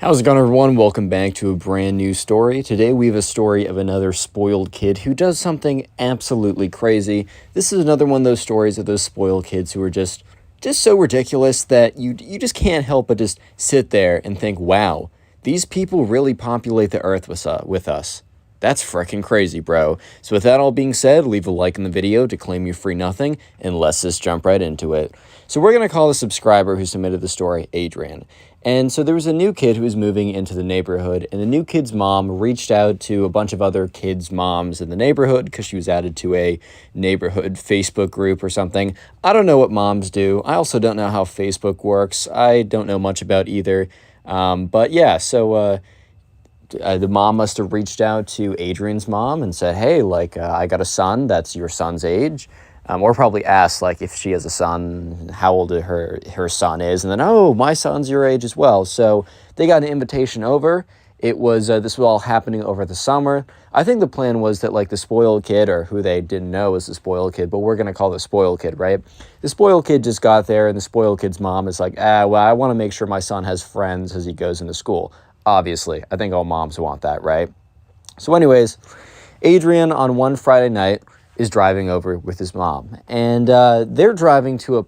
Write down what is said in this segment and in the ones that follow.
How's it going, everyone? Welcome back to a brand new story. Today we have a story of another spoiled kid who does something absolutely crazy. This is another one of those stories of those spoiled kids who are just so ridiculous that you just can't help but just sit there and think, wow, these people really populate the earth with us. That's freaking crazy, bro. So with that all being said, leave a like in the video to claim your free nothing, and let's just jump right into it. So we're going to call the subscriber who submitted the story Adrian. And so there was a new kid who was moving into the neighborhood, and the new kid's mom reached out to a bunch of other kids' moms in the neighborhood because she was added to a neighborhood Facebook group or something. I don't know what moms do. I also don't know how Facebook works. I don't know much about either. But yeah, so the mom must have reached out to Adrian's mom and said, hey, I got a son that's your son's age. Or probably asked, if she has a son, how old her son is. And then, oh, my son's your age as well. So they got an invitation over. It was, this was all happening over the summer. I think the plan was that, the spoiled kid, or who they didn't know was the spoiled kid, but we're going to call the spoiled kid, right? The spoiled kid just got there, and the spoiled kid's mom is like, well, I want to make sure my son has friends as he goes into school. Obviously, I think all moms want that, right? So anyways, Adrian on one Friday night is driving over with his mom, and they're driving to a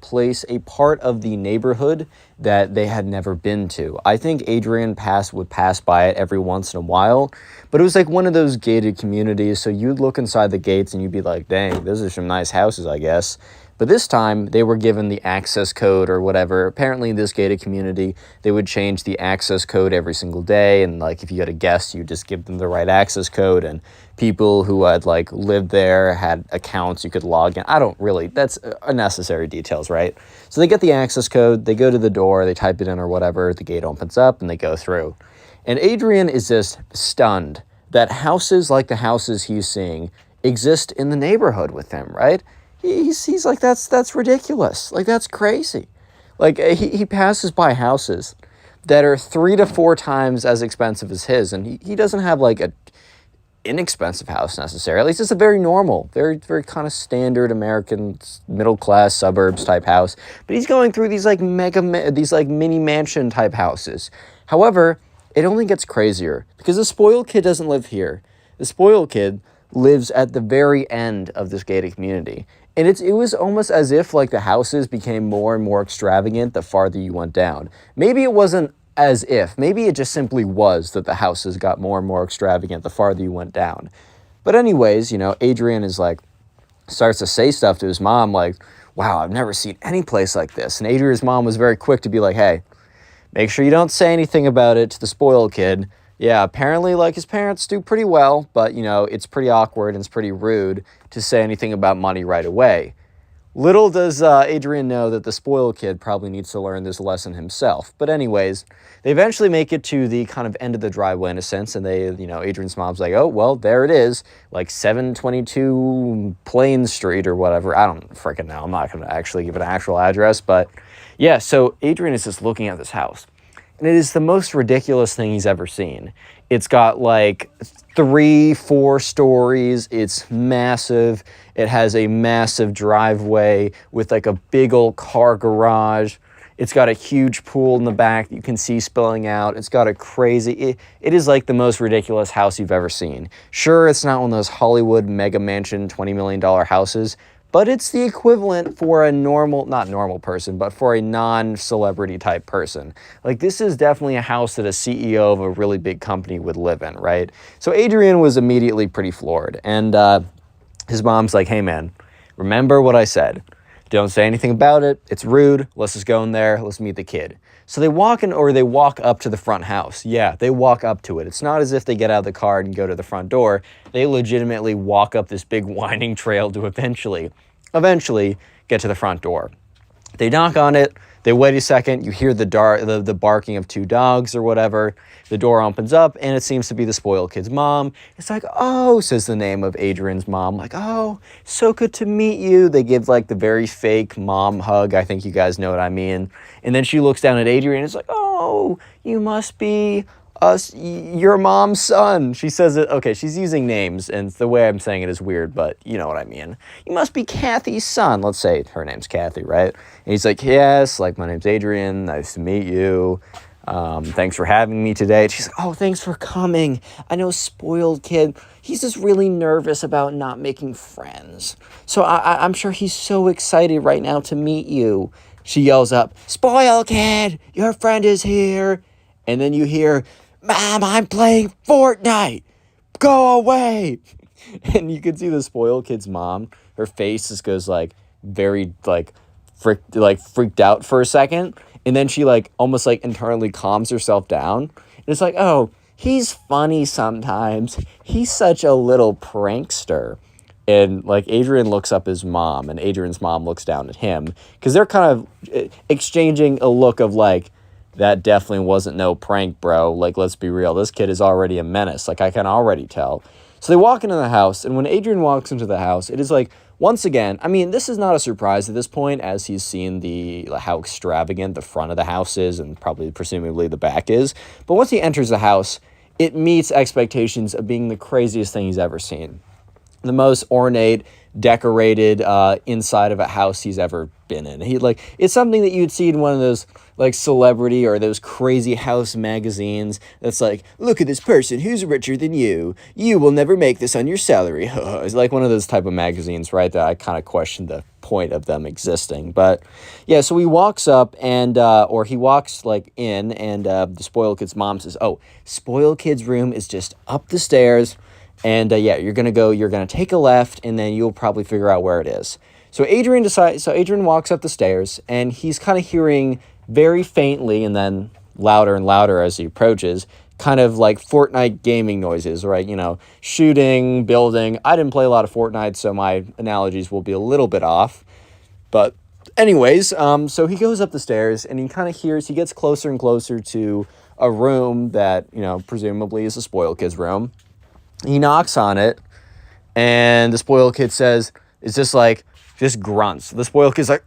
part of the neighborhood that they had never been to. I think Adrian would pass by it every once in a while, but it was like one of those gated communities, so you'd look inside the gates and you'd be like, dang, those are some nice houses, I guess. But this time, they were given the access code or whatever. Apparently, in this gated community, they would change the access code every single day. And, if you had a guest, you just give them the right access code. And people who had, lived there had accounts you could log in. That's unnecessary details, right? So they get the access code, they go to the door, they type it in or whatever, the gate opens up, and they go through. And Adrian is just stunned that houses like the houses he's seeing exist in the neighborhood with him, right? He's like, that's ridiculous. That's crazy. He passes by houses that are 3 to 4 times as expensive as his, and he doesn't have a inexpensive house necessarily. It's just a very normal, very kind of standard American middle class suburbs type house. But he's going through these mini mansion type houses. However, it only gets crazier because the spoiled kid doesn't live here. The spoiled kid lives at the very end of this gated community. And it was almost as if the houses became more and more extravagant the farther you went down. Maybe it wasn't as if. Maybe it just simply was that the houses got more and more extravagant the farther you went down. But anyways, Adrian is starts to say stuff to his mom wow, I've never seen any place like this. And Adrian's mom was very quick to be like, hey, make sure you don't say anything about it to the spoiled kid. Yeah, apparently, his parents do pretty well, but, it's pretty awkward and it's pretty rude to say anything about money right away. Little does Adrian know that the spoiled kid probably needs to learn this lesson himself. But anyways, they eventually make it to the kind of end of the driveway in a sense, and Adrian's mom's like, oh, well, there it is, 722 Plain Street or whatever. I don't freaking know. I'm not going to actually give it an actual address, but yeah, so Adrian is just looking at this house. And it is the most ridiculous thing he's ever seen. It's got 3-4 stories. It's massive. It has a massive driveway with a big old car garage. It's got a huge pool in the back that you can see spilling out. It's got a crazy... It is the most ridiculous house you've ever seen. Sure, it's not one of those Hollywood mega mansion $20 million houses, but it's the equivalent for a not normal person, but for a non-celebrity type person. This is definitely a house that a CEO of a really big company would live in, right? So Adrian was immediately pretty floored. And his mom's like, hey, man, remember what I said. Don't say anything about it. It's rude. Let's just go in there. Let's meet the kid. So they walk up to the front house. Yeah, they walk up to it. It's not as if they get out of the car and go to the front door. They legitimately walk up this big winding trail to eventually get to the front door. They knock on it. They wait a second. You hear the barking of 2 dogs or whatever. The door opens up, and it seems to be the spoiled kid's mom. It's like, oh, says the name of Adrian's mom. Oh, so good to meet you. They give the very fake mom hug. I think you guys know what I mean. And then she looks down at Adrian and is like, oh, you must be your mom's son. She says it, okay, she's using names, and the way I'm saying it is weird, but you know what I mean. You must be Kathy's son. Let's say her name's Kathy, right? And he's like, yes, my name's Adrian. Nice to meet you. Thanks for having me today. And she's like, oh, thanks for coming. I know, spoiled kid. He's just really nervous about not making friends. So I'm sure he's so excited right now to meet you. She yells up, spoiled kid, your friend is here. And then you hear, Mom, I'm playing Fortnite. Go away. And you can see the spoiled kid's mom. Her face just goes like very freaked out for a second. And then she like almost like internally calms herself down. And it's like, oh, he's funny sometimes. He's such a little prankster. And like Adrian looks up his mom, and Adrian's mom looks down at him, because they're kind of exchanging a look of like, that definitely wasn't no prank, bro. Like, let's be real. This kid is already a menace. Like, I can already tell. So they walk into the house, and when Adrian walks into the house, it is like, once again, I mean, this is not a surprise at this point, as he's seen how extravagant the front of the house is, and probably presumably the back is. But once he enters the house, it meets expectations of being the craziest thing he's ever seen. The most ornate, decorated inside of a house he's ever been in. It's something that you'd see in one of those like celebrity or those crazy house magazines that's like, look at this person who's richer than you. You will never make this on your salary. It's like one of those type of magazines, right? That I kind of question the point of them existing. But yeah, so he walks up or he walks like in, and the spoiled kid's mom says, oh, spoiled kid's room is just up the stairs. And you're going to take a left, and then you'll probably figure out where it is. So Adrian walks up the stairs, and he's kind of hearing very faintly and then louder and louder as he approaches, kind of like Fortnite gaming noises, right? You know, shooting, building. I didn't play a lot of Fortnite, so my analogies will be a little bit off. But anyways, so he goes up the stairs, and he gets closer and closer to a room that, you know, presumably is a spoiled kid's room. He knocks on it, and the spoiled kid says, it's just grunts. The spoiled kid's like,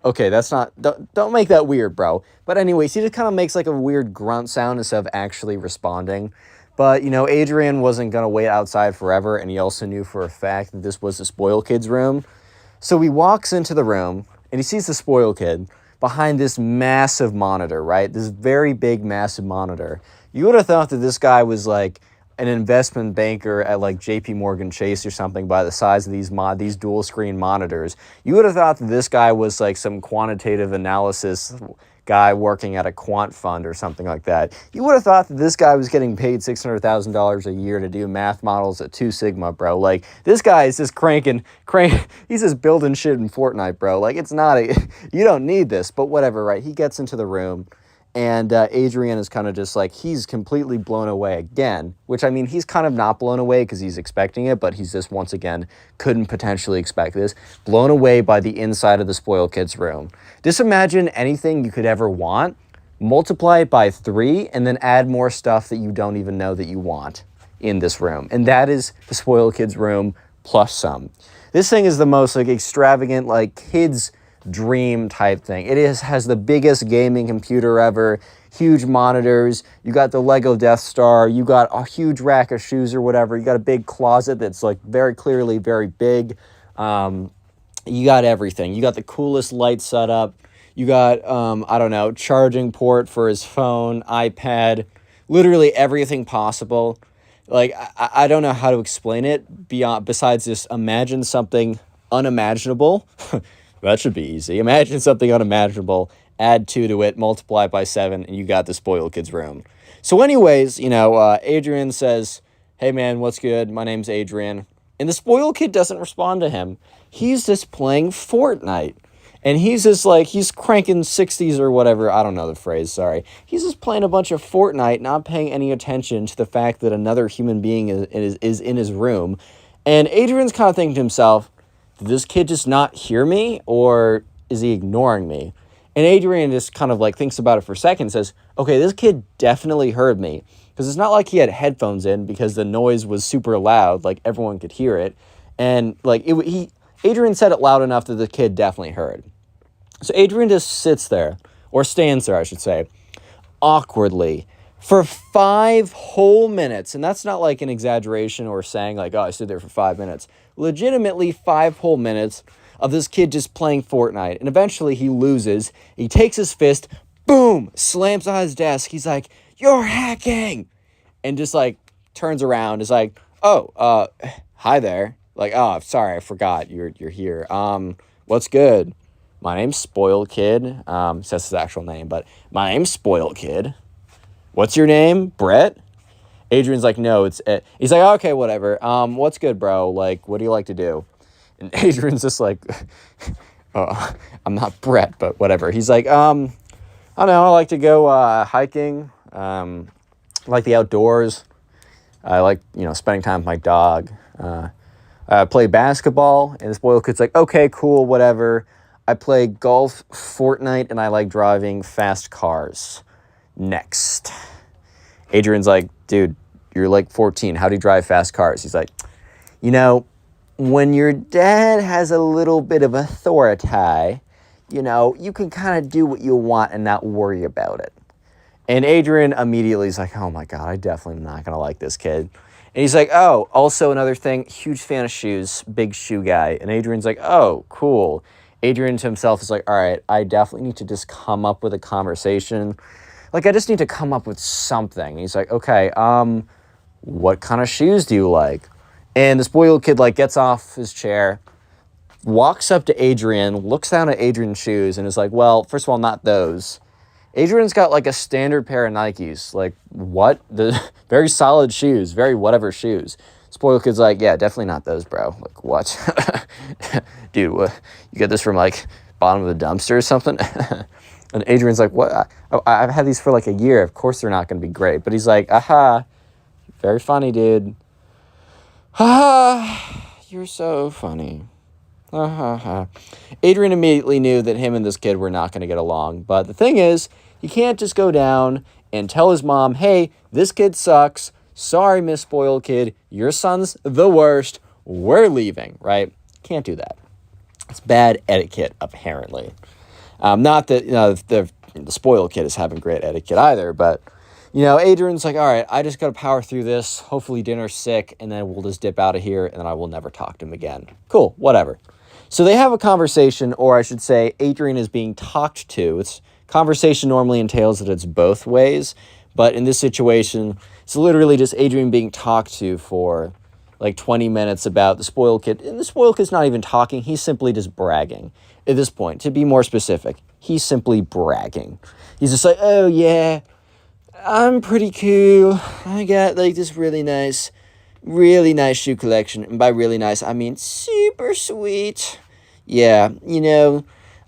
okay, don't make that weird, bro. But anyways, he just kind of makes like a weird grunt sound instead of actually responding. But, you know, Adrian wasn't going to wait outside forever, and he also knew for a fact that this was the spoiled kid's room. So he walks into the room, and he sees the spoiled kid behind this massive monitor, right? This very big, massive monitor. You would have thought that this guy was like an investment banker at like JP Morgan Chase or something by the size of these dual screen monitors. You would have thought that this guy was like some quantitative analysis guy working at a quant fund or something like that. You would have thought that this guy was getting paid $600,000 a year to do math models at 2 Sigma, bro. Like, this guy is just he's just building shit in Fortnite, bro. Like, you don't need this, but whatever, right? He gets into the room. And Adrian is kind of just like, he's completely blown away again, which, I mean, he's kind of not blown away because he's expecting it, but he's just, once again, couldn't potentially expect this. Blown away by the inside of the spoiled kid's room. Just imagine anything you could ever want, multiply it by 3, and then add more stuff that you don't even know that you want in this room. And that is the spoiled kid's room plus some. This thing is the most like extravagant, like kids' dream type thing. It has the biggest gaming computer ever, huge monitors, you got the Lego Death Star, you got a huge rack of shoes or whatever, you got a big closet that's like very clearly very big, you got everything. You got the coolest light setup, you got, charging port for his phone, iPad, literally everything possible. Like, I don't know how to explain it besides just imagine something unimaginable. That should be easy. Imagine something unimaginable, add 2 to it, multiply by 7, and you got the spoiled kid's room. So anyways, Adrian says, hey man, what's good? My name's Adrian. And the spoiled kid doesn't respond to him. He's just playing Fortnite. And he's just like, he's cranking 60s or whatever. I don't know the phrase, sorry. He's just playing a bunch of Fortnite, not paying any attention to the fact that another human being is in his room. And Adrian's kind of thinking to himself, did this kid just not hear me, or is he ignoring me? And Adrian just kind of like thinks about it for a second and says, okay, this kid definitely heard me, because it's not like he had headphones in because the noise was super loud, like everyone could hear it. And like Adrian said it loud enough that the kid definitely heard. So Adrian just sits there, or stands there, I should say, awkwardly for 5 whole minutes. And that's not like an exaggeration or saying like, oh, I stood there for 5 minutes. Legitimately 5 whole minutes of this kid just playing Fortnite. And eventually he loses. He takes his fist, boom, slams on his desk. He's like, "You're hacking," and just like turns around. Is like, "Oh, hi there." Like, "Oh, sorry, I forgot you're here. What's good? My name's Spoiled Kid." Says his actual name, but my name's Spoiled Kid. What's your name? Brett? Adrian's like, "No, it's Ed." He's like, "Okay, whatever. What's good, bro? Like, what do you like to do?" And Adrian's just like, "Oh, I'm not Brett, but whatever." He's like, "I don't know. I like to go hiking. I like the outdoors. I like, spending time with my dog. I play basketball." And the spoiled kid's like, "Okay, cool, whatever. I play golf, Fortnite, and I like driving fast cars. Next." Adrian's like, "Dude, you're like 14. How do you drive fast cars?" He's like, "When your dad has a little bit of authority, you can kind of do what you want and not worry about it." And Adrian immediately is like, "Oh my God, I definitely am not going to like this kid." And he's like, "Oh, also another thing, huge fan of shoes, big shoe guy." And Adrian's like, "Oh, cool." Adrian to himself is like, "All right, I definitely need to just come up with a conversation. Like, I just need to come up with something." And he's like, "Okay, what kind of shoes do you like?" And the spoiled kid, like, gets off his chair, walks up to Adrian, looks down at Adrian's shoes, and is like, "Well, first of all, not those. Adrian's got, like, a standard pair of Nikes." Like, what? The very solid shoes, very whatever shoes. Spoiled kid's like, "Yeah, definitely not those, bro." Like, what? Dude, what? You get this from, like, bottom of the dumpster or something? And Adrian's like, "What? I've had these for, like, a year. Of course they're not going to be great." But he's like, "Aha, very funny, dude. Ah, you're so funny." Adrian immediately knew that him and this kid were not going to get along. But the thing is, he can't just go down and tell his mom, "Hey, this kid sucks. Sorry, Miss Spoiled Kid. Your son's the worst. We're leaving," right? Can't do that. It's bad etiquette, apparently. Not that the spoiled kid is having great etiquette either, but Adrian's like, "All right, I just got to power through this. Hopefully dinner's sick, and then we'll just dip out of here, and then I will never talk to him again." Cool, whatever. So they have a conversation, or I should say Adrian is being talked to. Conversation normally entails that it's both ways, but in this situation, it's literally just Adrian being talked to for like 20 minutes about the spoiled kid. And the spoiled kid's not even talking. He's simply just bragging. At this point, to be more specific, he's simply bragging. He's just like, "Oh yeah, I'm pretty cool. I got like this really nice shoe collection." And by really nice, I mean super sweet. "Yeah,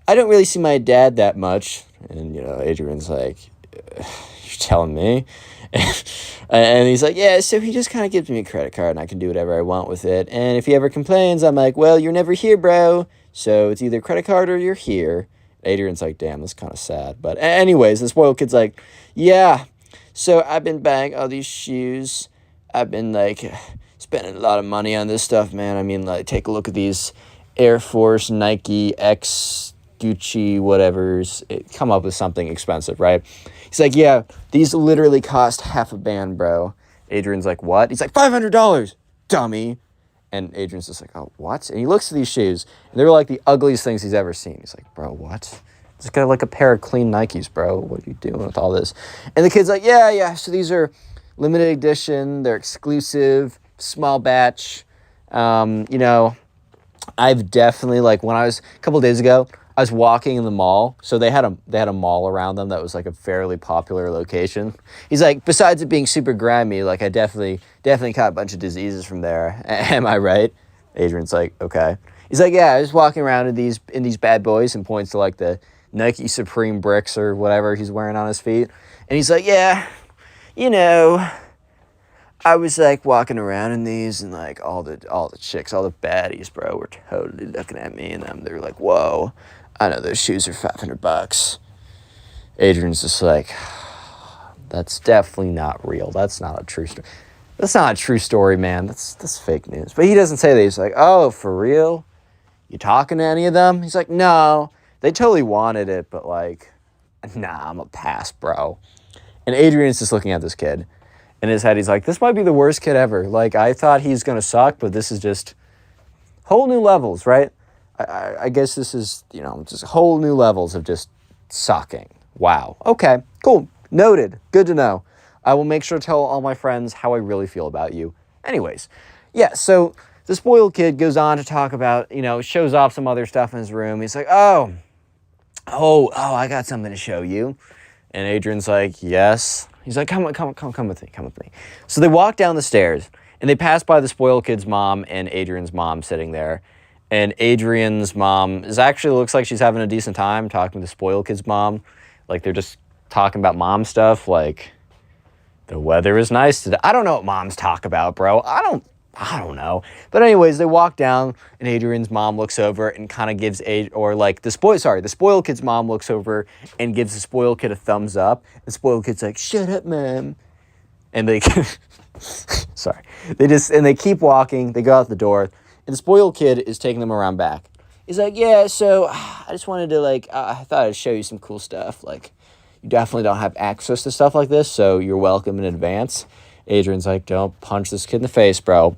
I don't really see my dad that much." And, Adrian's like, "You're telling me?" And he's like, "Yeah, so he just kind of gives me a credit card and I can do whatever I want with it. And if he ever complains, I'm like, well, you're never here, bro. So it's either credit card or you're here." Adrian's like, "Damn, that's kind of sad." But anyways, the spoiled kid's like, "Yeah, so I've been buying all these shoes. I've been like spending a lot of money on this stuff, man. I mean, like, take a look at these Air Force, Nike, X, Gucci, whatever's." Come up with something expensive, right? He's like, "Yeah, these literally cost half a band, bro." Adrian's like, "What?" He's like, $500, dummy. And Adrian's just like, "Oh, what?" And he looks at these shoes, and they're like the ugliest things he's ever seen. He's like, "Bro, what? Just got like a pair of clean Nikes, bro. What are you doing with all this?" And the kid's like, yeah, so these are limited edition. They're exclusive, small batch. I've definitely, like, when I was, a couple of days ago, I was walking in the mall. So they had a mall around them that was like a fairly popular location. He's like, "Besides it being super grimy, like, I definitely caught a bunch of diseases from there. Am I right?" Adrian's like, "Okay." He's like, "Yeah, I was walking around in these bad boys," and points to like the Nike Supreme bricks or whatever he's wearing on his feet. And he's like, "Yeah, I was like walking around in these, and like all the chicks, all the baddies, bro, were totally looking at me, and they're like, whoa, I know those shoes are $500. Adrian's just like, "That's definitely not real. That's not a true story. That's not a true story, man. That's fake news." But he doesn't say that. He's like, "Oh, for real? You talking to any of them?" He's like, "No, they totally wanted it, but like, nah, I'm a pass, bro." And Adrian's just looking at this kid. In his head, he's like, "This might be the worst kid ever. Like, I thought he's going to suck, but this is just whole new levels, right? I guess this is, just whole new levels of just sucking. Wow. Okay, cool. Noted. Good to know. I will make sure to tell all my friends how I really feel about you. Anyways, yeah, so the spoiled kid goes on to talk about, shows off some other stuff in his room. He's like, oh, I got something to show you. And Adrian's like, yes. He's like, come with me. So they walk down the stairs, and they pass by the spoiled kid's mom and Adrian's mom sitting there. And Adrian's mom looks like she's having a decent time talking to the spoiled kid's mom. Like, they're just talking about mom stuff, like, the weather is nice today. I don't know what moms talk about, bro. I don't know. But anyways, they walk down, and Adrian's mom looks over and kind of gives the spoiled kid's mom looks over and gives the spoiled kid a thumbs up. The spoiled kid's like, shut up, mom. And they, they keep walking. They go out the door, and the spoiled kid is taking them around back. He's like, yeah, so I just wanted to, I thought I'd show you some cool stuff. Like, you definitely don't have access to stuff like this, so you're welcome in advance. Adrian's like, don't punch this kid in the face, bro.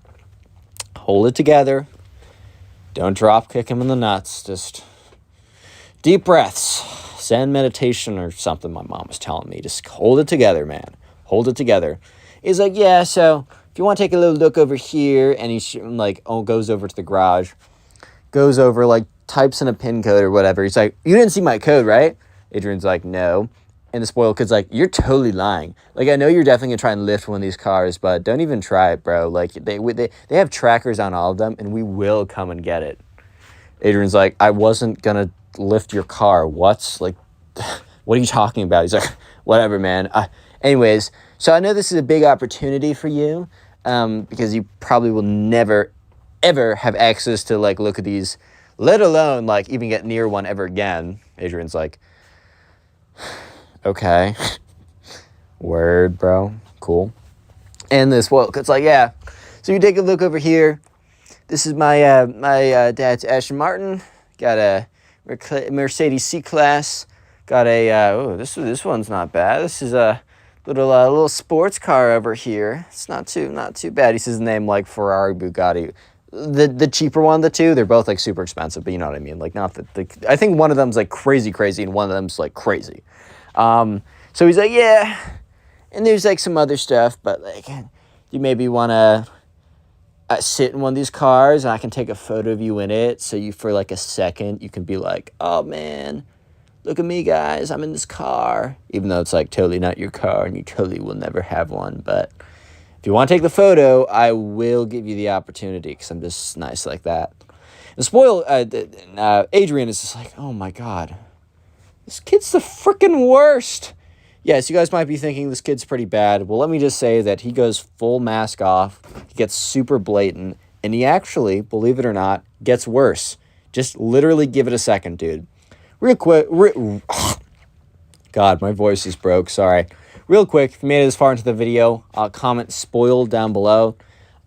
Hold it together. Don't drop kick him in the nuts. Just deep breaths. Zen meditation or something my mom was telling me. Just hold it together, man. Hold it together. He's like, yeah, so if you want to take a little look over here, and he goes over to the garage. Goes over, types in a pin code or whatever. He's like, you didn't see my code, right? Adrian's like, no. And the spoiled kid's like, you're totally lying. I know you're definitely going to try and lift one of these cars, but don't even try it, bro. They have trackers on all of them, and we will come and get it. Adrian's like, I wasn't going to lift your car. What are you talking about? He's like, whatever, man. Anyways, so I know this is a big opportunity for you, because you probably will never, ever have access to, look at these, let alone, even get near one ever again. Adrian's like, okay. Word, bro. Cool. And this, it's like, yeah. So you take a look over here. This is my dad's Aston Martin. Got a Mercedes C-Class. Got a, this one's not bad. This is a little sports car over here. It's not too bad. He says the name like Ferrari, Bugatti. The cheaper one, the two, they're both super expensive, but you know what I mean. Not I think one of them's crazy, and one of them's crazy. So he's like, yeah, and there's some other stuff, but you maybe want to sit in one of these cars, and I can take a photo of you in it, so you for a second you can be like, oh man, look at me guys, I'm in this car, even though it's totally not your car and you totally will never have one. But if you want to take the photo, I will give you the opportunity, because I'm just nice like that. And Adrian is just like, oh my god, this kid's the freaking worst. Yes, you guys might be thinking this kid's pretty bad. Well, let me just say that he goes full mask off. He gets super blatant. And he actually, believe it or not, gets worse. Just literally give it a second, dude. Real quick. God, my voice is broke. Sorry. Real quick, if you made it this far into the video, comment spoiled down below.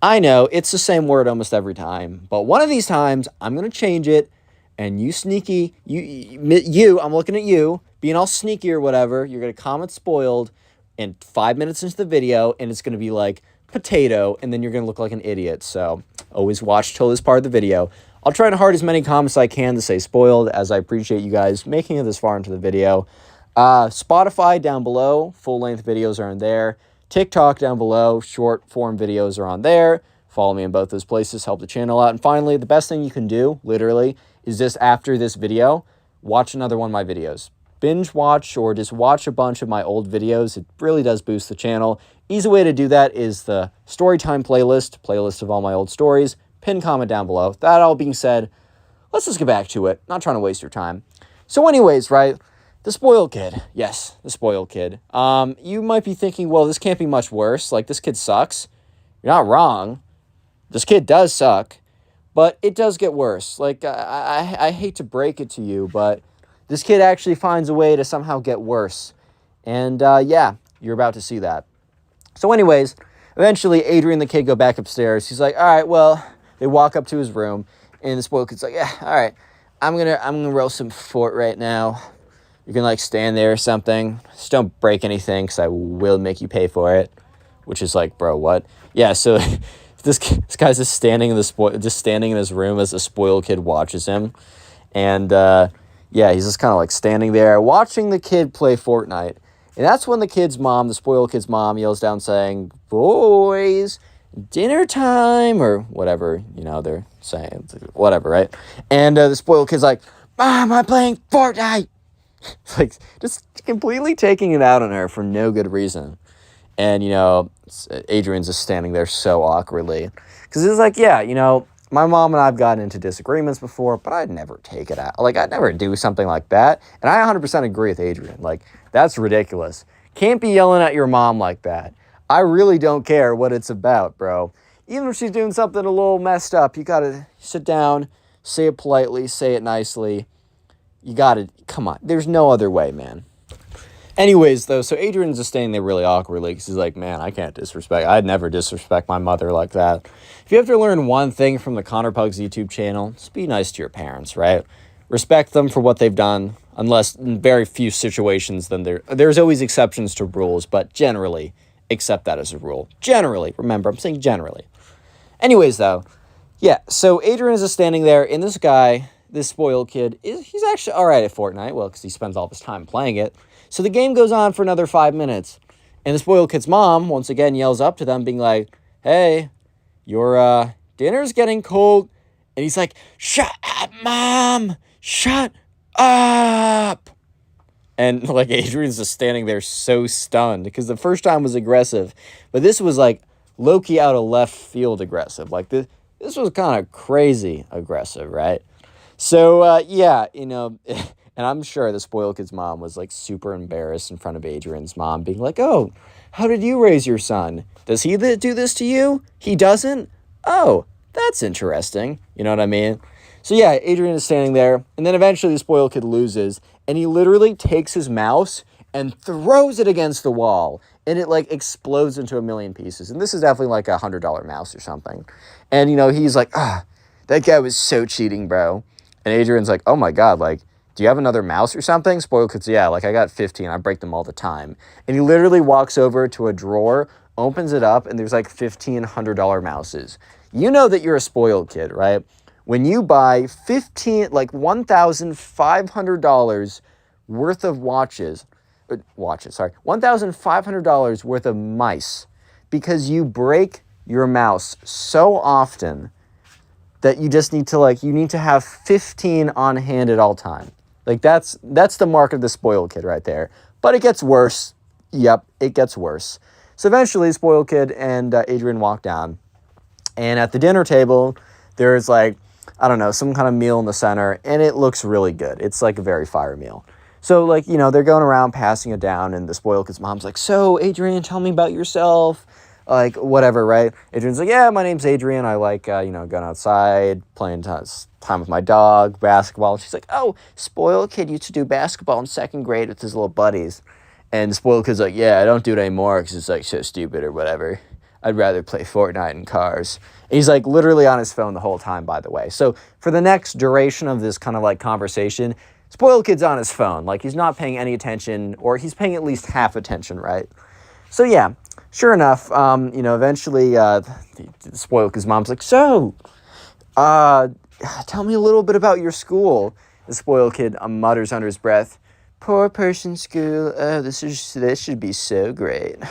I know, it's the same word almost every time. But one of these times, I'm going to change it. And you sneaky, you, I'm looking at you, being all sneaky or whatever, you're going to comment spoiled in 5 minutes into the video, and it's going to be potato, and then you're going to look like an idiot. So always watch till this part of the video. I'll try to heart as many comments as I can to say spoiled, as I appreciate you guys making it this far into the video. Spotify down below, full-length videos are in there. TikTok down below, short-form videos are on there. Follow me in both those places, help the channel out. And finally, the best thing you can do, literally, is just after this video, watch another one of my videos. Binge watch or just watch a bunch of my old videos. It really does boost the channel. Easy way to do that is the Storytime playlist of all my old stories. Pin comment down below. That all being said, let's just get back to it. Not trying to waste your time. So anyways, right, the spoiled kid. Yes, the spoiled kid. You might be thinking, well, this can't be much worse. This kid sucks. You're not wrong. This kid does suck. But it does get worse. I hate to break it to you, but this kid actually finds a way to somehow get worse. And, yeah, you're about to see that. So anyways, eventually Adrian the kid go back upstairs. He's like, all right, well, they walk up to his room, and the spoiled kid's like, yeah, all right, I'm gonna roast some fort right now. You can, stand there or something. Just don't break anything, because I will make you pay for it. Which is bro, what? Yeah, so... This guy's just standing in his room as the spoiled kid watches him, and yeah, he's just kind of like standing there watching the kid play Fortnite. And that's when the kid's mom, the spoiled kid's mom, yells down saying, "Boys, dinner time," or whatever, they're saying, whatever, right? And the spoiled kid's like, "Mom, I'm playing Fortnite." Like, just completely taking it out on her for no good reason. And, Adrian's just standing there so awkwardly. Because it's like, yeah, my mom and I have gotten into disagreements before, but I'd never take it out. Like, I'd never do something like that. And I 100% agree with Adrian. Like, that's ridiculous. Can't be yelling at your mom like that. I really don't care what it's about, bro. Even if she's doing something a little messed up, you gotta sit down, say it politely, say it nicely. You gotta, come on. There's no other way, man. Anyways, though, so Adrian's just staying there really awkwardly because he's like, man, I'd never disrespect my mother like that. If you have to learn one thing from the connorpugs YouTube channel, just be nice to your parents, right? Respect them for what they've done, unless in very few situations, then there's always exceptions to rules, but generally, accept that as a rule. Generally, remember, I'm saying generally. Anyways, though, yeah, so Adrian is just standing there, and this guy, this spoiled kid, he's actually all right at Fortnite, well, because he spends all his time playing it. So the game goes on for another 5 minutes, and the spoiled kid's mom, once again, yells up to them, being like, "Hey, your dinner's getting cold." And he's like, "Shut up, Mom! Shut up!" And, like, Adrian's just standing there so stunned, because the first time was aggressive, but this was, like, low-key out of left field aggressive. Like, this was kind of crazy aggressive, right? So, yeah, and I'm sure the spoiled kid's mom was, like, super embarrassed in front of Adrian's mom, being like, "Oh, how did you raise your son? Does he do this to you? He doesn't? Oh, that's interesting." You know what I mean? So, yeah, Adrian is standing there, and then eventually the spoiled kid loses, and he literally takes his mouse and throws it against the wall, and it, like, explodes into a million pieces. And this is definitely, like, a $100 mouse or something. And, he's like, that guy was so cheating, bro. And Adrian's like, "Oh, my God, like, do you have another mouse or something?" Spoiled kid's, "Yeah, like, I got 15. I break them all the time." And he literally walks over to a drawer, opens it up, and there's, like, 15 $100 mouses. You know that you're a spoiled kid, right? When you buy $1,500 worth of $1,500 worth of mice because you break your mouse so often that you just need to, you need to have 15 on hand at all time. Like, that's the mark of the spoiled kid right there. But it gets worse. Yep, it gets worse. So eventually, spoiled kid and Adrian walk down. And at the dinner table, there's, like, I don't know, some kind of meal in the center. And it looks really good. It's, like, a very fire meal. So, like, they're going around passing it down. And the spoiled kid's mom's like, "So, Adrian, tell me about yourself." Like, whatever, right? Adrian's like, "Yeah, my name's Adrian. I like, going outside, playing time with my dog, basketball." She's like, "Oh, spoiled kid used to do basketball in second grade with his little buddies." And the spoiled kid's like, "Yeah, I don't do it anymore because it's, like, so stupid or whatever. I'd rather play Fortnite in cars." And he's, like, literally on his phone the whole time, by the way. So for the next duration of this kind of, like, conversation, spoiled kid's on his phone. Like, he's not paying any attention, or he's paying at least half attention, right? So, yeah. Sure enough, eventually the spoiled kid's mom's like, "So, tell me a little bit about your school." The spoiled kid mutters under his breath, "Poor person school. Oh, this should be so great."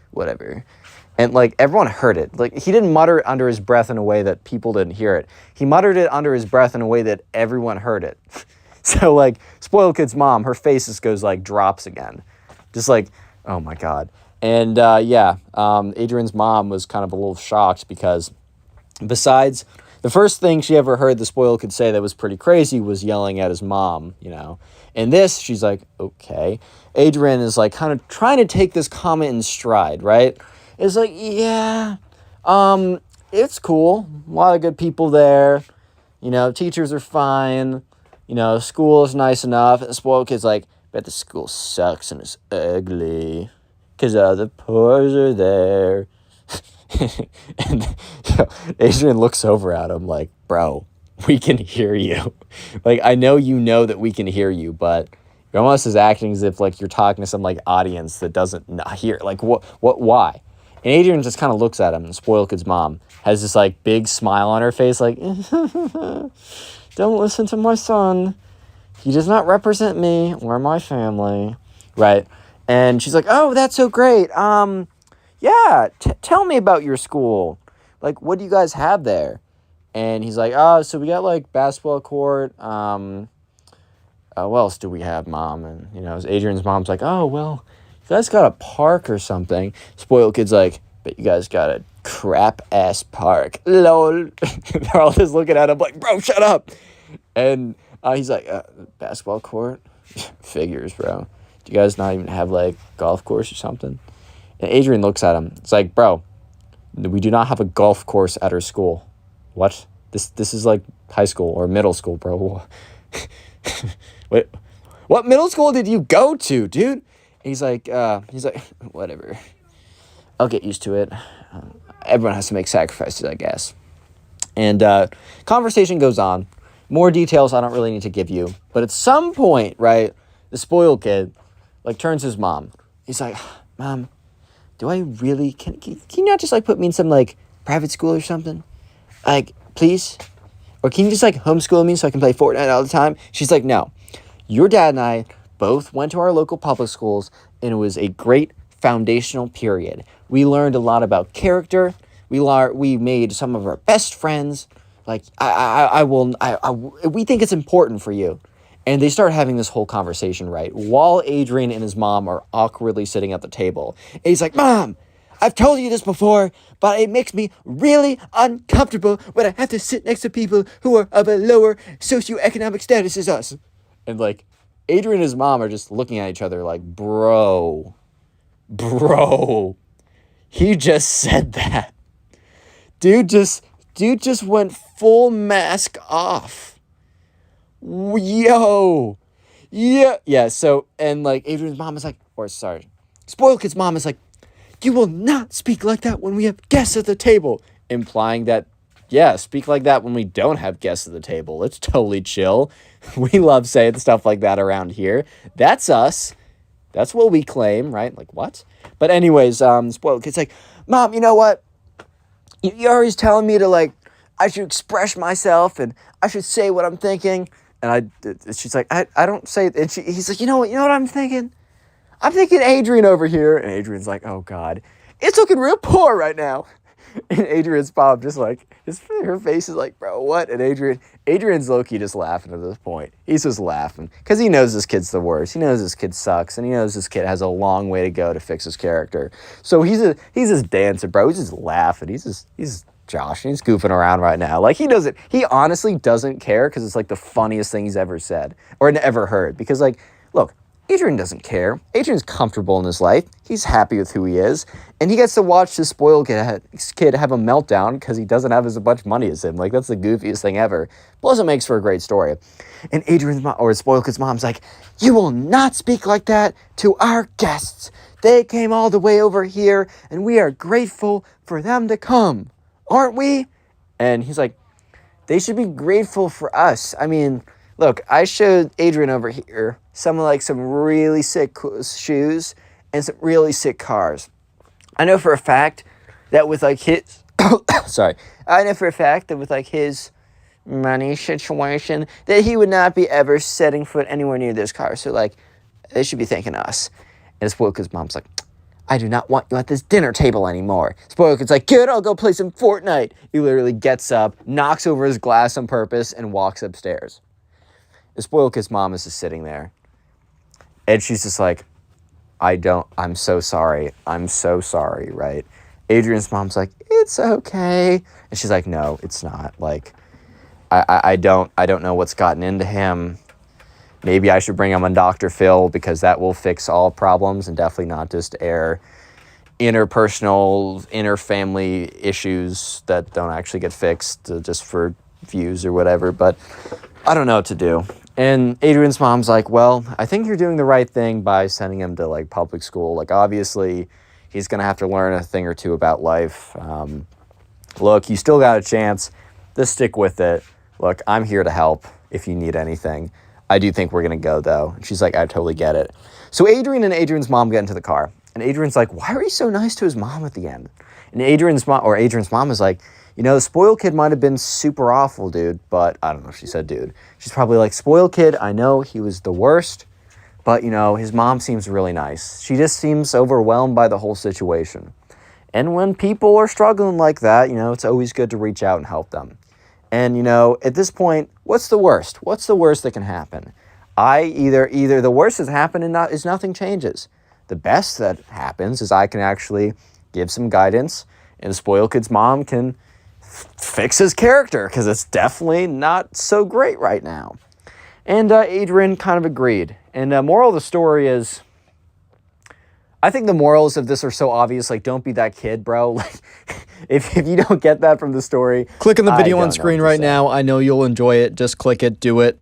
Whatever. And, like, everyone heard it. Like, he didn't mutter it under his breath in a way that people didn't hear it. He muttered it under his breath in a way that everyone heard it. So, like, spoiled kid's mom, her face just goes, like, drops again. Just like, oh my God. And, Adrian's mom was kind of a little shocked because besides the first thing she ever heard the spoiled kid say that was pretty crazy was yelling at his mom, And this, she's like, okay. Adrian is, like, kind of trying to take this comment in stride, right? It's like, yeah, it's cool. A lot of good people there. Teachers are fine. School is nice enough. And the spoiled kid's like, "Bet the school sucks and it's ugly. Because the poors are there." And Adrian looks over at him like, "Bro, we can hear you. Like, I know that we can hear you, but you're almost as acting as if, like, you're talking to some, like, audience that doesn't hear. Like, why?" And Adrian just kind of looks at him, and the spoiled kid's mom has this, like, big smile on her face, like, "Don't listen to my son. He does not represent me or my family, right? And she's like, oh, that's so great. Yeah, tell me about your school. Like, what do you guys have there? And he's like, oh, so we got, like, basketball court. What else do we have, Mom? And, Adrian's mom's like, oh, well, you guys got a park or something. Spoiled kid's like, but you guys got a crap-ass park. Lol. They're all just looking at him like, bro, shut up. And he's like, basketball court? Figures, bro. Do you guys not even have, like, golf course or something? And Adrian looks at him. It's like, bro, we do not have a golf course at our school. What? This is like high school or middle school, bro. Wait, what middle school did you go to, dude? He's like, whatever. I'll get used to it. Everyone has to make sacrifices, I guess. And conversation goes on. More details I don't really need to give you. But at some point, right, the spoiled kid, like, turns to his mom. He's like, Mom, do I really, can you not just, like, put me in some, like, private school or something? Like, please? Or can you just, like, homeschool me so I can play Fortnite all the time? She's like, no. Your dad and I both went to our local public schools, and it was a great foundational period. We learned a lot about character. We made some of our best friends. Like, we think it's important for you. And they start having this whole conversation, right? While Adrian and his mom are awkwardly sitting at the table. And he's like, Mom, I've told you this before, but it makes me really uncomfortable when I have to sit next to people who are of a lower socioeconomic status as us. And, like, Adrian and his mom are just looking at each other like, bro, he just said that. Dude just went full mask off. Yo. Yeah, so, and, like, Adrian's mom is like, spoiled kid's mom is like, you will not speak like that when we have guests at the table. Implying that, yeah, speak like that when we don't have guests at the table. It's totally chill. We love saying stuff like that around here. That's us. That's what we claim, right? Like, what? But anyways, spoiled kid's like, Mom, you know what? You're always telling me to, like, I should express myself and I should say what I'm thinking. And she's like, I don't say it. And he's like, you know what I'm thinking? I'm thinking Adrian over here. And Adrian's like, oh, God, it's looking real poor right now. And Adrian's mom just like, her face is like, bro, what? And Adrian's low-key just laughing at this point. He's just laughing because he knows this kid's the worst. He knows this kid sucks. And he knows this kid has a long way to go to fix his character. So he's just dancing, bro. He's just laughing. He's Josh, and he's goofing around right now. Like, he honestly doesn't care because it's like the funniest thing he's ever said or ever heard. Because, like, look, Adrian doesn't care. Adrian's comfortable in his life. He's happy with who he is. And he gets to watch this spoiled kid have a meltdown because he doesn't have as much money as him. Like, that's the goofiest thing ever. Plus, it makes for a great story. And Adrian's mom, or spoiled kid's mom's like, you will not speak like that to our guests. They came all the way over here, and we are grateful for them to come. Aren't we? And he's like, they should be grateful for us. I mean, look, I showed Adrian over here some really sick shoes and some really sick cars. I know for a fact that with like his money situation that he would not be ever setting foot anywhere near this car. So, like, they should be thanking us. And spoiled kid's mom's like, I do not want you at this dinner table anymore. Spoiled kid's like, good, I'll go play some Fortnite. He literally gets up, knocks over his glass on purpose, and walks upstairs. The spoiled kid's mom is just sitting there. And she's just like, I'm so sorry, right? Adrian's mom's like, it's okay. And she's like, no, it's not. Like, I don't know what's gotten into him. Maybe I should bring him on Dr. Phil because that will fix all problems and definitely not just air interpersonal, inter-family issues that don't actually get fixed just for views or whatever. But I don't know what to do. And Adrian's mom's like, well, I think you're doing the right thing by sending him to, like, public school. Like, obviously, he's going to have to learn a thing or two about life. Look, you still got a chance. Just stick with it. Look, I'm here to help if you need anything. I do think we're going to go, though. And she's like, I totally get it. So Adrian and Adrian's mom get into the car. And Adrian's like, why are you so nice to his mom at the end? And Adrian's mom is like, You know, the spoiled kid might have been super awful, dude, but I don't know, she said dude. She's probably like, spoiled kid, I know he was the worst, but, you know, his mom seems really nice. She just seems overwhelmed by the whole situation. And when people are struggling like that, you know, it's always good to reach out and help them. And, you know, at this point, what's the worst? What's the worst that can happen? Either the worst has happened and nothing changes. The best that happens is I can actually give some guidance, and the spoiled kid's mom can fix his character, because it's definitely not so great right now. And Adrian kind of agreed. And moral of the story is, I think the morals of this are so obvious, like, don't be that kid, bro. Like, if you don't get that from the story, click on the video on screen right now. I know you'll enjoy it. Just click it, do it.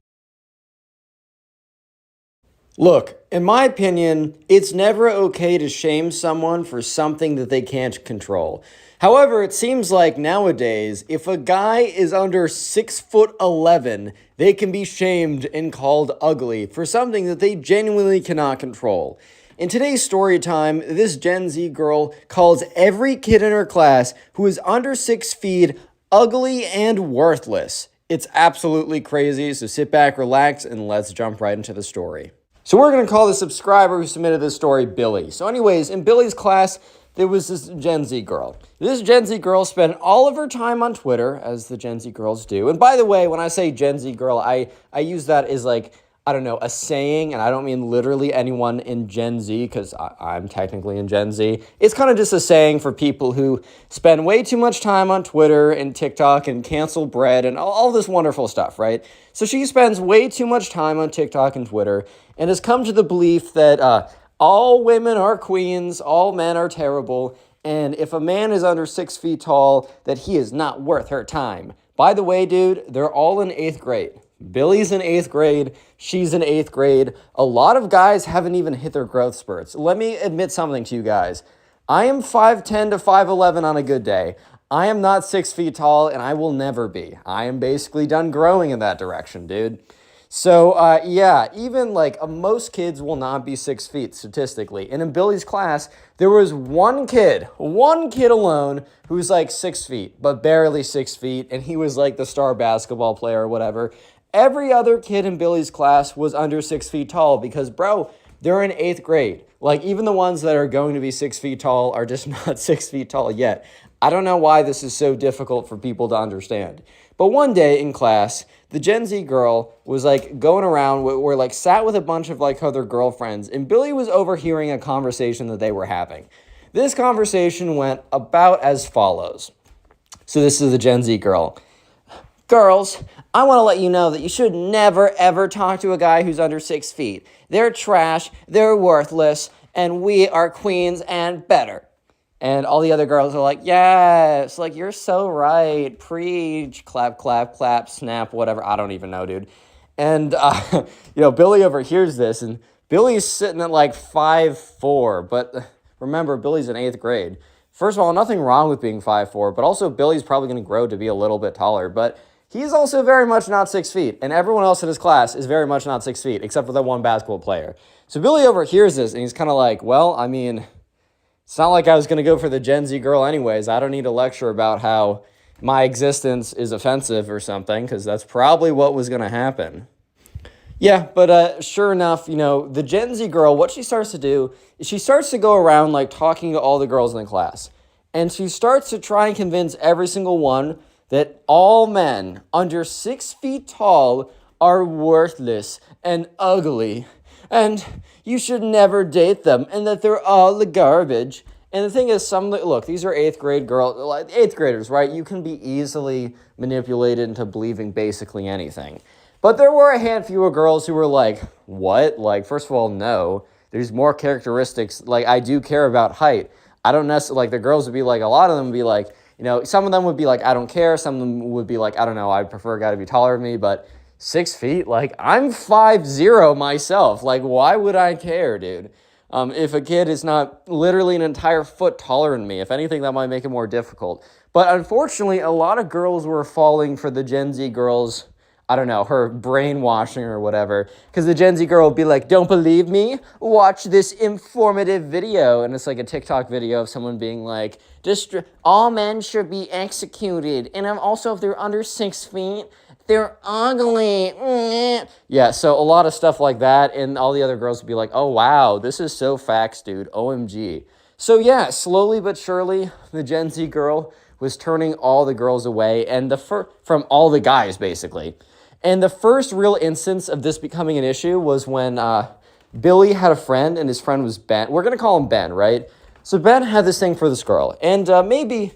Look, in my opinion, it's never okay to shame someone for something that they can't control. However, it seems like nowadays, if a guy is under 6'11", they can be shamed and called ugly for something that they genuinely cannot control. In today's story time, this Gen Z girl calls every kid in her class who is under 6 feet ugly and worthless. It's absolutely crazy, so sit back, relax, and let's jump right into the story. So we're going to call the subscriber who submitted this story Billy. So anyways, in Billy's class, there was this Gen Z girl. This Gen Z girl spent all of her time on Twitter, as the Gen Z girls do. And by the way, when I say Gen Z girl, I use that as like, I don't know, a saying, and I don't mean literally anyone in Gen Z, because I'm technically in Gen Z. It's kind of just a saying for people who spend way too much time on Twitter and TikTok and cancel bread and all this wonderful stuff, right? So she spends way too much time on TikTok and Twitter and has come to the belief that all women are queens, all men are terrible, and if a man is under 6 feet tall, that he is not worth her time. By the way, dude, they're all in 8th grade. Billy's in 8th grade, she's in 8th grade. A lot of guys haven't even hit their growth spurts. Let me admit something to you guys. I am 5'10 to 5'11 on a good day. I am not 6 feet tall, and I will never be. I am basically done growing in that direction, dude. So, yeah, even like most kids will not be 6 feet statistically. And in Billy's class, there was one kid alone who's like 6 feet, but barely 6 feet. And he was like the star basketball player or whatever. Every other kid in Billy's class was under 6 feet tall because, bro, they're in 8th grade. Like, even the ones that are going to be 6 feet tall are just not 6 feet tall yet. I don't know why this is so difficult for people to understand. But one day in class, the Gen Z girl was like going around, we're like sat with a bunch of like other girlfriends, and Billy was overhearing a conversation that they were having. This conversation went about as follows. So this is the Gen Z girl. Girls, I want to let you know that you should never, ever talk to a guy who's under 6 feet. They're trash, they're worthless, and we are queens and better. And all the other girls are like, yes, like, you're so right. Preach, clap, clap, clap, snap, whatever. I don't even know, dude. And, Billy overhears this, and Billy's sitting at like 5'4", but remember, Billy's in 8th grade. First of all, nothing wrong with being 5'4", but also Billy's probably going to grow to be a little bit taller, but he's also very much not 6 feet, and everyone else in his class is very much not 6 feet, except for that one basketball player. So Billy overhears this, and he's kind of like, well, I mean, it's not like I was going to go for the Gen Z girl anyways. I don't need a lecture about how my existence is offensive or something, because that's probably what was going to happen. Yeah, but sure enough, the Gen Z girl, what she starts to do is she starts to go around like talking to all the girls in the class. And she starts to try and convince every single one that all men under 6 feet tall are worthless and ugly. And you should never date them, and that they're all the garbage. And the thing is, look, these are 8th grade girls, 8th graders, right? You can be easily manipulated into believing basically anything. But there were a handful of girls who were like, what? Like, first of all, no. There's more characteristics. Like, I do care about height. I don't necessarily, like, the girls would be like, a lot of them would be like, some of them would be like, I don't care. Some of them would be like, I don't know, I prefer a guy to be taller than me, but 6 feet? Like, I'm 5'0" myself. Like, why would I care, dude? If a kid is not literally an entire foot taller than me, if anything, that might make it more difficult. But unfortunately, a lot of girls were falling for the Gen Z girls' I don't know, her brainwashing or whatever. Because the Gen Z girl will be like, don't believe me? Watch this informative video. And it's like a TikTok video of someone being like, all men should be executed. And also, if they're under 6 feet, they're ugly. Yeah, so a lot of stuff like that. And all the other girls would be like, oh, wow, this is so facts, dude. OMG. So yeah, slowly but surely, the Gen Z girl was turning all the girls away and from all the guys, basically. And the first real instance of this becoming an issue was when Billy had a friend, and his friend was Ben. We're going to call him Ben, right? So Ben had this thing for this girl. And maybe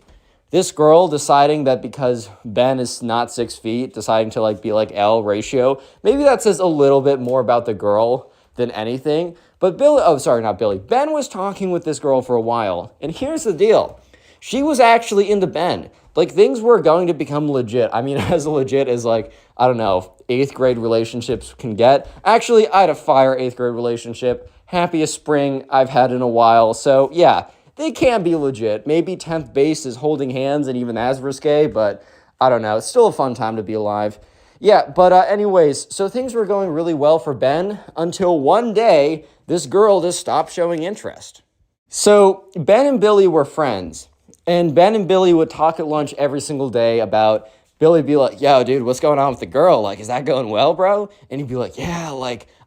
this girl deciding that because Ben is not 6 feet, deciding to be like L ratio, maybe that says a little bit more about the girl than anything. But not Billy. Ben was talking with this girl for a while. And here's the deal. She was actually into Ben. Things were going to become legit. I mean, as legit as, I don't know, 8th grade relationships can get. Actually, I had a fire 8th grade relationship. Happiest spring I've had in a while. So, yeah, they can be legit. Maybe 10th base is holding hands and even that's risque, but I don't know. It's still a fun time to be alive. Yeah, but anyways, so things were going really well for Ben until one day this girl just stopped showing interest. So Ben and Billy were friends. And Ben and Billy would talk at lunch every single day about Billy be like, yo, dude, what's going on with the girl? Is that going well, bro? And he'd be like, yeah,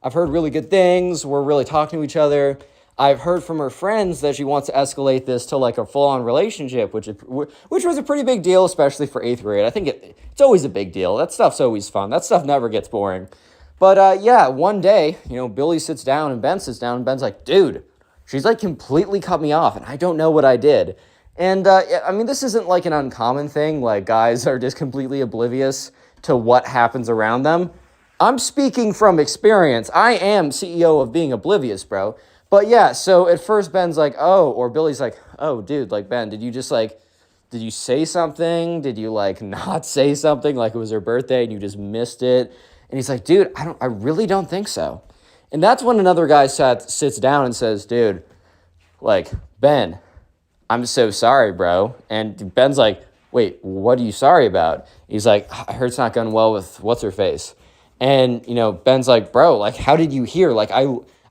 I've heard really good things. We're really talking to each other. I've heard from her friends that she wants to escalate this to a full-on relationship, which was a pretty big deal, especially for 8th grade. I think it's always a big deal. That stuff's always fun. That stuff never gets boring. But yeah, one day, Billy sits down and Ben sits down and Ben's like, dude, she's completely cut me off and I don't know what I did. And, I mean, this isn't an uncommon thing, guys are just completely oblivious to what happens around them. I'm speaking from experience. I am CEO of being oblivious, bro. But yeah, so at first Ben's like, oh, or Billy's like, oh, dude, Ben, did you just, did you say something? Did you, not say something? It was her birthday and you just missed it? And he's like, dude, I really don't think so. And that's when another guy sits down and says, dude, Ben, I'm so sorry, bro. And Ben's like, wait, what are you sorry about? He's like, I heard it's not going well with what's-her-face. And, Ben's like, bro, how did you hear?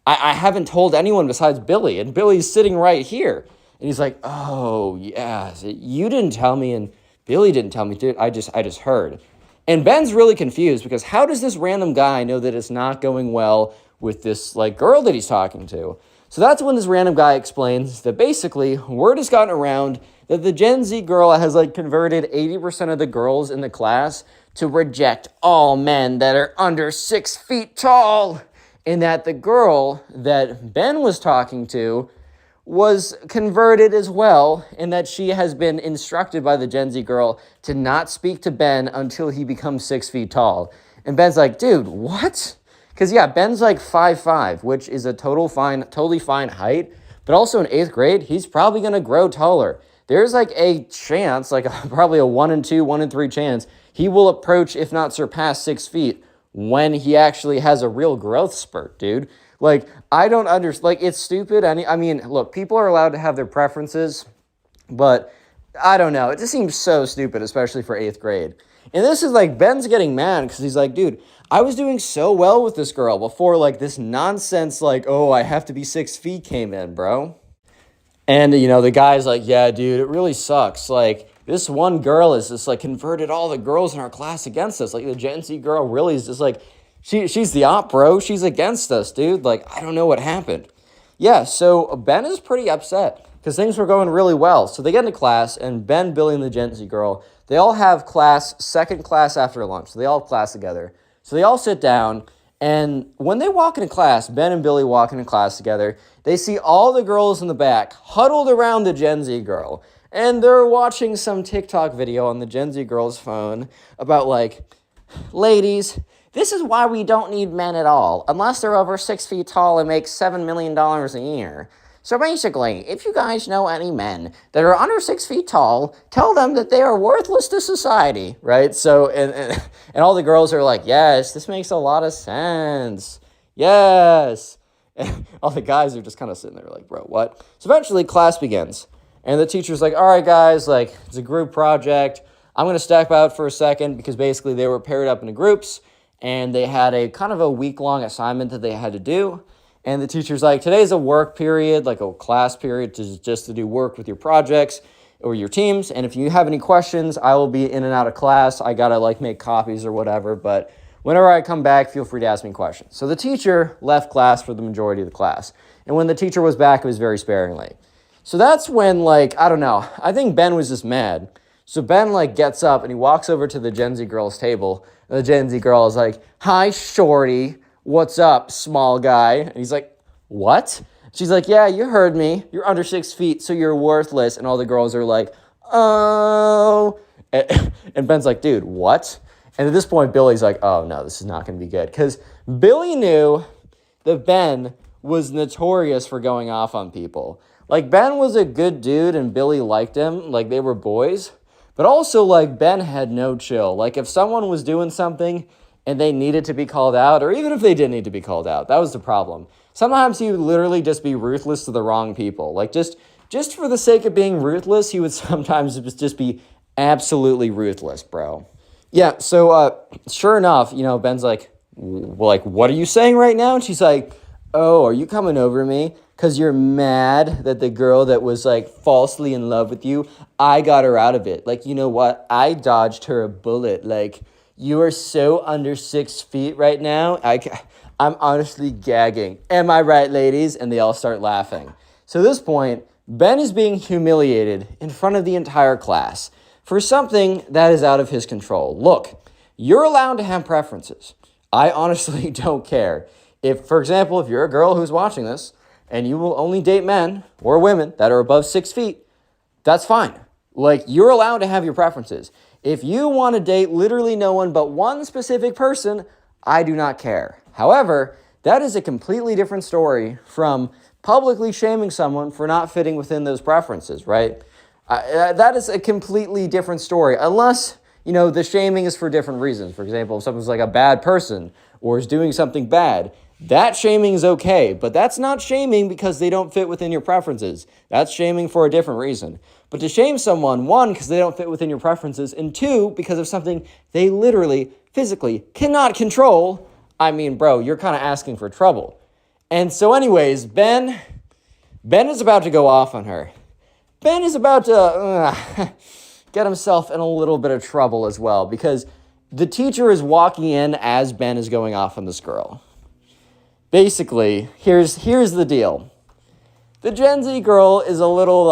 I haven't told anyone besides Billy, and Billy's sitting right here. And he's like, oh, yeah, you didn't tell me, and Billy didn't tell me, dude, I just heard. And Ben's really confused, because how does this random guy know that it's not going well with this, girl that he's talking to? So that's when this random guy explains that basically word has gotten around that the Gen Z girl has converted 80% of the girls in the class to reject all men that are under 6 feet tall. And that the girl that Ben was talking to was converted as well, and that she has been instructed by the Gen Z girl to not speak to Ben until he becomes 6 feet tall. And Ben's like, dude, what? Because, yeah, Ben's 5'5", which is a totally fine height. But also in 8th grade, he's probably going to grow taller. There's a chance, probably a 1 in 2, 1 in 3 chance, he will approach, if not surpass 6 feet when he actually has a real growth spurt, dude. I don't understand. It's stupid. I mean, look, people are allowed to have their preferences, but I don't know. It just seems so stupid, especially for 8th grade. And this is Ben's getting mad because he's like, dude, I was doing so well with this girl before this nonsense oh, I have to be 6 feet came in, bro. And, the guy's like, yeah, dude, it really sucks. This one girl is just converted all the girls in our class against us. The Gen Z girl really is just she's the op, bro. She's against us, dude. I don't know what happened. Yeah, so Ben is pretty upset because things were going really well. So they get into class, and Ben, Billy, and the Gen Z girl, they all have second class after lunch. So they all have class together. So they all sit down, and when they walk into class, Ben and Billy walk into class together, they see all the girls in the back huddled around the Gen Z girl. And they're watching some TikTok video on the Gen Z girl's phone about ladies, this is why we don't need men at all, unless they're over 6 feet tall and make $7 million a year. So basically, if you guys know any men that are under 6 feet tall, tell them that they are worthless to society, right? So, and all the girls are like, yes, this makes a lot of sense. Yes. And all the guys are just kind of sitting there bro, what? So eventually class begins. And the teacher's like, all right, guys, it's a group project. I'm going to step out for a second because basically they were paired up into groups and they had a kind of a week-long assignment that they had to do. And the teacher's like, today's a work period, like a class period, just to do work with your projects or your teams. And if you have any questions, I will be in and out of class. I got to like make copies or whatever. But whenever I come back, feel free to ask me questions. So the teacher left class for the majority of the class. And when the teacher was back, it was very sparingly. So that's when, like, I don't know, I think Ben was just mad. So Ben, like, gets up and he walks over to the Gen Z girl's table. And the Gen Z girl is like, hi, shorty. What's up, small guy? And he's like, what? She's like, yeah, you heard me. You're under 6 feet, so you're worthless. And all the girls are like, oh. And Ben's like, dude, what? And at this point, Billy's like, oh, no, this is not going to be good. Because Billy knew that Ben was notorious for going off on people. Like, Ben was a good dude and Billy liked him. Like, they were boys. But also, like, Ben had no chill. Like, if someone was doing something and they needed to be called out, or even if they didn't need to be called out, that was the problem. Sometimes he would literally just be ruthless to the wrong people. Like, just for the sake of being ruthless, he would sometimes just be absolutely ruthless, bro. Yeah, so sure enough, you know, Ben's like, what are you saying right now? And she's like, oh, are you coming over me? Because you're mad that the girl that was, like, falsely in love with you, I got her out of it. Like, you know what? I dodged her a bullet. Like, you are so under 6 feet right now. I'm honestly gagging. Am I right, ladies? And they all start laughing. So at this point, Ben is being humiliated in front of the entire class for something that is out of his control. Look, you're allowed to have preferences. I honestly don't care. If, for example, if you're a girl who's watching this and you will only date men or women that are above 6 feet, that's fine. Like, you're allowed to have your preferences. If you want to date literally no one but one specific person, I do not care. However, that is a completely different story from publicly shaming someone for not fitting within those preferences, right? That is a completely different story, unless, you know, the shaming is for different reasons. For example, if someone's like a bad person or is doing something bad, that shaming is okay, but that's not shaming because they don't fit within your preferences. That's shaming for a different reason. But to shame someone, one, because they don't fit within your preferences, and two, because of something they literally, physically cannot control, I mean, bro, you're kind of asking for trouble. And so anyways, Ben is about to go off on her. Ben is about to get himself in a little bit of trouble as well, because the teacher is walking in as Ben is going off on this girl. Basically, here's the deal. The Gen Z girl is a little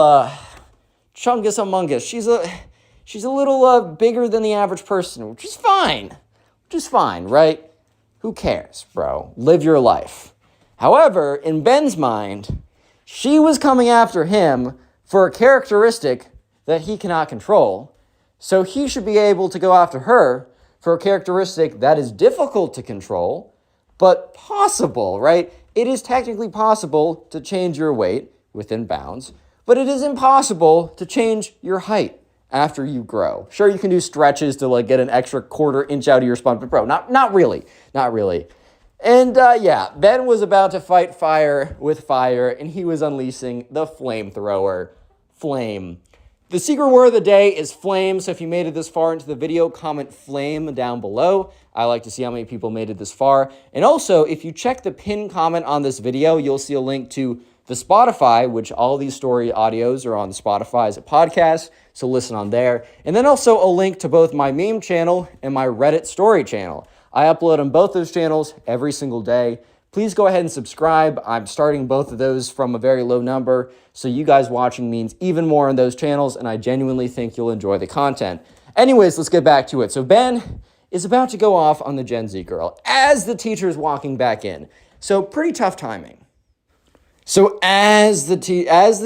chungus among us. She's a little bigger than the average person, which is fine. Right? Who cares, bro? Live your life. However, in Ben's mind, she was coming after him for a characteristic that he cannot control, so he should be able to go after her for a characteristic that is difficult to control, but possible, right? It is technically possible to change your weight within bounds, but it is impossible to change your height after you grow. Sure, you can do stretches to like get an extra quarter inch out of your spine, but bro, not really. And yeah, Ben was about to fight fire with fire, and he was unleashing the flamethrower. Flame. The secret word of the day is flame, so if you made it this far into the video, comment flame down below. I like to see how many people made it this far. And also, if you check the pinned comment on this video, you'll see a link to the Spotify, which all these story audios are on Spotify as a podcast, so listen on there. And then also a link to both my meme channel and my Reddit story channel. I upload on both those channels every single day. Please go ahead and subscribe. I'm starting both of those from a very low number, so you guys watching means even more on those channels, and I genuinely think you'll enjoy the content. Anyways, let's get back to it. So Ben is about to go off on the Gen Z girl as the teacher is walking back in. So pretty tough timing. So as the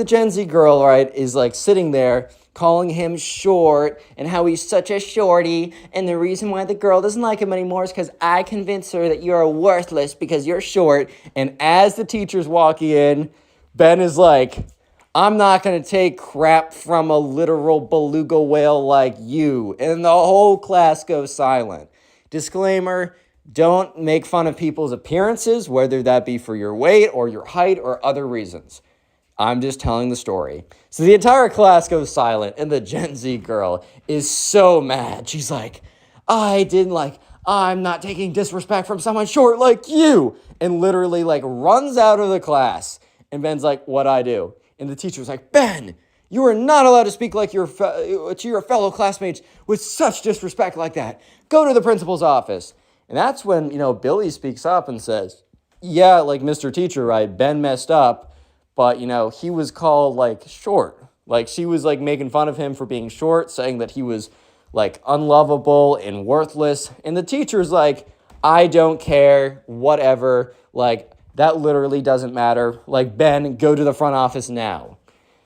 Gen Z girl, right, is like sitting there calling him short and how he's such a shorty, and the reason why the girl doesn't like him anymore is because I convinced her that you're worthless because you're short. And as the teacher's walking in, Ben is like, I'm not going to take crap from a literal beluga whale like you. And the whole class goes silent. Disclaimer, don't make fun of people's appearances, whether that be for your weight or your height or other reasons. I'm just telling the story. So the entire class goes silent, and the Gen Z girl is so mad. She's like, I'm not taking disrespect from someone short like you. And literally like runs out of the class. And Ben's like, what'd I do? And the teacher was like, Ben, you are not allowed to speak like to your fellow classmates with such disrespect like that. Go to the principal's office. And that's when, Billy speaks up and says, yeah, like Mr. Teacher, right? Ben messed up, but, he was called like short. Like she was like making fun of him for being short, saying that he was like unlovable and worthless. And the teacher's like, I don't care, whatever. Like that literally doesn't matter. Like Ben, go to the front office now.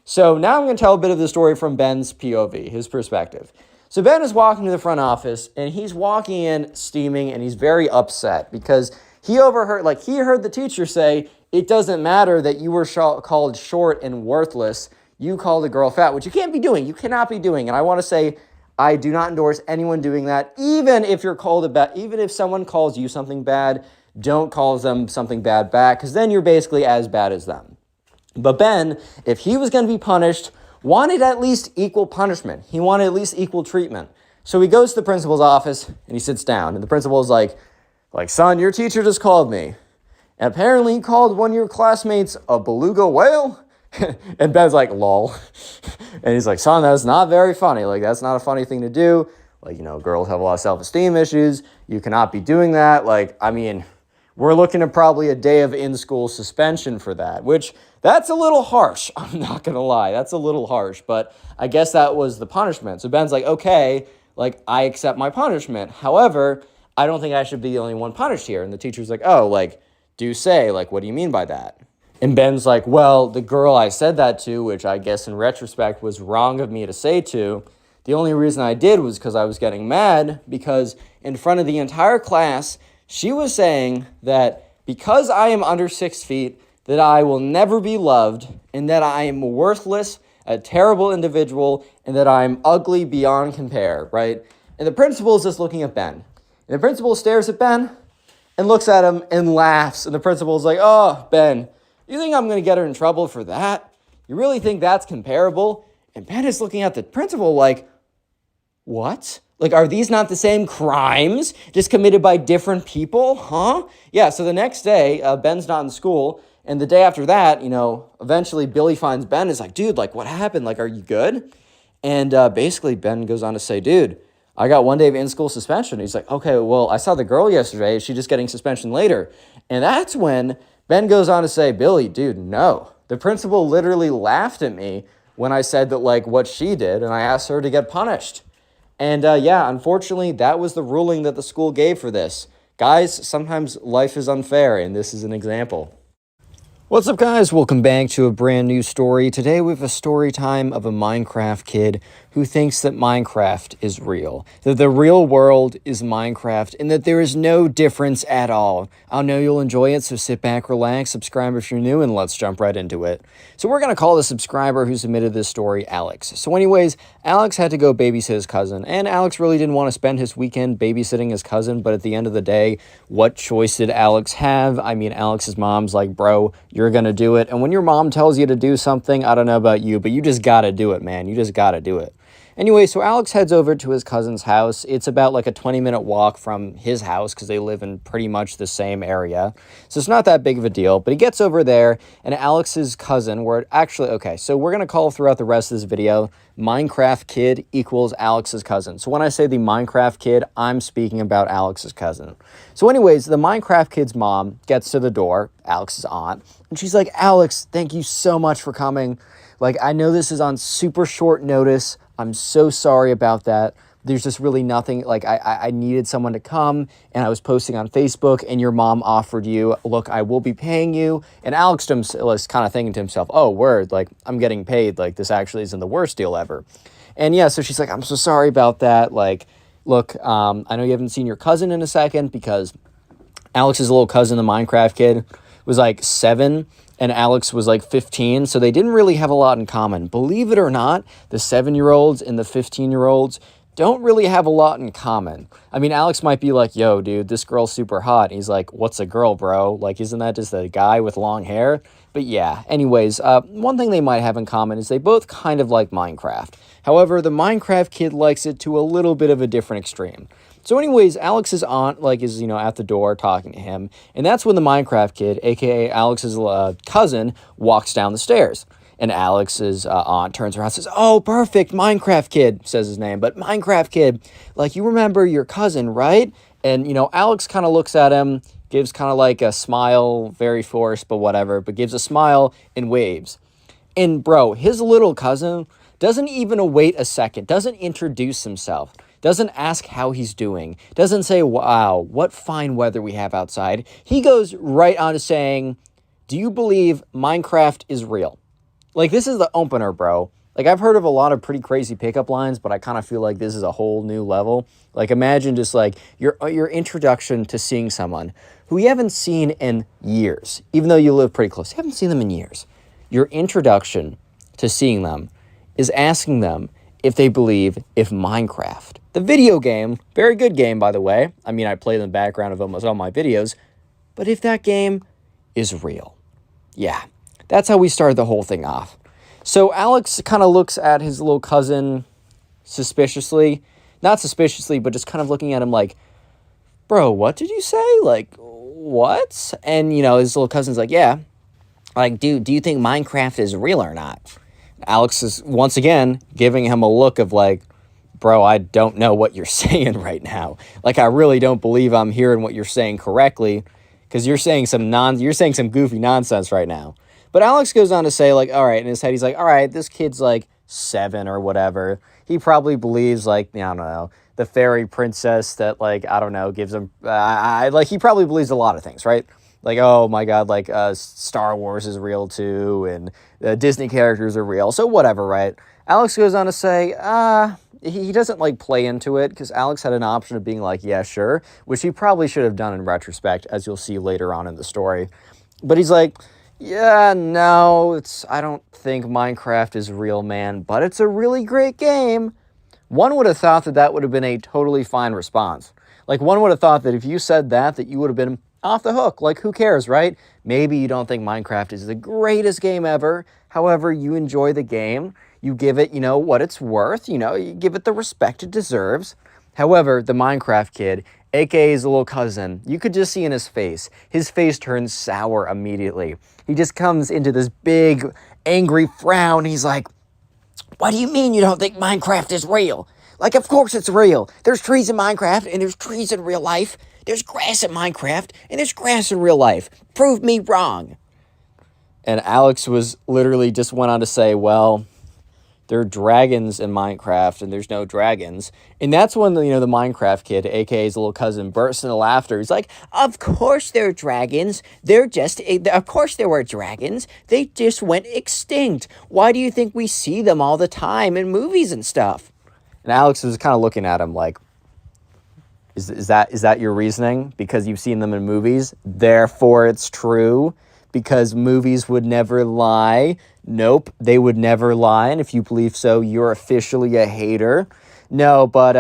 So now I'm going to tell a bit of the story from Ben's POV, his perspective. So Ben is walking to the front office, and he's walking in steaming, and he's very upset because he heard the teacher say, it doesn't matter that you were called short and worthless. You called a girl fat, which you can't be doing. You cannot be doing. And I want to say, I do not endorse anyone doing that. Even if even if someone calls you something bad, don't call them something bad back, because then you're basically as bad as them. But Ben, if he was going to be punished, wanted at least equal punishment. He wanted at least equal treatment. So he goes to the principal's office and he sits down. And the principal's like, son, your teacher just called me. And apparently he called one of your classmates a beluga whale. And Ben's like, lol. And he's like, son, that's not very funny. Like, that's not a funny thing to do. Like, girls have a lot of self-esteem issues. You cannot be doing that. Like, I mean, we're looking at probably a day of in-school suspension for that, which that's a little harsh. I'm not going to lie. That's a little harsh, but I guess that was the punishment. So Ben's like, okay, like I accept my punishment. However, I don't think I should be the only one punished here. And the teacher's like, oh, like, do say, like, what do you mean by that? And Ben's like, well, the girl I said that to, which I guess in retrospect was wrong of me to say to, the only reason I did was because I was getting mad because in front of the entire class, she was saying that because I am under 6 feet, that I will never be loved, and that I am worthless, a terrible individual, and that I'm ugly beyond compare, right? And the principal is just looking at Ben. And the principal stares at Ben and looks at him and laughs. And the principal is like, oh, Ben, you think I'm going to get her in trouble for that? You really think that's comparable? And Ben is looking at the principal like, what? Like, are these not the same crimes just committed by different people? Huh? Yeah, so the next day, Ben's not in school. And the day after that, eventually Billy finds Ben and is like, dude, like, what happened? Like, are you good? And basically Ben goes on to say, dude, I got 1 day of in-school suspension. He's like, okay, well, I saw the girl yesterday. Is she just getting suspension later? And that's when Ben goes on to say, Billy, dude, no. The principal literally laughed at me when I said that, like, what she did, and I asked her to get punished. And yeah, unfortunately, that was the ruling that the school gave for this. Guys, sometimes life is unfair, and this is an example. What's up, guys? Welcome back to a brand new story. Today we have a story time of a Minecraft kid who thinks that Minecraft is real, that the real world is Minecraft, and that there is no difference at all. I know you'll enjoy it, so sit back, relax, subscribe if you're new, and let's jump right into it. So we're going to call the subscriber who submitted this story Alex. So anyways, Alex had to go babysit his cousin, and Alex really didn't want to spend his weekend babysitting his cousin, but at the end of the day, what choice did Alex have? I mean, Alex's mom's like, bro, you're going to do it. And when your mom tells you to do something, I don't know about you, but you just got to do it, man. You just got to do it. Anyway, so Alex heads over to his cousin's house. It's about like a 20-minute walk from his house because they live in pretty much the same area. So it's not that big of a deal, but he gets over there and Alex's cousin, okay, so we're going to call throughout the rest of this video, Minecraft kid equals Alex's cousin. So when I say the Minecraft kid, I'm speaking about Alex's cousin. So anyways, the Minecraft kid's mom gets to the door, Alex's aunt, and she's like, Alex, thank you so much for coming. Like, I know this is on super short notice. I'm so sorry about that. There's just really nothing, like I needed someone to come and I was posting on Facebook and your mom offered you, look, I will be paying you. And Alex was kind of thinking to himself, oh, word, like I'm getting paid. Like this actually isn't the worst deal ever. And yeah, so she's like, I'm so sorry about that. Like, look, I know you haven't seen your cousin in a second because Alex's little cousin, the Minecraft kid, was like 7 and Alex was like 15, so they didn't really have a lot in common. Believe it or not, the 7-year-olds and the 15-year-olds don't really have a lot in common. I mean, Alex might be like, yo, dude, this girl's super hot. And he's like, what's a girl, bro? Like, isn't that just a guy with long hair? But yeah, anyways, one thing they might have in common is they both kind of like Minecraft. However, the Minecraft kid likes it to a little bit of a different extreme. So anyways, Alex's aunt, is, at the door talking to him. And that's when the Minecraft kid, a.k.a. Alex's cousin, walks down the stairs. And Alex's aunt turns around and says, "Oh, perfect, Minecraft kid," says his name. But Minecraft kid, you remember your cousin, right? And, Alex kind of looks at him, gives kind of like a smile, very forced, but whatever, but gives a smile and waves. And bro, his little cousin doesn't even wait a second, doesn't introduce himself, doesn't ask how he's doing, doesn't say, "Wow, what fine weather we have outside." He goes right on to saying, "Do you believe Minecraft is real?" This is the opener, bro. I've heard of a lot of pretty crazy pickup lines, but I kind of feel like this is a whole new level. Imagine just your introduction to seeing someone who you haven't seen in years, even though you live pretty close. You haven't seen them in years. Your introduction to seeing them is asking them if they believe if Minecraft, the video game, very good game, by the way. I mean, I play in the background of almost all my videos, but if that game is real. Yeah, that's how we started the whole thing off. So Alex kind of looks at his little cousin suspiciously. Not suspiciously, but just kind of looking at him like, "Bro, what did you say? What?" And, his little cousin's like, "Yeah. Do you think Minecraft is real or not?" Alex is, once again, giving him a look of "Bro, I don't know what you're saying right now. I really don't believe I'm hearing what you're saying correctly, because you're saying some goofy nonsense right now." But Alex goes on to say, all right, in his head, he's like, all right, this kid's 7 or whatever. He probably believes, I don't know, the fairy princess that, I don't know, gives him, he probably believes a lot of things, right? Oh my God, Star Wars is real too, and Disney characters are real, so whatever, right? Alex goes on to say, he doesn't, play into it, because Alex had an option of being yeah, sure, which he probably should have done in retrospect, as you'll see later on in the story. But he's like, "Yeah, no, I don't think Minecraft is real, man, but it's a really great game." One would have thought that would have been a totally fine response. One would have thought that if you said that you would have been off the hook. Who cares, right? Maybe you don't think Minecraft is the greatest game ever. However, you enjoy the game. You give it, what it's worth. You give it the respect it deserves. However, the Minecraft kid, a.k.a. his little cousin, you could just see in his face turns sour immediately. He just comes into this big, angry frown. He's like, "What do you mean you don't think Minecraft is real? Of course it's real. There's trees in Minecraft, and there's trees in real life. There's grass in Minecraft, and there's grass in real life. Prove me wrong." And Alex was literally just went on to say, "Well, there are dragons in Minecraft, and there's no dragons." And that's when, the Minecraft kid, a.k.a. his little cousin, bursts into laughter. He's like, "Of course there are dragons. Of course there were dragons. They just went extinct. Why do you think we see them all the time in movies and stuff?" And Alex is kind of looking at him like, is that your reasoning? Because you've seen them in movies, therefore it's true? Because movies would never lie? Nope, they would never lie. And if you believe so, you're officially a hater. No, but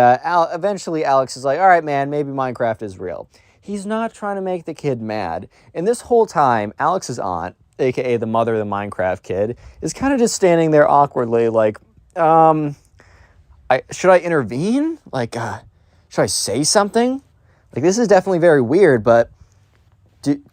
eventually Alex is like, "All right, man, maybe Minecraft is real." He's not trying to make the kid mad. And this whole time, Alex's aunt, a.k.a. the mother of the Minecraft kid, is kind of just standing there awkwardly should I intervene? Should I say something? This is definitely very weird, but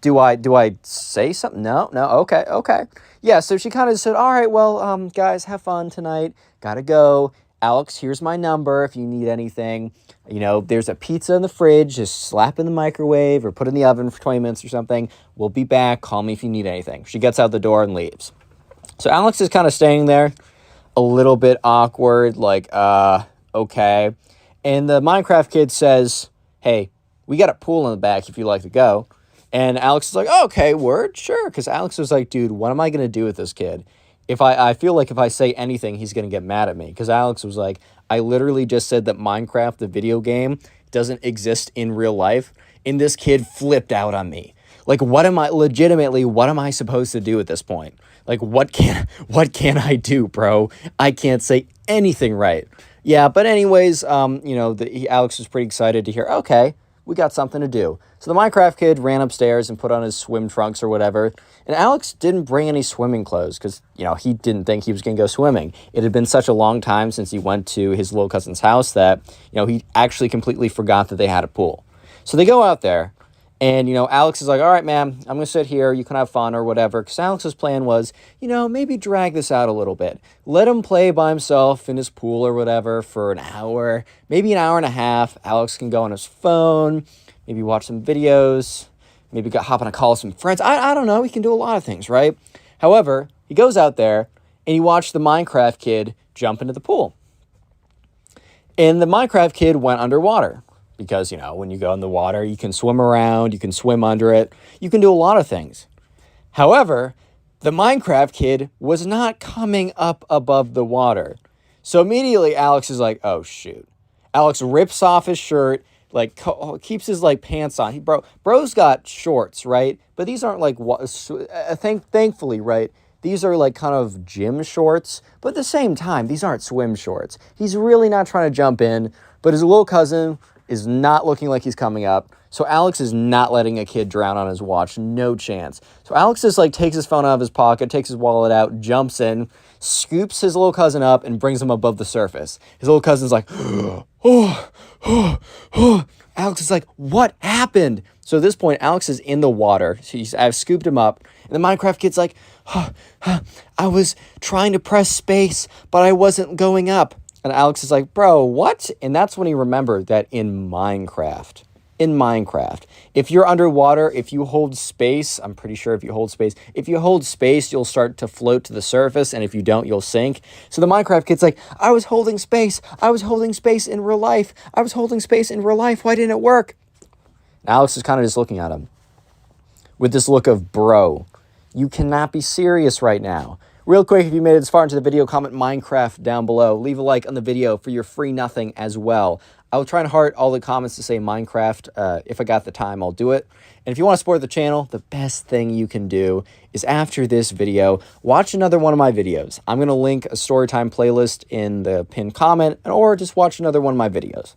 do I say something? No, okay. Yeah, so she kind of said, "All right, well, guys, have fun tonight. Gotta go. Alex, here's my number if you need anything. There's a pizza in the fridge. Just slap in the microwave or put in the oven for 20 minutes or something. We'll be back. Call me if you need anything." She gets out the door and leaves. So Alex is kind of staying there, a little bit awkward, okay. And the Minecraft kid says, "Hey, we got a pool in the back if you'd like to go." And Alex is like, "Oh, okay, word, sure." Because Alex was like, "Dude, what am I going to do with this kid? I feel like if I say anything, he's going to get mad at me." Because Alex was like, "I literally just said that Minecraft, the video game, doesn't exist in real life. And this kid flipped out on me. What am I supposed to do at this point? What can I do, bro? I can't say anything right." Yeah, but anyways, Alex was pretty excited to hear, okay, we got something to do. So the Minecraft kid ran upstairs and put on his swim trunks or whatever. And Alex didn't bring any swimming clothes because, you know, he didn't think he was going to go swimming. It had been such a long time since he went to his little cousin's house that, you know, he actually completely forgot that they had a pool. So they go out there. And, you know, Alex is like, all right, man, I'm going to sit here. You can have fun or whatever. Because Alex's plan was, you know, maybe drag this out a little bit. Let him play by himself in his pool or whatever for an hour, maybe an hour and a half. Alex can go on his phone, maybe watch some videos, maybe hop on a call with some friends. I don't know. He can do a lot of things, right? However, he goes out there and he watched the Minecraft kid jump into the pool. And the Minecraft kid went underwater. Because, you know, when you go in the water, you can swim around, you can swim under it, you can do a lot of things. However, the Minecraft kid was not coming up above the water. So immediately Alex is like, oh, shoot. Alex rips off his shirt, like keeps his like pants on. Bro's got shorts, right? But these aren't like, thankfully, right? These are like kind of gym shorts. But at the same time, these aren't swim shorts. He's really not trying to jump in. But his little cousin is not looking like he's coming up. So Alex is not letting a kid drown on his watch. No chance. So Alex just like takes his phone out of his pocket, takes his wallet out, jumps in, scoops his little cousin up and brings him above the surface. His little cousin's like, Alex is like, what happened? So at this point, Alex is in the water. I've scooped him up. And the Minecraft kid's like, I was trying to press space, but I wasn't going up. And Alex is like, bro, what? And that's when he remembered that in Minecraft, if you're underwater, if you hold space, I'm pretty sure if you hold space, you'll start to float to the surface. And if you don't, you'll sink. So the Minecraft kid's like, I was holding space in real life. Why didn't it work? And Alex is kind of just looking at him with this look of, bro, you cannot be serious right now. Real quick, if you made it this far into the video, comment Minecraft down below. Leave a like on the video for your free nothing as well. I will try and heart all the comments to say Minecraft. If I got the time, I'll do it. And if you want to support the channel, the best thing you can do is after this video, watch another one of my videos. I'm going to link a storytime playlist in the pinned comment, or just watch another one of my videos.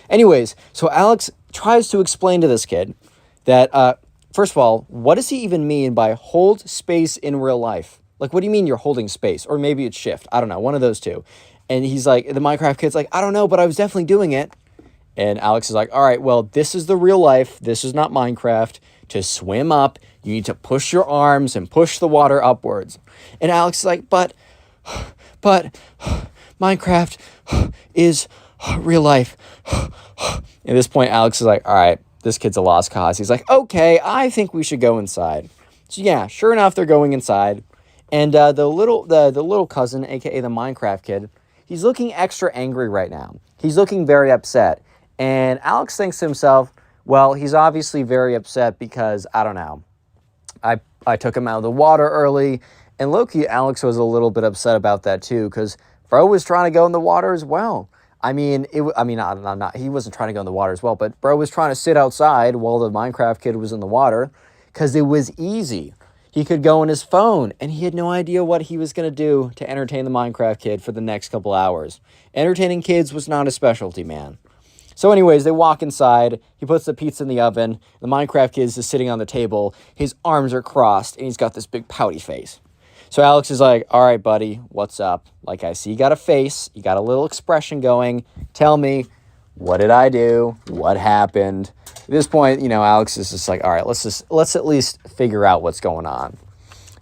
Anyways, so Alex tries to explain to this kid that, first of all, what does he even mean by hold space in real life? Like, what do you mean you're holding space? Or maybe it's shift. I don't know. One of those two. And he's like, the Minecraft kid's like, I don't know, but I was definitely doing it. And Alex is like, all right, well, this is the real life. This is not Minecraft. To swim up, you need to push your arms and push the water upwards. And Alex is like, but Minecraft is real life. At this point, Alex is like, all right, this kid's a lost cause. He's like, okay, I think we should go inside. So yeah, sure enough, they're going inside. And the little cousin, aka the Minecraft kid, he's looking extra angry right now. He's looking very upset. And Alex thinks to himself, well, he's obviously very upset because, I don't know, I took him out of the water early. And low-key, Alex was a little bit upset about that too, because Bro was trying to go in the water as well. He wasn't trying to go in the water as well, but Bro was trying to sit outside while the Minecraft kid was in the water because it was easy. He could go on his phone, and he had no idea what he was going to do to entertain the Minecraft kid for the next couple hours. Entertaining kids was not his specialty, man. So anyways, they walk inside. He puts the pizza in the oven. The Minecraft kid is just sitting on the table. His arms are crossed, and he's got this big pouty face. So Alex is like, all right, buddy, what's up? Like, I see you got a face. You got a little expression going. Tell me, what did I do? What happened? At this point, Alex is just like, all right, let's at least figure out what's going on.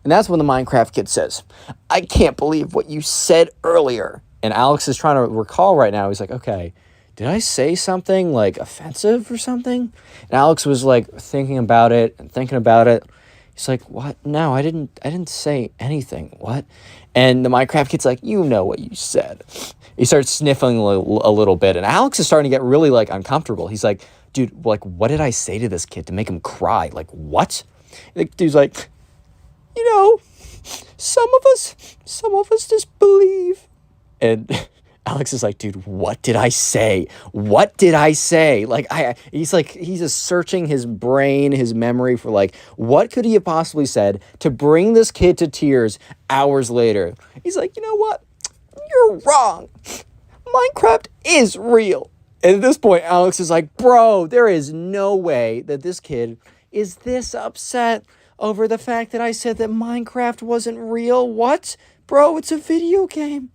And that's when the Minecraft kid says, I can't believe what you said earlier. And Alex is trying to recall right now. He's like, okay, did I say something like offensive or something? And Alex was like thinking about it. He's like, what? No, I didn't say anything. What? And the Minecraft kid's like, you know what you said. He starts sniffling a little bit. And Alex is starting to get really like uncomfortable. He's like, dude, like, what did I say to this kid to make him cry? Like, what? And the dude's like, some of us just believe. And Alex is like, dude, what did I say? What did I say? Like, he's just searching his brain, his memory for like, what could he have possibly said to bring this kid to tears hours later? He's like, you know what? You're wrong. Minecraft is real. And at this point, Alex is like, bro, there is no way that this kid is this upset over the fact that I said that Minecraft wasn't real. What? Bro, it's a video game.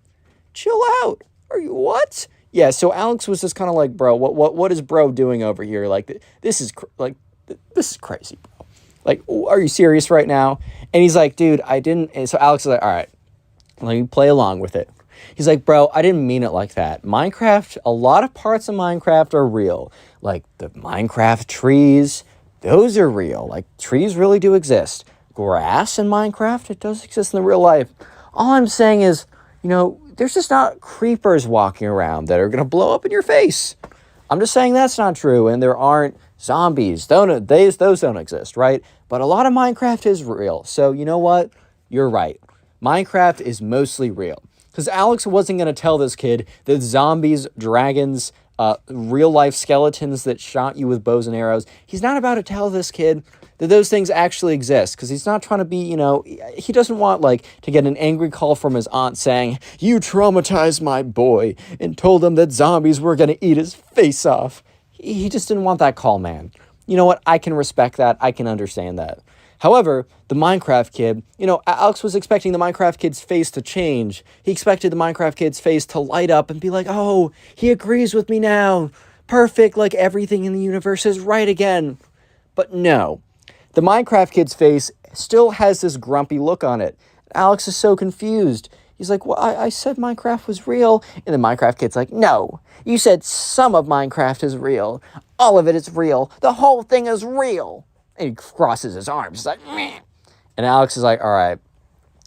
Chill out. Are you what? Yeah, so Alex was just kind of like, bro, what is bro doing over here? Like, this is crazy, bro. Like, are you serious right now? And he's like, dude, I didn't. And so Alex is like, all right, let me play along with it. He's like, bro, I didn't mean it like that. Minecraft, a lot of parts of Minecraft are real. Like the Minecraft trees, those are real. Like trees really do exist. Grass in Minecraft, it does exist in the real life. All I'm saying is, there's just not creepers walking around that are going to blow up in your face. I'm just saying that's not true. And there aren't zombies. Those don't exist, right? But a lot of Minecraft is real. So you know what? You're right. Minecraft is mostly real. Because Alex wasn't going to tell this kid that zombies, dragons, real-life skeletons that shot you with bows and arrows, he's not about to tell this kid that those things actually exist. Because he's not trying to be, he doesn't want, to get an angry call from his aunt saying, you traumatized my boy and told him that zombies were going to eat his face off. He just didn't want that call, man. You know what? I can respect that. I can understand that. However, the Minecraft kid, Alex was expecting the Minecraft kid's face to change. He expected the Minecraft kid's face to light up and be like, oh, he agrees with me now. Perfect, like everything in the universe is right again. But no, the Minecraft kid's face still has this grumpy look on it. Alex is so confused. He's like, well, I said Minecraft was real. And the Minecraft kid's like, no, you said some of Minecraft is real. All of it is real. The whole thing is real. And he crosses his arms. He's like, meh. And Alex is like, all right,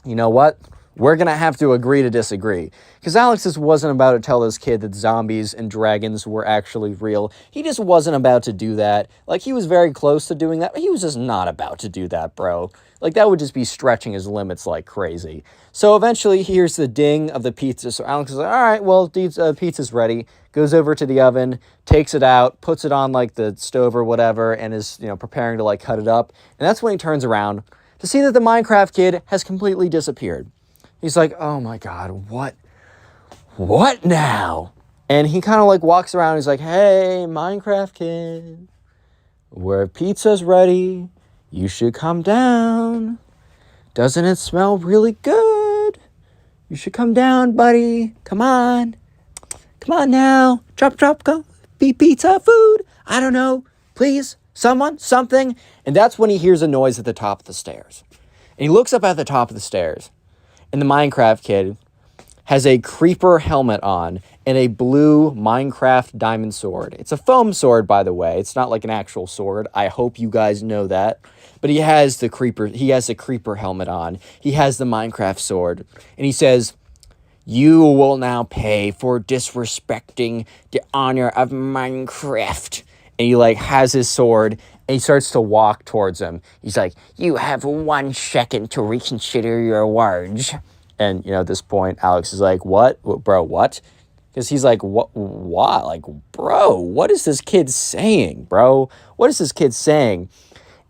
you know what? We're going to have to agree to disagree. Because Alex just wasn't about to tell this kid that zombies and dragons were actually real. He just wasn't about to do that. He was very close to doing that, but he was just not about to do that, bro. That would just be stretching his limits like crazy. So eventually, he hears the ding of the pizza. So Alex is like, all right, well, pizza's ready. Goes over to the oven, takes it out, puts it on, the stove or whatever, and is, preparing to, cut it up. And that's when he turns around to see that the Minecraft kid has completely disappeared. He's like, oh my God, what? What now? And he kind of, walks around. He's like, hey, Minecraft kid, where pizza's ready, you should come down. Doesn't it smell really good? You should come down, buddy. Come on. Come on now. Drop, go. Pizza, food. I don't know. Please, someone, something. And that's when he hears a noise at the top of the stairs. And he looks up at the top of the stairs. And the Minecraft kid has a creeper helmet on and a blue Minecraft diamond sword. It's a foam sword, by the way. It's not like an actual sword. I hope you guys know that. But he has the creeper helmet on. He has the Minecraft sword. And he says, you will now pay for disrespecting the honor of Minecraft. And he has his sword and he starts to walk towards him. He's like, you have 1 second to reconsider your words. And, at this point, Alex is like, what? Bro, what? Because he's like, what? Bro, what is this kid saying, bro? What is this kid saying?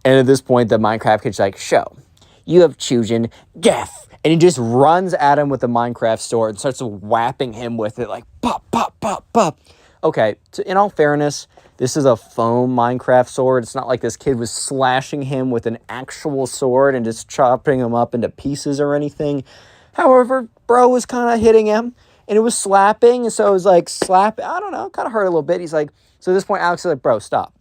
And at this point, the Minecraft kid's like, show, you have chosen death. And he just runs at him with the Minecraft sword and starts whapping him with it, pop, pop, pop, pop. Okay, so in all fairness, this is a foam Minecraft sword. It's not like this kid was slashing him with an actual sword and just chopping him up into pieces or anything. However, bro was kind of hitting him, and it was slapping, and so it was I don't know, kind of hurt a little bit. He's like, so at this point, Alex is like, bro, stop.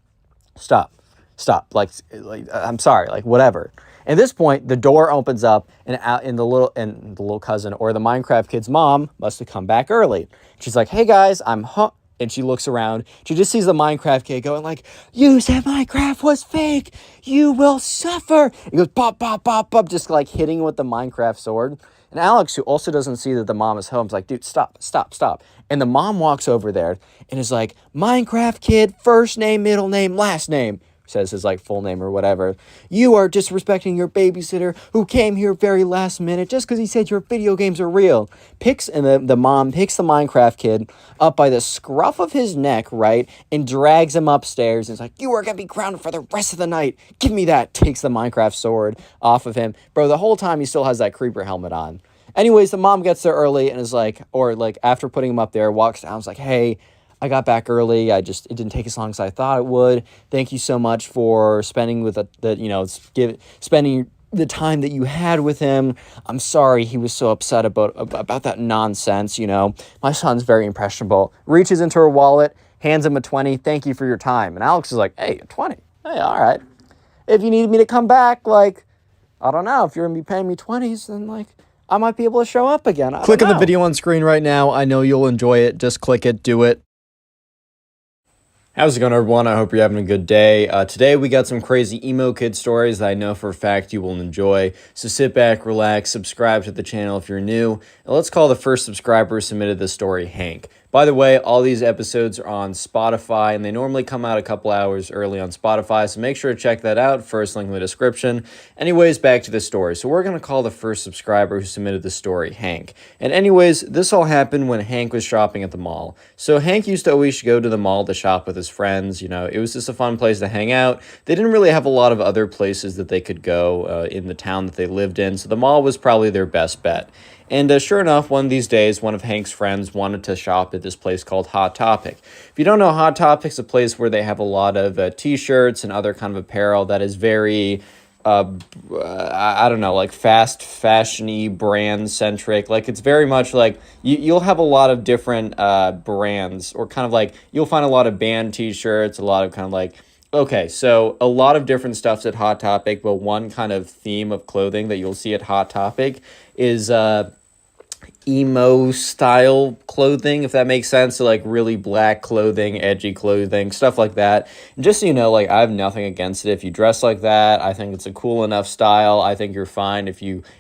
I'm sorry, whatever. At this point, the door opens up, and the little cousin or the Minecraft kid's mom must have come back early. She's like, hey guys, I'm home. And she looks around. She just sees the Minecraft kid going you said Minecraft was fake. You will suffer. He goes, pop, pop, pop, pop, just hitting with the Minecraft sword. And Alex, who also doesn't see that the mom is home, is like, dude, stop. And the mom walks over there and is like, Minecraft kid, first name, middle name, last name. Says his full name or whatever. You are disrespecting your babysitter who came here very last minute just because he said your video games are real. The mom picks the Minecraft kid up by the scruff of his neck, right, and drags him upstairs and is like, you are going to be grounded for the rest of the night. Give me that. Takes the Minecraft sword off of him. Bro, the whole time he still has that creeper helmet on. Anyways, the mom gets there early and is after putting him up there, walks down, is like, hey, I got back early. It didn't take as long as I thought it would. Thank you so much for spending spending the time that you had with him. I'm sorry he was so upset about that nonsense, My son's very impressionable. Reaches into her wallet, hands him a 20. Thank you for your time. And Alex is like, hey, a 20. Hey, all right. If you need me to come back, I don't know. If you're going to be paying me 20s, then, I might be able to show up again. Click on the video on screen right now. I know you'll enjoy it. Just click it. Do it. How's it going, everyone? I hope you're having a good day. Today we got some crazy emo kid stories that I know for a fact you will enjoy. So sit back, relax, subscribe to the channel if you're new, and let's call the first subscriber who submitted this story Hank. By the way, all these episodes are on Spotify, and they normally come out a couple hours early on Spotify, so make sure to check that out. First link in the description. Anyways, back to the story. So we're going to call the first subscriber who submitted the story Hank. And anyways, this all happened when Hank was shopping at the mall. So Hank used to always go to the mall to shop with his friends. It was just a fun place to hang out. They didn't really have a lot of other places that they could go in the town that they lived in, so the mall was probably their best bet. And sure enough, one of these days, one of Hank's friends wanted to shop at this place called Hot Topic. If you don't know, Hot Topic's a place where they have a lot of t-shirts and other kind of apparel that is very, I don't know, fast fashion-y, brand-centric. It's very much you'll have a lot of different brands, or kind of you'll find a lot of band t-shirts, a lot of kind of okay, so a lot of different stuff's at Hot Topic, but one kind of theme of clothing that you'll see at Hot Topic is emo style clothing, if that makes sense. So really black clothing, edgy clothing, stuff like that. And just so you know, I have nothing against it if you dress like that. I think it's a cool enough style. I think you're fine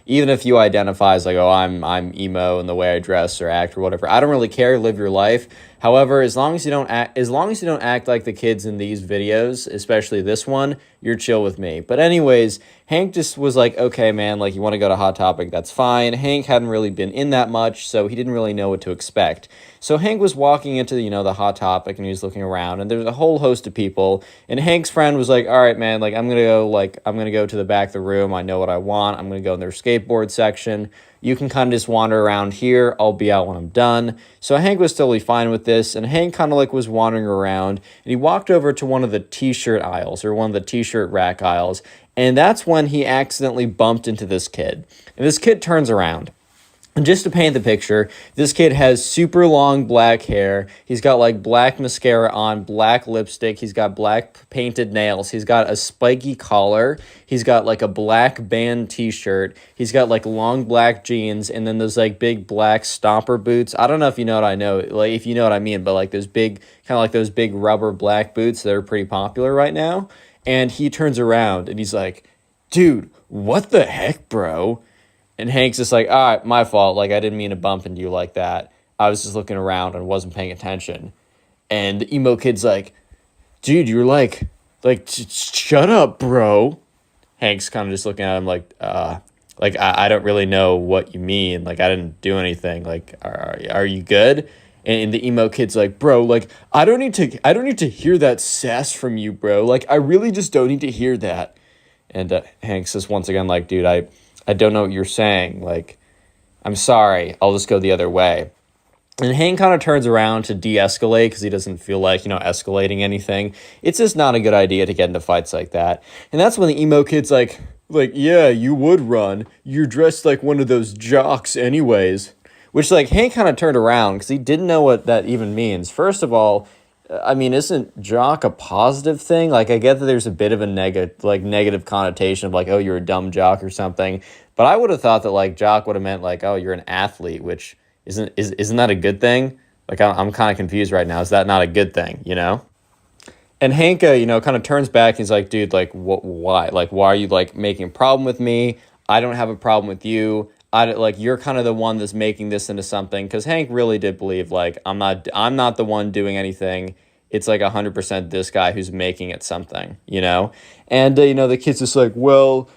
even if you identify as I'm emo in the way I dress or act or whatever. I don't really care. Live your life. However, as long as you don't act like the kids in these videos, especially this one, you're chill with me. But anyways, Hank just was like, okay, man, you want to go to Hot Topic, that's fine. Hank hadn't really been in that much, so he didn't really know what to expect. So Hank was walking into the Hot Topic, and he was looking around, and there's a whole host of people. And Hank's friend was like, all right, man, I'm gonna go to the back of the room. I know what I want. I'm gonna go in their skateboard section. You can kind of just wander around here. I'll be out when I'm done. So Hank was totally fine with this, and Hank kind of was wandering around, and he walked over to one of the t-shirt aisles, or one of the t-shirt rack aisles, and that's when he accidentally bumped into this kid. And this kid turns around. And just to paint the picture, this kid has super long black hair. He's got black mascara on, black lipstick. He's got black painted nails. He's got a spiky collar. He's got a black band t-shirt. He's got long black jeans, and then those big black stomper boots. I don't know if you know what I know, if you know what I mean, but those big, kind of those big rubber black boots that are pretty popular right now. And he turns around and he's like, dude, what the heck, bro? And Hank's just like, all right, my fault. I didn't mean to bump into you like that. I was just looking around and wasn't paying attention. And the emo kid's like, dude, you're shut up, bro. Hank's kind of just looking at him I don't really know what you mean. I didn't do anything. Are you good? And the emo kid's like, bro, I don't need to hear that sass from you, bro. I really just don't need to hear that. And Hank says once again, dude, I don't know what you're saying. I'm sorry. I'll just go the other way. And Hank kind of turns around to de-escalate because he doesn't feel escalating anything. It's just not a good idea to get into fights like that. And that's when the emo kid's like, yeah, you would run. You're dressed like one of those jocks anyways. Which, Hank kind of turned around because he didn't know what that even means. First of all, isn't jock a positive thing? I get that there's a bit of a negative connotation of oh, you're a dumb jock or something. But I would have thought that jock would have meant oh, you're an athlete, which isn't that a good thing? I'm kind of confused right now. Is that not a good thing, And Hank, kind of turns back and he's like, dude, why? Why are you making a problem with me? I don't have a problem with you. You're kind of the one that's making this into something, because Hank really did believe I'm not the one doing anything. It's 100% this guy who's making it something, And the kid's just well,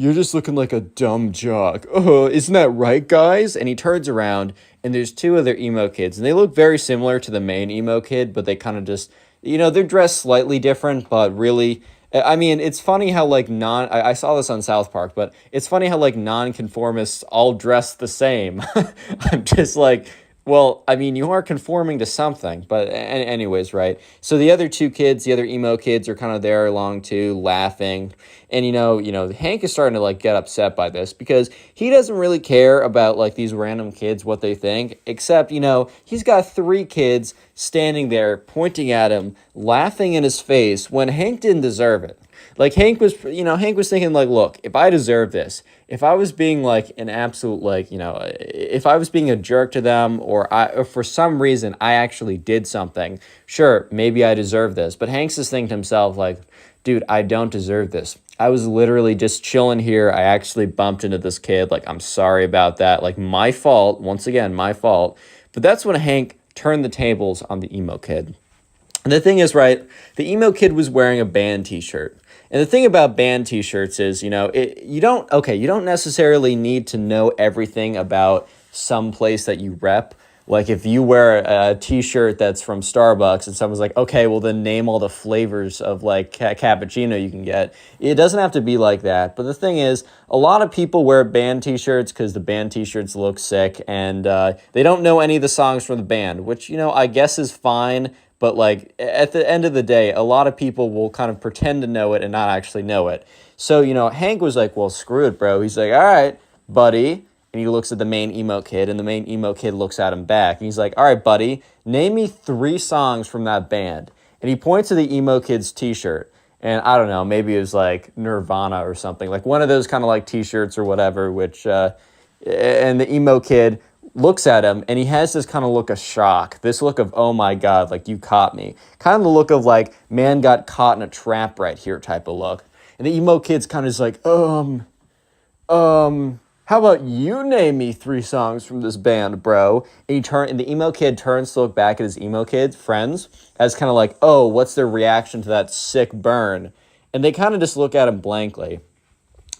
you're just looking like a dumb jock. Oh, isn't that right, guys? And he turns around and there's two other emo kids, and they look very similar to the main emo kid, but they kind of just, they're dressed slightly different, but really, it's funny how I saw this on South Park, but it's funny how nonconformists all dress the same. I'm just Well, I mean, you are conforming to something, but anyways, right? So the other two kids, the other emo kids, are kind of there along too, laughing, and Hank is starting to like get upset by this because he doesn't really care about like these random kids what they think, except he's got three kids standing there pointing at him, laughing in his face when Hank didn't deserve it. Like Hank was thinking like, look, if I deserve this, if I was being like an absolute like, if I was being a jerk to them or for some reason I actually did something, sure, maybe I deserve this. But Hank's is thinking to himself like, dude, I don't deserve this. I was literally just chilling here. I actually bumped into this kid. Like, I'm sorry about that. Like, my fault. Once again, my fault. But that's when Hank turned the tables on the emo kid. And the thing is, right, the emo kid was wearing a band t-shirt. And the thing about band t-shirts is, you don't necessarily need to know everything about some place that you rep. Like if you wear a t-shirt that's from Starbucks and someone's like, okay, well then name all the flavors of like cappuccino you can get. It doesn't have to be like that. But the thing is, a lot of people wear band t-shirts because the band t-shirts look sick and they don't know any of the songs from the band, which, I guess is fine. But like at the end of the day, a lot of people will kind of pretend to know it and not actually know it. So, Hank was like, well, screw it, bro. He's like, all right, buddy. And he looks at the main emo kid, and the main emo kid looks at him back. And he's like, all right, buddy, name me 3 songs from that band. And he points to the emo kid's t-shirt. And I don't know, maybe it was like Nirvana or something. Like one of those kind of like t-shirts or whatever, which, and the emo kid looks at him and he has this kind of look of shock, this look of, oh my God, like you caught me. Kind of the look of like, man got caught in a trap right here type of look. And the emo kid's kind of just like, how about you name me 3 songs from this band, bro? And the emo kid turns to look back at his emo kid friends as kind of like, oh, what's their reaction to that sick burn? And they kind of just look at him blankly.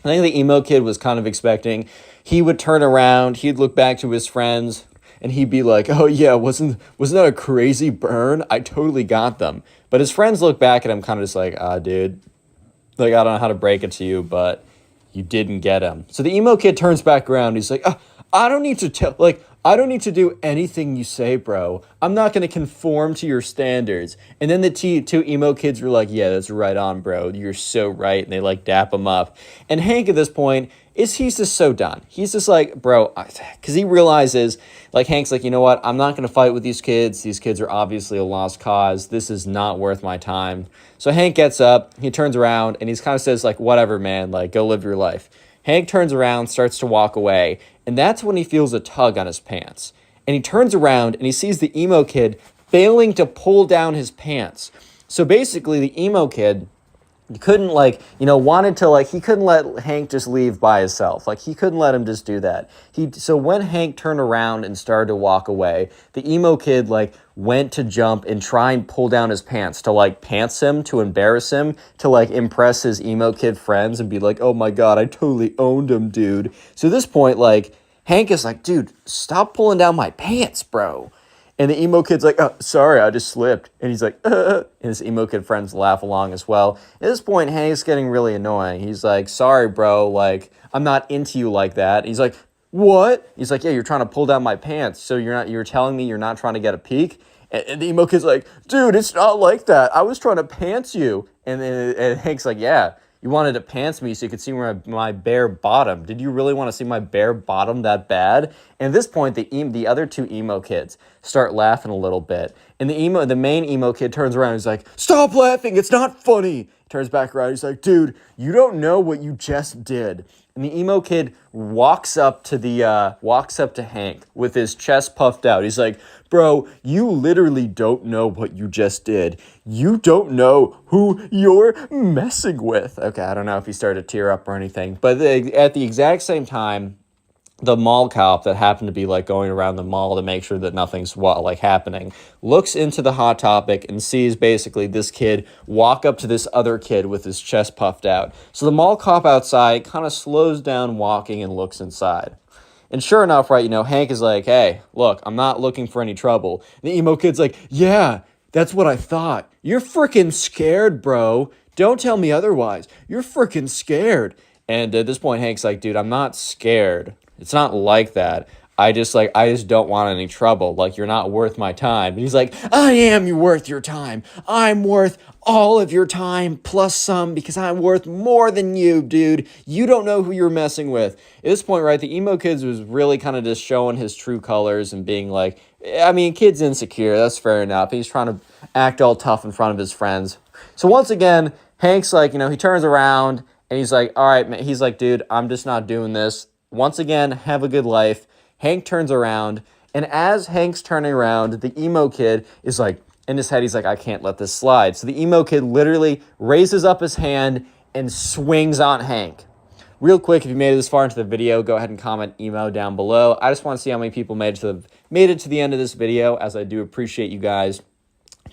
I think the emo kid was kind of expecting he would turn around, he'd look back to his friends, and he'd be like, oh yeah, wasn't that a crazy burn? I totally got them. But his friends look back at him kind of just like, dude, like, I don't know how to break it to you, but you didn't get him. So the emo kid turns back around, he's like, I don't need to do anything you say, bro. I'm not going to conform to your standards. And then the 2 emo kids were like, yeah, that's right on, bro. You're so right. And they like dap him up. And Hank at this point, he's just so done. He's just like, bro, because he realizes, like Hank's like, you know what? I'm not going to fight with these kids. These kids are obviously a lost cause. This is not worth my time. So Hank gets up, he turns around, and he's kind of says like, whatever, man, like go live your life. Hank turns around, starts to walk away, and that's when he feels a tug on his pants. And he turns around and he sees the emo kid failing to pull down his pants. So basically the emo kid couldn't he couldn't let Hank just leave by himself. Like he couldn't let him just do that. So when Hank turned around and started to walk away, the emo kid like went to jump and try and pull down his pants to like pants him, to embarrass him, to like impress his emo kid friends and be like, oh my God, I totally owned him, dude. So at this point, like Hank is like, dude, stop pulling down my pants, bro. And the emo kid's like, oh, sorry, I just slipped. And he's like, And his emo kid friends laugh along as well. At this point, Hank's getting really annoying. He's like, sorry, bro, like, I'm not into you like that. He's like, what? He's like, yeah, you're trying to pull down my pants. So you're telling me you're not trying to get a peek? And the emo kid's like, dude, it's not like that. I was trying to pants you. And Hank's like, yeah. You wanted to pants me so you could see my bare bottom. Did you really want to see my bare bottom that bad? And at this point, the other 2 emo kids start laughing a little bit. And the main emo kid turns around and he's like, stop laughing, it's not funny. He turns back around, he's like, dude, you don't know what you just did. And the emo kid walks up to Hank with his chest puffed out. He's like, bro, you literally don't know what you just did. You don't know who you're messing with. Okay, I don't know if he started to tear up or anything. But at the exact same time, the mall cop that happened to be like going around the mall to make sure that nothing's like happening looks into the Hot Topic and sees basically this kid walk up to this other kid with his chest puffed out. So the mall cop outside kind of slows down walking and looks inside. And sure enough, right, Hank is like, hey, look, I'm not looking for any trouble. And the emo kid's like, yeah, that's what I thought. You're freaking scared, bro. Don't tell me otherwise. You're freaking scared. And at this point, Hank's like, dude, I'm not scared. It's not like that. I just don't want any trouble. Like, you're not worth my time. And he's like, I am worth your time. I'm worth all of your time plus some because I'm worth more than you, dude. You don't know who you're messing with. At this point, right, the emo kid was really kind of just showing his true colors and being like, I mean, kid's insecure. That's fair enough. He's trying to act all tough in front of his friends. So once again, Hank's like, he turns around and he's like, all right, man. He's like, dude, I'm just not doing this. Once again, have a good life. Hank turns around, and as Hank's turning around, the emo kid is like, in his head, he's like, I can't let this slide. So the emo kid literally raises up his hand and swings on Hank. Real quick, if you made it this far into the video, go ahead and comment emo down below. I just want to see how many people made it to the end of this video, as I do appreciate you guys.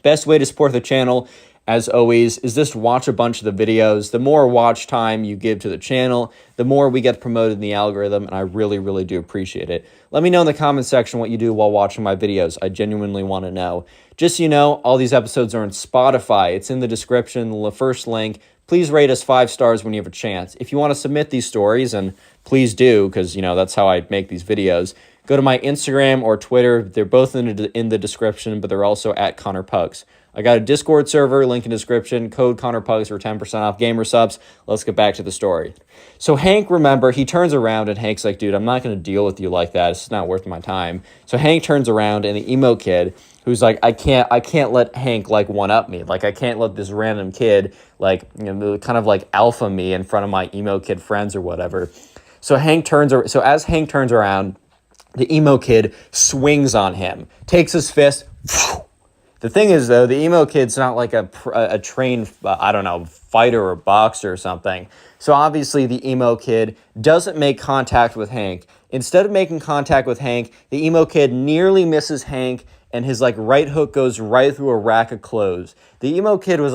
Best way to support the channel, as always, is just watch a bunch of the videos. The more watch time you give to the channel, the more we get promoted in the algorithm, and I really, really do appreciate it. Let me know in the comment section what you do while watching my videos. I genuinely want to know. Just so you know, all these episodes are on Spotify. It's in the description, the first link. Please rate us 5 stars when you have a chance. If you want to submit these stories, and please do, because, that's how I make these videos, go to my Instagram or Twitter. They're both in the description, but they're also at connorpugs. I got a Discord server, link in description, code connorpugs for 10% off gamer subs. Let's get back to the story. So Hank, remember, he turns around and Hank's like, dude, I'm not going to deal with you like that. It's not worth my time. So Hank turns around and the emo kid, who's like, I can't let Hank like one up me. Like, I can't let this random kid like, kind of like alpha me in front of my emo kid friends or whatever. So as Hank turns around, the emo kid swings on him, takes his fist. The thing is, though, the emo kid's not like a trained, fighter or boxer or something. So obviously the emo kid doesn't make contact with Hank. Instead of making contact with Hank, the emo kid nearly misses Hank, and his right hook goes right through a rack of clothes. The emo kid was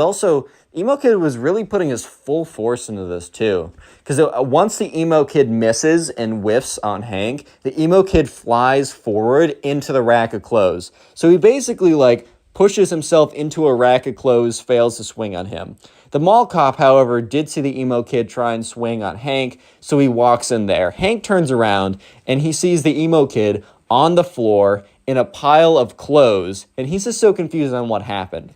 really putting his full force into this too. Because once the emo kid misses and whiffs on Hank, the emo kid flies forward into the rack of clothes. So he basically pushes himself into a rack of clothes, fails to swing on him. The mall cop, however, did see the emo kid try and swing on Hank, so he walks in there. Hank turns around, and he sees the emo kid on the floor in a pile of clothes, and he's just so confused on what happened.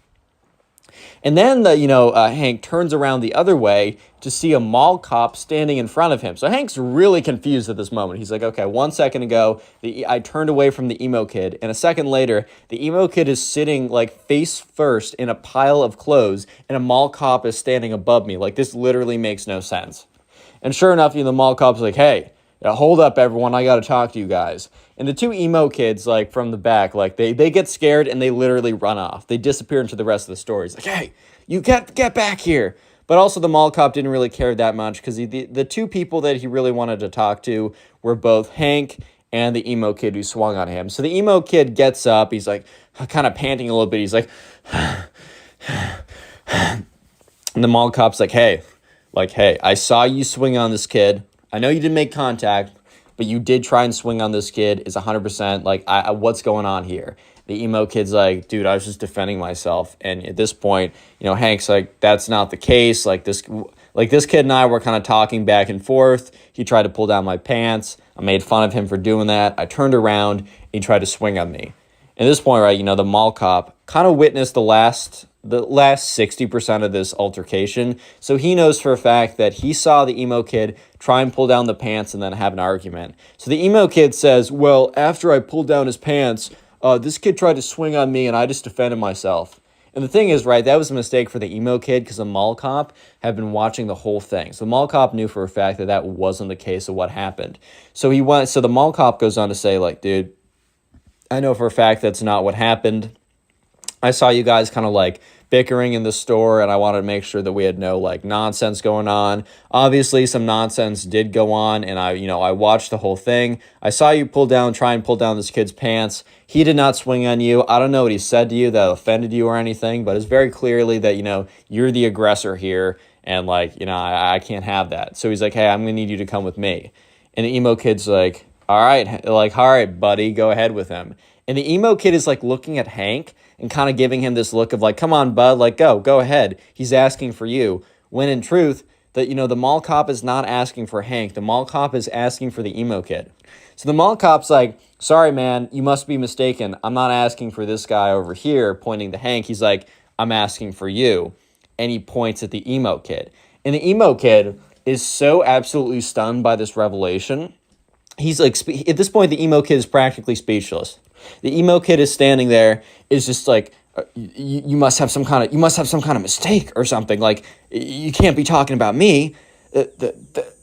And then, Hank turns around the other way to see a mall cop standing in front of him. So Hank's really confused at this moment. He's like, okay, 1 second ago, I turned away from the emo kid. And a second later, the emo kid is sitting, face first in a pile of clothes, and a mall cop is standing above me. This literally makes no sense. And sure enough, the mall cop's like, hey, hold up, everyone. I got to talk to you guys. And the two emo kids, from the back, they get scared and they literally run off. They disappear into the rest of the story. It's like, hey, you get back here. But also the mall cop didn't really care that much because the two people that he really wanted to talk to were both Hank and the emo kid who swung on him. So the emo kid gets up. He's kind of panting a little bit. He's like, and the mall cop's like, hey, I saw you swing on this kid. I know you didn't make contact, but you did try and swing on this kid. Is 100%. What's going on here? The emo kid's like, dude, I was just defending myself. And at this point, Hank's like, that's not the case. This kid and I were kind of talking back and forth. He tried to pull down my pants. I made fun of him for doing that. I turned around and he tried to swing on me. At this point, right, the mall cop kind of witnessed the last 60% of this altercation. So he knows for a fact that he saw the emo kid try and pull down the pants and then have an argument. So the emo kid says, well, after I pulled down his pants, this kid tried to swing on me and I just defended myself. And the thing is, right, that was a mistake for the emo kid because the mall cop had been watching the whole thing. So the mall cop knew for a fact that that wasn't the case of what happened. So the mall cop goes on to say, dude, I know for a fact that's not what happened. I saw you guys kind of bickering in the store, and I wanted to make sure that we had no nonsense going on. Obviously, some nonsense did go on, and I watched the whole thing. I saw you try and pull down this kid's pants. He did not swing on you. I don't know what he said to you that offended you or anything, but it's very clearly that you're the aggressor here, and I can't have that. So he's like, hey, I'm gonna need you to come with me. And the emo kid's like, all right, buddy, go ahead with him. And the emo kid is looking at Hank and kind of giving him this look of come on, bud, go ahead. He's asking for you. When in truth, the mall cop is not asking for Hank. The mall cop is asking for the emo kid. So the mall cop's like, sorry, man, you must be mistaken. I'm not asking for this guy over here, pointing to Hank. He's like, I'm asking for you. And he points at the emo kid. And the emo kid is so absolutely stunned by this revelation. He's like, at this point, the emo kid is practically speechless. The emo kid is standing there, is just like, you must have some kind of mistake or something. Like, you can't be talking about me.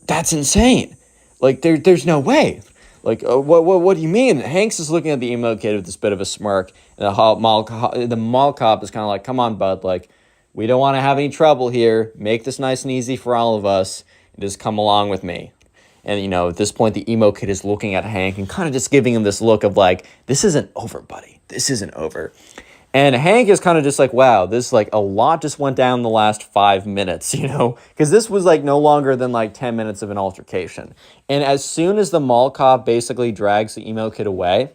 That's insane. Like, there's no way. Like, what do you mean? Hanks is looking at the emo kid with this bit of a smirk, and the mall cop is kind of like, come on, bud, like, we don't want to have any trouble here. Make this nice and easy for all of us, and just come along with me. And, at this point, the emo kid is looking at Hank and kind of just giving him this look of like, this isn't over, buddy. This isn't over. And Hank is kind of just like, wow, this like a lot just went down in the last 5 minutes, because this was like no longer than like 10 minutes of an altercation. And as soon as the mall cop basically drags the emo kid away,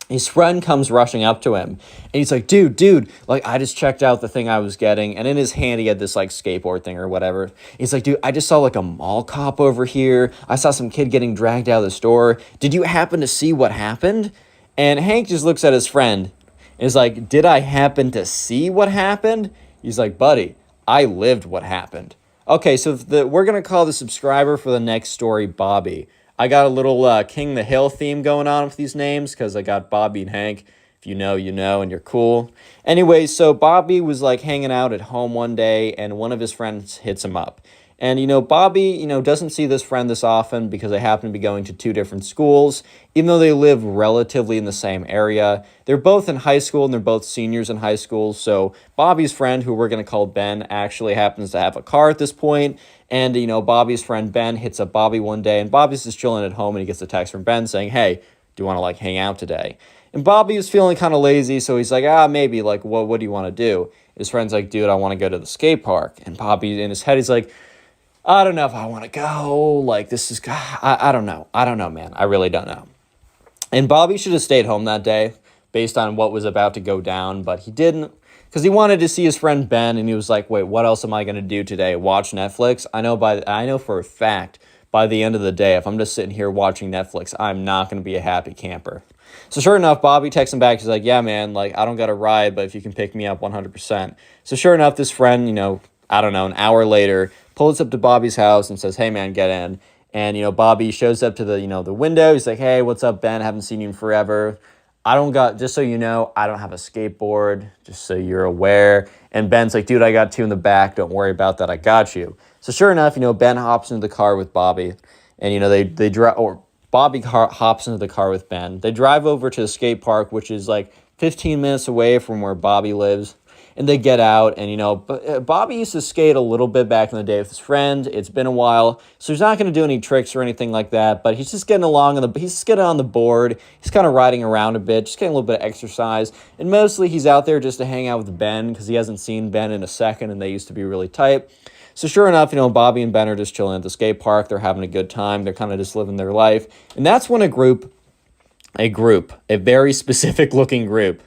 his friend comes rushing up to him, and he's like, dude, like, I just checked out the thing I was getting, and in his hand, he had this, like, skateboard thing or whatever. He's like, dude, I just saw, like, a mall cop over here. I saw some kid getting dragged out of the store. Did you happen to see what happened? And Hank just looks at his friend, and is like, did I happen to see what happened? He's like, buddy, I lived what happened. Okay, so we're going to call the subscriber for the next story Bobby. I got a little King the Hill theme going on with these names because I got Bobby and Hank. If you know, and you're cool. Anyway, so Bobby was like hanging out at home one day, and one of his friends hits him up. And, Bobby, doesn't see this friend this often because they happen to be going to two different schools, even though they live relatively in the same area. They're both in high school, and they're both seniors in high school. So Bobby's friend, who we're going to call Ben, actually happens to have a car at this point. And, Bobby's friend Ben hits up Bobby one day, and Bobby's just chilling at home, and he gets a text from Ben saying, hey, do you want to, like, hang out today? And Bobby was feeling kind of lazy, so he's like, maybe, like, what do you want to do? His friend's like, dude, I want to go to the skate park. And Bobby, in his head, he's like, I don't know if I want to go. Like, this is, I don't know. I don't know, man. I really don't know. And Bobby should have stayed home that day based on what was about to go down, but he didn't because he wanted to see his friend Ben, and he was like, wait, what else am I going to do today? Watch Netflix? I know for a fact by the end of the day, if I'm just sitting here watching Netflix, I'm not going to be a happy camper. So sure enough, Bobby texts him back. He's like, yeah, man, like, I don't got a ride, but if you can pick me up 100%. So sure enough, this friend, I don't know, an hour later, pulls up to Bobby's house and says, hey, man, get in. And, Bobby shows up to the, the window. He's like, hey, what's up, Ben? Haven't seen you in forever. Just so you know, I don't have a skateboard, just so you're aware. And Ben's like, dude, I got two in the back. Don't worry about that. I got you. So sure enough, Ben hops into the car with Bobby. And, they drive, or Bobby hops into the car with Ben. They drive over to the skate park, which is like 15 minutes away from where Bobby lives. And they get out, and, Bobby used to skate a little bit back in the day with his friend. It's been a while, so he's not going to do any tricks or anything like that, but he's just getting along, he's just getting on the board. He's kind of riding around a bit, just getting a little bit of exercise. And mostly he's out there just to hang out with Ben because he hasn't seen Ben in a second, and they used to be really tight. So sure enough, Bobby and Ben are just chilling at the skate park. They're having a good time. They're kind of just living their life. And that's when a very specific looking group,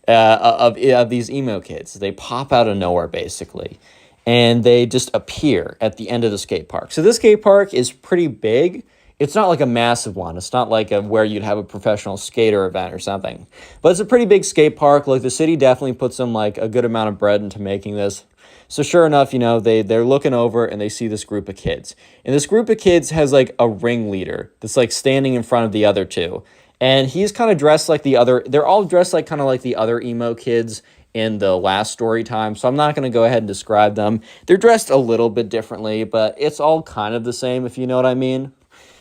of these emo kids. They pop out of nowhere, basically, and they just appear at the end of the skate park. So this skate park is pretty big. It's not like a massive one. It's not like where you'd have a professional skater event or something. But it's a pretty big skate park. Like, the city definitely put some, like, a good amount of bread into making this. So sure enough, they're looking over, and they see this group of kids. And this group of kids has, like, a ringleader that's, like, standing in front of the other two. And he's kind of dressed like they're all dressed like kind of like the other emo kids in the last story time. So I'm not going to go ahead and describe them. They're dressed a little bit differently, but it's all kind of the same, if you know what I mean.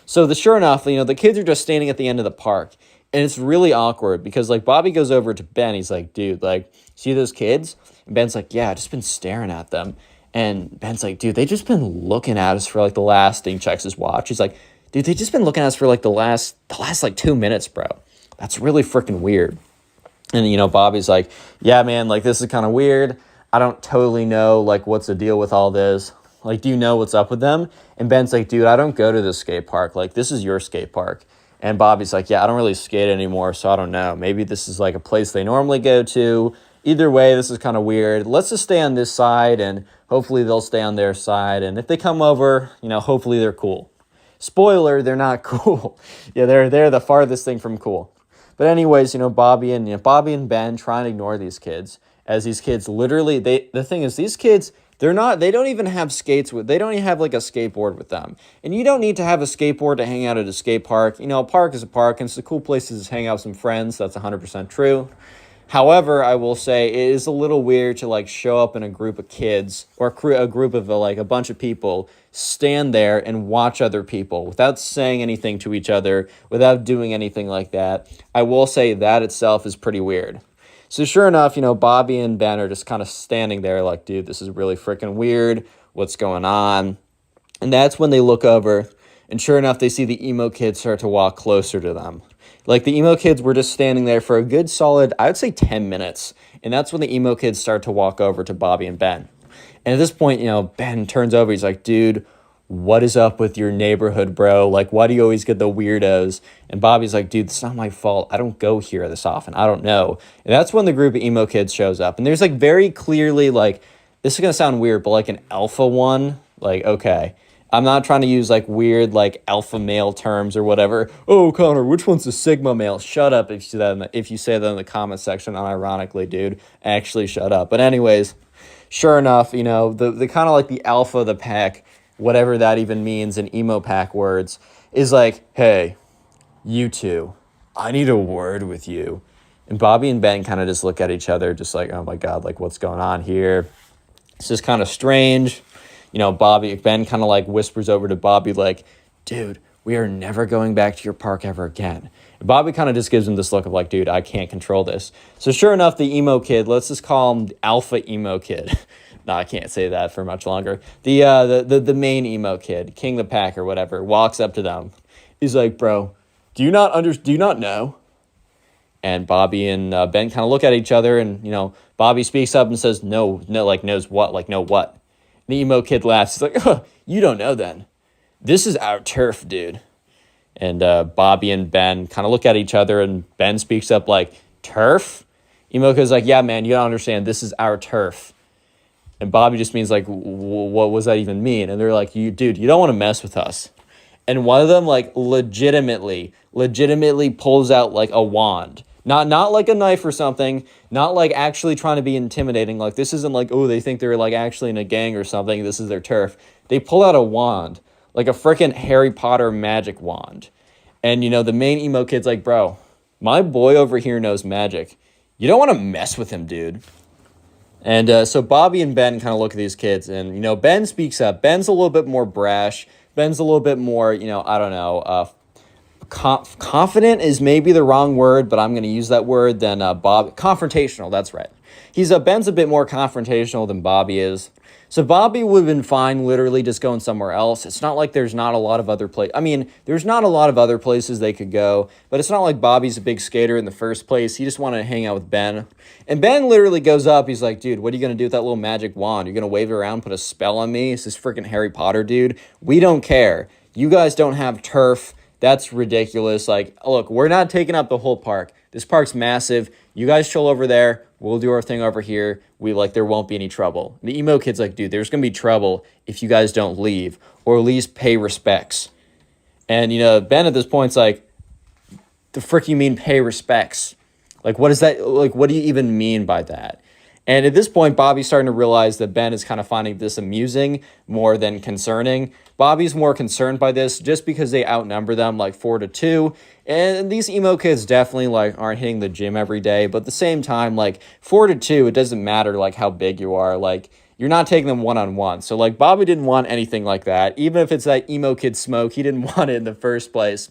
So sure enough, the kids are just standing at the end of the park. And it's really awkward because, like, Bobby goes over to Ben. He's like, dude, like, see those kids? And Ben's like, yeah, I've just been staring at them. And Ben's like, dude, they've just been looking at us for, like, the last thing. Checks his watch. He's like, dude, they've just been looking at us for, like, the last like 2 minutes, bro. That's really freaking weird. And, Bobby's like, yeah, man, like, this is kind of weird. I don't totally know, like, what's the deal with all this. Like, do you know what's up with them? And Ben's like, dude, I don't go to this skate park. Like, this is your skate park. And Bobby's like, yeah, I don't really skate anymore, so I don't know. Maybe this is, like, a place they normally go to. Either way, this is kind of weird. Let's just stay on this side, and hopefully they'll stay on their side. And if they come over, hopefully they're cool. Spoiler, they're not cool. Yeah, they're the farthest thing from cool. But anyways, Bobby and Ben try and ignore these kids, as these kids literally, the thing is, these kids, they don't even have they don't even have like a skateboard with them. And you don't need to have a skateboard to hang out at a skate park. A park is a park, and it's a cool place to hang out with some friends. That's 100% true. However, I will say it is a little weird to like show up in a group of kids or a group of like a bunch of people, stand there and watch other people without saying anything to each other, without doing anything like that. I will say that itself is pretty weird. So sure enough, Bobby and Ben are just kind of standing there like, dude, this is really freaking weird. What's going on? And that's when they look over, and sure enough, they see the emo kids start to walk closer to them. Like, the emo kids were just standing there for a good solid, I would say 10 minutes. And that's when the emo kids start to walk over to Bobby and Ben. And at this point, Ben turns over. He's like, dude, what is up with your neighborhood, bro? Like, why do you always get the weirdos? And Bobby's like, dude, it's not my fault. I don't go here this often. I don't know. And that's when the group of emo kids shows up. And there's like very clearly like, this is going to sound weird, but like an alpha one, like, okay. I'm not trying to use like weird like alpha male terms or whatever. Oh, Connor, which one's the sigma male? Shut up if you say that in the comment section unironically, dude. Actually, shut up. But anyways, sure enough, the kind of like the alpha of the pack, whatever that even means in emo pack words, is like, hey, you two, I need a word with you. And Bobby and Ben kind of just look at each other just like, oh my God, like what's going on here? It's just kind of strange. Ben kind of like whispers over to Bobby like, dude, we are never going back to your park ever again. And Bobby kind of just gives him this look of like, dude, I can't control this. So sure enough, the emo kid, let's just call him the alpha emo kid. No, I can't say that for much longer. The main emo kid, King the Pack or whatever, walks up to them. He's like, bro, do you not know? And Bobby and Ben kind of look at each other, and Bobby speaks up and says, no, like knows what, like no what. And the emo kid laughs. He's like, oh, you don't know then. This is our turf, dude. And Bobby and Ben kind of look at each other, and Ben speaks up like, turf? Emo kid's like, yeah, man, you don't understand. This is our turf. And Bobby just means like, what does that even mean? And they're like, dude, you don't want to mess with us. And one of them like legitimately pulls out like a wand. Not like a knife or something, not like actually trying to be intimidating. Like this isn't like, oh, they think they're like actually in a gang or something. This is their turf. They pull out a wand, like a freaking Harry Potter magic wand. And the main emo kid's like, bro, my boy over here knows magic. You don't want to mess with him, dude. And so Bobby and Ben kind of look at these kids, and, Ben speaks up. Ben's a little bit more brash. Ben's a little bit more, I don't know, confident is maybe the wrong word, but I'm going to use that word than Bob. Confrontational, that's right. Ben's a bit more confrontational than Bobby is. So Bobby would have been fine literally just going somewhere else. It's not like there's not a lot of other places. I mean, there's not a lot of other places they could go, but it's not like Bobby's a big skater in the first place. He just wanted to hang out with Ben. And Ben literally goes up. He's like, dude, what are you going to do with that little magic wand? You're going to wave it around, put a spell on me? It's this freaking Harry Potter, dude. We don't care. You guys don't have turf. That's ridiculous. Like, look, we're not taking up the whole park. This park's massive. You guys chill over there. We'll do our thing over here. There won't be any trouble. And the emo kid's like, dude, there's going to be trouble if you guys don't leave or at least pay respects. And, Ben at this point's like, the frick you mean pay respects? Like, what is that? Like, what do you even mean by that? And at this point, Bobby's starting to realize that Ben is kind of finding this amusing more than concerning. Bobby's more concerned by this just because they outnumber them like 4-2. And these emo kids definitely like aren't hitting the gym every day. But at the same time, like 4-2, it doesn't matter like how big you are. Like you're not taking them one-on-one. So like Bobby didn't want anything like that. Even if it's that emo kid smoke, he didn't want it in the first place.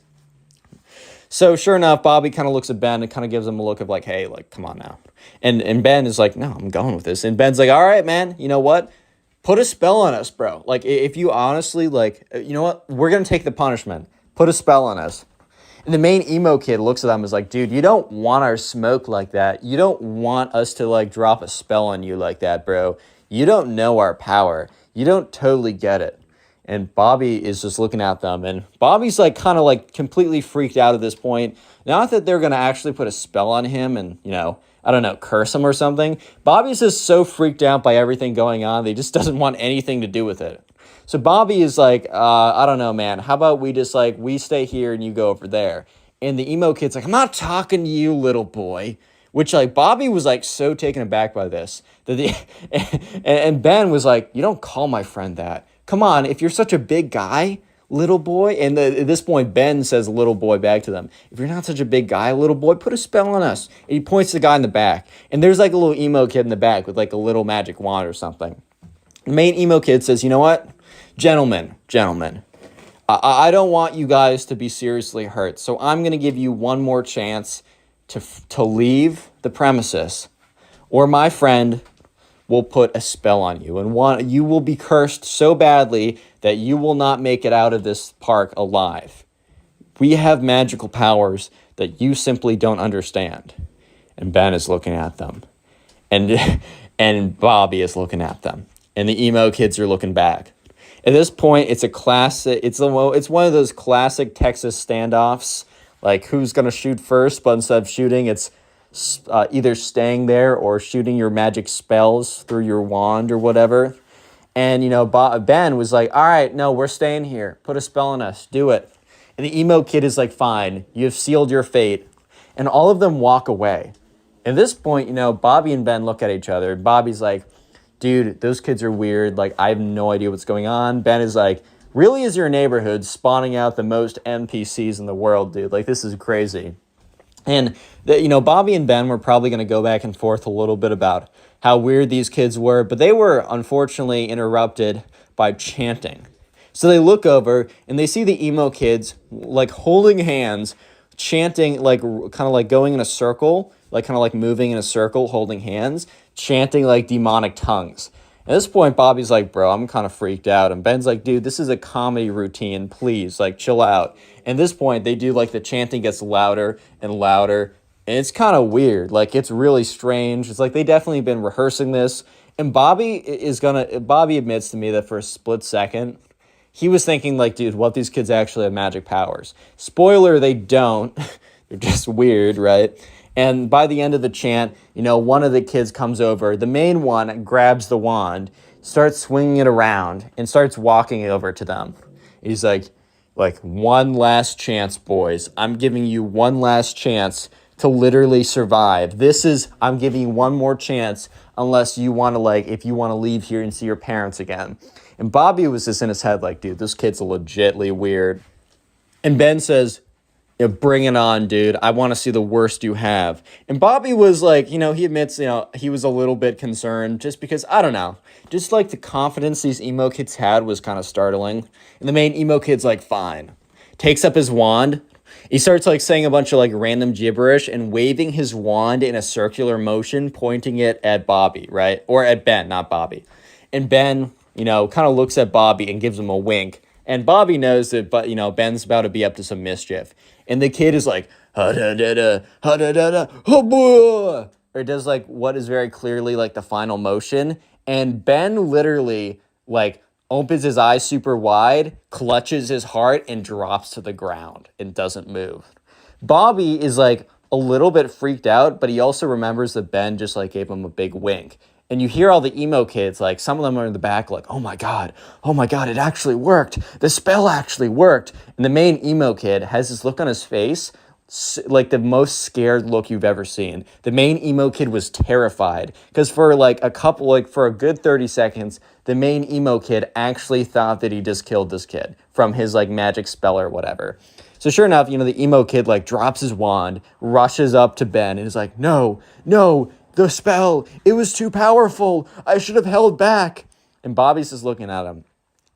So sure enough, Bobby kind of looks at Ben and kind of gives him a look of like, hey, like, come on now. And Ben is like, no, I'm going with this. And Ben's like, all right, man, you know what? Put a spell on us, bro. Like, if you honestly, like, you know what? We're going to take the punishment. Put a spell on us. And the main emo kid looks at them and is like, dude, you don't want our smoke like that. You don't want us to, like, drop a spell on you like that, bro. You don't know our power. You don't totally get it. And Bobby is just looking at them. And Bobby's, like, kind of, like, completely freaked out at this point. Not that they're going to actually put a spell on him and, I don't know, curse him or something. Bobby's just so freaked out by everything going on that he just doesn't want anything to do with it. So Bobby is like, I don't know, man. How about we just like, we stay here and you go over there? And the emo kid's like, I'm not talking to you, little boy. Which like Bobby was like so taken aback by this that and Ben was like, you don't call my friend that. Come on, if you're such a big guy, little boy. And at this point, Ben says little boy back to them. If you're not such a big guy, little boy, put a spell on us. And he points to the guy in the back. And there's like a little emo kid in the back with like a little magic wand or something. The main emo kid says, you know what? Gentlemen, I don't want you guys to be seriously hurt. So I'm going to give you one more chance to leave the premises, or my friend will put a spell on you, and you will be cursed so badly that you will not make it out of this park alive. We have magical powers that you simply don't understand. And Ben is looking at them, and Bobby is looking at them, and the emo kids are looking back. At this point, it's a classic. It's one of those classic Texas standoffs. Like, who's going to shoot first? But instead of shooting, it's either staying there or shooting your magic spells through your wand or whatever. And, Ben was like, all right, no, we're staying here. Put a spell on us. Do it. And the emo kid is like, fine. You have sealed your fate. And all of them walk away. At this point, Bobby and Ben look at each other. Bobby's like, dude, those kids are weird. Like, I have no idea what's going on. Ben is like, really is your neighborhood spawning out the most NPCs in the world, dude? Like, this is crazy. And, Bobby and Ben were probably going to go back and forth a little bit about how weird these kids were, but they were unfortunately interrupted by chanting. So they look over and they see the emo kids, like, holding hands, chanting, like, kind of like going in a circle, like, kind of like moving in a circle, holding hands, chanting, like, demonic tongues. At this point, Bobby's like, bro, I'm kind of freaked out. And Ben's like, dude, this is a comedy routine. Please, like, chill out. And at this point, they do, like, the chanting gets louder and louder. And it's kind of weird. Like, it's really strange. It's like they definitely been rehearsing this. And Bobby admits to me that for a split second, he was thinking, like, dude, what if these kids actually have magic powers? Spoiler, they don't. They're just weird, right? And by the end of the chant, one of the kids comes over. The main one grabs the wand, starts swinging it around, and starts walking over to them. He's like, one last chance, boys. I'm giving you one last chance to literally survive. I'm giving you one more chance unless you want to, if you want to leave here and see your parents again. And Bobby was just in his head like, dude, this kid's legitly weird. And Ben says, bring it on, dude. I want to see the worst you have. And Bobby was like, he admits, he was a little bit concerned just because, I don't know, just like the confidence these emo kids had was kind of startling. And the main emo kid's like, fine. Takes up his wand. He starts like saying a bunch of like random gibberish and waving his wand in a circular motion, pointing it at Bobby, right? Or at Ben, not Bobby. And Ben, kind of looks at Bobby and gives him a wink. And Bobby knows that, but Ben's about to be up to some mischief. And the kid is like, ha-da-da-da, ha-da-da-da, ha-boo! Or does like what is very clearly like the final motion. And Ben literally like opens his eyes super wide, clutches his heart, and drops to the ground and doesn't move. Bobby is like a little bit freaked out, but he also remembers that Ben just like gave him a big wink. And you hear all the emo kids, like some of them are in the back like, oh my God, it actually worked. The spell actually worked. And the main emo kid has this look on his face, like the most scared look you've ever seen. The main emo kid was terrified because for a good 30 seconds, the main emo kid actually thought that he just killed this kid from his like magic spell or whatever. So sure enough, the emo kid like drops his wand, rushes up to Ben and is like, no, the spell, it was too powerful. I should have held back. And Bobby's just looking at him.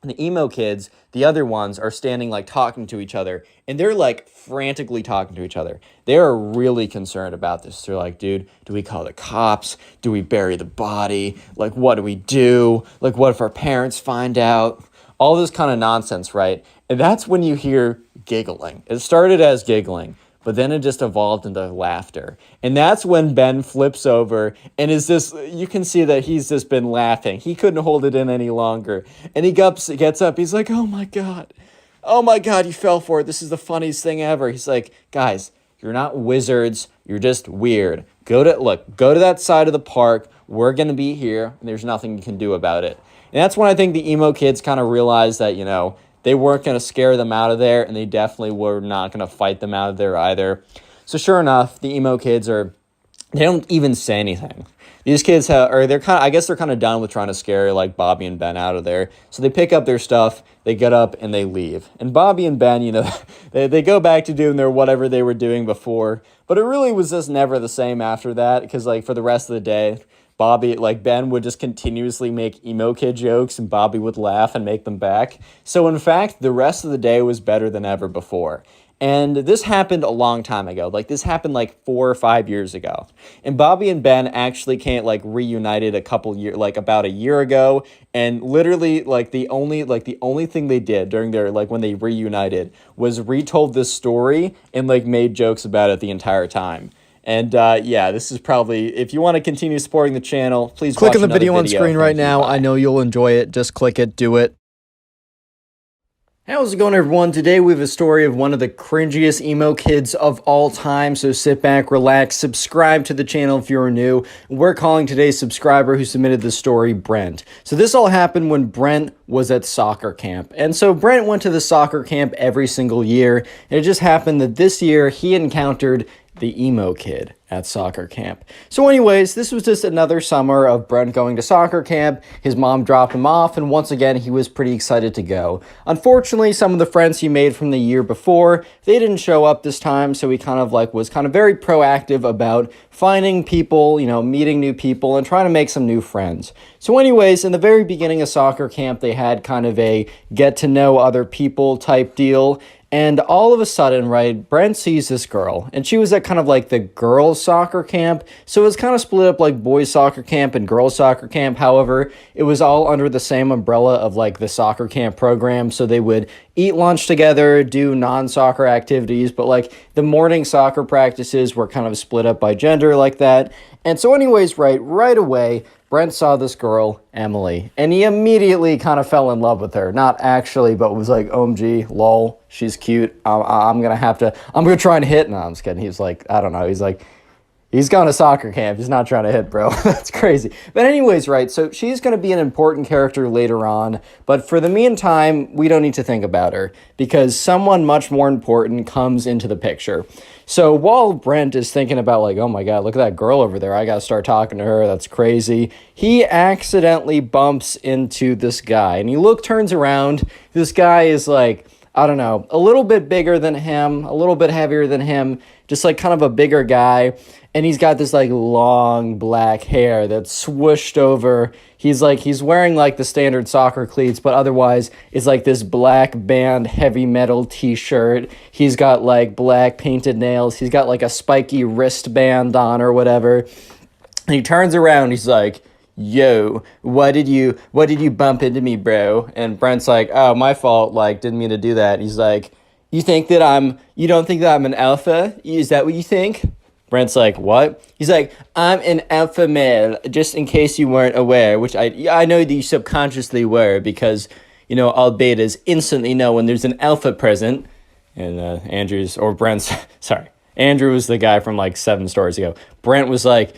And the emo kids, the other ones, are standing like talking to each other. And they're like frantically talking to each other. They're really concerned about this. They're like, dude, do we call the cops? Do we bury the body? Like, what do we do? Like, what if our parents find out? All this kind of nonsense, right? And that's when you hear giggling. It started as giggling, but then it just evolved into laughter. And that's when Ben flips over and you can see that he's just been laughing. He couldn't hold it in any longer. And he gets up. He's like, oh my God, you fell for it. This is the funniest thing ever. He's like, guys, you're not wizards. You're just weird. Go to that side of the park. We're going to be here. And there's nothing you can do about it. And that's when I think the emo kids kind of realized that, they weren't going to scare them out of there, and they definitely were not going to fight them out of there either. So sure enough, the emo kids they don't even say anything. These kids I guess they're kind of done with trying to scare like Bobby and Ben out of there. So they pick up their stuff, they get up, and they leave. And Bobby and Ben, they go back to doing their whatever they were doing before. But it really was just never the same after that, because like for the rest of the day, Ben would just continuously make emo kid jokes, and Bobby would laugh and make them back. So in fact, the rest of the day was better than ever before. And this happened a long time ago. Like, this happened like 4 or 5 years ago. And Bobby and Ben actually reunited about a year ago. And literally, the only thing they did during their, when they reunited was retold this story and, made jokes about it the entire time. And, this is probably, if you want to continue supporting the channel, please click on the another video on screen right now. I know you'll enjoy it. Just click it. Do it. How's it going, everyone? Today we have a story of one of the cringiest emo kids of all time, so sit back, relax, subscribe to the channel if you're new. We're calling today's subscriber who submitted the story Brent. So this all happened when Brent was at soccer camp. And so Brent went to the soccer camp every single year, and it just happened that this year he encountered the emo kid at soccer camp. So anyways, this was just another summer of Brent going to soccer camp. His mom dropped him off, and once again, he was pretty excited to go. Unfortunately, some of the friends he made from the year before, they didn't show up this time, so he was very proactive about finding people, meeting new people, and trying to make some new friends. So anyways, in the very beginning of soccer camp, they had kind of a get to know other people type deal. And all of a sudden, right, Brent sees this girl, and she was at kind of the girls' soccer camp. So it was kind of split up like boys' soccer camp and girls' soccer camp. However, it was all under the same umbrella of the soccer camp program. So they would eat lunch together, do non-soccer activities, but the morning soccer practices were kind of split up by gender like that. And so anyways, right away, Brent saw this girl, Emily, and he immediately kind of fell in love with her. Not actually, but was like, OMG, lol, she's cute. I'm going to try and hit. No, I'm just kidding. He's like, I don't know. He's going to soccer camp. He's not trying to hit, bro. That's crazy. But anyways, right, so she's going to be an important character later on. But for the meantime, we don't need to think about her because someone much more important comes into the picture. So while Brent is thinking about oh my God, look at that girl over there. I got to start talking to her. That's crazy. He accidentally bumps into this guy. And he turns around. This guy is I don't know, a little bit bigger than him, a little bit heavier than him, just kind of a bigger guy. And he's got this long black hair that's swooshed over. He's wearing the standard soccer cleats, but otherwise it's this black band heavy metal t-shirt. He's got black painted nails. He's got a spiky wristband on or whatever. And he turns around, he's like, yo, what did you bump into me, bro? And Brent's like, oh, my fault, didn't mean to do that. And he's like, you don't think that I'm an alpha? Is that what you think? Brent's like, what? He's like, I'm an alpha male, just in case you weren't aware, which I know that you subconsciously were because, all betas instantly know when there's an alpha present. And Andrew was the guy from 7 stories ago. Brent was like,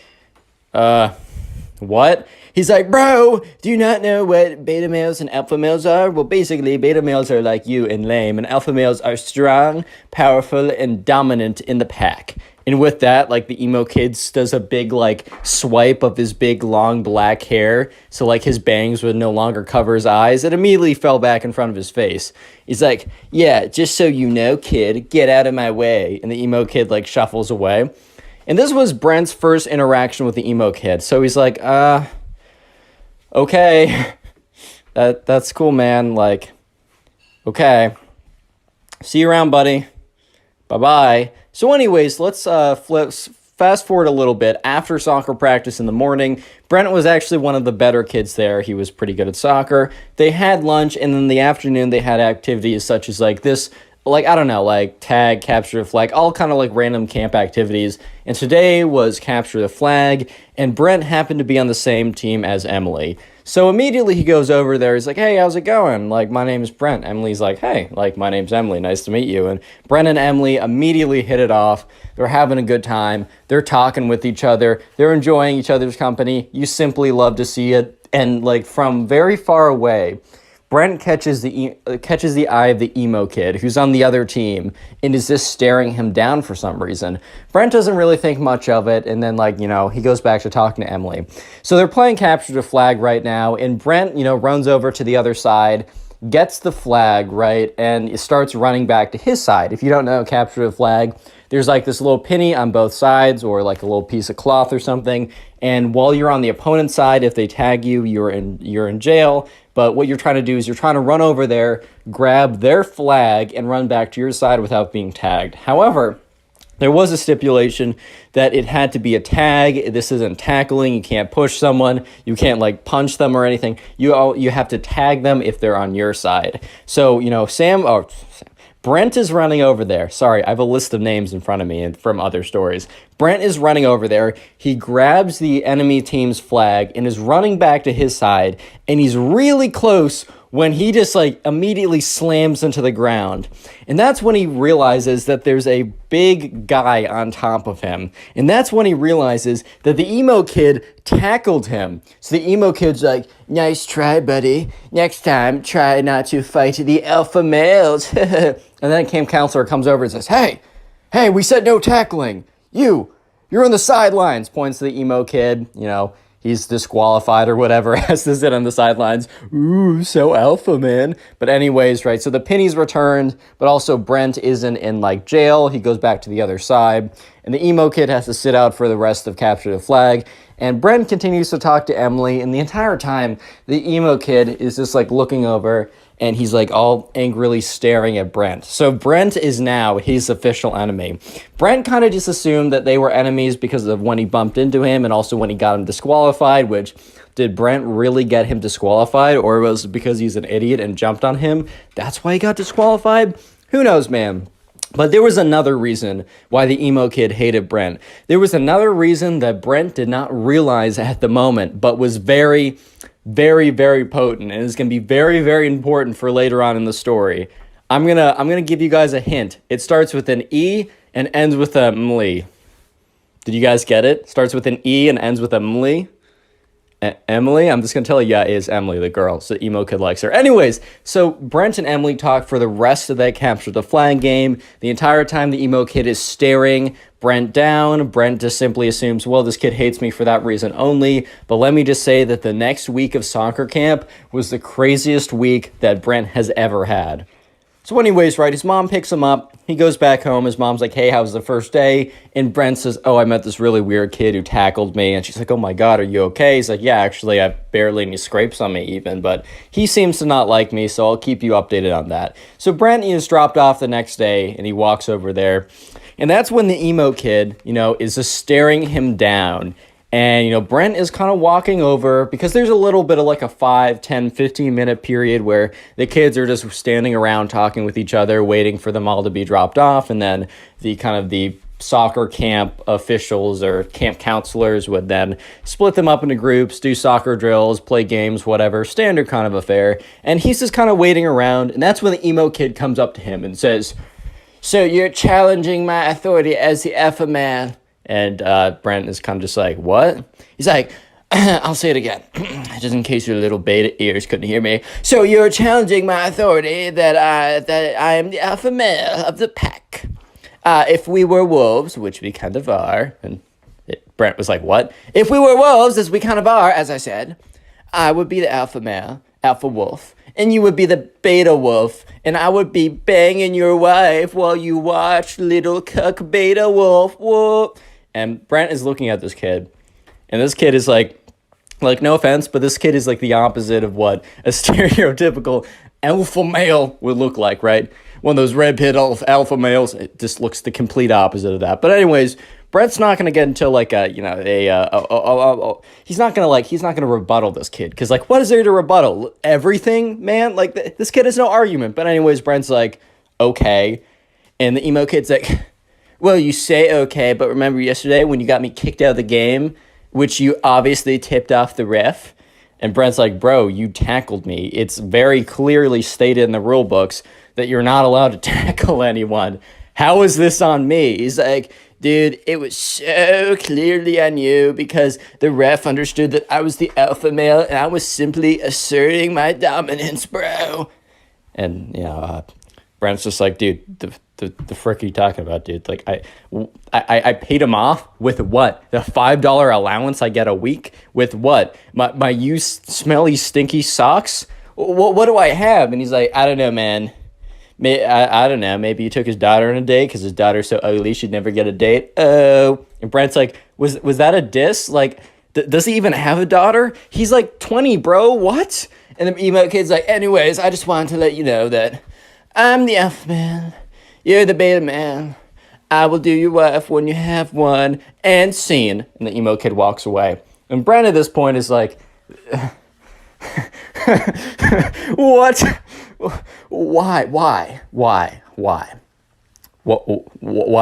what? He's like, bro, do you not know what beta males and alpha males are? Well, basically, beta males are like you and lame, and alpha males are strong, powerful, and dominant in the pack. And with that, the emo kids does a big, swipe of his big, long, black hair. So, his bangs would no longer cover his eyes. It immediately fell back in front of his face. He's like, yeah, just so you know, kid, get out of my way. And the emo kid, shuffles away. And this was Brent's first interaction with the emo kid. So he's like, okay, that's cool, man. Okay, see you around, buddy. Bye-bye. So anyways, let's fast forward a little bit. After soccer practice in the morning, Brent was actually one of the better kids there. He was pretty good at soccer. They had lunch, and in the afternoon, they had activities such as this like, I don't know, like tag, capture the flag, all kind of like random camp activities. And today was capture the flag, and Brent happened to be on the same team as Emily. So immediately he goes over there. He's like, hey, how's it going? Like, my name is Brent. Emily's like, hey, like, my name's Emily. Nice to meet you. And Brent and Emily immediately hit it off. They're having a good time. They're talking with each other. They're enjoying each other's company. You simply love to see it. And like from very far away, Brent catches the eye of the emo kid who's on the other team and is just staring him down for some reason. Brent doesn't really think much of it, and then, like, he goes back to talking to Emily. So they're playing capture the flag right now, and Brent, runs over to the other side, gets the flag, right, and starts running back to his side. If you don't know capture the flag, there's like this little penny on both sides, or like a little piece of cloth or something. And while you're on the opponent's side, if they tag you, you're in jail. But what you're trying to do is you're trying to run over there, grab their flag, and run back to your side without being tagged. However, there was a stipulation that it had to be a tag. This isn't tackling. You can't push someone. You can't like punch them or anything. You have to tag them if they're on your side. So, Brent is running over there. Sorry, I have a list of names in front of me and from other stories. Brent is running over there. He grabs the enemy team's flag and is running back to his side. And he's really close when he just like immediately slams into the ground. And that's when he realizes that there's a big guy on top of him. And that's when he realizes that the emo kid tackled him. So the emo kid's like, nice try, buddy. Next time, try not to fight the alpha males. And then camp counselor comes over and says, hey, we said no tackling. You're on the sidelines, points to the emo kid, he's disqualified or whatever, has to sit on the sidelines. Ooh, so alpha, man. But anyways, right, so the penny's returned, but also Brent isn't in, like, jail. He goes back to the other side, and the emo kid has to sit out for the rest of Capture the Flag. And Brent continues to talk to Emily, and the entire time, the emo kid is just, like, looking over, and he's, like, all angrily staring at Brent. So Brent is now his official enemy. Brent kind of just assumed that they were enemies because of when he bumped into him and also when he got him disqualified, which, did Brent really get him disqualified, or was it because he's an idiot and jumped on him? That's why he got disqualified? Who knows, man? But there was another reason why the emo kid hated Brent. There was another reason that Brent did not realize at the moment, but was very, very, very potent, and is going to be very, very important for later on in the story. I'm gonna give you guys a hint. It starts with an E and ends with a mly. Did you guys get it? Starts with an E and ends with a mly. Emily? I'm just going to tell you, yeah, it is Emily, the girl. So emo kid likes her. Anyways, so Brent and Emily talk for the rest of that Capture the Flag game. The entire time the emo kid is staring Brent down. Brent just simply assumes, well, this kid hates me for that reason only. But let me just say that the next week of soccer camp was the craziest week that Brent has ever had. So anyways, right, his mom picks him up. He goes back home. His mom's like, hey, how was the first day? And Brent says, oh, I met this really weird kid who tackled me. And she's like, oh my God, are you okay? He's like, yeah, actually, I have barely any scrapes on me even. But he seems to not like me, so I'll keep you updated on that. So Brent is dropped off the next day, and he walks over there. And that's when the emo kid, is just staring him down. And, Brent is kind of walking over because there's a little bit of like a 5, 10, 15-minute period where the kids are just standing around talking with each other, waiting for them all to be dropped off. And then the soccer camp officials or camp counselors would then split them up into groups, do soccer drills, play games, whatever, standard kind of affair. And he's just kind of waiting around. And that's when the emo kid comes up to him and says, so you're challenging my authority as the alpha man? And Brent is kind of just like, what? He's like, I'll say it again, just in case your little beta ears couldn't hear me. So you're challenging my authority that I am the alpha male of the pack. If we were wolves, which we kind of are, and Brent was like, what? If we were wolves, as we kind of are, as I said, I would be the alpha male, alpha wolf, and you would be the beta wolf, and I would be banging your wife while you watch little cuck beta wolf. Whoa. And Brent is looking at this kid, and this kid is like, no offense, but this kid is like the opposite of what a stereotypical alpha male would look like, right? One of those red-pit alpha males. It just looks the complete opposite of that. But anyways, Brent's not gonna get into like he's not gonna rebuttal this kid, because like, what is there to rebuttal? Everything, man. Like this kid has no argument. But anyways, Brent's like, okay. And the emo kid's like, well, you say okay, but remember yesterday when you got me kicked out of the game, which you obviously tipped off the ref? And Brent's like, bro, you tackled me. It's very clearly stated in the rule books that you're not allowed to tackle anyone. How is this on me? He's like, dude, it was so clearly on you because the ref understood that I was the alpha male and I was simply asserting my dominance, bro. And, Brent's just like, dude, the frick are you talking about, dude? Like, I paid him off with what? The $5 allowance I get a week? With what? My used smelly, stinky socks? What do I have? And he's like, I don't know, man. I don't know. Maybe he took his daughter on a date because his daughter's so ugly she'd never get a date. Oh. And Brent's like, was that a diss? Like, does he even have a daughter? He's like 20, bro. What? And the emo kid's like, anyways, I just wanted to let you know that I'm the alpha man. You're the beta man. I will do your wife when you have one. And scene. And the emo kid walks away. And Brent at this point is like, what? Why? Why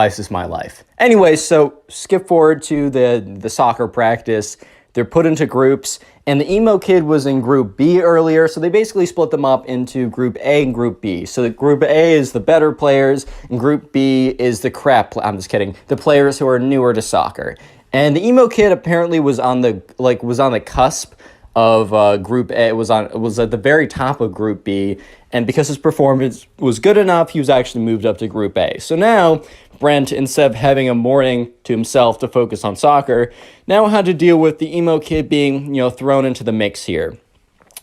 is this my life? Anyway, so skip forward to the soccer practice. They're put into groups, and the emo kid was in Group B earlier, so they basically split them up into Group A and Group B. So the Group A is the better players, and Group B is the I'm just kidding. The players who are newer to soccer. And the emo kid apparently was on the cusp of Group A. It was at the very top of Group B, and because his performance was good enough, he was actually moved up to Group A. So now Brent, instead of having a morning to himself to focus on soccer, now had to deal with the emo kid being, thrown into the mix here.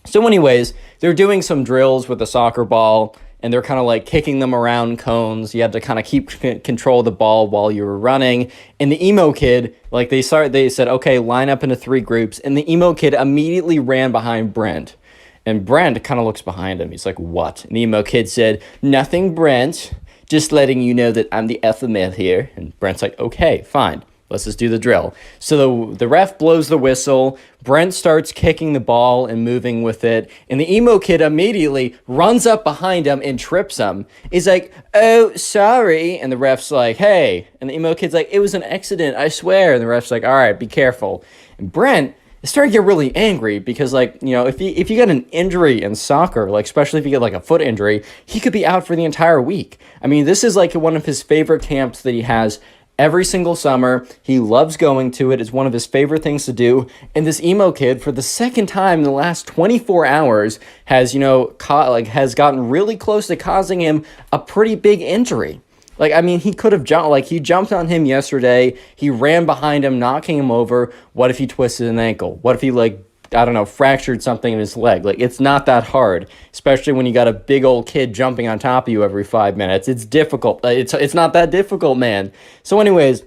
So anyways, they're doing some drills with the soccer ball, and they're kind of like kicking them around cones. You have to kind of keep control of the ball while you were running. And the emo kid, they said, okay, line up into 3 groups. And the emo kid immediately ran behind Brent. And Brent kind of looks behind him. He's like, what? And the emo kid said, nothing, Brent. Just letting you know that I'm the alpha male here. And Brent's like, okay, fine. Let's just do the drill. So the ref blows the whistle. Brent starts kicking the ball and moving with it. And the emo kid immediately runs up behind him and trips him. He's like, oh, sorry. And the ref's like, hey. And the emo kid's like, it was an accident, I swear. And the ref's like, all right, be careful. And Brent is starting to get really angry because, if you get an injury in soccer, especially if you get a foot injury, he could be out for the entire week. I mean, this is one of his favorite camps that he has every single summer. He loves going to it. It's one of his favorite things to do. And this emo kid, for the second time in the last 24 hours, has, has gotten really close to causing him a pretty big injury. He could have jumped, he jumped on him yesterday. He ran behind him, knocking him over. What if he twisted an ankle? What if he, fractured something in his leg? It's not that hard, especially when you got a big old kid jumping on top of you every 5 minutes. It's difficult. It's not that difficult, man. So anyways,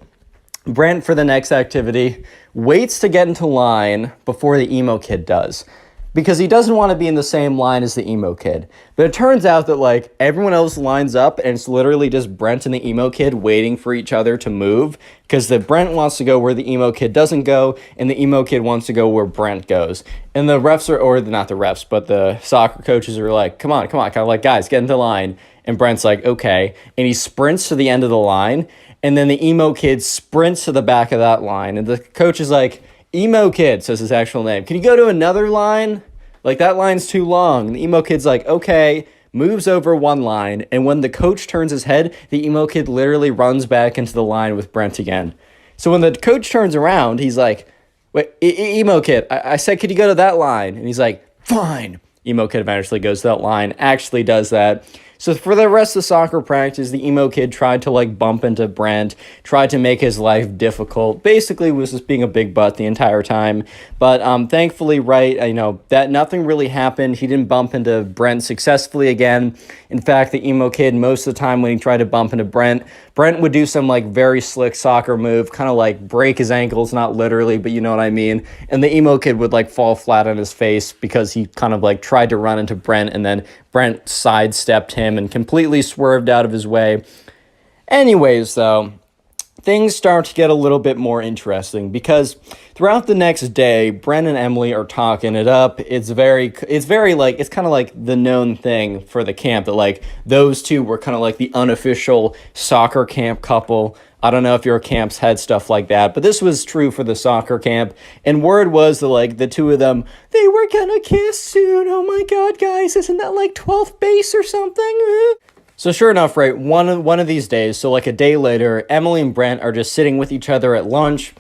Brent, for the next activity, waits to get into line before the emo kid does, because he doesn't want to be in the same line as the emo kid. But it turns out that, everyone else lines up, and it's literally just Brent and the emo kid waiting for each other to move, because the Brent wants to go where the emo kid doesn't go, and the emo kid wants to go where Brent goes. And the refs not the refs, but the soccer coaches are like, come on, kind of guys, get into line. And Brent's like, okay. And he sprints to the end of the line, and then the emo kid sprints to the back of that line. And the coach is like, emo kid, says his actual name, can you go to another line? That line's too long. And the emo kid's like, okay, moves over one line. And when the coach turns his head, the emo kid literally runs back into the line with Brent again. So when the coach turns around, he's like, wait, emo kid, I said, could you go to that line? And he's like, fine. Emo kid eventually goes to that line, actually does that. So for the rest of the soccer practice, the emo kid tried to bump into Brent, tried to make his life difficult, basically was just being a big butt the entire time. But thankfully, that nothing really happened. He didn't bump into Brent successfully again. In fact, the emo kid, most of the time when he tried to bump into Brent would do some very slick soccer move, kind of break his ankles, not literally, but you know what I mean. And the emo kid would fall flat on his face because he kind of tried to run into Brent, and then Brent sidestepped him and completely swerved out of his way. Anyways, though, things start to get a little bit more interesting because throughout the next day, Brent and Emily are talking it up. It's kind of like the known thing for the camp that like those two were kind of like the unofficial soccer camp couple. I don't know if your camps had stuff like that, but this was true for the soccer camp. And word was that like the two of them, they were gonna kiss soon. Oh my God, guys, isn't that like 12th base or something? So sure enough, right, one of these days, so like a day later, Emily and Brent are just sitting with each other at lunch.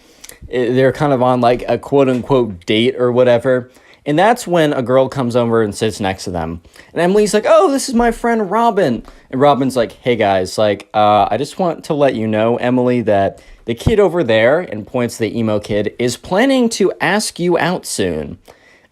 They're kind of on like a quote-unquote date or whatever. And that's when a girl comes over and sits next to them. And Emily's like, oh, this is my friend Robin. And Robin's like, hey guys, like, I just want to let you know, Emily, that the kid over there, and points to the emo kid, is planning to ask you out soon.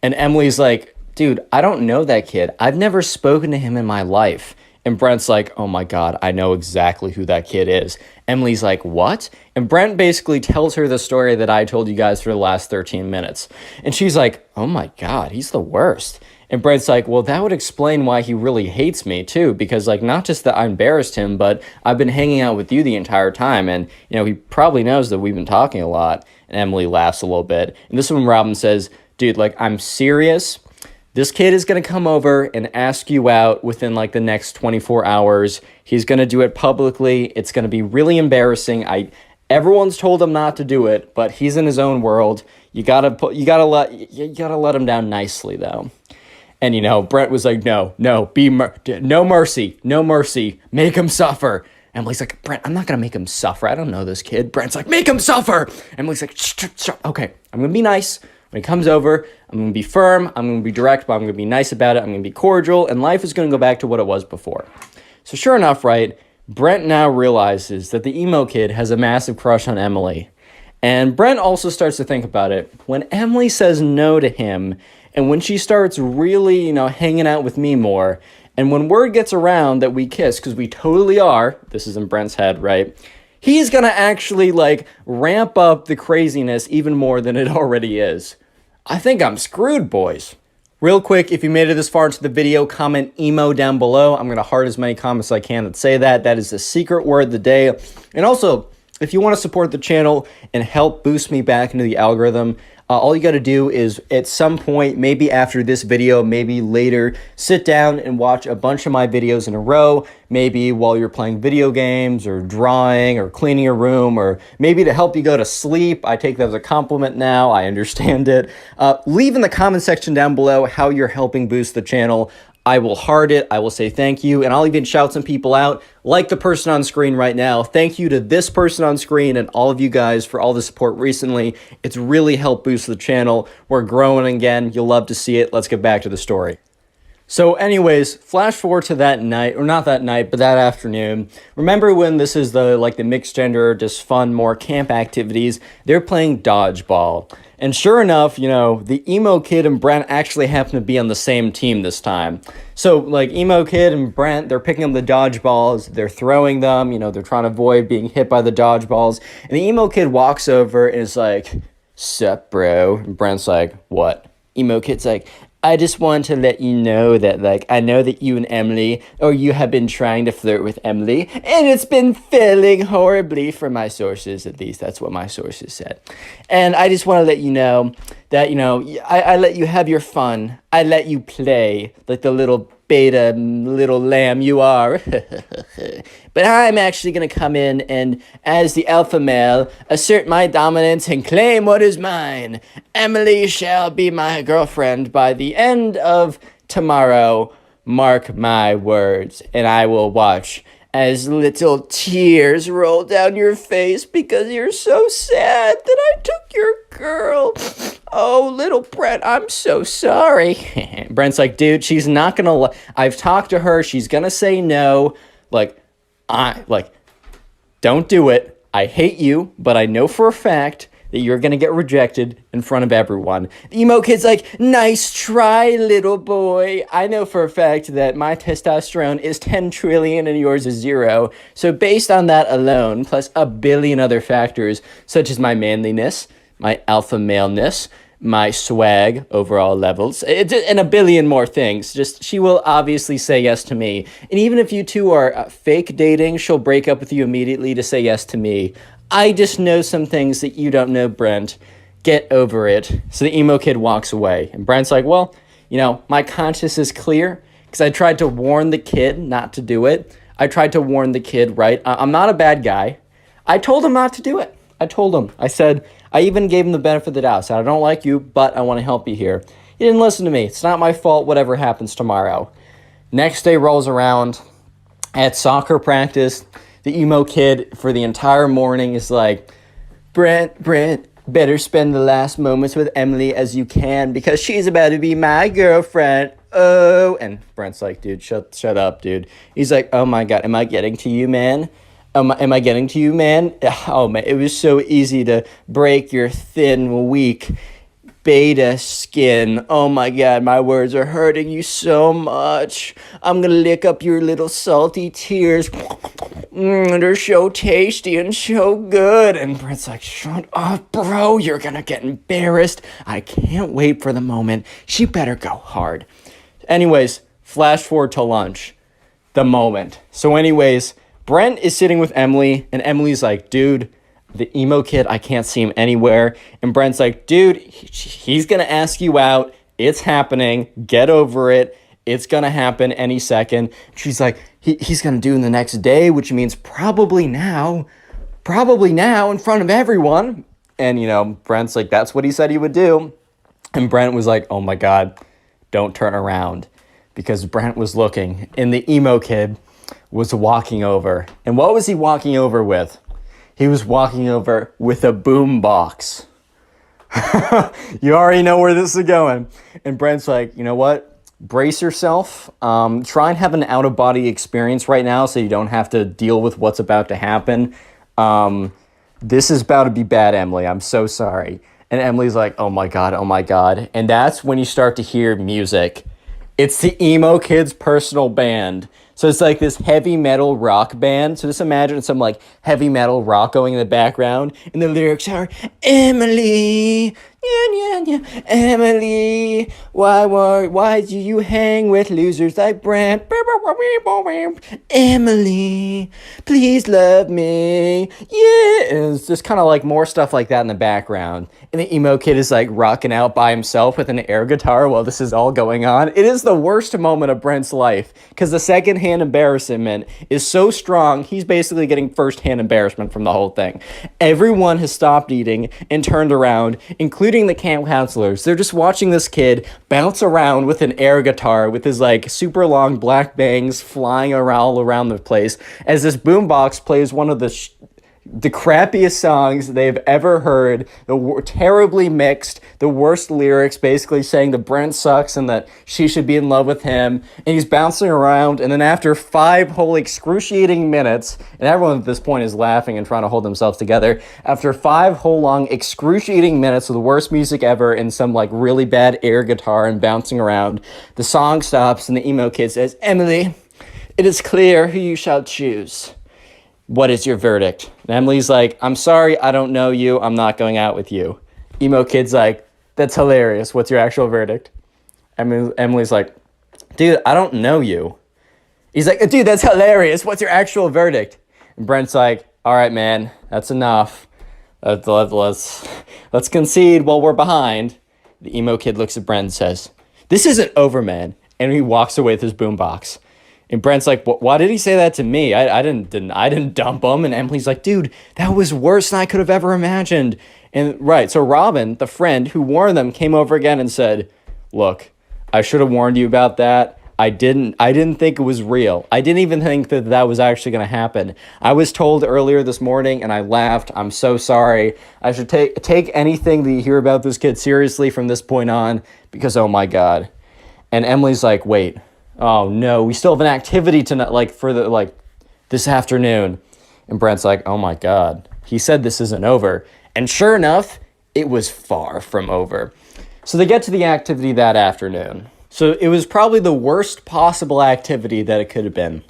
And Emily's like, dude, I don't know that kid. I've never spoken to him in my life. And Brent's like, oh my God, I know exactly who that kid is. Emily's like, what? And Brent basically tells her the story that I told you guys for the last 13 minutes. And she's like, oh my God, he's the worst. And Brent's like, well, that would explain why he really hates me too. Because like, not just that I embarrassed him, but I've been hanging out with you the entire time. And, you know, he probably knows that we've been talking a lot. And Emily laughs a little bit. And this is when Robin says, dude, like, I'm serious. This kid is going to come over and ask you out within like the next 24 hours. He's going to do it publicly. It's going to be really embarrassing. Everyone's told him not to do it, but he's in his own world. You gotta let him down nicely though. And you know, Brent was like, no mercy. Make him suffer. Emily's like, Brent, I'm not going to make him suffer. I don't know this kid. Brent's like, make him suffer. Emily's like, shh. Okay, I'm going to be nice. When he comes over, I'm going to be firm, I'm going to be direct, but I'm going to be nice about it, I'm going to be cordial, and life is going to go back to what it was before. So sure enough, right, Brent now realizes that the emo kid has a massive crush on Emily. And Brent also starts to think about it. When Emily says no to him, and when she starts really, you know, hanging out with me more, and when word gets around that we kiss, because we totally are, this is in Brent's head, right, he's going to actually, like, ramp up the craziness even more than it already is. I think I'm screwed, boys. Real quick, if you made it this far into the video, comment emo down below. I'm going to heart as many comments as I can that say that. That is the secret word of the day. And also, if you want to support the channel and help boost me back into the algorithm, all you got to do is at some point, maybe after this video, maybe later, sit down and watch a bunch of my videos in a row, maybe while you're playing video games or drawing or cleaning your room, or maybe to help you go to sleep. I take that as a compliment now. I understand it. Leave in the comment section down below how you're helping boost the channel. I will heart it, I will say thank you, and I'll even shout some people out, like the person on screen right now. Thank you to this person on screen and all of you guys for all the support recently. It's really helped boost the channel. We're growing again. You'll love to see it. Let's get back to the story. So anyways, flash forward to that night, or not that night, but that afternoon. Remember when this is the mixed gender, just fun, more camp activities? They're playing dodgeball. And sure enough, you know, the emo kid and Brent actually happen to be on the same team this time. So, like, emo kid and Brent, they're picking up the dodgeballs, they're throwing them, you know, they're trying to avoid being hit by the dodgeballs. And the emo kid walks over and is like, sup, bro? And Brent's like, what? Emo kid's like, I just want to let you know that, like, I know that you and Emily, or you have been trying to flirt with Emily, and it's been failing horribly for my sources, at least that's what my sources said. And I just want to let you know that, you know, I let you have your fun. I let you play like the little beta little lamb you are. But I'm actually going to come in and, as the alpha male, assert my dominance and claim what is mine. Emily shall be my girlfriend by the end of tomorrow. Mark my words, and I will watch as little tears roll down your face because you're so sad that I took your girl. Oh, little Brent, I'm so sorry. Brent's like, dude, she's not gonna, I've talked to her, she's gonna say no. Don't do it. I hate you, but I know for a fact that you're gonna get rejected in front of everyone. The emo kid's like, nice try, little boy. I know for a fact that my testosterone is 10 trillion and yours is 0. So based on that alone, plus a billion other factors, such as my manliness, my alpha maleness, my swag, overall levels, and a billion more things. Just, she will obviously say yes to me. And even if you two are fake dating, she'll break up with you immediately to say yes to me. I just know some things that you don't know, Brent. Get over it. So the emo kid walks away. And Brent's like, well, my conscience is clear because I tried to warn the kid not to do it. I tried to warn the kid, right? I'm not a bad guy. I told him not to do it. I told him. I said, I even gave him the benefit of the doubt. I said, I don't like you, but I want to help you here. He didn't listen to me. It's not my fault, whatever happens tomorrow. Next day rolls around. At soccer practice, the emo kid for the entire morning is like, Brent, better spend the last moments with Emily as you can because she's about to be my girlfriend. Oh, and Brent's like, dude, shut up, dude. He's like, oh my God, am I getting to you, man? Am I getting to you, man? Oh, man, it was so easy to break your thin, weak beta skin. Oh my God, my words are hurting you so much. I'm gonna lick up your little salty tears. They're so tasty and so good. And Brent's like, shut up, bro. You're gonna get embarrassed. I can't wait for the moment. She better go hard. Anyways, flash forward to lunch. The moment. So anyways, Brent is sitting with Emily, and Emily's like, dude, the emo kid, I can't see him anywhere. And Brent's like, dude, he's going to ask you out. It's happening. Get over it. It's going to happen any second. She's like, he's going to do it the next day, which means probably now in front of everyone. And, Brent's like, that's what he said he would do. And Brent was like, oh my God, don't turn around. Because Brent was looking, and the emo kid was walking over. And what was he walking over with? He was walking over with a boom box. You already know where this is going. And Brent's like, you know what? Brace yourself. Try and have an out-of-body experience right now so you don't have to deal with what's about to happen. This is about to be bad, Emily. I'm so sorry. And Emily's like, oh my God, oh my God. And that's when you start to hear music. It's the emo kid's personal band. So it's like this heavy metal rock band. So just imagine some like heavy metal rock going in the background. And the lyrics are, Emily, Emily, why do you hang with losers like Brent? Emily, please love me. Yeah. And it's just kind of like more stuff like that in the background. And the emo kid is like rocking out by himself with an air guitar while this is all going on. It is the worst moment of Brent's life because the secondhand embarrassment is so strong, he's basically getting firsthand embarrassment from the whole thing. Everyone has stopped eating and turned around, including the camp counselors. They're just watching this kid bounce around with an air guitar with his like super long black bangs flying all around the place as this boombox plays one of the crappiest songs they've ever heard, terribly mixed, the worst lyrics, basically saying that Brent sucks and that she should be in love with him, and he's bouncing around, and then after 5 whole excruciating minutes, and everyone at this point is laughing and trying to hold themselves together, after 5 whole long excruciating minutes of the worst music ever and some like really bad air guitar and bouncing around, the song stops and the emo kid says, Emily, it is clear who you shall choose. What is your verdict? And Emily's like, I'm sorry, I don't know you. I'm not going out with you. Emo kid's like, that's hilarious. What's your actual verdict? Emily's like, dude, I don't know you. He's like, dude, that's hilarious. What's your actual verdict? And Brent's like, all right, man, that's enough. Let's concede while we're behind. The emo kid looks at Brent and says, this isn't over, man. And he walks away with his boombox. And Brent's like, why did he say that to me? I didn't dump him. And Emily's like, dude, that was worse than I could have ever imagined. And right, so Robin, the friend who warned them, came over again and said, look, I should have warned you about that. I didn't think it was real. I didn't even think that was actually going to happen. I was told earlier this morning and I laughed. I'm so sorry. I should take anything that you hear about this kid seriously from this point on because, oh my God. And Emily's like, wait. Oh no, we still have an activity tonight, this afternoon. And Brent's like, oh my God, he said this isn't over. And sure enough, it was far from over. So they get to the activity that afternoon. So it was probably the worst possible activity that it could have been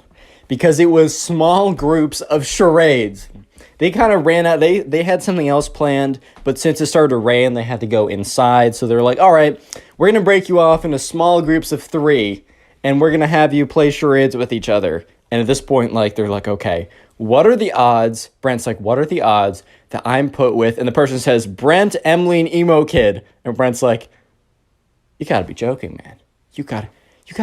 because it was small groups of charades. They kind of ran out. They had something else planned, but since it started to rain, they had to go inside. So they're like, all right, we're going to break you off into small groups of 3. And we're going to have you play charades with each other. And at this point, they're like, okay, what are the odds? Brent's like, what are the odds that I'm put with? And the person says, Brent, Emily, and emo kid. And Brent's like, you gotta be joking, man. You gotta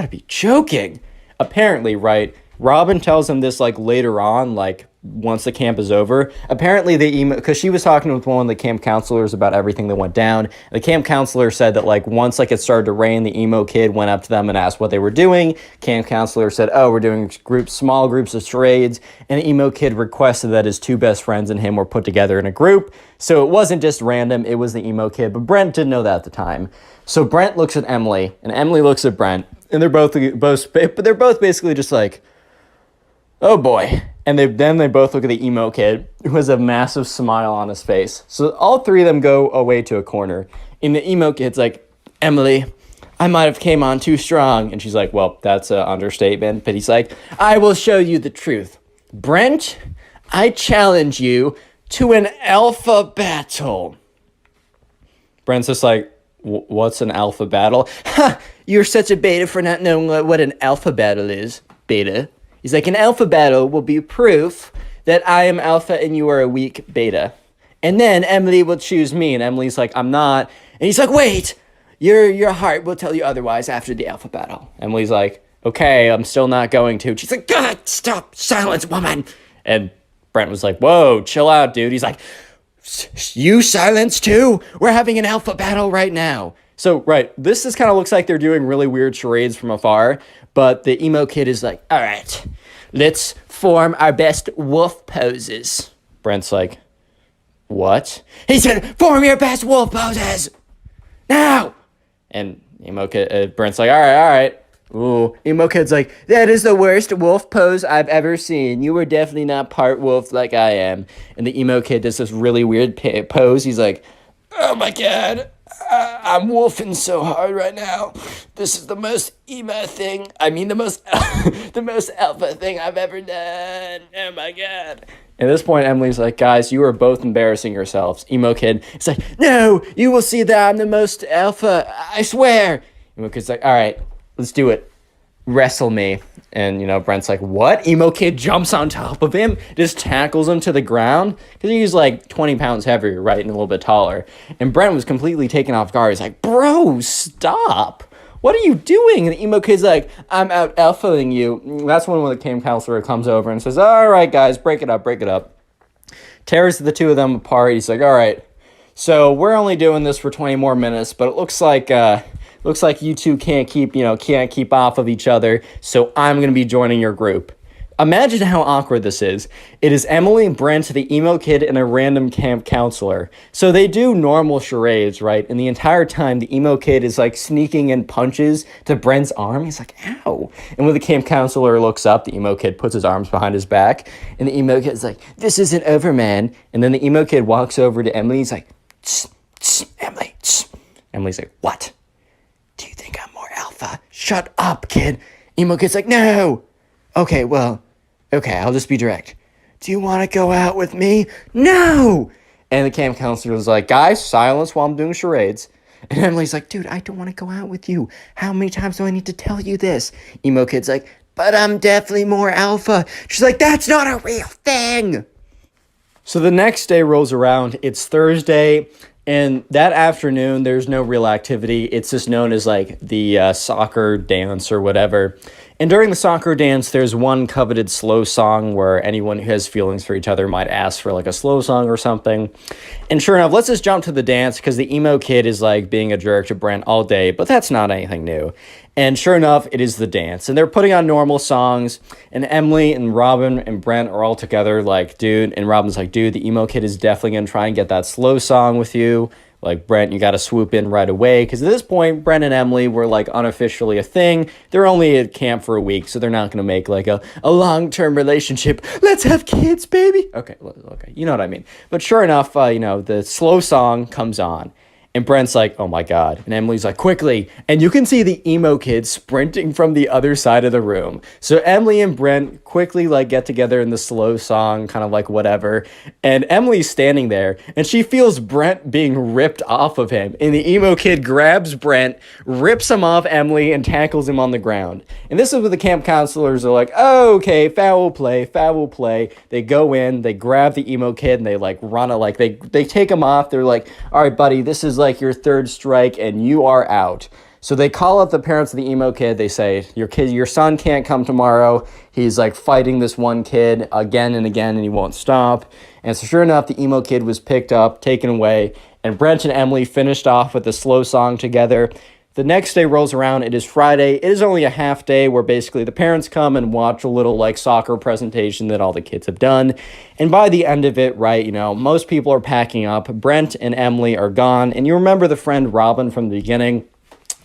be joking. Apparently, right, Robin tells him this, like, later on, like, once the camp is over. Apparently, because she was talking with one of the camp counselors about everything that went down. The camp counselor said that, like, once, like, it started to rain, the emo kid went up to them and asked what they were doing. Camp counselor said, oh, we're doing small groups of charades. And the emo kid requested that his two best friends and him were put together in a group. So it wasn't just random, it was the emo kid. But Brent didn't know that at the time. So Brent looks at Emily, and Emily looks at Brent. And they're both basically just like, oh boy. And they both look at the emo kid, who has a massive smile on his face. So all three of them go away to a corner. And the emo kid's like, Emily, I might have came on too strong. And she's like, well, that's an understatement. But he's like, I will show you the truth. Brent, I challenge you to an alpha battle. Brent's just like, what's an alpha battle? Ha! You're such a beta for not knowing what an alpha battle is. Beta. He's like, an alpha battle will be proof that I am alpha and you are a weak beta. And then Emily will choose me. And Emily's like, I'm not. And he's like, wait, your heart will tell you otherwise after the alpha battle. Emily's like, okay, I'm still not going to. She's like, God, stop, silence, woman. And Brent was like, whoa, chill out, dude. He's like, you silence too? We're having an alpha battle right now. So, right, this just kind of looks like they're doing really weird charades from afar, but the emo kid is like, all right, let's form our best wolf poses. Brent's like, what? He said, form your best wolf poses, now! And emo kid, Brent's like, all right. Ooh, emo kid's like, that is the worst wolf pose I've ever seen. You were definitely not part wolf like I am. And the emo kid does this really weird pose. He's like, oh my God. I'm wolfing so hard right now. This is the most emo thing. I mean, the most alpha thing I've ever done. Oh my God. At this point, Emily's like, guys, you are both embarrassing yourselves. Emo kid is like, no, you will see that I'm the most alpha. I swear. Emo kid's like, all right, let's do it. Wrestle me. And, Brent's like, what? Emo kid jumps on top of him, just tackles him to the ground. Because he's like 20 pounds heavier, right? And a little bit taller. And Brent was completely taken off guard. He's like, bro, stop. What are you doing? And the emo kid's like, I'm out alphaing you. And that's when the camp counselor comes over and says, all right, guys, break it up. Tears the two of them apart. He's like, all right, so we're only doing this for 20 more minutes, but it looks like you two can't keep off of each other, so I'm going to be joining your group. Imagine how awkward this is. It is Emily, Brent, the emo kid, and a random camp counselor. So they do normal charades, right? And the entire time, the emo kid is like sneaking in punches to Brent's arm. He's like, ow. And when the camp counselor looks up, the emo kid puts his arms behind his back. And the emo kid's like, this isn't over, man. And then the emo kid walks over to Emily. He's like, tss, tss, Emily, tss. Emily's like, what? Do you think I'm more alpha? Shut up, kid. Emo kid's like, no. Okay, I'll just be direct. Do you want to go out with me? No! And the camp counselor was like, guys, silence while I'm doing charades. And Emily's like, dude, I don't want to go out with you. How many times do I need to tell you this? Emo kid's like, but I'm definitely more alpha. She's like, that's not a real thing. So the next day rolls around. It's Thursday. And that afternoon, there's no real activity. It's just known as like the soccer dance or whatever. And during the soccer dance, there's one coveted slow song where anyone who has feelings for each other might ask for like a slow song or something. And sure enough, let's just jump to the dance because the emo kid is like being a jerk to Brent all day, but that's not anything new. And sure enough, it is the dance. And they're putting on normal songs. And Emily and Robin and Brent are all together like, dude. And Robin's like, dude, the emo kid is definitely going to try and get that slow song with you. Like, Brent, you got to swoop in right away. Because at this point, Brent and Emily were, like, unofficially a thing. They're only at camp for a week, so they're not going to make, like, a long-term relationship. Let's have kids, baby. Okay, you know what I mean. But sure enough, the slow song comes on. And Brent's like, oh my God. And Emily's like, quickly. And you can see the emo kid sprinting from the other side of the room. So Emily and Brent quickly like get together in the slow song, kind of like whatever. And Emily's standing there and she feels Brent being ripped off of him. And the emo kid grabs Brent, rips him off Emily, and tackles him on the ground. And this is where the camp counselors are like, oh, okay, foul play, foul play. They go in, they grab the emo kid, and they like run it, like they take him off. They're like, all right, buddy, this is like your third strike and you are out. So they call up the parents of the emo kid. They say, your son can't come tomorrow. He's like fighting this one kid again and again and he won't stop. And so sure enough, the emo kid was picked up, taken away, and Brent and Emily finished off with a slow song together. The next day rolls around. It is Friday. It is only a half day where basically the parents come and watch a little like soccer presentation that all the kids have done. And by the end of it, right, most people are packing up. Brent and Emily are gone. And you remember the friend Robin from the beginning?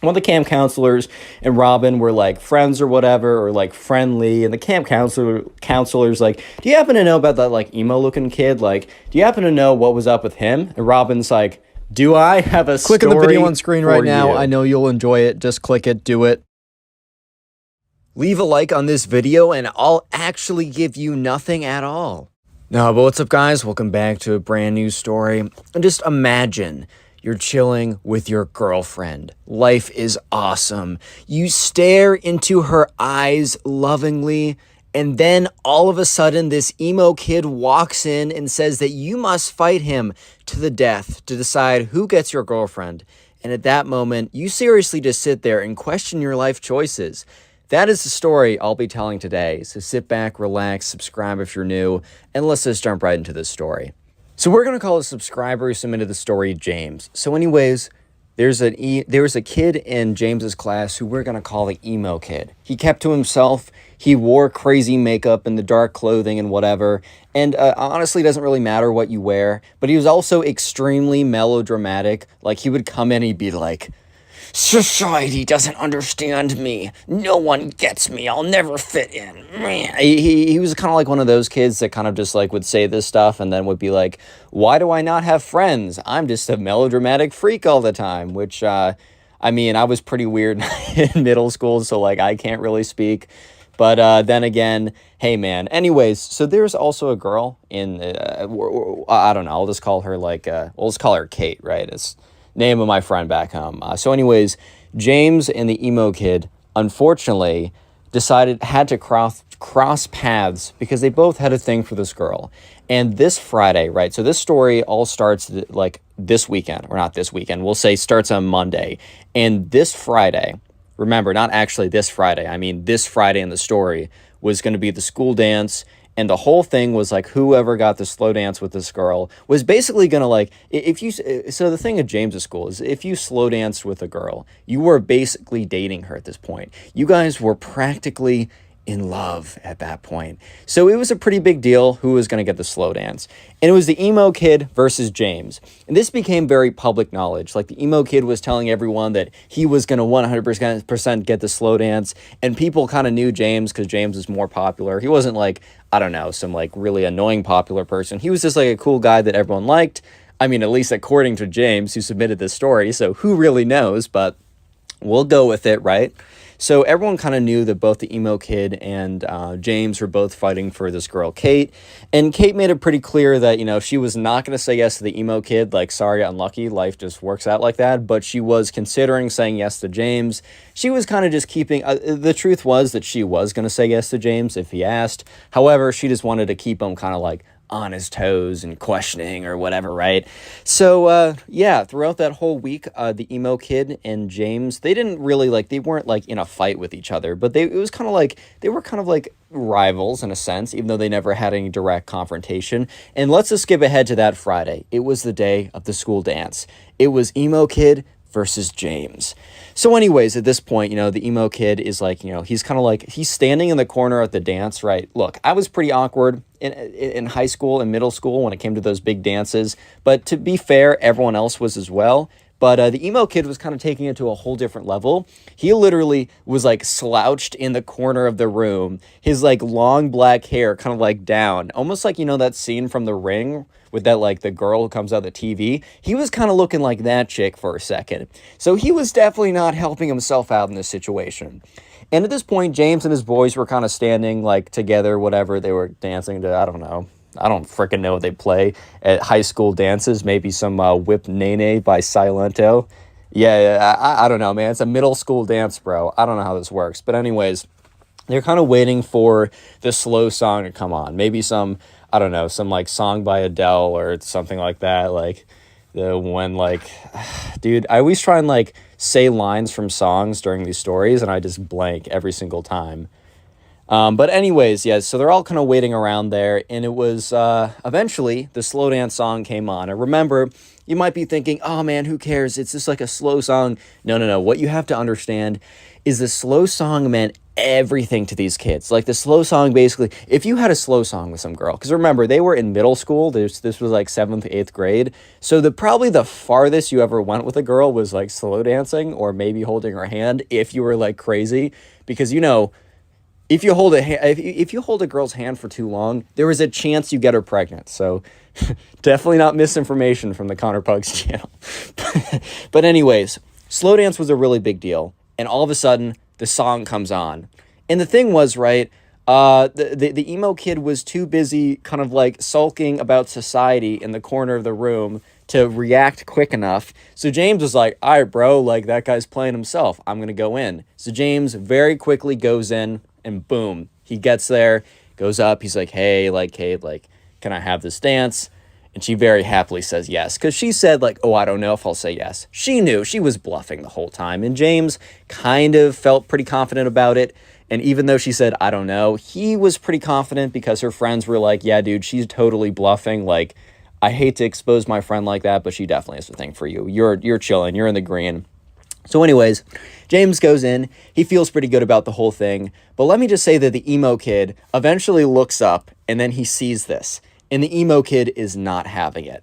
One of the camp counselors and Robin were like friends or whatever, or like friendly. And the camp counselor's like, do you happen to know about that like emo looking kid? Like, do you happen to know what was up with him? And Robin's like, do I have a story? Click on the video on screen right now. You? I know you'll enjoy it. Just click it. Do it. Leave a like on this video and I'll actually give you nothing at all. No, but what's up, guys? Welcome back to a brand new story. And just imagine you're chilling with your girlfriend. Life is awesome. You stare into her eyes lovingly, and then all of a sudden this emo kid walks in and says that you must fight him to the death to decide who gets your girlfriend. And at that moment, you seriously just sit there and question your life choices. That is the story I'll be telling today. So sit back, relax, subscribe if you're new, and let's just jump right into this story. So we're going to call a subscriber who submitted the story James. So anyways, there was a kid in James's class who we're going to call the emo kid. He kept to himself. He wore crazy makeup and the dark clothing and whatever. And honestly, it doesn't really matter what you wear. But he was also extremely melodramatic. Like, he would come in and he'd be like, society doesn't understand me. No one gets me. I'll never fit in. He was kind of like one of those kids that kind of just like would say this stuff and then would be like, why do I not have friends? I'm just a melodramatic freak all the time, which, I mean, I was pretty weird in middle school, so like I can't really speak. But then again, hey man. Anyways, so there's also a girl in, I don't know, I'll just call her like, we'll just call her Kate, right? It's name of my friend back home. So anyways, James and the emo kid, unfortunately, had to cross paths because they both had a thing for this girl. And this Friday, right? So this story all starts like this weekend, or not this weekend, we'll say starts on Monday. And this Friday, remember, not actually this Friday, I mean this Friday in the story, was going to be the school dance. And the whole thing was like whoever got the slow dance with this girl was basically going to like, so the thing at James's school is if you slow danced with a girl, you were basically dating her at this point. You guys were practically in love at that point. So it was a pretty big deal who was going to get the slow dance. And it was the emo kid versus James. And this became very public knowledge. Like the emo kid was telling everyone that he was going to 100% get the slow dance. And people kind of knew James because James was more popular. He wasn't like, I don't know, some like really annoying popular person. He was just like a cool guy that everyone liked. I mean, at least according to James, who submitted this story. So who really knows? But we'll go with it, right? So everyone kind of knew that both the emo kid and James were both fighting for this girl, Kate. And Kate made it pretty clear that, she was not going to say yes to the emo kid. Like, sorry, unlucky. Life just works out like that. But she was considering saying yes to James. She was kind of just keeping... the truth was that she was going to say yes to James if he asked. However, she just wanted to keep him kind of like on his toes and questioning or whatever, right? So, yeah, throughout that whole week, the emo kid and James, they didn't really, they weren't, in a fight with each other, but they were kind of like rivals in a sense, even though they never had any direct confrontation. And let's just skip ahead to that Friday. It was the day of the school dance. It was emo kid versus James. So anyways, at this point, the emo kid is like, he's kind of like, he's standing in the corner at the dance, right? Look, I was pretty awkward in high school and middle school when it came to those big dances, but to be fair, everyone else was as well. But the emo kid was kind of taking it to a whole different level. He literally was like slouched in the corner of the room, his like long black hair kind of like down, almost like, you know, that scene from The Ring with that like the girl who comes out of the TV. He was kind of looking like that chick for a second. So he was definitely not helping himself out in this situation. And at this point, James and his boys were kind of standing like together, whatever. They were dancing to, I don't know. I don't freaking know what they play at high school dances. Maybe some Whip Nene by Silento. Yeah, I don't know, man. It's a middle school dance, bro. I don't know how this works. But anyways, they're kind of waiting for the slow song to come on. Maybe some, I don't know, some like song by Adele or something like that. Like the one like, dude, I always try and like say lines from songs during these stories and I just blank every single time. But anyways, yeah, so they're all kind of waiting around there, and it was, eventually, the slow dance song came on. And remember, you might be thinking, oh man, who cares? It's just like a slow song. No. What you have to understand is the slow song meant everything to these kids. Like, the slow song, basically, if you had a slow song with some girl, because remember, they were in middle school, this was like 7th, 8th grade, so probably the farthest you ever went with a girl was, like, slow dancing, or maybe holding her hand, if you were, like, crazy, because, you know, if you hold a girl's hand for too long, there is a chance you get her pregnant. So definitely not misinformation from the Connor Pugs channel. But anyways, slow dance was a really big deal. And all of a sudden, the song comes on. And the thing was, right, the emo kid was too busy kind of like sulking about society in the corner of the room to react quick enough. So James was like, all right, bro, like that guy's playing himself. I'm going to go in. So James very quickly goes in. And boom, he gets there, goes up. He's like, hey, like, Kate, like, can I have this dance? And she very happily says yes. Because she said, like, oh, I don't know if I'll say yes. She knew. She was bluffing the whole time. And James kind of felt pretty confident about it. And even though she said, I don't know, he was pretty confident because her friends were like, yeah, dude, she's totally bluffing. Like, I hate to expose my friend like that, but she definitely has a thing for you. You're chilling. You're in the green. So anyways, James goes in. He feels pretty good about the whole thing. But let me just say that the emo kid eventually looks up and then he sees this. And the emo kid is not having it.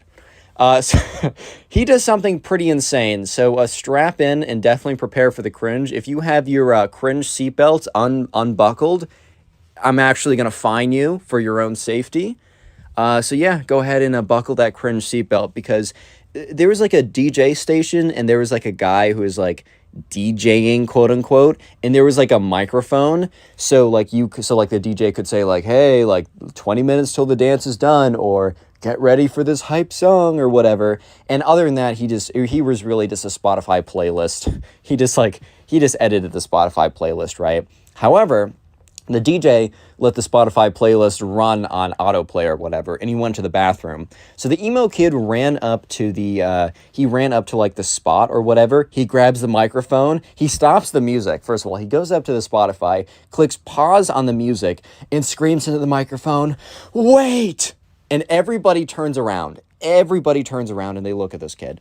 So he does something pretty insane. So strap in and definitely prepare for the cringe. If you have your cringe seatbelt unbuckled, I'm actually going to fine you for your own safety. So yeah, go ahead and buckle that cringe seatbelt because there was like a DJ station and there was like a guy who was like DJing, quote unquote, and there was like a microphone. So like the DJ could say like, hey, like 20 minutes till the dance is done, or get ready for this hype song or whatever. And other than that, he was really just a Spotify playlist. He just edited the Spotify playlist, right? However, the DJ let the Spotify playlist run on autoplay or whatever, and he went to the bathroom. So the emo kid ran up to like the spot or whatever. He grabs the microphone. He stops the music. First of all, he goes up to the Spotify, clicks pause on the music, and screams into the microphone, "Wait!" And everybody turns around. Everybody turns around and they look at this kid.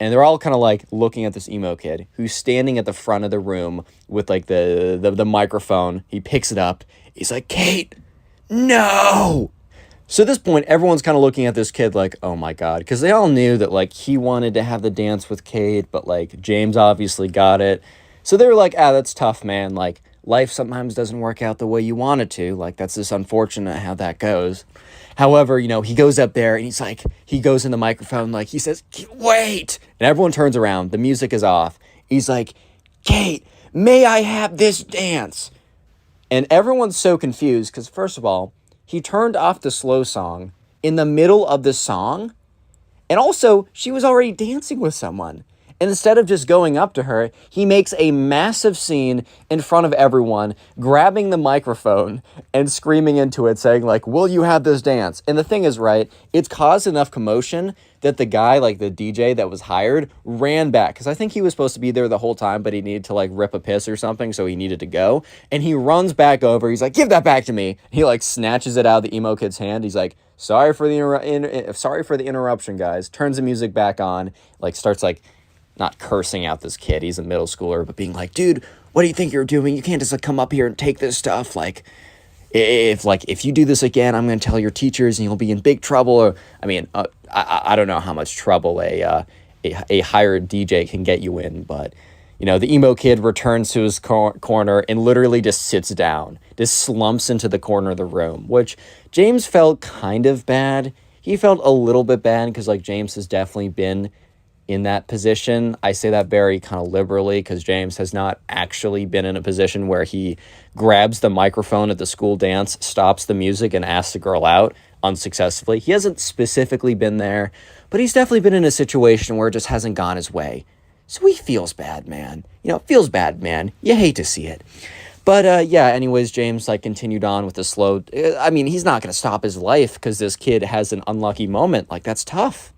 And they're all kind of like looking at this emo kid who's standing at the front of the room with like the microphone. He picks it up. He's like, Kate, no. So at this point, everyone's kind of looking at this kid like, oh my God. Because they all knew that like he wanted to have the dance with Kate, but like James obviously got it. So they were like, that's tough, man. Like life sometimes doesn't work out the way you want it to. Like that's just unfortunate how that goes. However, you know, he goes up there and he's like, he goes in the microphone, like he says, wait. And everyone turns around. The music is off. He's like, Kate, may I have this dance? And everyone's so confused because first of all, he turned off the slow song in the middle of the song. And also, she was already dancing with someone. And instead of just going up to her, he makes a massive scene in front of everyone, grabbing the microphone and screaming into it, saying like, will you have this dance? And the thing is, right, it's caused enough commotion that the guy, like the DJ that was hired, ran back. Because I think he was supposed to be there the whole time, but he needed to like rip a piss or something, so he needed to go. And he runs back over. He's like, give that back to me. He like snatches it out of the emo kid's hand. He's like, sorry for the interruption, guys. Turns the music back on, like starts like, not cursing out this kid, he's a middle schooler, but being like, dude, what do you think you're doing? You can't just like come up here and take this stuff. Like, if you do this again, I'm going to tell your teachers and you'll be in big trouble. Or, I mean, I don't know how much trouble a a hired DJ can get you in. But, you know, the emo kid returns to his corner and literally just sits down, just slumps into the corner of the room, which James felt kind of bad. He felt a little bit bad because, like, James has definitely been in that position. I say that very kind of liberally because James has not actually been in a position where he grabs the microphone at the school dance, stops the music, and asks the girl out unsuccessfully. He hasn't specifically been there, but he's definitely been in a situation where it just hasn't gone his way. So he feels bad, man. You know, feels bad, man. You hate to see it. But, yeah, anyways, James, like, continued on with the slow... I mean, he's not going to stop his life because this kid has an unlucky moment. Like, that's tough.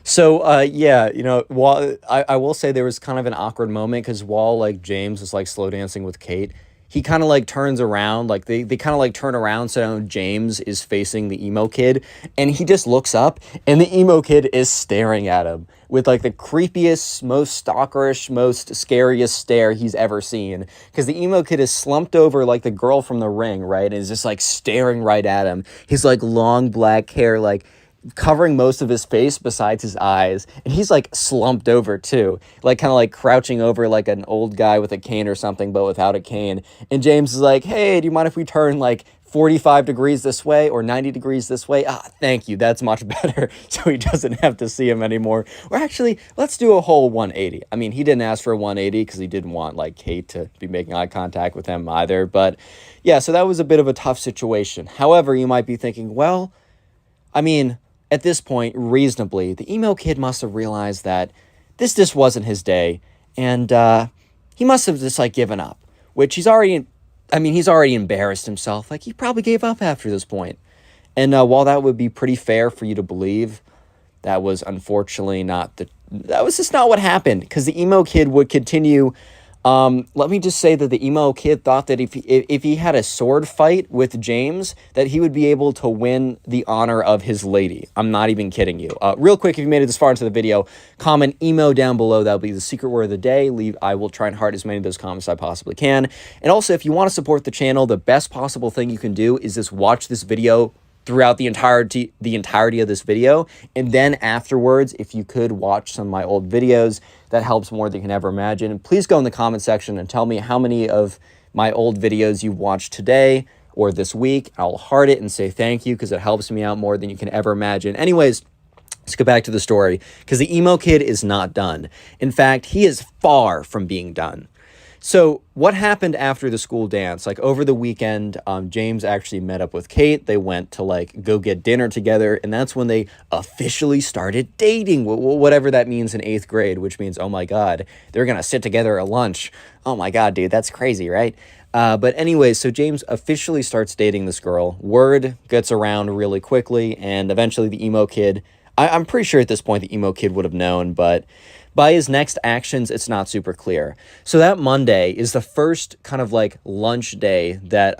So, yeah, you know, while I will say there was kind of an awkward moment because while, like, James is, like, slow dancing with Kate, he kind of, like, turns around. Like, they kind of, like, turn around so James is facing the emo kid. And he just looks up, and the emo kid is staring at him with, like, the creepiest, most stalkerish, most scariest stare he's ever seen. Because the emo kid is slumped over, like, the girl from The Ring, right? And is just, like, staring right at him. His, like, long black hair, like, covering most of his face besides his eyes, and he's like slumped over too, like kind of like crouching over like an old guy with a cane or something, but without a cane. And James is like, hey, do you mind if we turn like 45 degrees this way or 90 degrees this way? Thank you, that's much better. So he doesn't have to see him anymore. Or actually, let's do a whole 180. I mean, he didn't ask for a 180 because he didn't want like Kate to be making eye contact with him either. But yeah, so that was a bit of a tough situation. However, you might be thinking, well, I mean, at this point, reasonably, the emo kid must have realized that this just wasn't his day, and he must have just, like, given up, which he's already embarrassed himself. Like, he probably gave up after this point. And while that would be pretty fair for you to believe, that was unfortunately that was just not what happened, because the emo kid would continue. Let me just say that the emo kid thought that if he had a sword fight with James, that he would be able to win the honor of his lady. I'm not even kidding you. Real quick, if you made it this far into the video, comment emo down below. That'll be the secret word of the day. I will try and heart as many of those comments as I possibly can. And also, if you want to support the channel, the best possible thing you can do is just watch this video throughout the entirety of this video, and then afterwards, if you could watch some of my old videos, that helps more than you can ever imagine. And please go in the comment section and tell me how many of my old videos you watched today or this week. I'll heart it and say thank you because it helps me out more than you can ever imagine. Anyways, let's go back to the story, because the emo kid is not done. In fact, he is far from being done. So what happened after the school dance? Like, over the weekend, James actually met up with Kate. They went to, like, go get dinner together, and that's when they officially started dating, whatever that means in 8th grade, which means, oh my god, they're gonna sit together at lunch. Oh my god, dude, that's crazy, right? But anyway, so James officially starts dating this girl. Word gets around really quickly, and eventually the emo kid, I'm pretty sure at this point the emo kid would have known, but by his next actions, it's not super clear. So that Monday is the first kind of like lunch day that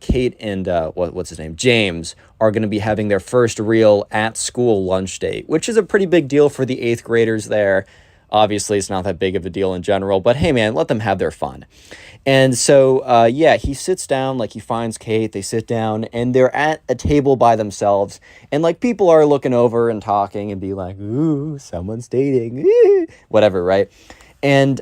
Kate and what's his name, James, are going to be having their first real at-school lunch date, which is a pretty big deal for the 8th graders there. Obviously, it's not that big of a deal in general, but hey, man, let them have their fun. And so, yeah, he sits down, like, he finds Kate, they sit down, and they're at a table by themselves, and, like, people are looking over and talking and be like, ooh, someone's dating, whatever, right? And,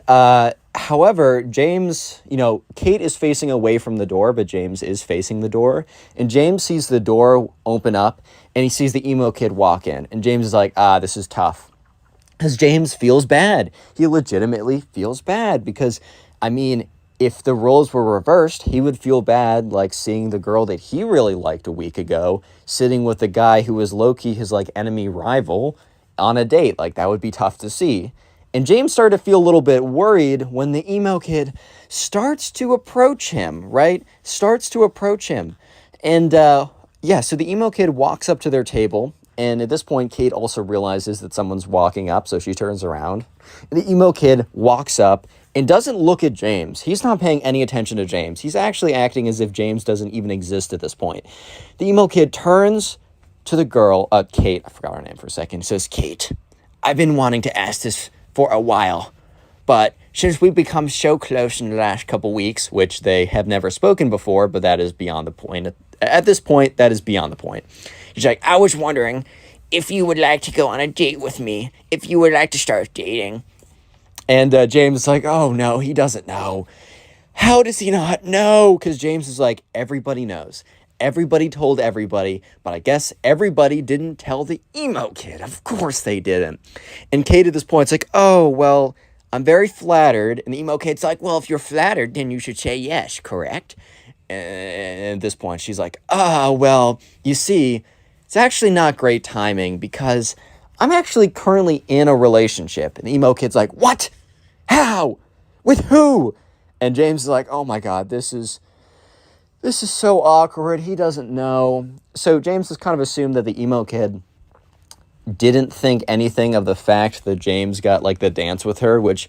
however, James, you know, Kate is facing away from the door, but James is facing the door, and James sees the door open up, and he sees the emo kid walk in, and James is like, this is tough. Because James feels bad. He legitimately feels bad because, I mean, if the roles were reversed, he would feel bad, like, seeing the girl that he really liked a week ago sitting with the guy who was low-key his, like, enemy rival on a date. Like, that would be tough to see. And James started to feel a little bit worried when the emo kid starts to approach him, right? Starts to approach him. And, yeah, so the emo kid walks up to their table. And at this point, Kate also realizes that someone's walking up, so she turns around. And the emo kid walks up and doesn't look at James. He's not paying any attention to James. He's actually acting as if James doesn't even exist at this point. The emo kid turns to the girl, Kate, I forgot her name for a second, says, Kate, I've been wanting to ask this for a while, but since we've become so close in the last couple weeks, which they have never spoken before, but that is beyond the point. At this point, that is beyond the point. He's like, I was wondering if you would like to go on a date with me, if you would like to start dating. And James is like, oh, no, he doesn't know. How does he not know? Because James is like, everybody knows. Everybody told everybody, but I guess everybody didn't tell the emo kid. Of course they didn't. And Kate at this point is like, oh, well, I'm very flattered. And the emo kid's like, well, if you're flattered, then you should say yes, correct? And at this point, she's like, well, you see, it's actually not great timing because I'm actually currently in a relationship. And the emo kid's like, what? How? With who? And James is like, oh my God, this is so awkward. He doesn't know. So James has kind of assumed that the emo kid didn't think anything of the fact that James got like the dance with her, which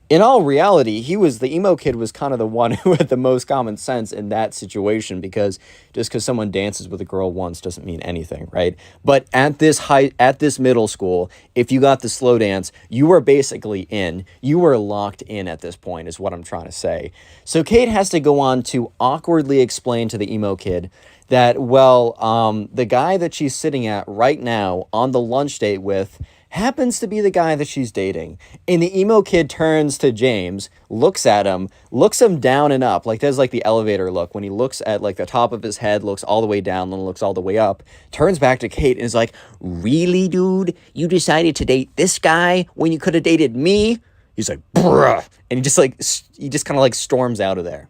in all reality, the emo kid was kind of the one who had the most common sense in that situation, because just because someone dances with a girl once doesn't mean anything, right? But at this middle school, if you got the slow dance, you were basically in. You were locked in at this point, is what I'm trying to say. So Kate has to go on to awkwardly explain to the emo kid that, well, the guy that she's sitting at right now on the lunch date with happens to be the guy that she's dating. And the emo kid turns to James, looks at him, looks him down and up, like does like the elevator look when he looks at like the top of his head, looks all the way down, then looks all the way up, turns back to Kate and is like, really, dude? You decided to date this guy when you could have dated me? He's like, bruh. And he just kind of like storms out of there.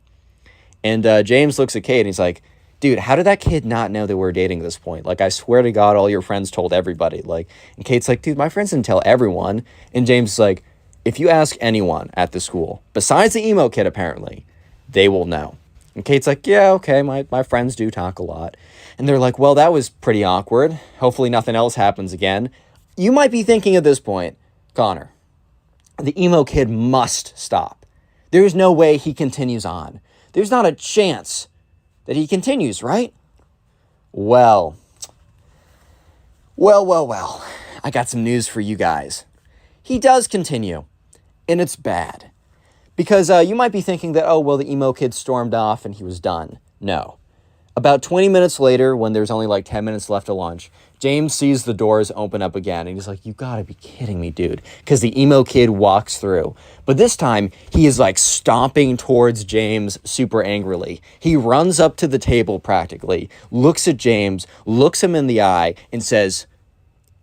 And James looks at Kate and he's like, dude, how did that kid not know that we're dating at this point? Like, I swear to God, all your friends told everybody. Like, and Kate's like, dude, my friends didn't tell everyone. And James is like, if you ask anyone at the school, besides the emo kid, apparently, they will know. And Kate's like, yeah, okay, my friends do talk a lot. And they're like, well, that was pretty awkward. Hopefully nothing else happens again. You might be thinking at this point, Connor, the emo kid must stop. There's no way he continues on. There's not a chance that he continues, right? Well. I got some news for you guys. He does continue, and it's bad. Because you might be thinking that, oh, well, the emo kid stormed off and he was done. No. About 20 minutes later, when there's only like 10 minutes left of lunch, James sees the doors open up again, and he's like, you gotta be kidding me, dude. Because the emo kid walks through. But this time, he is like stomping towards James super angrily. He runs up to the table practically, looks at James, looks him in the eye, and says,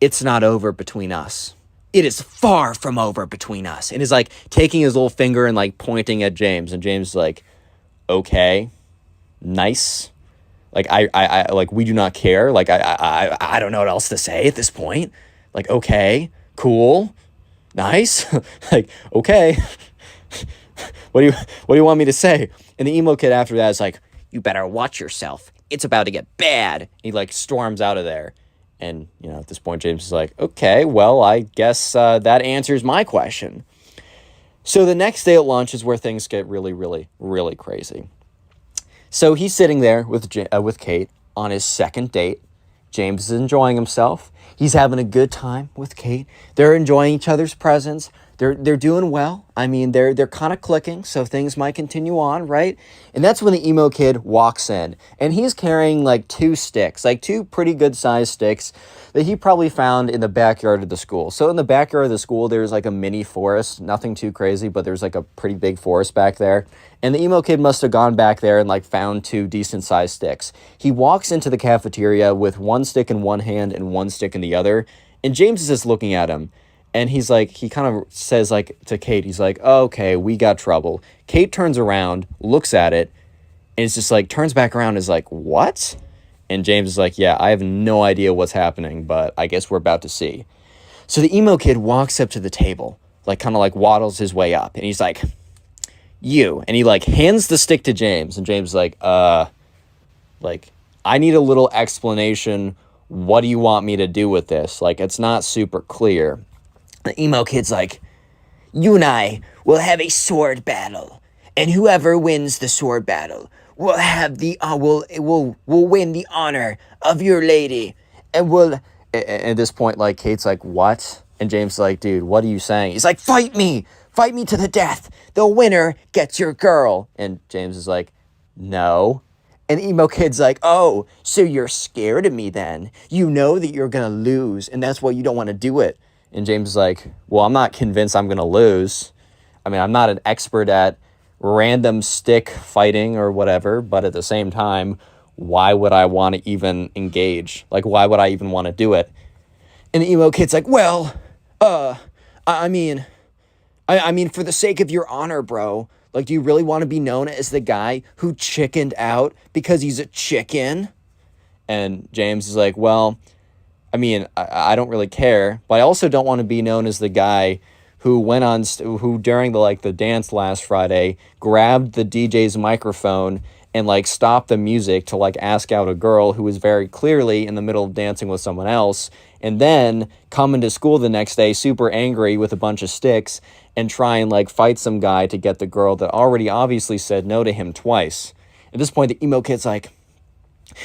it's not over between us. It is far from over between us. And is like taking his little finger and like pointing at James. And James is like, okay, nice. Like, I like, we do not care. Like, I don't know what else to say at this point. Like, okay, cool, nice. Like, okay, what do you want me to say? And the emo kid after that is like, you better watch yourself. It's about to get bad. He like storms out of there. And, you know, at this point, James is like, okay, well, I guess that answers my question. So the next day at lunch is where things get really, really, really crazy. So he's sitting there with Kate on his second date. James is enjoying himself. He's having a good time with Kate. They're enjoying each other's presence. They're doing well. I mean, they're kind of clicking, so things might continue on, right? And that's when the emo kid walks in, and he's carrying like two sticks, like two pretty good sized sticks that he probably found in the backyard of the school. So in the backyard of the school, there's like a mini forest, nothing too crazy, but there's like a pretty big forest back there. And the emo kid must have gone back there and like found two decent sized sticks. He walks into the cafeteria with one stick in one hand and one stick in the other, and James is just looking at him. And he's like, he kind of says like to Kate, he's like, oh, okay, we got trouble. Kate turns around, looks at it, and it's just like, turns back around and is like, what? And James is like, yeah, I have no idea what's happening, but I guess we're about to see. So the emo kid walks up to the table, like kind of like waddles his way up. And he's like, you. And he like hands the stick to James. And James is like, I need a little explanation. What do you want me to do with this? Like, it's not super clear. The emo kid's like, you and I will have a sword battle, and whoever wins the sword battle will have will win the honor of your lady, and will. At this point, like Kate's like, what? And James is like, dude, what are you saying? He's like, fight me to the death. The winner gets your girl. And James is like, no. And the emo kid's like, oh, so you're scared of me then? You know that you're going to lose, and that's why you don't want to do it. And James is like, well, I'm not convinced I'm going to lose. I mean, I'm not an expert at random stick fighting or whatever, but at the same time, why would I want to even engage? Like, why would I even want to do it? And the emo kid's like, well, I mean, for the sake of your honor, bro, like, do you really want to be known as the guy who chickened out because he's a chicken? And James is like, well, I mean, I don't really care, but I also don't want to be known as the guy who went on, who during the dance last Friday grabbed the DJ's microphone and stopped the music to ask out a girl who was very clearly in the middle of dancing with someone else, and then come into school the next day super angry with a bunch of sticks and try and fight some guy to get the girl that already obviously said no to him twice. At this point, the emo kid's like,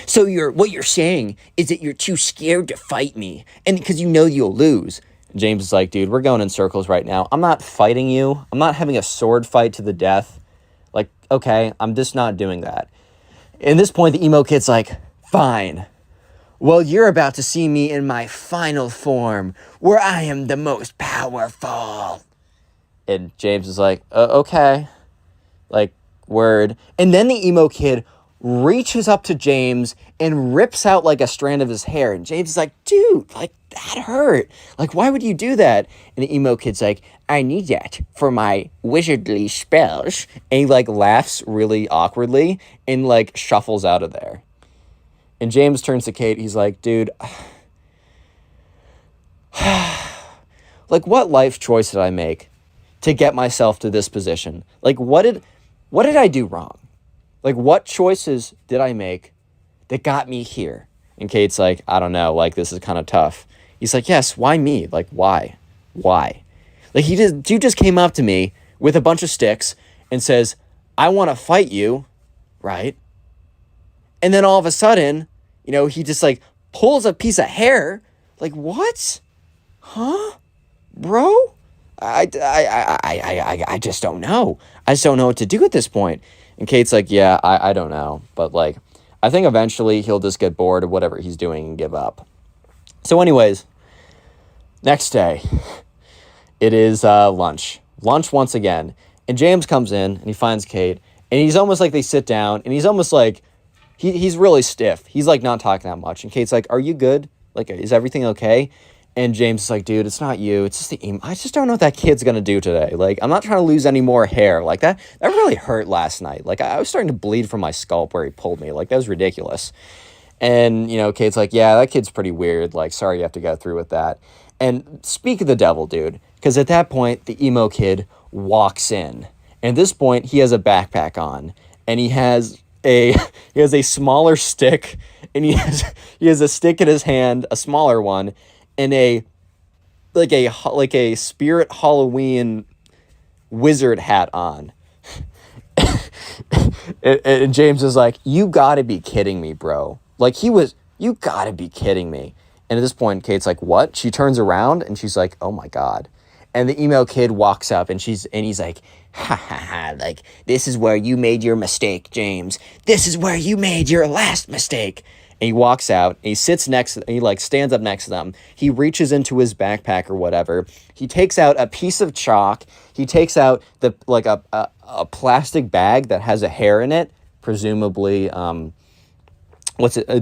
so what you're saying is that you're too scared to fight me, and because you know you'll lose. And James is like, dude, we're going in circles right now. I'm not fighting you. I'm not having a sword fight to the death. Okay, I'm just not doing that. At this point, the emo kid's like, fine. Well, you're about to see me in my final form, where I am the most powerful. And James is like, okay. Word. And then the emo kid reaches up to James and rips out a strand of his hair. And James is like, dude, that hurt. Why would you do that? And the emo kid's like, I need that for my wizardly spells. And he laughs really awkwardly and shuffles out of there. And James turns to Kate. He's like, dude, what life choice did I make to get myself to this position? What did I do wrong? What choices did I make that got me here? And Kate's like, I don't know. This is kind of tough. He's like, yes, why me? Why? Why? You just came up to me with a bunch of sticks and says, I want to fight you, right? And then all of a sudden, he just pulls a piece of hair. What? Huh? Bro? I just don't know. I just don't know what to do at this point. And Kate's like, yeah, I don't know. But I think eventually he'll just get bored of whatever he's doing and give up. So anyways, next day, it is lunch. Lunch once again. And James comes in and he finds Kate. And he's almost they sit down. And he's almost he's really stiff. He's not talking that much. And Kate's like, are you good? Is everything okay? And James is like, dude, it's not you. It's just the emo. I just don't know what that kid's going to do today. I'm not trying to lose any more hair. That really hurt last night. I was starting to bleed from my scalp where he pulled me. That was ridiculous. And, Kate's like, yeah, that kid's pretty weird. Sorry you have to go through with that. And speak of the devil, dude. Because at that point, the emo kid walks in. And at this point, he has a backpack on. And he has a smaller stick. And he has a stick in his hand, a smaller one. And a spirit Halloween wizard hat on. and James is like, you gotta be kidding me, bro. You gotta be kidding me. And at this point, Kate's like, what? She turns around and she's like, oh my God. And the emo kid walks up and he's like, ha ha ha, this is where you made your mistake, James. This is where you made your last mistake. And he walks out, and he sits next, and he stands up next to them. He reaches into his backpack or whatever. He takes out a piece of chalk. He takes out a plastic bag that has a hair in it, presumably,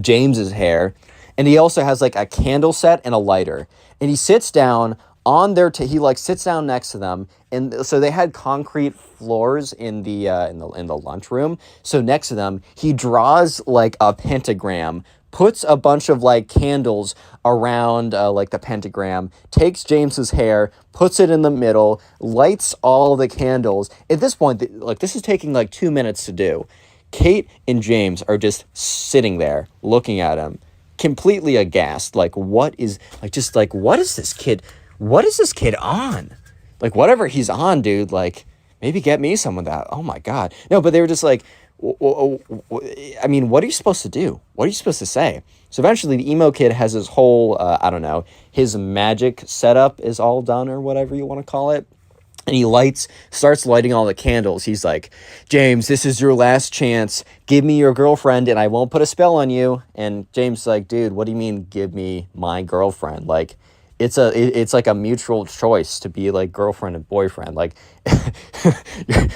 James's hair. And he also has a candle set and a lighter. And he sits down on their, he sits down next to them. And so they had concrete floors in the lunchroom. So next to them, he draws a pentagram, puts a bunch of candles around the pentagram, takes James's hair, puts it in the middle, lights all the candles. At this point, this is taking 2 minutes to do. Kate and James are just sitting there looking at him, completely aghast. What is this kid? What is this kid on? Whatever he's on, dude, maybe get me some of that. Oh my God. No, but they were just I mean, what are you supposed to do? What are you supposed to say? So eventually the emo kid has his whole, his magic setup is all done or whatever you want to call it. And he starts lighting all the candles. He's like, James, this is your last chance. Give me your girlfriend and I won't put a spell on you. And James is like, dude, what do you mean give me my girlfriend? Like, it's like a mutual choice to be like girlfriend and boyfriend. Like,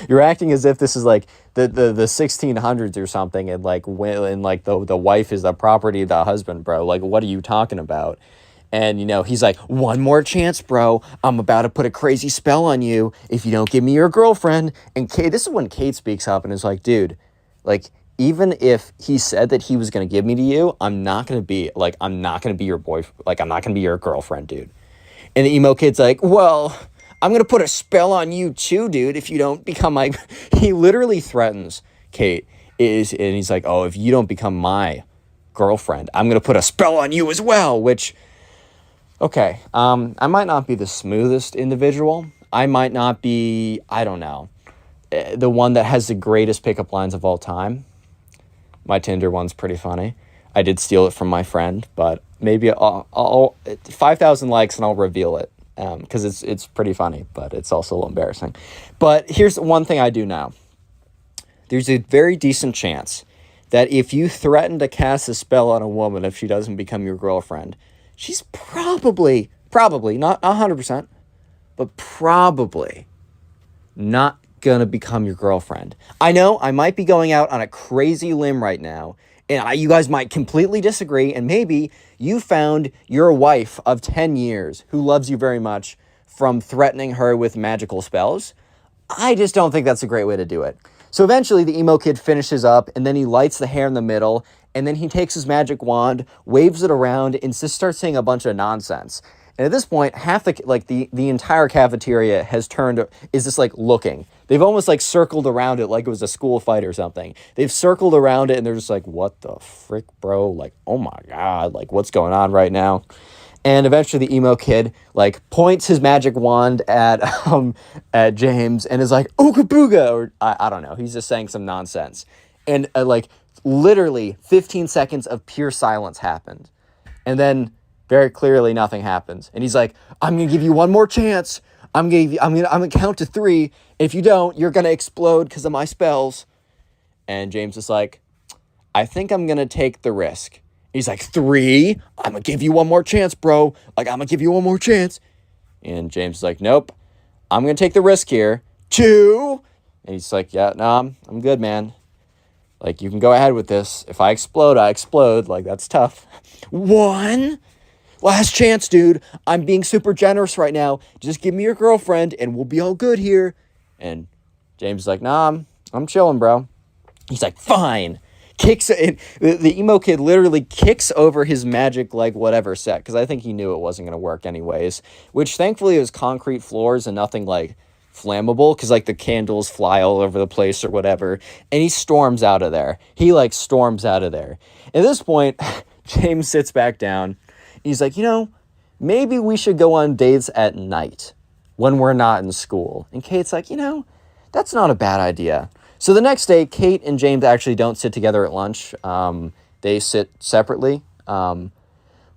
you're acting as if this is like the 1600s or something, and like the wife is the property of the husband, bro. Like, what are you talking about? And, he's like, one more chance, bro. I'm about to put a crazy spell on you if you don't give me your girlfriend. And this is when Kate speaks up and is like, dude, like, even if he said that he was going to give me to you, I'm not going to be your boyfriend. Like, I'm not going to be your girlfriend, dude. And the emo kid's like, well, I'm going to put a spell on you too, dude, if you don't become my... He literally threatens Kate. And he's like, oh, if you don't become my girlfriend, I'm going to put a spell on you as well, which... Okay, I might not be the smoothest individual. I might not be, I don't know, the one that has the greatest pickup lines of all time. My Tinder one's pretty funny. I did steal it from my friend, but maybe I'll 5,000 likes and I'll reveal it, because it's pretty funny, but it's also a little embarrassing. But here's one thing I do know. There's a very decent chance that if you threaten to cast a spell on a woman if she doesn't become your girlfriend, she's probably, not 100%, but probably not going to become your girlfriend. I know I might be going out on a crazy limb right now, and you guys might completely disagree, and maybe you found your wife of 10 years who loves you very much from threatening her with magical spells. I just don't think that's a great way to do it. So eventually the emo kid finishes up, and then he lights the hair in the middle, and then he takes his magic wand, waves it around, and just starts saying a bunch of nonsense. And at this point, half the entire cafeteria is just like looking. They've almost like circled around it like it was a school fight or something. They've circled around it and they're just like, what the frick, bro? Like, oh my God, like what's going on right now? And eventually the emo kid like points his magic wand at James and is like, ooga booga, or I don't know. He's just saying some nonsense. And literally 15 seconds of pure silence happened. And then very clearly nothing happens. And he's like, I'm going to give you one more chance. I'm going to count to 3. If you don't, you're going to explode because of my spells. And James is like, I think I'm going to take the risk. He's like, 3? I'm going to give you one more chance, bro. Like, I'm going to give you one more chance. And James is like, nope. I'm going to take the risk here. 2? And he's like, yeah, no, I'm good, man. Like, you can go ahead with this. If I explode, I explode. Like, that's tough. 1? Last chance, dude. I'm being super generous right now. Just give me your girlfriend and we'll be all good here. And James is like, nah, I'm chilling, bro. He's like, fine. Kicks it. The emo kid literally kicks over his magic, like, whatever set. Because I think he knew it wasn't going to work anyways. Which, thankfully, it was concrete floors and nothing, like, flammable. Because, like, the candles fly all over the place or whatever. And he storms out of there. Storms out of there. At this point, James sits back down. He's like, maybe we should go on dates at night when we're not in school. And Kate's like, that's not a bad idea. So the next day, Kate and James actually don't sit together at lunch. They sit separately. So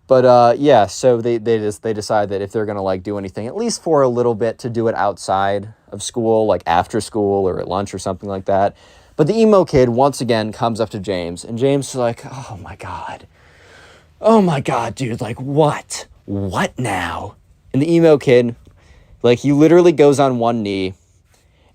they decide that if they're going to like do anything, at least for a little bit, to do it outside of school, like after school or at lunch or something like that. But the emo kid once again comes up to James, and James is like, oh my God, dude, like, what? What now? And the emo kid, like, he literally goes on one knee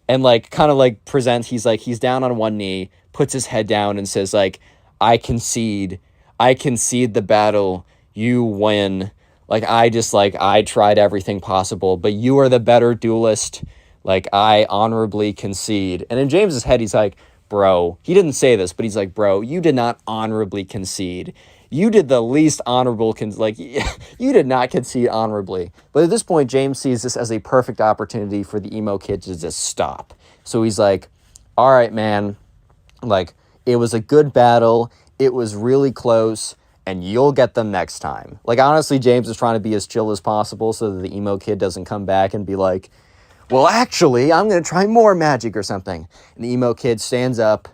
and, like, kind of, like, presents, he's down on one knee, puts his head down and says, like, I concede the battle, you win. Like, I tried everything possible, but you are the better duelist. Like, I honorably concede. And in James's head, he's like, bro, he didn't say this, but he's like, bro, you did not honorably concede. You did the least honorable, you did not concede honorably. But at this point, James sees this as a perfect opportunity for the emo kid to just stop. So he's like, all right, man, like, it was a good battle. It was really close, and you'll get them next time. Like, honestly, James is trying to be as chill as possible so that the emo kid doesn't come back and be like, well, actually, I'm going to try more magic or something. And the emo kid stands up,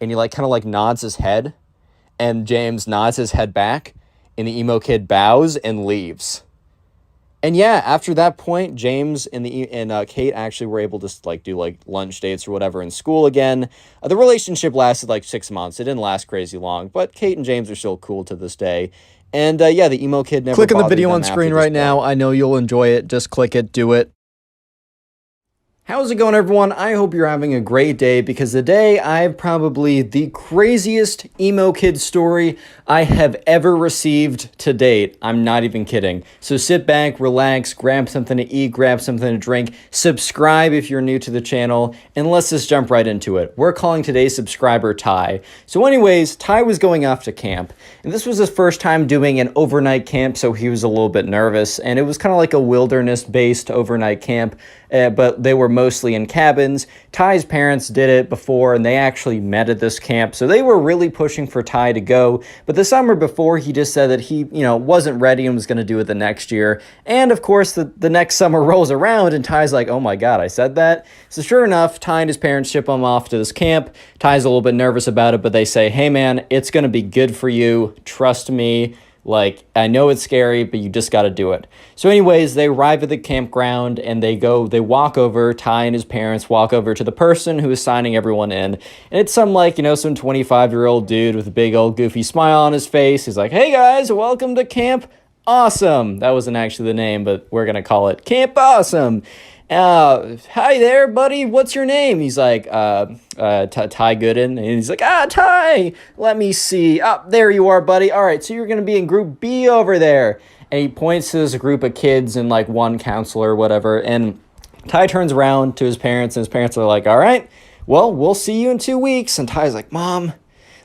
and he, like, kind of, like, nods his head. And James nods his head back, and the emo kid bows and leaves. And yeah, after that point, James and Kate actually were able to like do like lunch dates or whatever in school again. The relationship lasted like 6 months. It didn't last crazy long, but Kate and James are still cool to this day. And yeah, the emo kid never Click on the bothered video them on after screen this right now. point. I know you'll enjoy it. Just click it. Do it. How's it going, everyone? I hope you're having a great day, because today I have probably the craziest emo kid story I have ever received to date. I'm not even kidding. So sit back, relax, grab something to eat, grab something to drink, subscribe if you're new to the channel, and let's just jump right into it. We're calling today's subscriber Ty. So anyways, Ty was going off to camp, and this was his first time doing an overnight camp, so he was a little bit nervous, and it was kind of like a wilderness-based overnight camp, but they were mostly in cabins. Ty's parents did it before, and they actually met at this camp, so they were really pushing for Ty to go. But the summer before, he just said that he, wasn't ready and was going to do it the next year. And of course, the next summer rolls around, and Ty's like, oh my god, I said that? So sure enough, Ty and his parents ship him off to this camp. Ty's a little bit nervous about it, but they say, hey man, it's going to be good for you. Trust me. Like, I know it's scary, but you just got to do it. So anyways, they arrive at the campground, and they walk over, Ty and his parents walk over to the person who is signing everyone in. And it's some 25-year-old dude with a big old goofy smile on his face. He's like, hey guys, welcome to Camp Awesome. That wasn't actually the name, but we're going to call it Camp Awesome. Hi there, buddy. What's your name? He's like, Ty Gooden. And he's like, Ty, let me see. There you are, buddy. All right, so you're going to be in group B over there. And he points to this group of kids and one counselor or whatever. And Ty turns around to his parents, and his parents are like, all right, well, we'll see you in 2 weeks. And Ty's like, Mom,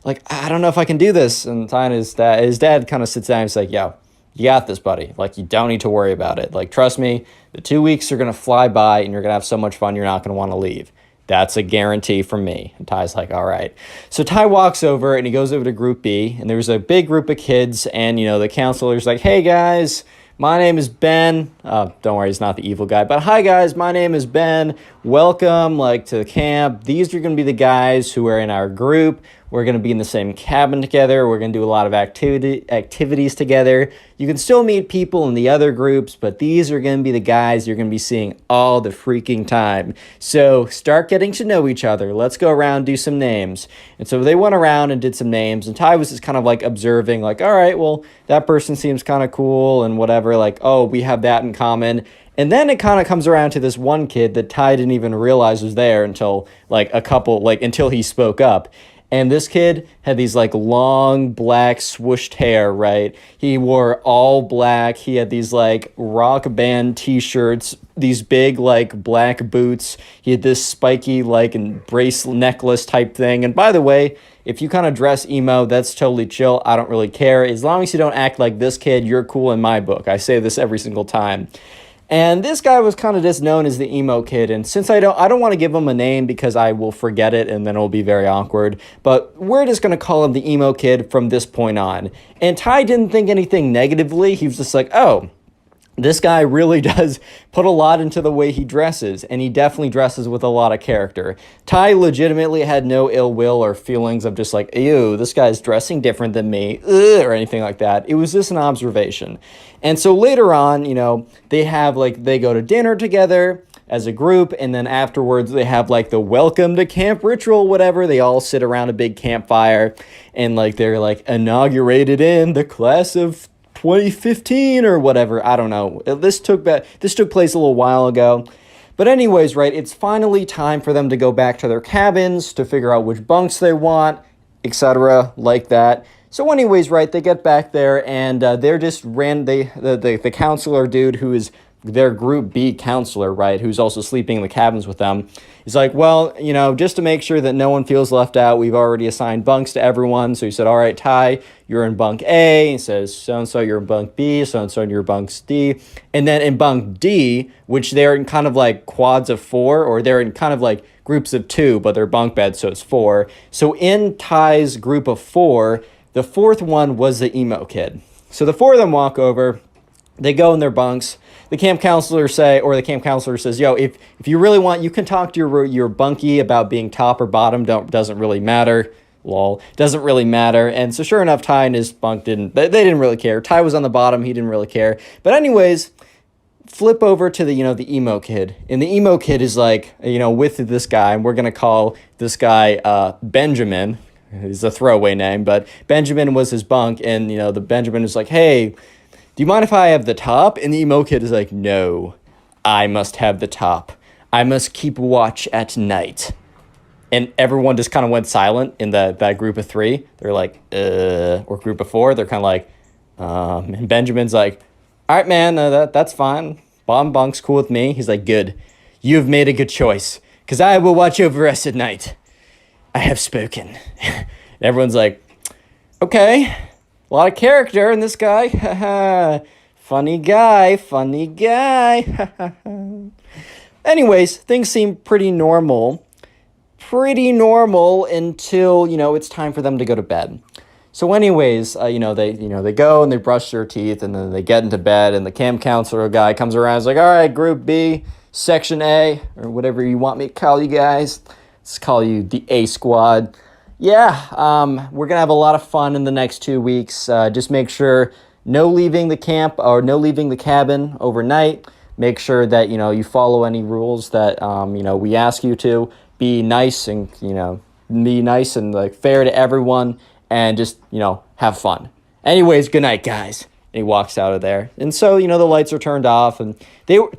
I don't know if I can do this. And Ty and his dad kind of sits down and he's like, yo, you got this, buddy. You don't need to worry about it. Trust me, the 2 weeks are going to fly by, and you're going to have so much fun, you're not going to want to leave. That's a guarantee from me. And Ty's like, all right. So Ty walks over, and he goes over to Group B, and there's a big group of kids, and, the counselor's like, hey, guys, my name is Ben. Don't worry, he's not the evil guy. But hi, guys, my name is Ben. Welcome, to the camp. These are going to be the guys who are in our group. We're going to be in the same cabin together. We're going to do a lot of activities together. You can still meet people in the other groups, but these are going to be the guys you're going to be seeing all the freaking time. So start getting to know each other. Let's go around, do some names. And so they went around and did some names, and Ty was just kind of observing, all right, well, that person seems kind of cool and whatever, oh, we have that in common. And then it kind of comes around to this one kid that Ty didn't even realize was there until until he spoke up. And this kid had these long black swooshed hair, right? He wore all black. He had these rock band t-shirts, these big black boots. He had this spiky bracelet necklace type thing. And by the way, if you kind of dress emo, that's totally chill. I don't really care. As long as you don't act like this kid, you're cool in my book. I say this every single time. And this guy was kind of just known as the emo kid, and since I don't want to give him a name because I will forget it and then it'll be very awkward, but we're just going to call him the emo kid from this point on. And Ty didn't think anything negatively. He was just like, oh, this guy really does put a lot into the way he dresses, and he definitely dresses with a lot of character. Ty legitimately had no ill will or feelings of just ew, this guy's dressing different than me, or anything like that. It was just an observation. And so later on, they have they go to dinner together as a group, and then afterwards they have the welcome to camp ritual, whatever. They all sit around a big campfire, and they're inaugurated in the class of 2015 or whatever. I don't know. This took place a little while ago. But anyways, right, it's finally time for them to go back to their cabins to figure out which bunks they want, etc. like that. So anyways, right, they get back there, and they're just the counselor dude who is their group B counselor, right, who's also sleeping in the cabins with them. He's like, well, just to make sure that no one feels left out, we've already assigned bunks to everyone. So he said, all right, Ty, you're in bunk A. He says, so-and-so, you're in bunk B. So-and-so, you're in bunk D. And then in bunk D, which they're in kind of quads of 4, or they're in kind of groups of 2, but they're bunk beds, so it's 4. So in Ty's group of 4, the 4th one was the emo kid. So the 4 of them walk over. They go in their bunks. The camp counselor says, yo, if you really want, you can talk to your bunkie about being top or bottom. Doesn't really matter. Lol. Doesn't really matter. And so sure enough, Ty and his bunk they didn't really care. Ty was on the bottom. He didn't really care. But anyways, flip over to the emo kid. And the emo kid is like, with this guy, and we're going to call this guy Benjamin. It's a throwaway name, but Benjamin was his bunk. And, the Benjamin is like, hey, do you mind if I have the top? And the emo kid is like, no, I must have the top. I must keep watch at night. And everyone just kind of went silent in that group of three. They're like, or group of four. They're kind of like, and Benjamin's like, all right, man, that's fine. Bottom bunk's cool with me. He's like, good. You have made a good choice, because I will watch over us at night. I have spoken. And everyone's like, okay, a lot of character in this guy. Funny guy. Anyways, things seem pretty normal until, it's time for them to go to bed. So anyways, they go and they brush their teeth, and then they get into bed, and the camp counselor guy comes around and is like, all right, group B, section A, or whatever you want me to call you guys. Let's call you the A squad. Yeah, we're going to have a lot of fun in the next 2 weeks. Just make sure no leaving the camp or no leaving the cabin overnight. Make sure that, you follow any rules that, we ask you to. Be nice and, like fair to everyone, and just, have fun. Anyways, good night, guys. And he walks out of there. And so, the lights are turned off, and they were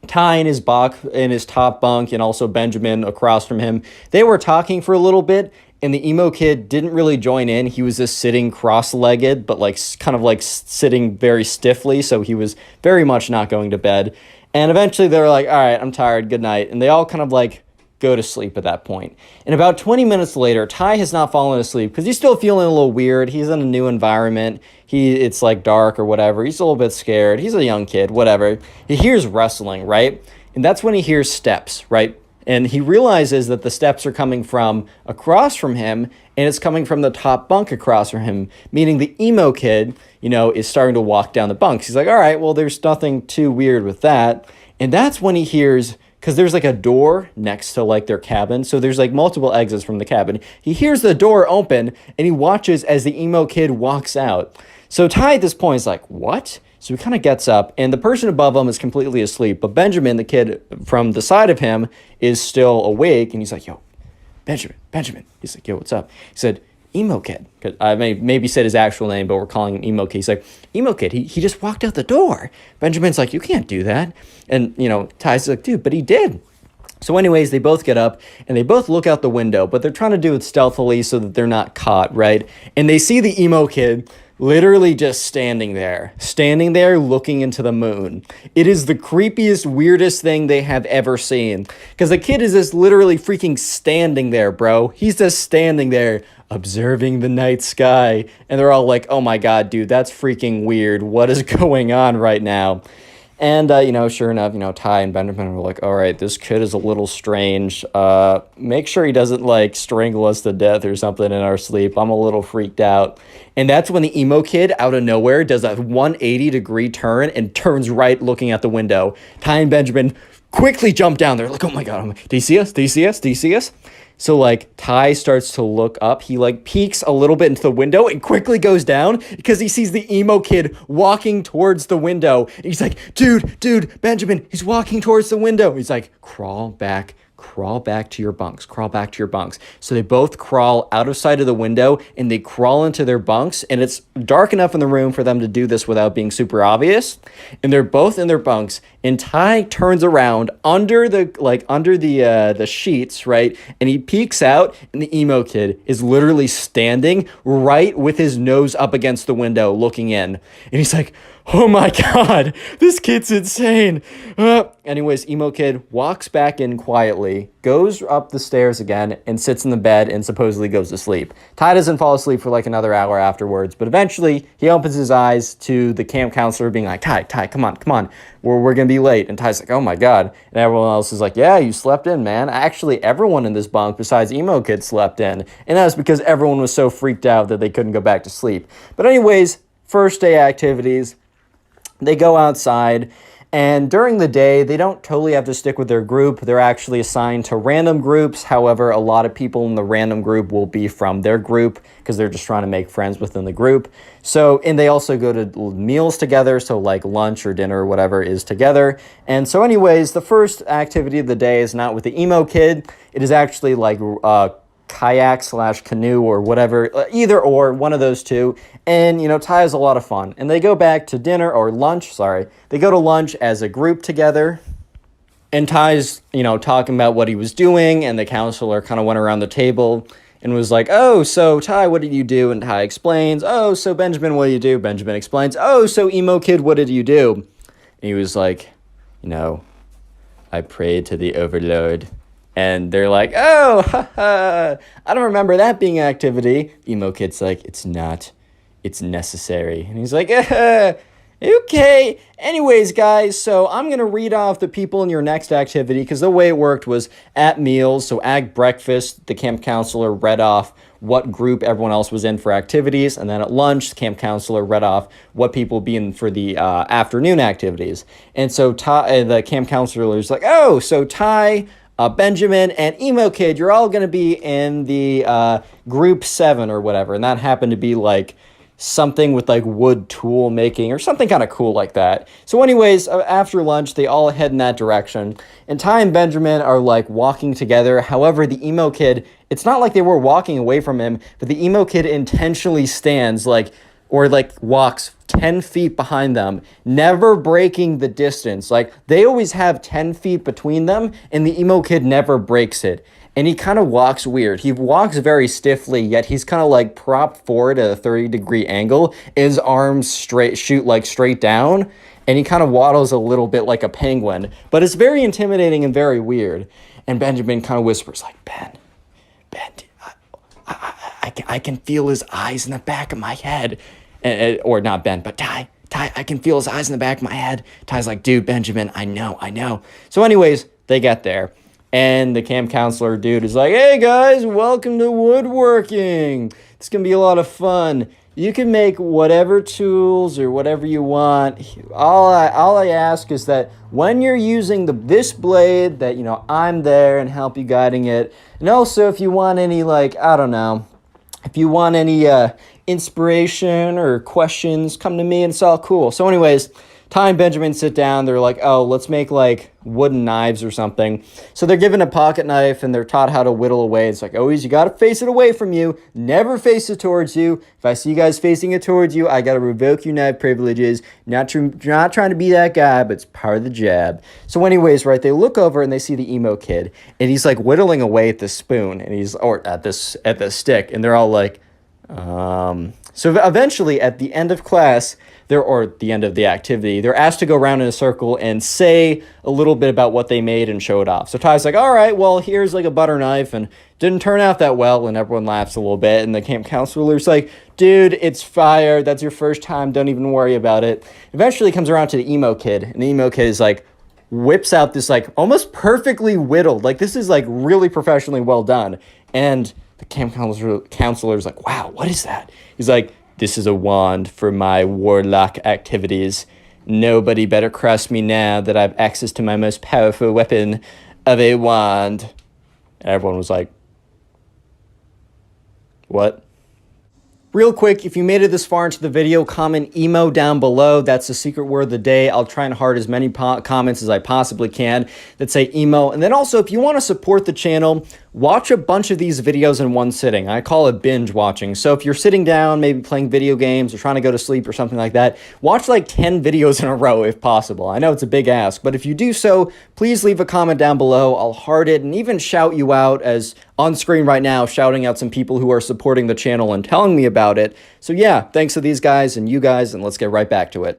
Ty in his top bunk, and also Benjamin across from him. They were talking for a little bit, and the emo kid didn't really join in. He was just sitting cross-legged, but kind of sitting very stiffly, so he was very much not going to bed. And eventually they were like, all right, I'm tired, good night. And they all kind of go to sleep at that point. And about 20 minutes later, Ty has not fallen asleep because he's still feeling a little weird. He's in a new environment. It's dark or whatever. He's a little bit scared. He's a young kid, whatever. He hears rustling, right? And that's when he hears steps, right? And he realizes that the steps are coming from across from him, and it's coming from the top bunk across from him, meaning the emo kid, is starting to walk down the bunks. He's like, all right, well, there's nothing too weird with that. And that's when he hears, because there's a door next to their cabin, so there's multiple exits from the cabin. He hears the door open, and he watches as the emo kid walks out. So Ty at this point is like, what? So he kind of gets up, and the person above him is completely asleep, but Benjamin, the kid from the side of him, is still awake, and he's like, yo, Benjamin. He's like, yo, what's up? He said, emo kid. I maybe said his actual name, but we're calling him emo kid. He's like, emo kid, he just walked out the door. Benjamin's like, you can't do that. And, Ty's like, dude, but he did. So anyways, they both get up, and they both look out the window, but they're trying to do it stealthily so that they're not caught, right? And they see the emo kid literally just standing there looking into the moon. It is the creepiest, weirdest thing they have ever seen. Because the kid is just literally freaking standing there, bro. He's just standing there observing the night sky. And they're all like, oh my God, dude, that's freaking weird. What is going on right now? And, sure enough, Ty and Benjamin were like, all right, this kid is a little strange. Make sure he doesn't, strangle us to death or something in our sleep. I'm a little freaked out. And that's when the emo kid, out of nowhere, does a 180-degree turn and turns right looking at the window. Ty and Benjamin quickly jump down there, like, oh my God, do you see us? Do you see us? Do you see us? So, Ty starts to look up. He, peeks a little bit into the window and quickly goes down because he sees the emo kid walking towards the window. And he's like, dude, Benjamin, he's walking towards the window. He's like, crawl back to your bunks. So they both crawl out of sight of the window, and they crawl into their bunks, and it's dark enough in the room for them to do this without being super obvious. And they're both in their bunks, and Ty turns around under the sheets, right? And he peeks out, and the emo kid is literally standing right with his nose up against the window looking in. And he's like, oh my God, this kid's insane. Anyways, emo kid walks back in quietly, goes up the stairs again, and sits in the bed and supposedly goes to sleep. Ty doesn't fall asleep for another hour afterwards, but eventually he opens his eyes to the camp counselor being like, Ty, come on. We're going to be late. And Ty's like, oh my God. And everyone else is like, yeah, you slept in, man. Actually, everyone in this bunk besides emo kid slept in. And that's because everyone was so freaked out that they couldn't go back to sleep. But anyways, first day activities. They go outside, And during the day, they don't totally have to stick with their group. They're actually assigned to random groups. However, a lot of people in the random group will be from their group because they're just trying to make friends within the group. So, and they also go to meals together. So like lunch or dinner or whatever is together. And so anyways, the first activity of the day is not with the emo kid. It is actually like kayak / canoe or whatever, either or, one of those two. And, you know, Ty has a lot of fun. And they go back to dinner or lunch, sorry. They go to lunch as a group together. And Ty's, you know, talking about what he was doing. And the counselor kind of went around the table and was like, oh, so Ty, what did you do? And Ty explains, oh, so Benjamin, what did you do? Benjamin explains, oh, so emo kid, what did you do? And he was like, you know, I prayed to the overlord. And they're like, oh, haha, I don't remember that being an activity. Emo kid's like, it's not. It's necessary. And he's like, okay. Anyways, guys, so I'm going to read off the people in your next activity because the way it worked was at meals. So at breakfast, the camp counselor read off what group everyone else was in for activities. And then at lunch, the camp counselor read off what people would be in for the afternoon activities. And so the camp counselor was like, oh, so Ty, Benjamin, and emo kid, you're all going to be in the group 7 or whatever. And that happened to be like something with like wood tool making or something kind of cool like that. So anyways, after lunch, they all head in that direction. And Ty and Benjamin are like walking together. However, the emo kid, it's not like they were walking away from him, but the emo kid intentionally stands like, or like walks 10 feet behind them, never breaking the distance. Like they always have 10 feet between them and the emo kid never breaks it. And he kind of walks weird. He walks very stiffly, yet he's kind of like propped forward at a 30-degree angle. His arms shoot like straight down, and he kind of waddles a little bit like a penguin. But it's very intimidating and very weird. And Benjamin kind of whispers like, Ben, I can feel his eyes in the back of my head. Or not Ben, but Ty, I can feel his eyes in the back of my head. Ty's like, dude, Benjamin, I know. So anyways, they get there. And the camp counselor dude is like, hey guys, welcome to woodworking. It's going to be a lot of fun. You can make whatever tools or whatever you want. All I ask is that when you're using this blade, that, you know, I'm there and help you guiding it. And also if you want any, like, I don't know, if you want any inspiration or questions, come to me and it's all cool. So anyways, Ty and Benjamin sit down. They're like, oh, let's make like wooden knives or something. So they're given a pocket knife and they're taught how to whittle away. It's like, always, you got to face it away from you. Never face it towards you. If I see you guys facing it towards you, I got to revoke your knife privileges. Not trying to be that guy, but it's part of the jab. So anyways, right, they look over and they see the emo kid and he's like whittling away at the spoon and or at the stick. And they're all like, So eventually at the end of class, or the end of the activity, they're asked to go around in a circle and say a little bit about what they made and show it off. So Ty's like, all right, well, here's like a butter knife and didn't turn out that well. And everyone laughs a little bit. And the camp counselor's like, dude, it's fire. That's your first time. Don't even worry about it. Eventually comes around to the emo kid. And the emo kid is like, whips out this like almost perfectly whittled. Like this is like really professionally well done. And the camp counselor's like, wow, what is that? He's like, this is a wand for my warlock activities. Nobody better cross me now that I have access to my most powerful weapon of a wand. And everyone was like, what? Real quick, if you made it this far into the video, comment emo down below. That's the secret word of the day. I'll try and heart as many comments as I possibly can that say emo. And then also, if you want to support the channel, watch a bunch of these videos in one sitting. I call it binge watching. So if you're sitting down, maybe playing video games or trying to go to sleep or something like that, watch like 10 videos in a row if possible. I know it's a big ask, but if you do so, please leave a comment down below. I'll heart it and even shout you out, as on screen right now, shouting out some people who are supporting the channel and telling me about it. So yeah, thanks to these guys and you guys, and let's get right back to it.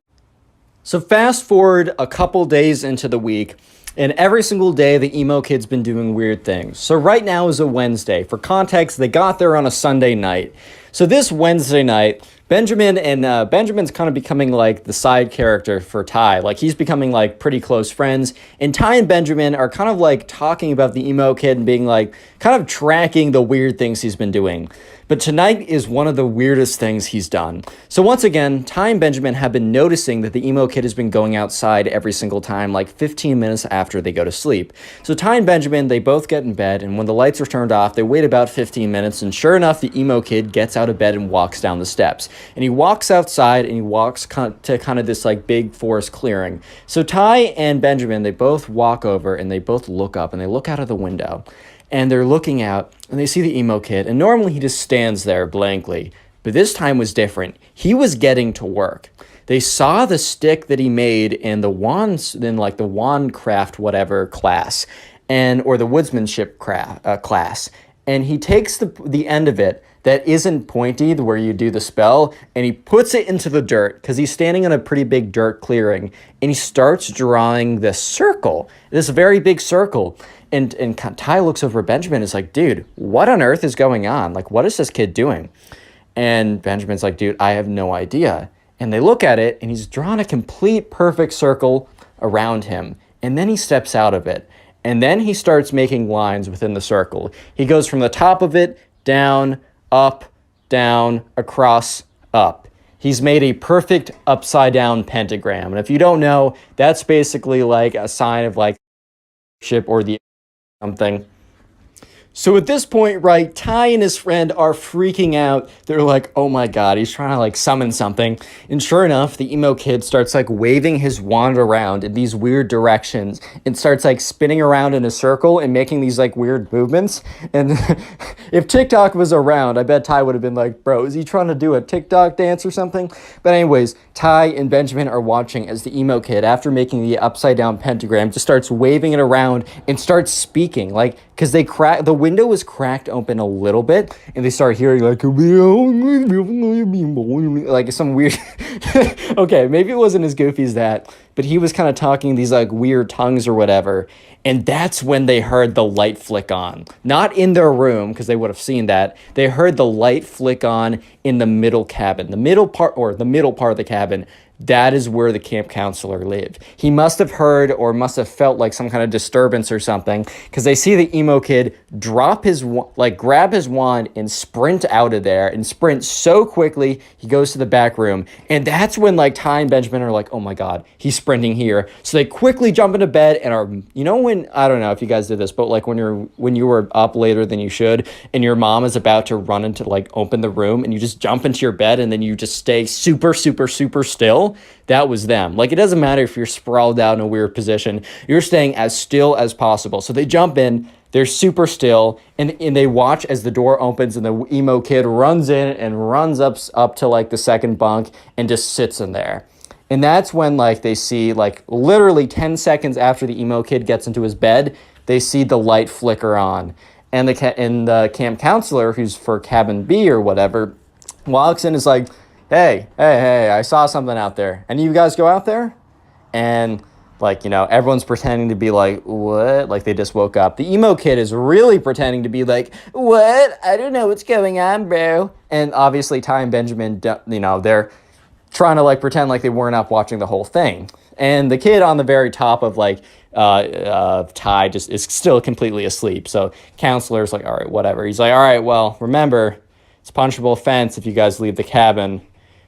So fast forward a couple days into the week, and every single day, the emo kid's been doing weird things. So right now is a Wednesday. For context, they got there on a Sunday night. So this Wednesday night, Benjamin's kind of becoming like the side character for Ty. Like he's becoming like pretty close friends. And Ty and Benjamin are kind of like talking about the emo kid and being like, kind of tracking the weird things he's been doing. But tonight is one of the weirdest things he's done. So once again, Ty and Benjamin have been noticing that the emo kid has been going outside every single time, like 15 minutes after they go to sleep. So Ty and Benjamin, they both get in bed, and when the lights are turned off, they wait about 15 minutes, and sure enough, the emo kid gets out of bed and walks down the steps. And he walks outside, and he walks to kind of this like big forest clearing. So Ty and Benjamin, they both walk over, and they both look up, and they look out of the window. And they're looking out, and they see the emo kid, and normally he just stands there blankly. But this time was different. He was getting to work. They saw the stick that he made in the wands, in like the wand craft whatever class, or the woodsmanship class. And he takes the end of it that isn't pointy, where you do the spell, and he puts it into the dirt, because he's standing in a pretty big dirt clearing, and he starts drawing this circle, this very big circle. And Ty looks over at Benjamin and is like, dude, what on earth is going on? Like, what is this kid doing? And Benjamin's like, dude, I have no idea. And they look at it, and he's drawn a complete perfect circle around him. And then he steps out of it. And then he starts making lines within the circle. He goes from the top of it, down, up, down, across, up. He's made a perfect upside-down pentagram. And if you don't know, that's basically like a sign of like ship or the something. So at this point, right, Ty and his friend are freaking out. They're like, oh my god, he's trying to like summon something. And sure enough, the emo kid starts like waving his wand around in these weird directions and starts like spinning around in a circle and making these like weird movements. And if TikTok was around, I bet Ty would have been like, bro, is he trying to do a TikTok dance or something? But anyways, Ty and Benjamin are watching as the emo kid, after making the upside down pentagram, just starts waving it around and starts speaking, like, because the window was cracked open a little bit, and they start hearing like some weird okay, maybe it wasn't as goofy as that, but he was kind of talking these like weird tongues or whatever. And that's when they heard the light flick on. Not in their room, because they would have seen that. They heard the light flick on in the middle cabin. The middle part of the cabin. That is where the camp counselor lived. He must have heard or must have felt like some kind of disturbance or something, because they see the emo kid grab his wand and sprint out of there, and sprint so quickly he goes to the back room. And that's when like Ty and Benjamin are like, oh my god, he's sprinting here. So they quickly jump into bed and are, you know, when, I don't know if you guys did this, but like when you were up later than you should, and your mom is about to run into like open the room, and you just jump into your bed and then you just stay super still. That was them. Like, it doesn't matter if you're sprawled out in a weird position, you're staying as still as possible. So they jump in, they're super still, and they watch as the door opens and the emo kid runs in and runs up to like the second bunk and just sits in there. And that's when like they see, like, literally 10 seconds after the emo kid gets into his bed, they see the light flicker on. And the camp counselor, who's for cabin B or whatever, walks in and is like, hey, I saw something out there. Any of you guys go out there? And, like, you know, everyone's pretending to be like, what? Like, they just woke up. The emo kid is really pretending to be like, what? I don't know what's going on, bro. And obviously, Ty and Benjamin, you know, they're trying to, like, pretend like they weren't up watching the whole thing. And the kid on the very top of, like, Ty just is still completely asleep. So counselor's like, all right, whatever. He's like, all right, well, remember, it's a punishable offense if you guys leave the cabin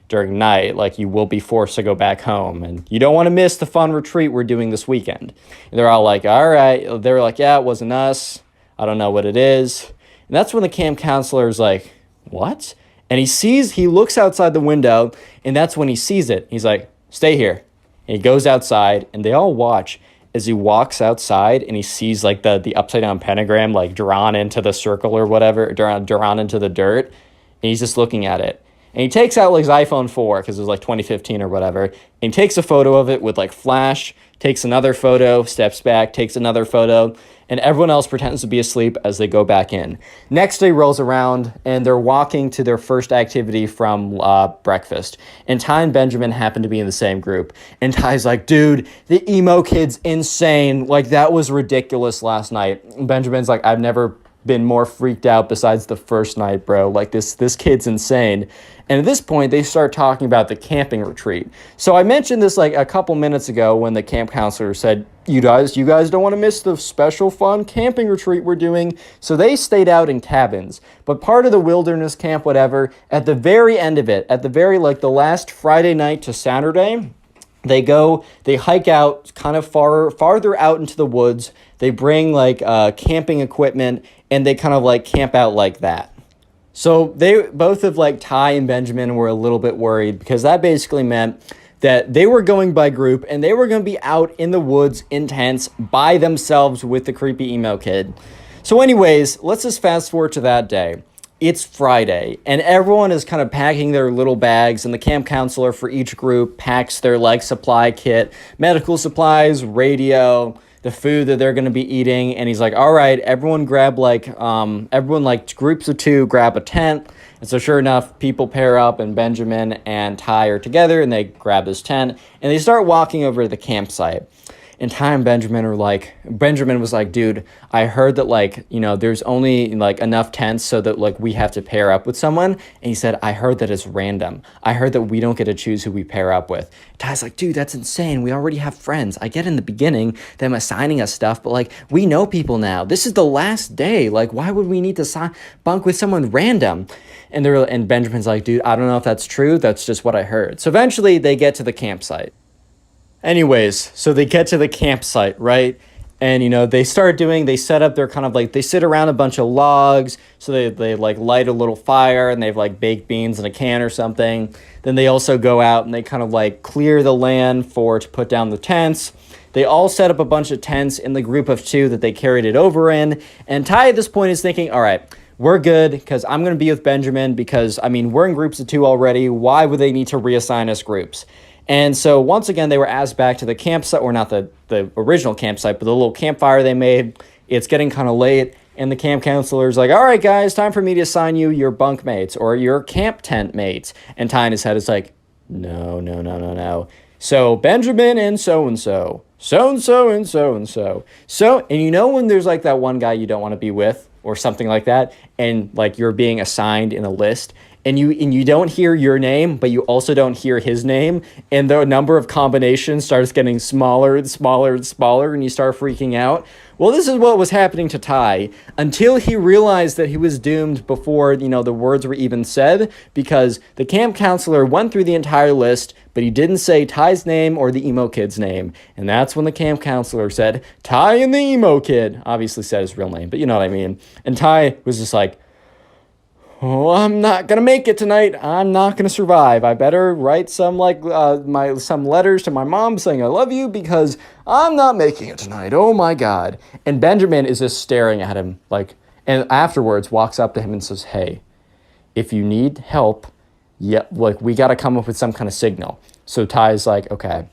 during night. Like, you will be forced to go back home, and you don't want to miss the fun retreat we're doing this weekend. And they're all like, all right. They were like, yeah, it wasn't us. I don't know what it is. And that's when the camp counselor is like, what? And he looks outside the window, and that's when he sees it. He's like, stay here. And he goes outside, and they all watch as he walks outside, and he sees like the upside down pentagram like drawn into the circle or whatever, drawn into the dirt. And he's just looking at it. And he takes out like his iPhone 4, because it was like 2015 or whatever, and he takes a photo of it with like flash, takes another photo, steps back, takes another photo, and everyone else pretends to be asleep as they go back in. Next day rolls around, and they're walking to their first activity from breakfast. And Ty and Benjamin happen to be in the same group. And Ty's like, dude, the emo kid's insane. Like, that was ridiculous last night. And Benjamin's like, I've never been more freaked out besides the first night, bro. Like this kid's insane. And at this point, they start talking about the camping retreat. So I mentioned this like a couple minutes ago when the camp counselor said, you guys don't want to miss the special fun camping retreat we're doing. So they stayed out in cabins. But part of the wilderness camp, whatever, at the very end of it, at the very like the last Friday night to Saturday, they hike out kind of farther out into the woods. They bring like camping equipment and they kind of like camp out like that. So they both of like Ty and Benjamin were a little bit worried because that basically meant that they were going by group and they were going to be out in the woods in tents by themselves with the creepy emo kid. So anyways, let's just fast forward to that day. It's Friday, and everyone is kind of packing their little bags, and the camp counselor for each group packs their, like, supply kit, medical supplies, radio, the food that they're going to be eating, and he's like, all right, everyone grab, groups of 2 grab a tent. And so sure enough, people pair up, and Benjamin and Ty are together, and they grab this tent, and they start walking over to the campsite. And Ty and Benjamin was like, dude, I heard that, like, you know, there's only, like, enough tents so that, like, we have to pair up with someone. And he said, I heard that it's random. I heard that we don't get to choose who we pair up with. Ty's like, dude, that's insane. We already have friends. I get in the beginning them assigning us stuff, but, like, we know people now. This is the last day. Like, why would we need to bunk with someone random? And Benjamin's like, dude, I don't know if that's true. That's just what I heard. So eventually they get to the campsite. Anyways, so they get to the campsite, right? And, you know, they set up their kind of like, they sit around a bunch of logs. So they like light a little fire and they have like baked beans in a can or something. Then they also go out and they kind of like clear the land to put down the tents. They all set up a bunch of tents in the group of 2 that they carried it over in. And Ty at this point is thinking, all right, we're good because I'm going to be with Benjamin because, I mean, we're in groups of 2 already. Why would they need to reassign us groups? And so once again, they were asked back to the campsite, or not the original campsite, but the little campfire they made. It's getting kind of late, and the camp counselor's like, all right, guys, time for me to assign you your bunk mates or your camp tent mates. And Ty in his head is like, no. So Benjamin and so-and-so, so-and-so and so-and-so. And you know when there's like that one guy you don't want to be with or something like that, and like you're being assigned in a list, and you don't hear your name, but you also don't hear his name, and the number of combinations starts getting smaller and smaller and smaller, and you start freaking out. Well, this is what was happening to Ty until he realized that he was doomed before, you know, the words were even said, because the camp counselor went through the entire list, but he didn't say Ty's name or the emo kid's name. And that's when the camp counselor said, Ty and the emo kid, obviously said his real name, but you know what I mean. And Ty was just like, oh, I'm not going to make it tonight. I'm not going to survive. I better write some some letters to my mom saying I love you because I'm not making it tonight. Oh my God. And Benjamin is just staring at him and afterwards walks up to him and says, hey, if you need help, we got to come up with some kind of signal. So Ty's like, okay,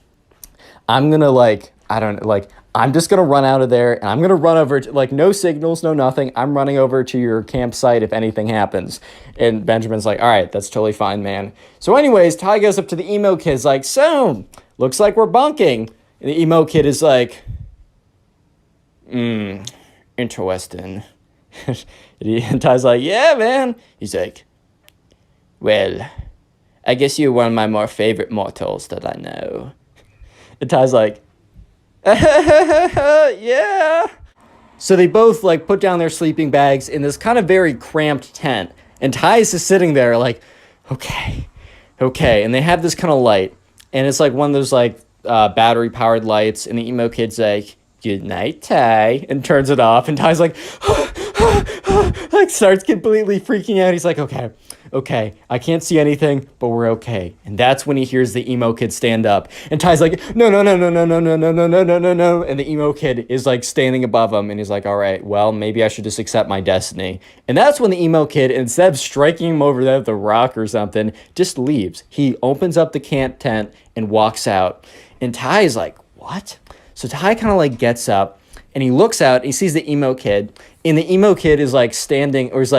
I'm going to I'm just going to run out of there, and I'm going to run over to, no signals, no nothing. I'm running over to your campsite if anything happens. And Benjamin's like, all right, that's totally fine, man. So anyways, Ty goes up to the emo kid, like, so, looks like we're bunking. And the emo kid is like, interesting. And Ty's like, yeah, man. He's like, well, I guess you're one of my more favorite mortals that I know. And Ty's like, yeah. So they both put down their sleeping bags in this kind of very cramped tent, and Ty's just sitting there like, okay. And they have this kind of light, and it's like one of those battery powered lights, and the emo kid's like, good night, Ty, and turns it off, and Ty's like starts completely freaking out. He's like, okay, I can't see anything, but we're okay. And that's when he hears the emo kid stand up. And Ty's like, no. And the emo kid is standing above him. And he's like, all right, well, maybe I should just accept my destiny. And that's when the emo kid, instead of striking him over there with a rock or something, just leaves. He opens up the camp tent and walks out. And Ty is like, what? So Ty kind of gets up and he looks out and he sees the emo kid. And the emo kid is standing, or is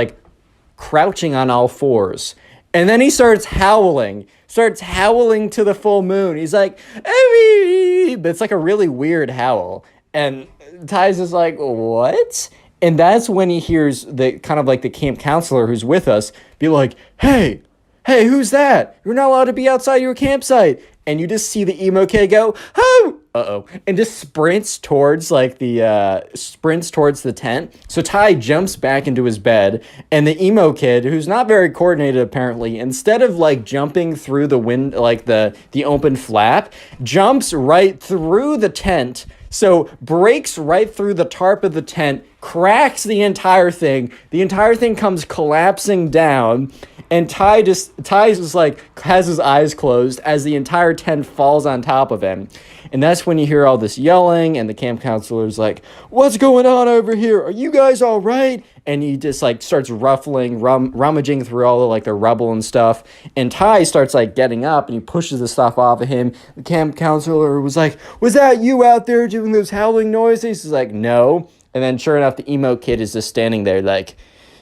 crouching on all fours, and then he starts howling to the full moon. He's like, "Hey!" But it's a really weird howl, and Ty's just like, what? And that's when he hears the kind of like the camp counselor who's with us be like, hey, who's that? You're not allowed to be outside your campsite. And you just see the emo kid go, oh, and just sprints towards the tent. So Ty jumps back into his bed, and the emo kid, who's not very coordinated apparently, instead of like jumping through the wind, like the open flap, jumps right through the tent. So breaks right through the tarp of the tent, cracks the entire thing. The entire thing comes collapsing down, and Ty just like has his eyes closed as the entire tent falls on top of him. And that's when you hear all this yelling, and the camp counselor's like, what's going on over here? Are you guys all right? And he just like starts rummaging through all the like the rubble and stuff. And Ty starts like getting up, and he pushes the stuff off of him. The camp counselor was like, was that you out there doing those howling noises? He's like, no. And then sure enough, the emo kid is just standing there like,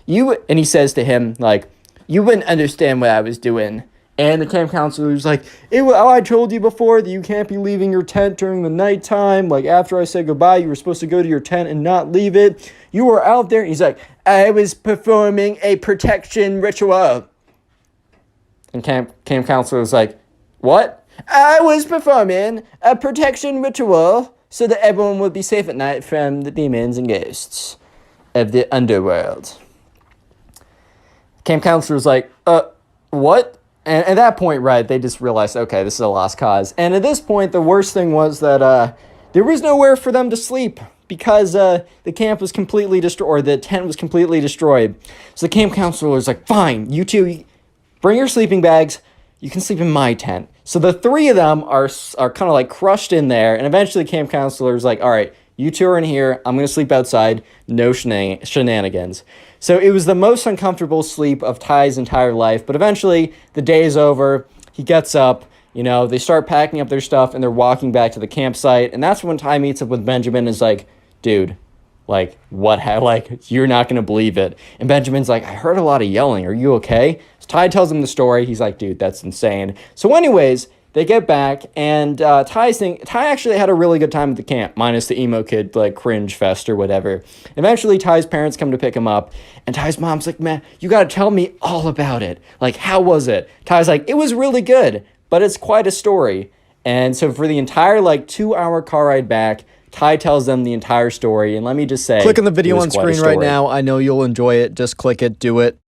and he says to him like, you wouldn't understand what I was doing. And the camp counselor was like, I told you before that you can't be leaving your tent during the nighttime. Like, after I said goodbye, you were supposed to go to your tent and not leave it. You were out there. He's like, I was performing a protection ritual. And camp counselor was like, what? I was performing a protection ritual so that everyone would be safe at night from the demons and ghosts of the underworld. Camp counselor was like, what? And at that point, right, they just realized, okay, this is a lost cause. And at this point, the worst thing was that there was nowhere for them to sleep because the camp was completely destroyed, or the tent was completely destroyed. So the camp counselor was like, fine, you two, bring your sleeping bags. You can sleep in my tent. So the three of them are kind of like crushed in there. And eventually the camp counselor is like, all right, you two are in here. I'm going to sleep outside. No shenanigans. So it was the most uncomfortable sleep of Ty's entire life. But eventually, the day is over. He gets up. They start packing up their stuff, and they're walking back to the campsite. And that's when Ty meets up with Benjamin and is like, dude, like, what? Like, you're not going to believe it. And Benjamin's like, I heard a lot of yelling. Are you okay? So Ty tells him the story. He's like, dude, that's insane. So anyways, they get back, and Ty actually had a really good time at the camp, minus the emo kid, like, cringe fest or whatever. Eventually, Ty's parents come to pick him up, and Ty's mom's like, man, you gotta tell me all about it. Like, how was it? Ty's like, it was really good, but it's quite a story. And so for the entire, like, 2-hour car ride back, Ty tells them the entire story, and let me just say, click on the video on screen right now. I know you'll enjoy it. Just click it. Do it.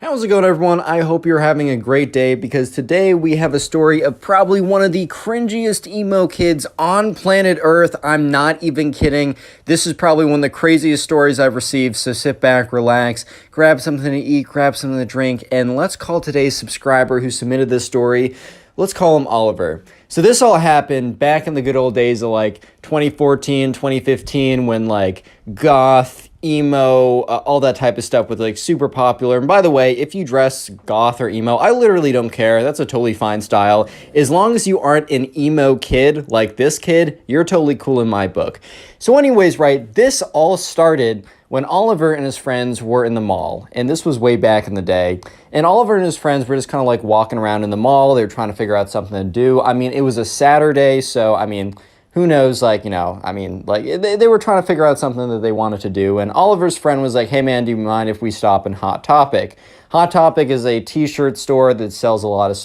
How's it going, everyone? I hope you're having a great day, because today we have a story of probably one of the cringiest emo kids on planet Earth. I'm not even kidding. This is probably one of the craziest stories I've received, so sit back, relax, grab something to eat, grab something to drink, and let's call today's subscriber who submitted this story. Let's call him Oliver. So this all happened back in the good old days of like 2014, 2015, when like goth, emo, all that type of stuff was like super popular. And by the way, if you dress goth or emo, I literally don't care. That's a totally fine style. As long as you aren't an emo kid like this kid, you're totally cool in my book. So anyways, right, this all started when Oliver and his friends were in the mall, and this was way back in the day, and Oliver and his friends were just kind of like walking around in the mall. They were trying to figure out something to do. I mean, it was a Saturday, so I mean, who knows, like, they were trying to figure out something that they wanted to do, and Oliver's friend was like, hey man, do you mind if we stop in Hot Topic? Hot Topic is a t-shirt store that sells sells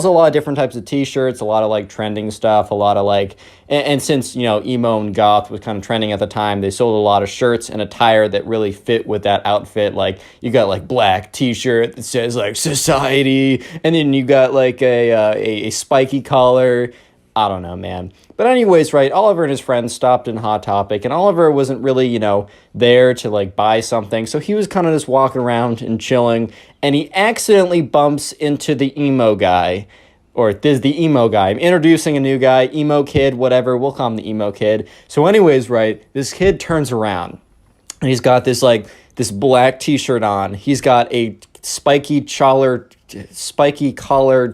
a lot of different types of t-shirts, a lot of like trending stuff, a lot of like, and since, emo and goth was kind of trending at the time, they sold a lot of shirts and attire that really fit with that outfit. Like, you got like black t-shirt that says like society, and then you got like a spiky collar. I don't know, man. But anyways, right, Oliver and his friends stopped in Hot Topic, and Oliver wasn't really, there to, like, buy something, so he was kind of just walking around and chilling, and he accidentally bumps into the emo guy, or this the emo guy. I'm introducing a new guy, emo kid, whatever, we'll call him the emo kid. So anyways, right, this kid turns around, and he's got this, like, this black t-shirt on. He's got a spiky collar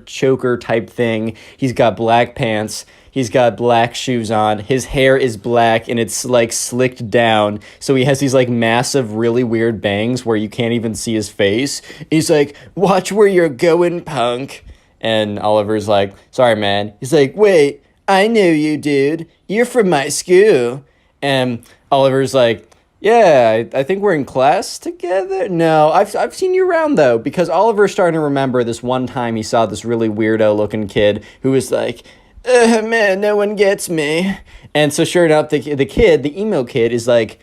choker type thing. He's got black pants. He's got black shoes on. His hair is black and it's like slicked down. So he has these like massive, really weird bangs where you can't even see his face. He's like, watch where you're going, punk. And Oliver's like, sorry, man. He's like, wait, I know you, dude. You're from my school. And Oliver's like, yeah, I think we're in class together. No, I've seen you around, though, because Oliver's starting to remember this one time he saw this really weirdo-looking kid who was like, man, no one gets me. And so sure enough, the kid, the emo kid, is like,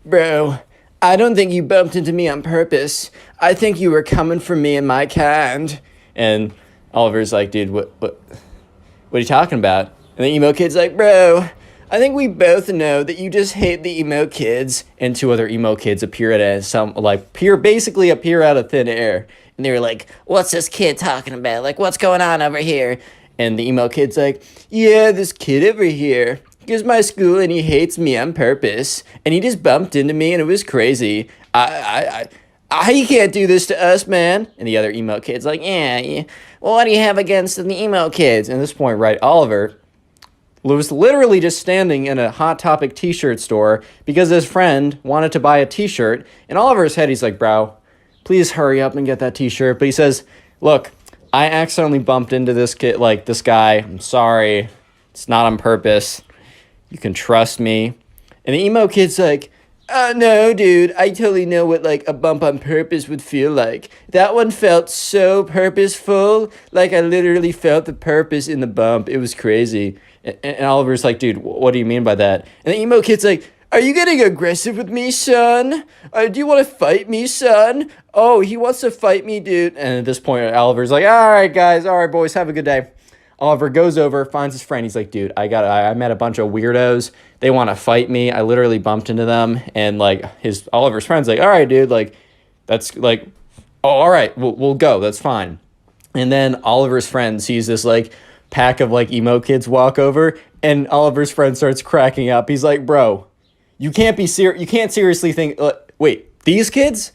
bro, I don't think you bumped into me on purpose. I think you were coming for me and my kind. And Oliver's like, dude, what are you talking about? And the emo kid's like, bro, I think we both know that you just hate the emo kids. And two other emo kids appear basically appear out of thin air. And they were like, what's this kid talking about? Like, what's going on over here? And the emo kid's like, yeah, this kid over here goes to my school and he hates me on purpose. And he just bumped into me and it was crazy. He can't do this to us, man. And the other emo kid's like, yeah. Well, what do you have against the emo kids? And at this point, right, Oliver was literally just standing in a Hot Topic t-shirt store because his friend wanted to buy a t-shirt. In Oliver's head, he's like, bro, please hurry up and get that t-shirt. But he says, look, I accidentally bumped into this kid, like this guy. I'm sorry. It's not on purpose. You can trust me. And the emo kid's like, no, dude, I totally know what, like, a bump on purpose would feel like. That one felt so purposeful. Like, I literally felt the purpose in the bump. It was crazy. And Oliver's like, dude, what do you mean by that? And the emo kid's like, are you getting aggressive with me, son? Do you want to fight me, son? Oh, he wants to fight me, dude. And at this point, Oliver's like, all right, guys. All right, boys, have a good day. Oliver goes over, finds his friend. He's like, dude, I met a bunch of weirdos. They want to fight me. I literally bumped into them. And like Oliver's friend's like, all right, dude, like, that's like, oh, all right, we'll go. That's fine. And then Oliver's friend sees this like pack of like emo kids walk over, and Oliver's friend starts cracking up. He's like, bro, you can't seriously think, wait, these kids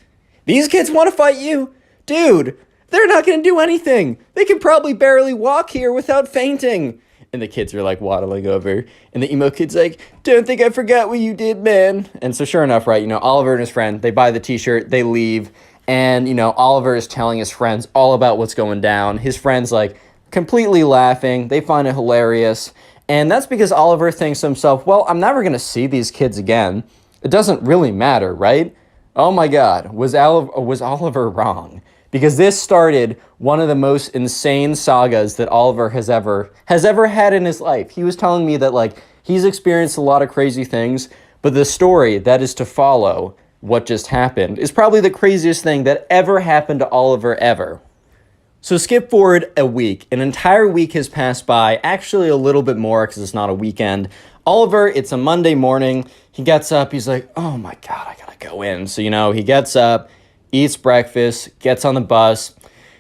want to fight you? Dude, they're not going to do anything. They can probably barely walk here without fainting. And the kids are like waddling over. And the emo kid's like, don't think I forgot what you did, man. And so sure enough, right, Oliver and his friend, they buy the t-shirt, they leave. And, Oliver is telling his friends all about what's going down. His friends like completely laughing. They find it hilarious. And that's because Oliver thinks to himself, well, I'm never going to see these kids again. It doesn't really matter, right? Oh my God, was Oliver wrong? Because this started one of the most insane sagas that Oliver has ever had in his life. He was telling me that like he's experienced a lot of crazy things, but the story that is to follow what just happened is probably the craziest thing that ever happened to Oliver ever. So skip forward a week. An entire week has passed by, actually a little bit more because it's not a weekend. Oliver, it's a Monday morning. He gets up, he's like, oh my God, I gotta go in. So, he gets up, eats breakfast, gets on the bus.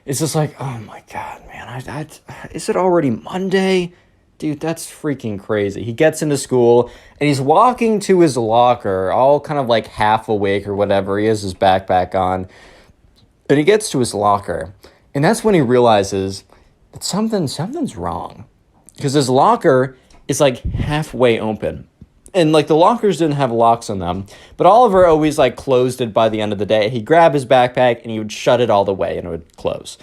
It's just like, oh my God, man, is it already Monday? Dude, that's freaking crazy. He gets into school and he's walking to his locker, all kind of like half awake or whatever. He has his backpack on. And he gets to his locker. And that's when he realizes that something's wrong. Because his locker is like halfway open. And like the lockers didn't have locks on them. But Oliver always like closed it by the end of the day. He'd grab his backpack and he would shut it all the way and it would close.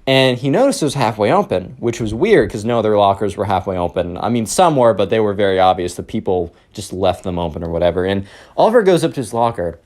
And he noticed it was halfway open, which was weird because no other lockers were halfway open. I mean, some were, but they were very obvious. The people just left them open or whatever. And Oliver goes up to his locker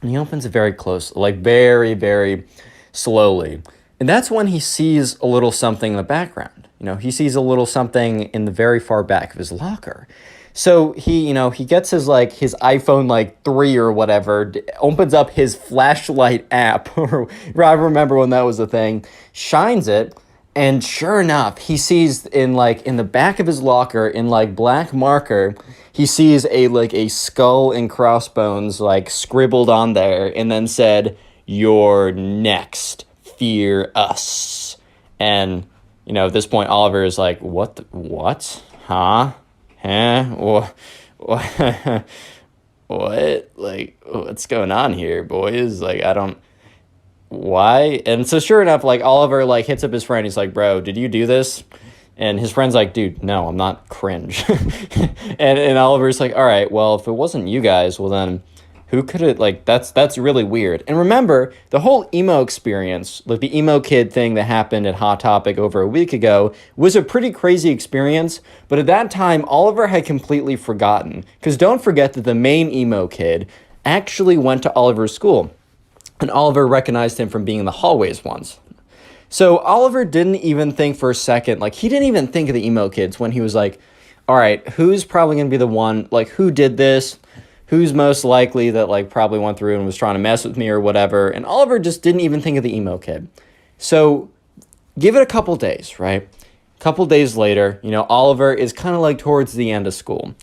and he opens it very close, like very, very slowly. And that's when he sees a little something in the background. He sees a little something in the very far back of his locker. So he gets his iPhone 3 or whatever, opens up his flashlight app, or I remember when that was a thing, shines it, and sure enough, he sees in the back of his locker in black marker, he sees a skull and crossbones scribbled on there, and then said, "You're next. Fear us." And at this point, Oliver is like, "What? Huh? What? What? What's going on here, boys? Why?" And so sure enough, Oliver hits up his friend. He's like, "Bro, did you do this?" And his friend's like, "Dude, no, I'm not cringe." and Oliver's like, "All right, well, if it wasn't you guys, well then who could it, like, that's really weird. And remember, the whole emo experience, like the emo kid thing that happened at Hot Topic over a week ago, was a pretty crazy experience. But at that time, Oliver had completely forgotten. Because don't forget that the main emo kid actually went to Oliver's school. And Oliver recognized him from being in the hallways once. So Oliver didn't even think for a second, like, he didn't even think of the emo kids when he was like, all right, who's probably going to be the one, like, who did this? Who's most likely that, like, probably went through and was trying to mess with me or whatever. And Oliver just didn't even think of the emo kid. So give it a couple days, right? A couple days later, you know, Oliver is kind of like towards the end of school.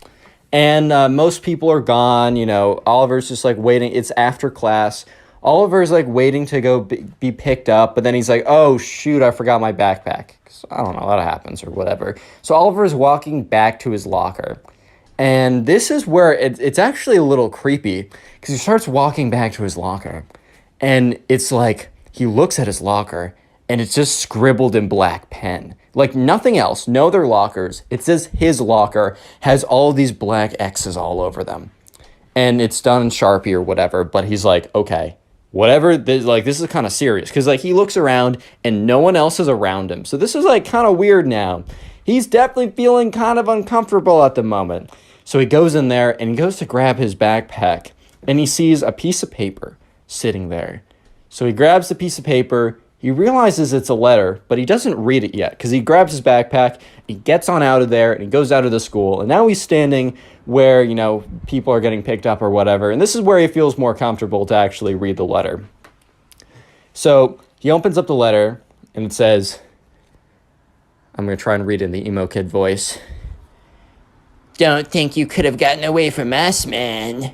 And most people are gone, you know, Oliver's just like waiting. It's after class. Oliver's like waiting to go be picked up, but then he's like, oh, shoot, I forgot my backpack. I don't know, that happens or whatever. So Oliver's walking back to his locker. And this is where it's actually a little creepy because he starts walking back to his locker. And it's like he looks at his locker and it's just scribbled in black pen. Like nothing else, no other lockers. It says his locker has all these black X's all over them. And it's done in Sharpie or whatever. But he's like, okay, whatever, this is kind of serious. Because like he looks around and no one else is around him. So this is like kind of weird now. He's definitely feeling kind of uncomfortable at the moment. So he goes in there and he goes to grab his backpack and he sees a piece of paper sitting there. So he grabs the piece of paper, he realizes it's a letter, but he doesn't read it yet because he grabs his backpack, he gets on out of there and he goes out of the school. And now he's standing where, you know, people are getting picked up or whatever. And this is where he feels more comfortable to actually read the letter. So he opens up the letter and it says, I'm going to try and read it in the emo kid voice. Don't think you could have gotten away from us, man.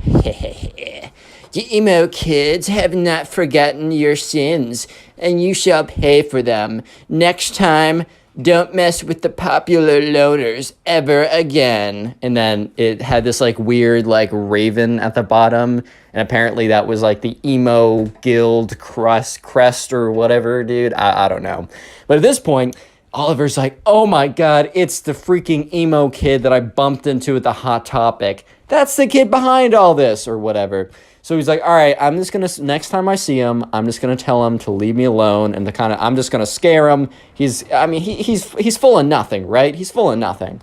The emo kids have not forgotten your sins, and you shall pay for them. Next time, don't mess with the popular loners ever again. And then it had this like weird like raven at the bottom, and apparently that was like the emo guild crest or whatever, dude. I don't know. But at this point, Oliver's like, oh my God, it's the freaking emo kid that I bumped into at the Hot Topic. That's the kid behind all this or whatever. So he's like, all right, I'm just going to, next time I see him, I'm just going to tell him to leave me alone. And I'm just going to scare him. He's full of nothing, right? He's full of nothing.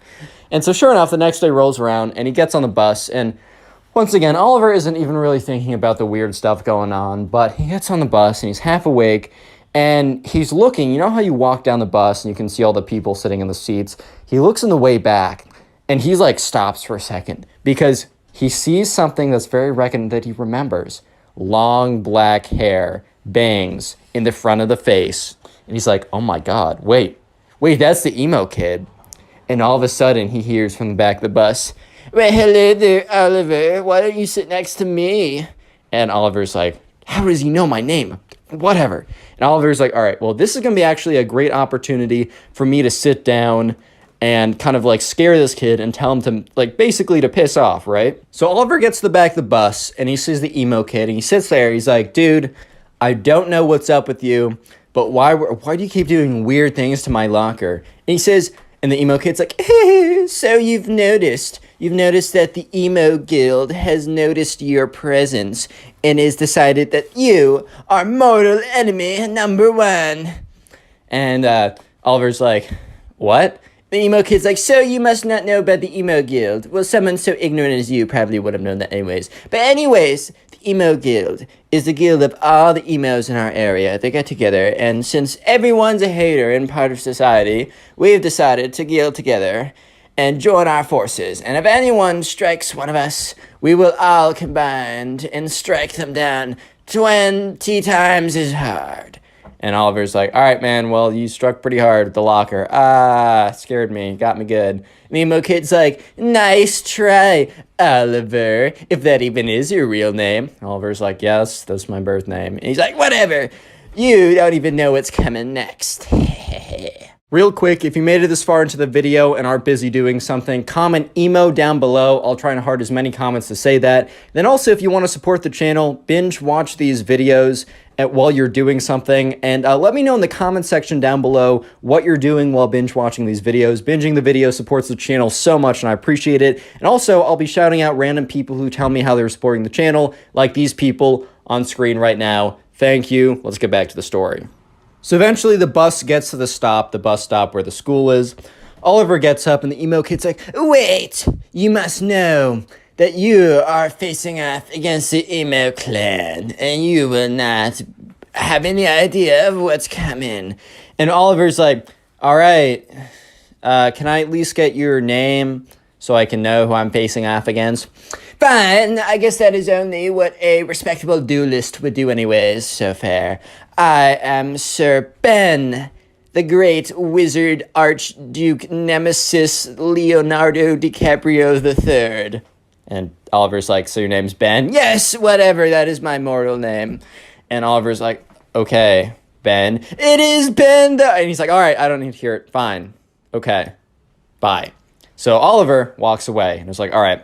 And so sure enough, the next day rolls around and he gets on the bus. And once again, Oliver isn't even really thinking about the weird stuff going on, but he gets on the bus and he's half awake. And he's looking, you know how you walk down the bus and you can see all the people sitting in the seats? He looks in the way back and he's like stops for a second because he sees something that's very that he remembers. Long black hair, bangs in the front of the face. And he's like, oh my God, wait, that's the emo kid. And all of a sudden he hears from the back of the bus, well, hello there, Oliver. Why don't you sit next to me? And Oliver's like, how does he know my name? Whatever. And Oliver's like, all right, well, this is going to be actually a great opportunity for me to sit down and kind of like scare this kid and tell him to like basically to piss off, right? So Oliver gets to the back of the bus and he sees the emo kid and he sits there. He's like, dude, I don't know what's up with you, but why do you keep doing weird things to my locker? And he says, and the emo kid's like, so you've noticed that the emo guild has noticed your presence and has decided that you are mortal enemy number one. And Oliver's like, what? The emo kid's like, so you must not know about the emo guild. Well, someone so ignorant as you probably would have known that anyways. But anyways, the emo guild is the guild of all the emos in our area. They get together, and since everyone's a hater and part of society, we've decided to guild together and join our forces. And if anyone strikes one of us, we will all combine and strike them down 20 times as hard. And Oliver's like, all right, man, well, you struck pretty hard with the locker. Scared me, got me good. And the emo kid's like, nice try, Oliver, if that even is your real name. Oliver's like, yes, that's my birth name. And he's like, whatever, you don't even know what's coming next. Real quick, if you made it this far into the video and are busy doing something, comment emo down below. I'll try and heart as many comments to say that. Then also, if you want to support the channel, binge watch these videos while you're doing something. And let me know in the comment section down below what you're doing while binge watching these videos. Binging the video supports the channel so much and I appreciate it. And also, I'll be shouting out random people who tell me how they're supporting the channel, like these people on screen right now. Thank you. Let's get back to the story. So eventually the bus gets to the bus stop where the school is. Oliver gets up and the emo kid's like, "Wait, you must know that you are facing off against the emo clan and you will not have any idea of what's coming." And Oliver's like, "All right, can I at least get your name so I can know who I'm facing off against?" "Fine, I guess that is only what a respectable duelist would do anyways, so fair. I am Sir Ben, the great wizard archduke nemesis Leonardo DiCaprio III. And Oliver's like, "So your name's Ben?" "Yes, whatever, that is my mortal name." And Oliver's like, "Okay, Ben." "It is Ben, and he's like, "All right, I don't need to hear it. Fine. Okay, bye." So Oliver walks away and it's like, all right.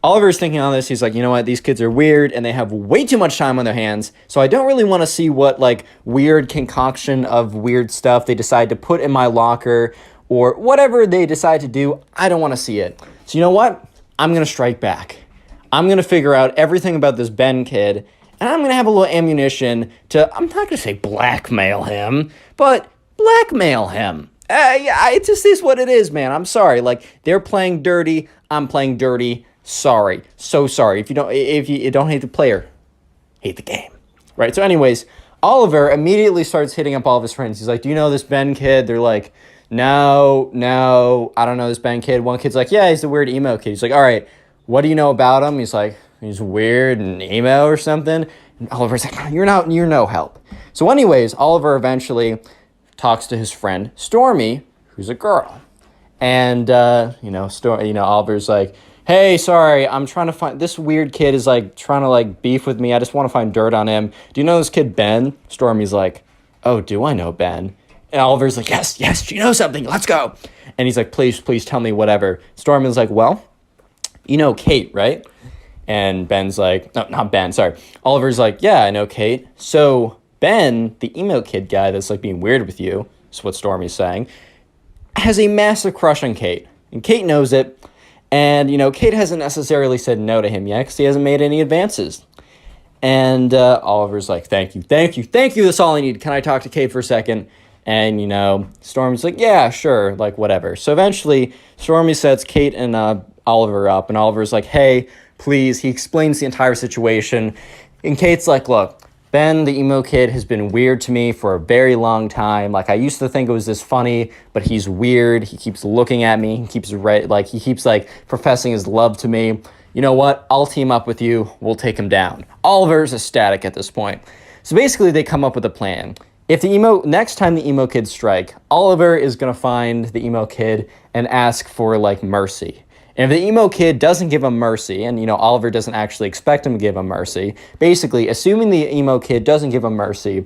Oliver's thinking on this. He's like, you know what? These kids are weird and they have way too much time on their hands. So I don't really want to see what like weird concoction of weird stuff they decide to put in my locker or whatever they decide to do. I don't want to see it. So you know what? I'm going to strike back. I'm going to figure out everything about this Ben kid and I'm going to have a little ammunition to, I'm not going to say blackmail him, but blackmail him. Yeah, it just is what it is, man. I'm sorry. Like they're playing dirty. I'm playing dirty. Sorry. So sorry. If you don't hate the player, hate the game. Right? So anyways, Oliver immediately starts hitting up all of his friends. He's like, "Do you know this Ben kid?" They're like, No, I don't know this Ben kid. One kid's like, "Yeah, he's the weird emo kid." He's like, "All right, what do you know about him?" He's like, "He's weird and emo or something." And Oliver's like, You're no help." So anyways, Oliver eventually talks to his friend Stormy, who's a girl. And Oliver's like, "Hey, sorry, I'm trying to find this weird kid is like trying to like beef with me. I just want to find dirt on him. Do you know this kid Ben?" Stormy's like, "Oh, do I know Ben?" And Oliver's like, yes, you know something. Let's go. And he's like, please tell me whatever. Stormy's like, "Well, you know Kate, right?" And Ben's like, no, not Ben, sorry. Oliver's like, "Yeah, I know Kate." So Ben, the emo kid guy that's like being weird with you, is what Stormy's saying, has a massive crush on Kate. And Kate knows it. And, Kate hasn't necessarily said no to him yet because he hasn't made any advances. And Oliver's like, thank you. That's all I need. Can I talk to Kate for a second? And, Stormy's like, "Yeah, sure, like whatever." So eventually, Stormy sets Kate and Oliver up. And Oliver's like, "Hey, please." He explains the entire situation. And Kate's like, "Look, Ben, the emo kid, has been weird to me for a very long time. Like, I used to think it was this funny, but he's weird. He keeps looking at me. He keeps professing his love to me. You know what? I'll team up with you. We'll take him down." Oliver's ecstatic at this point. So basically, they come up with a plan. If next time the emo kids strike, Oliver is going to find the emo kid and ask for, like, mercy. And if the emo kid doesn't give him mercy, and, Oliver doesn't actually expect him to give him mercy, basically, assuming the emo kid doesn't give him mercy,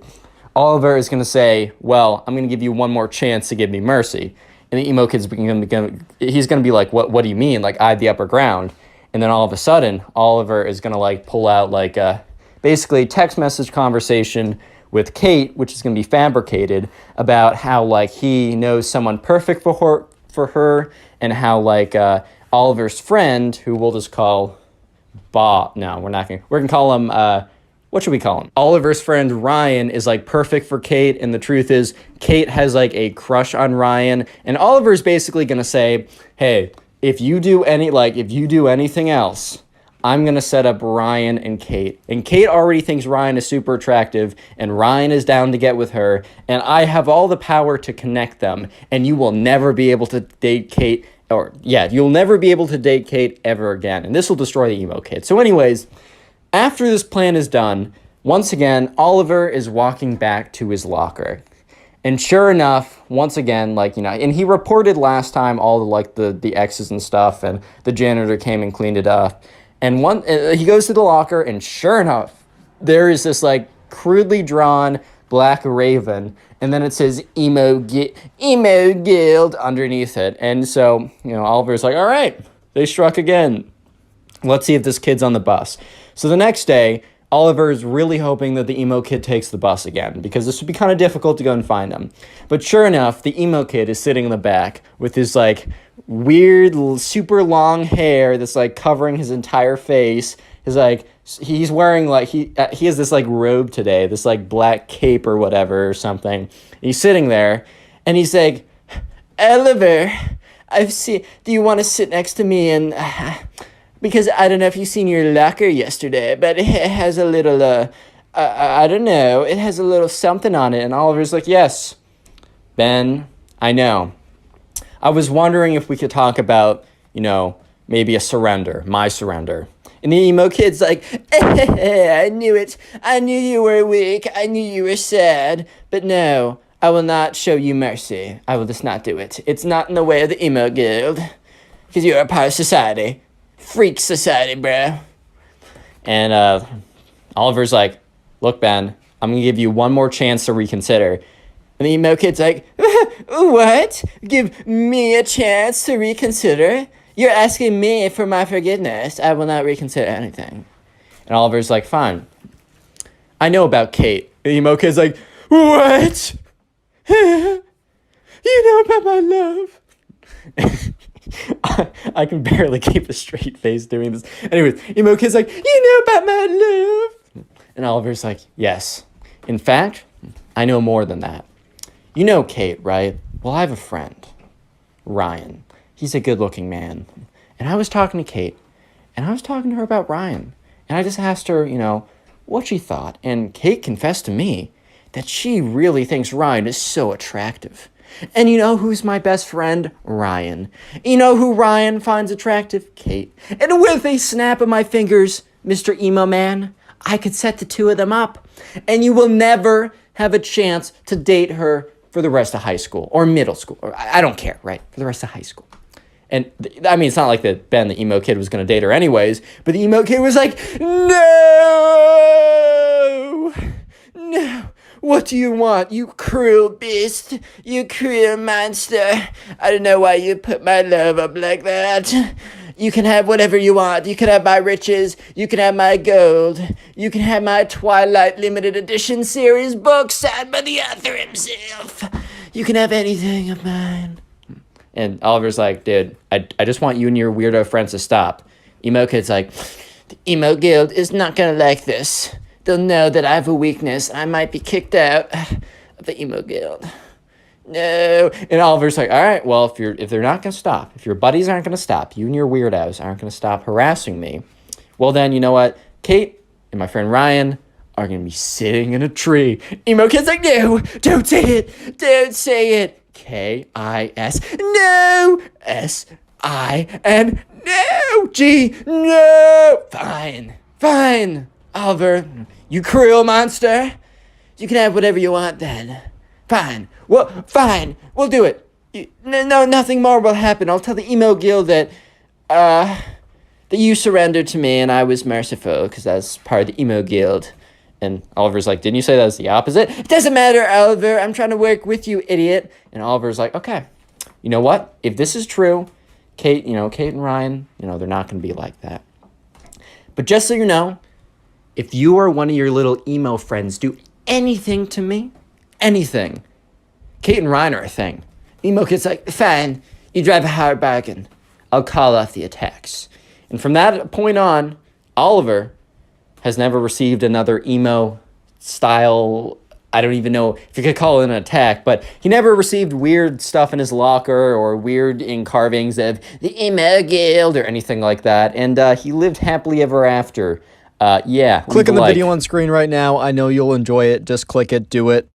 Oliver is going to say, "Well, I'm going to give you one more chance to give me mercy." And the emo kid's he's going to be like, what do you mean? Like, I have the upper ground. And then all of a sudden, Oliver is going to, like, pull out, like, basically text message conversation with Kate, which is going to be fabricated, about how, like, he knows someone perfect for her, and how, like, Oliver's friend, who we'll just call Bob. No, we're not going to. We're going to call him, what should we call him? Oliver's friend Ryan is, like, perfect for Kate, and the truth is Kate has, like, a crush on Ryan, and Oliver's basically going to say, "Hey, if you do anything else, I'm going to set up Ryan and Kate. And Kate already thinks Ryan is super attractive, and Ryan is down to get with her, and I have all the power to connect them, and you will never be able to date Kate, you'll never be able to date Kate ever again, and this will destroy the emo kid." So anyways, after this plan is done, once again, Oliver is walking back to his locker. And sure enough, once again, and he reported last time all the X's and stuff, and the janitor came and cleaned it up. And he goes to the locker, and sure enough, there is this, like, crudely drawn black raven, and then it says emo guild underneath it. And so, Oliver's like, all right, they struck again. Let's see if this kid's on the bus. So the next day, Oliver is really hoping that the emo kid takes the bus again, because this would be kind of difficult to go and find him. But sure enough, the emo kid is sitting in the back with his like weird, super long hair that's like covering his entire face. He's wearing like he has this like robe today, this like black cape or whatever or something. He's sitting there, and he's like, Oliver, do you want to sit next to me and? Because I don't know if you've seen your locker yesterday, but it has a little, I don't know, it has a little something on it. And Oliver's like, yes, Ben, I know. I was wondering if we could talk about, maybe a surrender, my surrender. And the emo kid's like, I knew it. I knew you were weak. I knew you were sad. But no, I will not show you mercy. I will just not do it. It's not in the way of the emo guild. Because you're a part of society. Freak society, bro. And Oliver's like, look, Ben, I'm going to give you one more chance to reconsider. And the emo kid's like, what? Give me a chance to reconsider? You're asking me for my forgiveness. I will not reconsider anything. And Oliver's like, fine. I know about Kate. The emo kid's like, what? You know about my love? I can barely keep a straight face doing this. Anyways, emo kid's like, you know about my love? And Oliver's like, yes. In fact, I know more than that. You know Kate, right? Well, I have a friend, Ryan. He's a good-looking man. And I was talking to Kate, and I was talking to her about Ryan. And I just asked her, what she thought. And Kate confessed to me that she really thinks Ryan is so attractive. And you know who's my best friend? Ryan. You know who Ryan finds attractive? Kate. And with a snap of my fingers, Mr. Emo Man, I could set the two of them up. And you will never have a chance to date her for the rest of high school or middle school. Or I don't care, right? For the rest of high school. And it's not like that Ben, the emo kid, was going to date her anyways. But the emo kid was like, no! What do you want, you cruel beast? You cruel monster. I don't know why you put my love up like that. You can have whatever you want. You can have my riches. You can have my gold. You can have my Twilight limited edition series book signed by the author himself. You can have anything of mine. And Oliver's like, dude, I just want you and your weirdo friends to stop. Emo kid's like, the emo guild is not gonna like this. They'll know that I have a weakness. I might be kicked out of the emo guild. No. And Oliver's like, all right, well, if they're not going to stop, if your buddies aren't going to stop, you and your weirdos aren't going to stop harassing me, well, then, you know what? Kate and my friend Ryan are going to be sitting in a tree. Emo kid's like, no, don't say it. Don't say it. K-I-S. No. S-I-N. No. G. No. Fine. Oliver, you cruel monster. You can have whatever you want then. Fine. Well, fine. We'll do it. No, nothing more will happen. I'll tell the emo guild that you surrendered to me and I was merciful because that's part of the emo guild. And Oliver's like, didn't you say that was the opposite? It doesn't matter, Oliver. I'm trying to work with you, idiot. And Oliver's like, okay. You know what? If this is true, Kate and Ryan, they're not going to be like that. But just so you know, if you or one of your little emo friends do anything to me, anything, Kate and Ryan are a thing. Emo kid's like, fine, you drive a hard bargain. I'll call off the attacks. And from that point on, Oliver has never received another emo style, I don't even know if you could call it an attack, but he never received weird stuff in his locker or weird carvings of the emo guild or anything like that. And he lived happily ever after. Click on the video on screen right now. I know you'll enjoy it. Just click it, do it.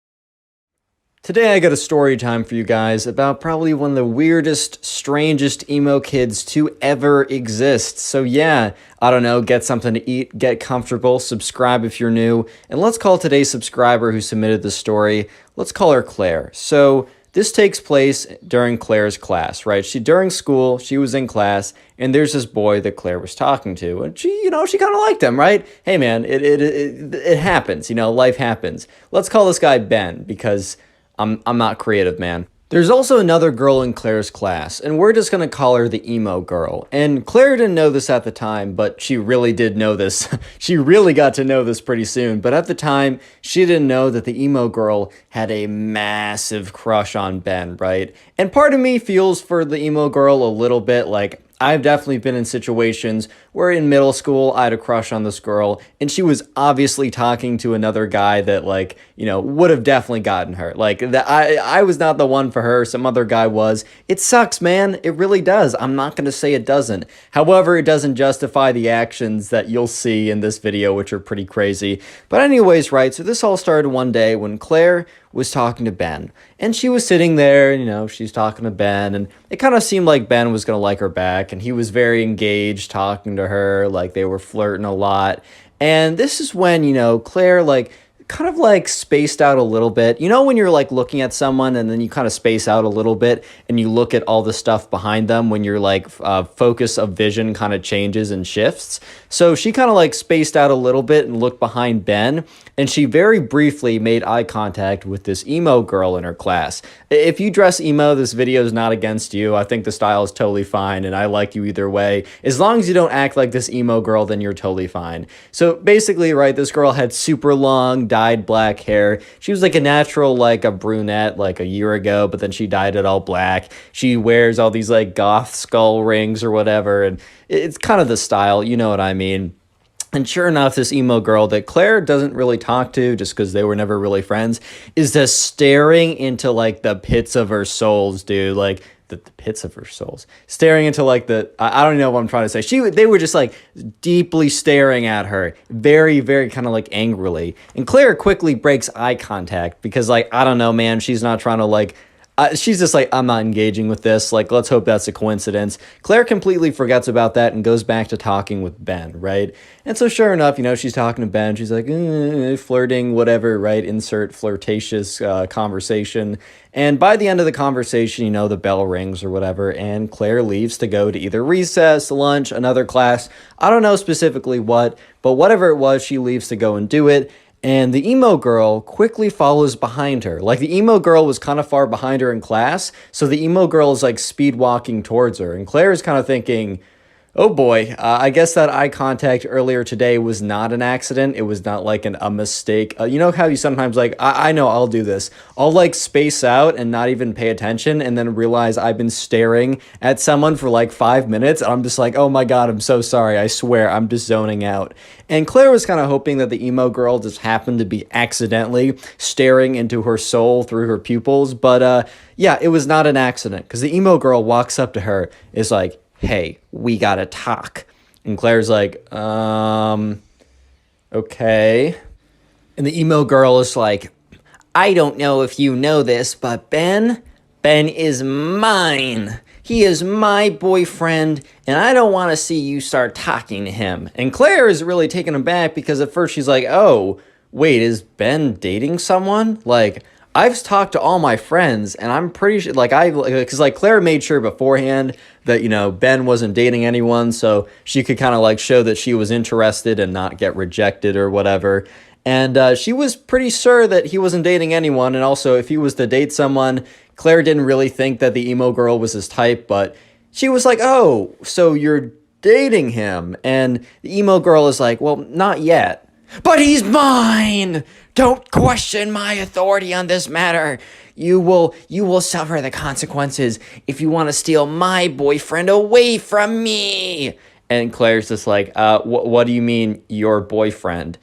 Today I got a story time for you guys about probably one of the weirdest, strangest emo kids to ever exist. So yeah, I don't know, get something to eat, get comfortable, subscribe if you're new, and let's call today's subscriber who submitted the story, let's call her Claire. So This takes place during Claire's class, right? During school, she was in class, and there's this boy that Claire was talking to, and she kind of liked him, right? Hey, man, it happens, life happens. Let's call this guy Ben, because I'm not creative, man. There's also another girl in Claire's class, and we're just going to call her the emo girl. And Claire didn't know this at the time, but she really did know this. She really got to know this pretty soon. But at the time, she didn't know that the emo girl had a massive crush on Ben, right? And part of me feels for the emo girl a little bit. Like, I've definitely been in situations where in middle school I had a crush on this girl, and she was obviously talking to another guy that, like, would have definitely gotten her. Like, I was not the one for her, some other guy was. It sucks, man. It really does. I'm not going to say it doesn't. However, it doesn't justify the actions that you'll see in this video, which are pretty crazy. But anyways, right, so this all started one day when Claire was talking to Ben, and she was sitting there, she's talking to Ben, and it kind of seemed like Ben was going to like her back, and he was very engaged talking to her, like they were flirting a lot. And this is when, Claire, like, kind of like spaced out a little bit. When you're like looking at someone and then you kind of space out a little bit and you look at all the stuff behind them when your like focus of vision kind of changes and shifts. So she kind of like spaced out a little bit and looked behind Ben, and she very briefly made eye contact with this emo girl in her class. If you dress emo, this video is not against you. I think the style is totally fine, and I like you either way. As long as you don't act like this emo girl, then you're totally fine. So basically, right, this girl had super long, dyed black hair. She was like a natural, like a brunette, like a year ago, but then she dyed it all black. She wears all these like goth skull rings or whatever, and it's kind of the style, you know what I mean. And sure enough, this emo girl that Claire doesn't really talk to just because they were never really friends is just staring into like the pits of her souls, dude. Like the pits of her souls, staring into like I don't know what I'm trying to say. They were just like deeply staring at her, very, very kind of like angrily. And Claire quickly breaks eye contact because, like, I don't know, man, she's not trying to like, she's just like, I'm not engaging with this. Like, let's hope that's a coincidence. Claire completely forgets about that and goes back to talking with Ben, right? And so sure enough, she's talking to Ben. She's like, flirting, whatever, right? Insert flirtatious conversation. And by the end of the conversation, the bell rings or whatever, and Claire leaves to go to either recess, lunch, another class. I don't know specifically what, but whatever it was, she leaves to go and do it. And the emo girl quickly follows behind her. Like, the emo girl was kind of far behind her in class, so the emo girl is like speed walking towards her. And Claire is kind of thinking, oh boy, I guess that eye contact earlier today was not an accident. It was not like a mistake. You know how you sometimes like, I know I'll do this. I'll like space out and not even pay attention and then realize I've been staring at someone for like 5 minutes. And I'm just like, oh my God, I'm so sorry. I swear, I'm just zoning out. And Claire was kind of hoping that the emo girl just happened to be accidentally staring into her soul through her pupils. But yeah, it was not an accident because the emo girl walks up to her, is like, hey, we gotta talk. And Claire's like, okay. And the emo girl is like, I don't know if you know this, but Ben is mine. He is my boyfriend, and I don't want to see you start talking to him. And Claire is really taken aback because at first she's like, oh, wait, is Ben dating someone? Like, I've talked to all my friends, and I'm pretty sure, because Claire made sure beforehand that, Ben wasn't dating anyone, so she could kind of like show that she was interested and not get rejected or whatever. And she was pretty sure that he wasn't dating anyone, and also if he was to date someone, Claire didn't really think that the emo girl was his type, but she was like, oh, so you're dating him? And the emo girl is like, well, not yet. But he's mine! Don't question my authority on this matter. You will suffer the consequences if you want to steal my boyfriend away from me. And Claire's just like, what do you mean, your boyfriend?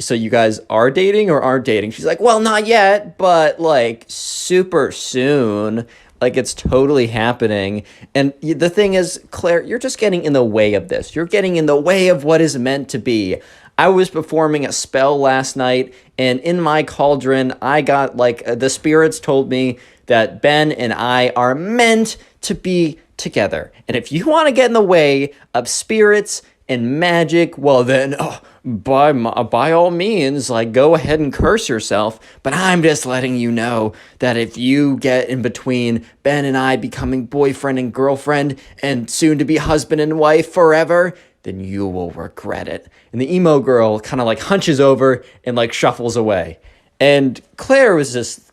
So you guys are dating or aren't dating? She's like, well, not yet, but like super soon. Like, it's totally happening. And the thing is, Claire, you're just getting in the way of this. You're getting in the way of what is meant to be. I was performing a spell last night, and in my cauldron, I got, like, the spirits told me that Ben and I are meant to be together. And if you want to get in the way of spirits and magic, well then, by all means, like, go ahead and curse yourself. But I'm just letting you know that if you get in between Ben and I becoming boyfriend and girlfriend and soon to be husband and wife forever, then you will regret it. And the emo girl kind of like hunches over and like shuffles away. And Claire was just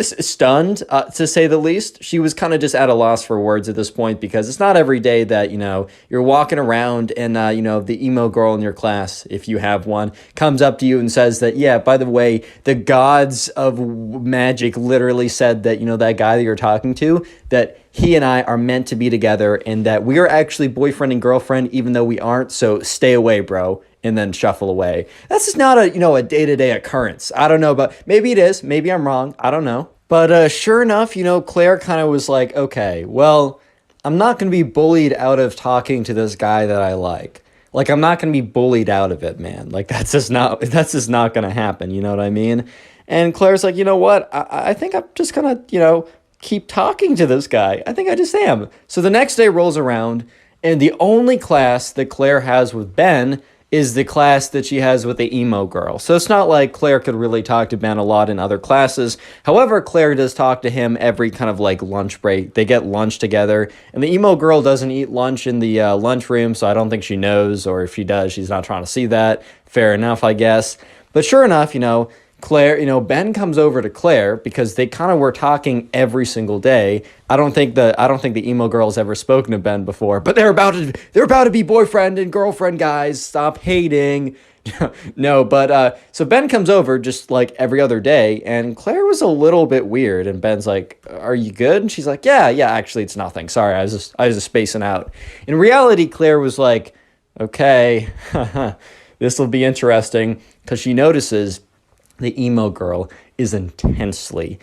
stunned, to say the least. She was kind of just at a loss for words at this point, because it's not every day that, you're walking around and, the emo girl in your class, if you have one, comes up to you and says that, yeah, by the way, the gods of magic literally said that, that guy that you're talking to, that he and I are meant to be together and that we are actually boyfriend and girlfriend, even though we aren't. So stay away, bro. And then shuffle away. That's just not a day-to-day occurrence. I don't know, but maybe it is. Maybe I'm wrong. I don't know. But sure enough, Claire kind of was like, okay, well, I'm not going to be bullied out of talking to this guy that I like. Like, I'm not going to be bullied out of it, man. Like, that's just not going to happen. You know what I mean? And Claire's like, you know what? I think I'm just going to, keep talking to this guy. I think I just am. So the next day rolls around, and the only class that Claire has with Ben is the class that she has with the emo girl. So it's not like Claire could really talk to Ben a lot in other classes. However, Claire does talk to him every kind of like lunch break. They get lunch together, and the emo girl doesn't eat lunch in the lunchroom, so I don't think she knows, or if she does, she's not trying to see that. Fair enough, I guess. But sure enough, Claire, Ben comes over to Claire because they kind of were talking every single day. I don't think the emo girl's ever spoken to Ben before, but they're about to be boyfriend and girlfriend, guys. Stop hating. No, but so Ben comes over just like every other day, and Claire was a little bit weird, and Ben's like, "Are you good?" And she's like, "Yeah, actually it's nothing. Sorry, I was just spacing out." In reality, Claire was like, "Okay, this will be interesting," because she notices the emo girl is intensely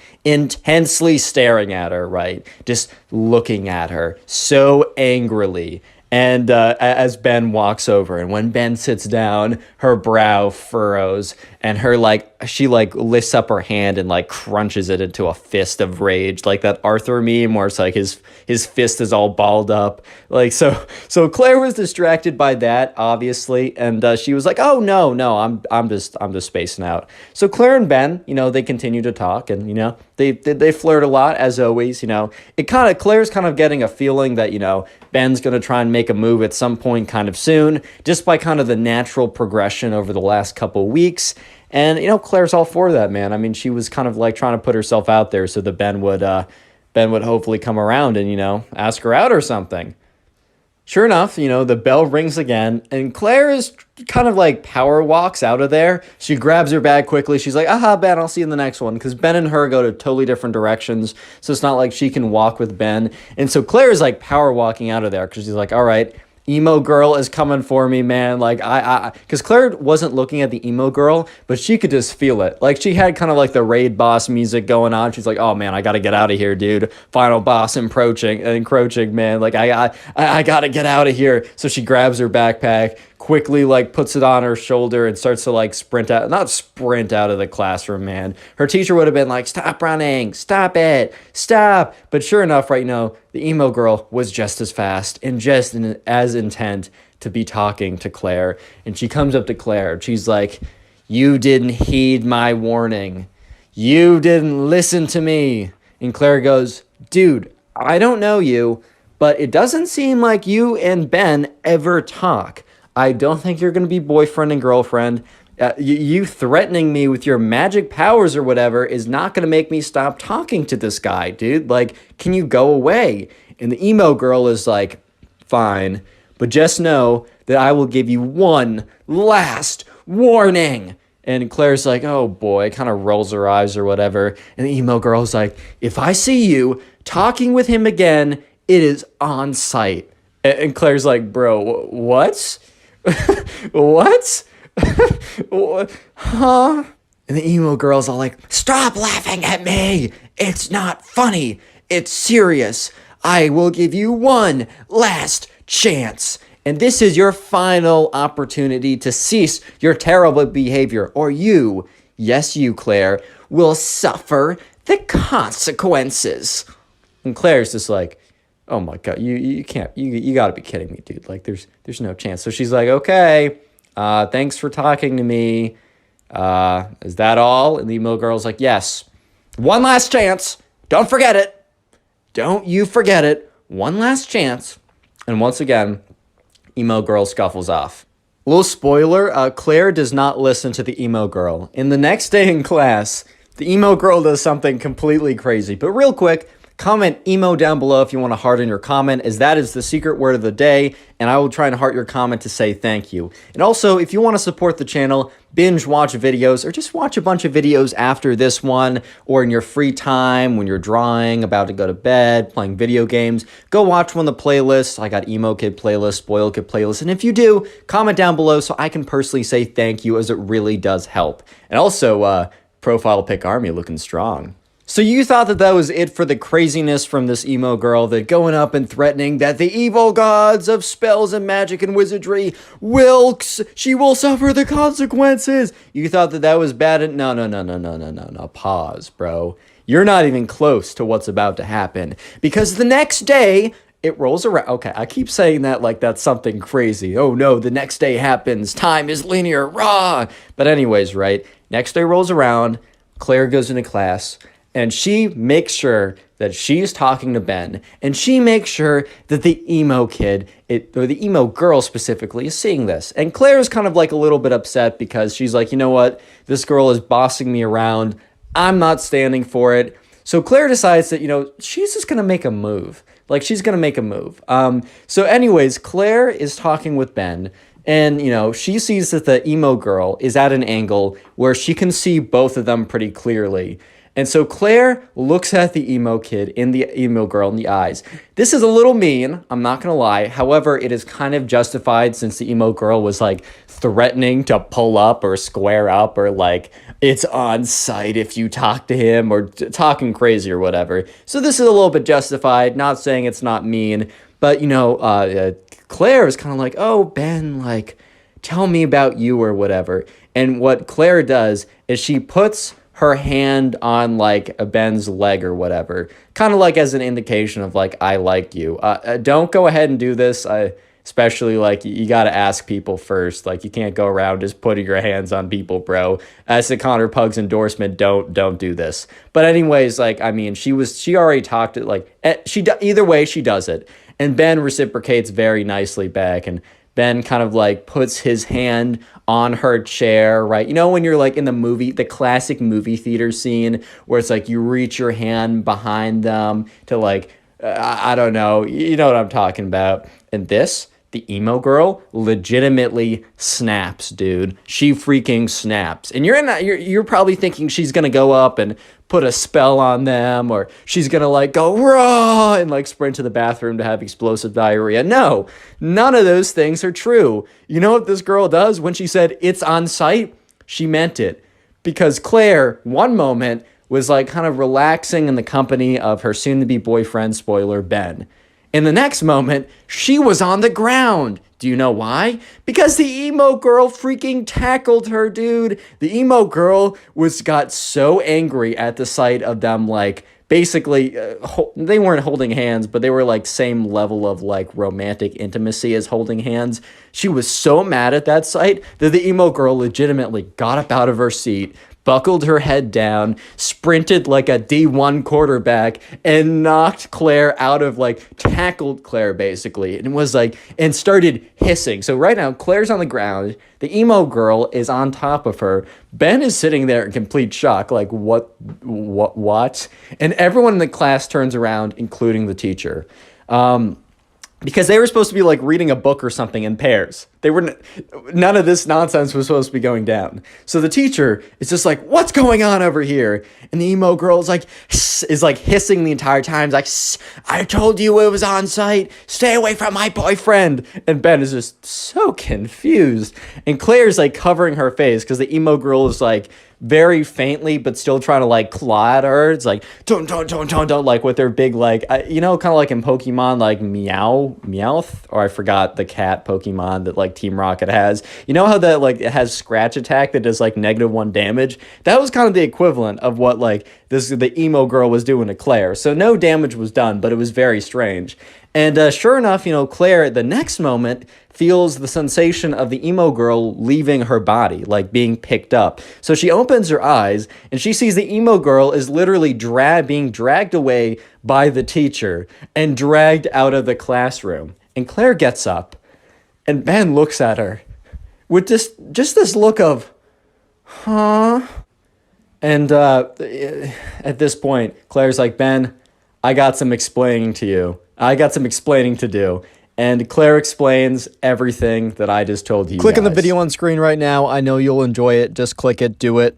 staring at her, right? Just looking at her so angrily. And as Ben walks over, and when Ben sits down, her brow furrows, and she lifts up her hand and like crunches it into a fist of rage, like that Arthur meme where it's like his fist is all balled up. Like so Claire was distracted by that, obviously, and she was like, "Oh no, I'm just spacing out." So Claire and Ben, they continue to talk, and they flirt a lot, as always. Claire's kind of getting a feeling that Ben's gonna try and make a move at some point kind of soon, just by kind of the natural progression over the last couple weeks. And Claire's all for that, man. I mean, she was kind of like trying to put herself out there so that Ben would hopefully come around and ask her out or something. Sure enough, the bell rings again, and Claire is kind of like power walks out of there. She grabs her bag quickly. She's like, "Aha, Ben, I'll see you in the next one," because Ben and her go to totally different directions, so it's not like she can walk with Ben. And so Claire is like power walking out of there because she's like, "All right, emo girl is coming for me, man." Like, because Claire wasn't looking at the emo girl, but she could just feel it. Like, she had kind of like the raid boss music going on. She's like, "Oh man, I gotta get out of here, dude. Final boss encroaching, man. Like, I gotta get out of here." So she grabs her backpack, quickly like puts it on her shoulder, and starts to like not sprint out of the classroom, man. Her teacher would have been like, "Stop running, stop it, stop." But sure enough, right now, the emo girl was just as fast and just as intent to be talking to Claire. And she comes up to Claire, and she's like, "You didn't heed my warning. You didn't listen to me." And Claire goes, "Dude, I don't know you, but it doesn't seem like you and Ben ever talk. I don't think you're going to be boyfriend and girlfriend. You threatening me with your magic powers or whatever is not going to make me stop talking to this guy, dude. Like, can you go away?" And the emo girl is like, "Fine, but just know that I will give you one last warning." And Claire's like, "Oh boy," kind of rolls her eyes or whatever. And the emo girl's like, "If I see you talking with him again, it is on sight." And Claire's like, "Bro, what?" "What?" "Huh?" And the emo girl's all like, "Stop laughing at me. It's not funny. It's serious. I will give you one last chance. And this is your final opportunity to cease your terrible behavior, or you, yes you, Claire, will suffer the consequences." And Claire's just like, oh my God, you can't, you got to be kidding me, dude. Like, there's no chance. So she's like, okay, thanks for talking to me. Is that all? And the emo girl's like, yes. One last chance. Don't forget it. Don't you forget it. One last chance. And once again, emo girl scuffles off. Little spoiler, Claire does not listen to the emo girl. In the next day in class, the emo girl does something completely crazy. But real quick, comment emo down below if you want to heart in your comment, as that is the secret word of the day, and I will try and heart your comment to say thank you. And also, if you want to support the channel, binge watch videos, or just watch a bunch of videos after this one, or in your free time, when you're drawing, about to go to bed, playing video games, go watch one of the playlists. I got emo kid playlist, spoiled kid playlist, and if you do, comment down below so I can personally say thank you, as it really does help. And also, profile pic army looking strong. So you thought that was it for the craziness from this emo girl, that going up and threatening that the evil gods of spells and magic and wizardry she will suffer the consequences. You thought that was bad? No. Pause, bro. You're not even close to what's about to happen, because the next day it rolls around. Okay, I keep saying that like that's something crazy. Oh no, the next day happens. Time is linear, rah. But anyways, right? Next day rolls around. Claire goes into class. And she makes sure that she's talking to Ben, and she makes sure that the emo kid, or the emo girl specifically, is seeing this. And Claire's kind of like a little bit upset, because she's like, you know what? This girl is bossing me around. I'm not standing for it. So Claire decides that, she's just going to make a move. Like, she's going to make a move. So anyways, Claire is talking with Ben, and, she sees that the emo girl is at an angle where she can see both of them pretty clearly. And so Claire looks at the emo girl in the eyes. This is a little mean, I'm not gonna lie. However, it is kind of justified, since the emo girl was like threatening to pull up or square up, or like it's on site if you talk to him, or talking crazy or whatever. So this is a little bit justified, not saying it's not mean, but Claire is kind of like, oh, Ben, like, tell me about you or whatever. And what Claire does is she puts her hand on like a Ben's leg or whatever, kind of like as an indication of like, I like you. Don't go ahead and do this. Especially like you got to ask people first. Like, you can't go around just putting your hands on people, bro. As the Connor Pugs endorsement, don't do this. But anyways, like, I mean, she already talked it, like, either way she does it. And Ben reciprocates very nicely back, and Ben kind of like puts his hand on her chair, right? When you're like in the classic movie theater scene where it's like you reach your hand behind them to like, I don't know, you know what I'm talking about. And the emo girl legitimately snaps, dude. She freaking snaps. And you're probably thinking she's gonna go up and put a spell on them, or she's gonna like go raw and like sprint to the bathroom to have explosive diarrhea. No, none of those things are true. You know what this girl does? When she said it's on site, she meant it. Because Claire, one moment, was like kind of relaxing in the company of her soon-to-be boyfriend, spoiler, Ben. In the next moment, she was on the ground. Do you know why? Because the emo girl freaking tackled her, dude. The emo girl got so angry at the sight of them, like, basically, they weren't holding hands, but they were, like, same level of, like, romantic intimacy as holding hands. She was so mad at that sight that the emo girl legitimately got up out of her seat, buckled her head down, sprinted like a D1 quarterback, and knocked Claire out of, like, tackled Claire, basically, and was like, and started hissing. So right now, Claire's on the ground, the emo girl is on top of her, Ben is sitting there in complete shock, like, what? And everyone in the class turns around, including the teacher. Because they were supposed to be like reading a book or something in pairs. None of this nonsense was supposed to be going down. So the teacher is just like, what's going on over here? And the emo girl is like hissing the entire time. It's like, I told you it was on site. Stay away from my boyfriend. And Ben is just so confused. And Claire's like covering her face because the emo girl is like very faintly, but still trying to like claw at her. It's like, don't, like with their big, like, kind of like in Pokemon, like Meowth, or I forgot the cat Pokemon that like Team Rocket has. You know how that like it has scratch attack that does like -1 damage? That was kind of the equivalent of what like the emo girl was doing to Claire. So no damage was done, but it was very strange. And sure enough, Claire at the next moment feels the sensation of the emo girl leaving her body, like being picked up. So she opens her eyes and she sees the emo girl is literally being dragged away by the teacher and dragged out of the classroom. And Claire gets up and Ben looks at her with just this look of, huh? And at this point, Claire's like, Ben, I got some explaining to you. I got some explaining to do. And Claire explains everything that I just told you. Click on the video on screen right now. I know you'll enjoy it. Just click it, do it.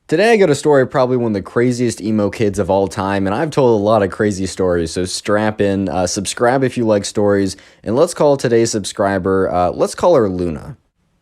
Today I got a story, probably one of the craziest emo kids of all time, and I've told a lot of crazy stories, so strap in, subscribe if you like stories, and let's call today's subscriber, let's call her Luna.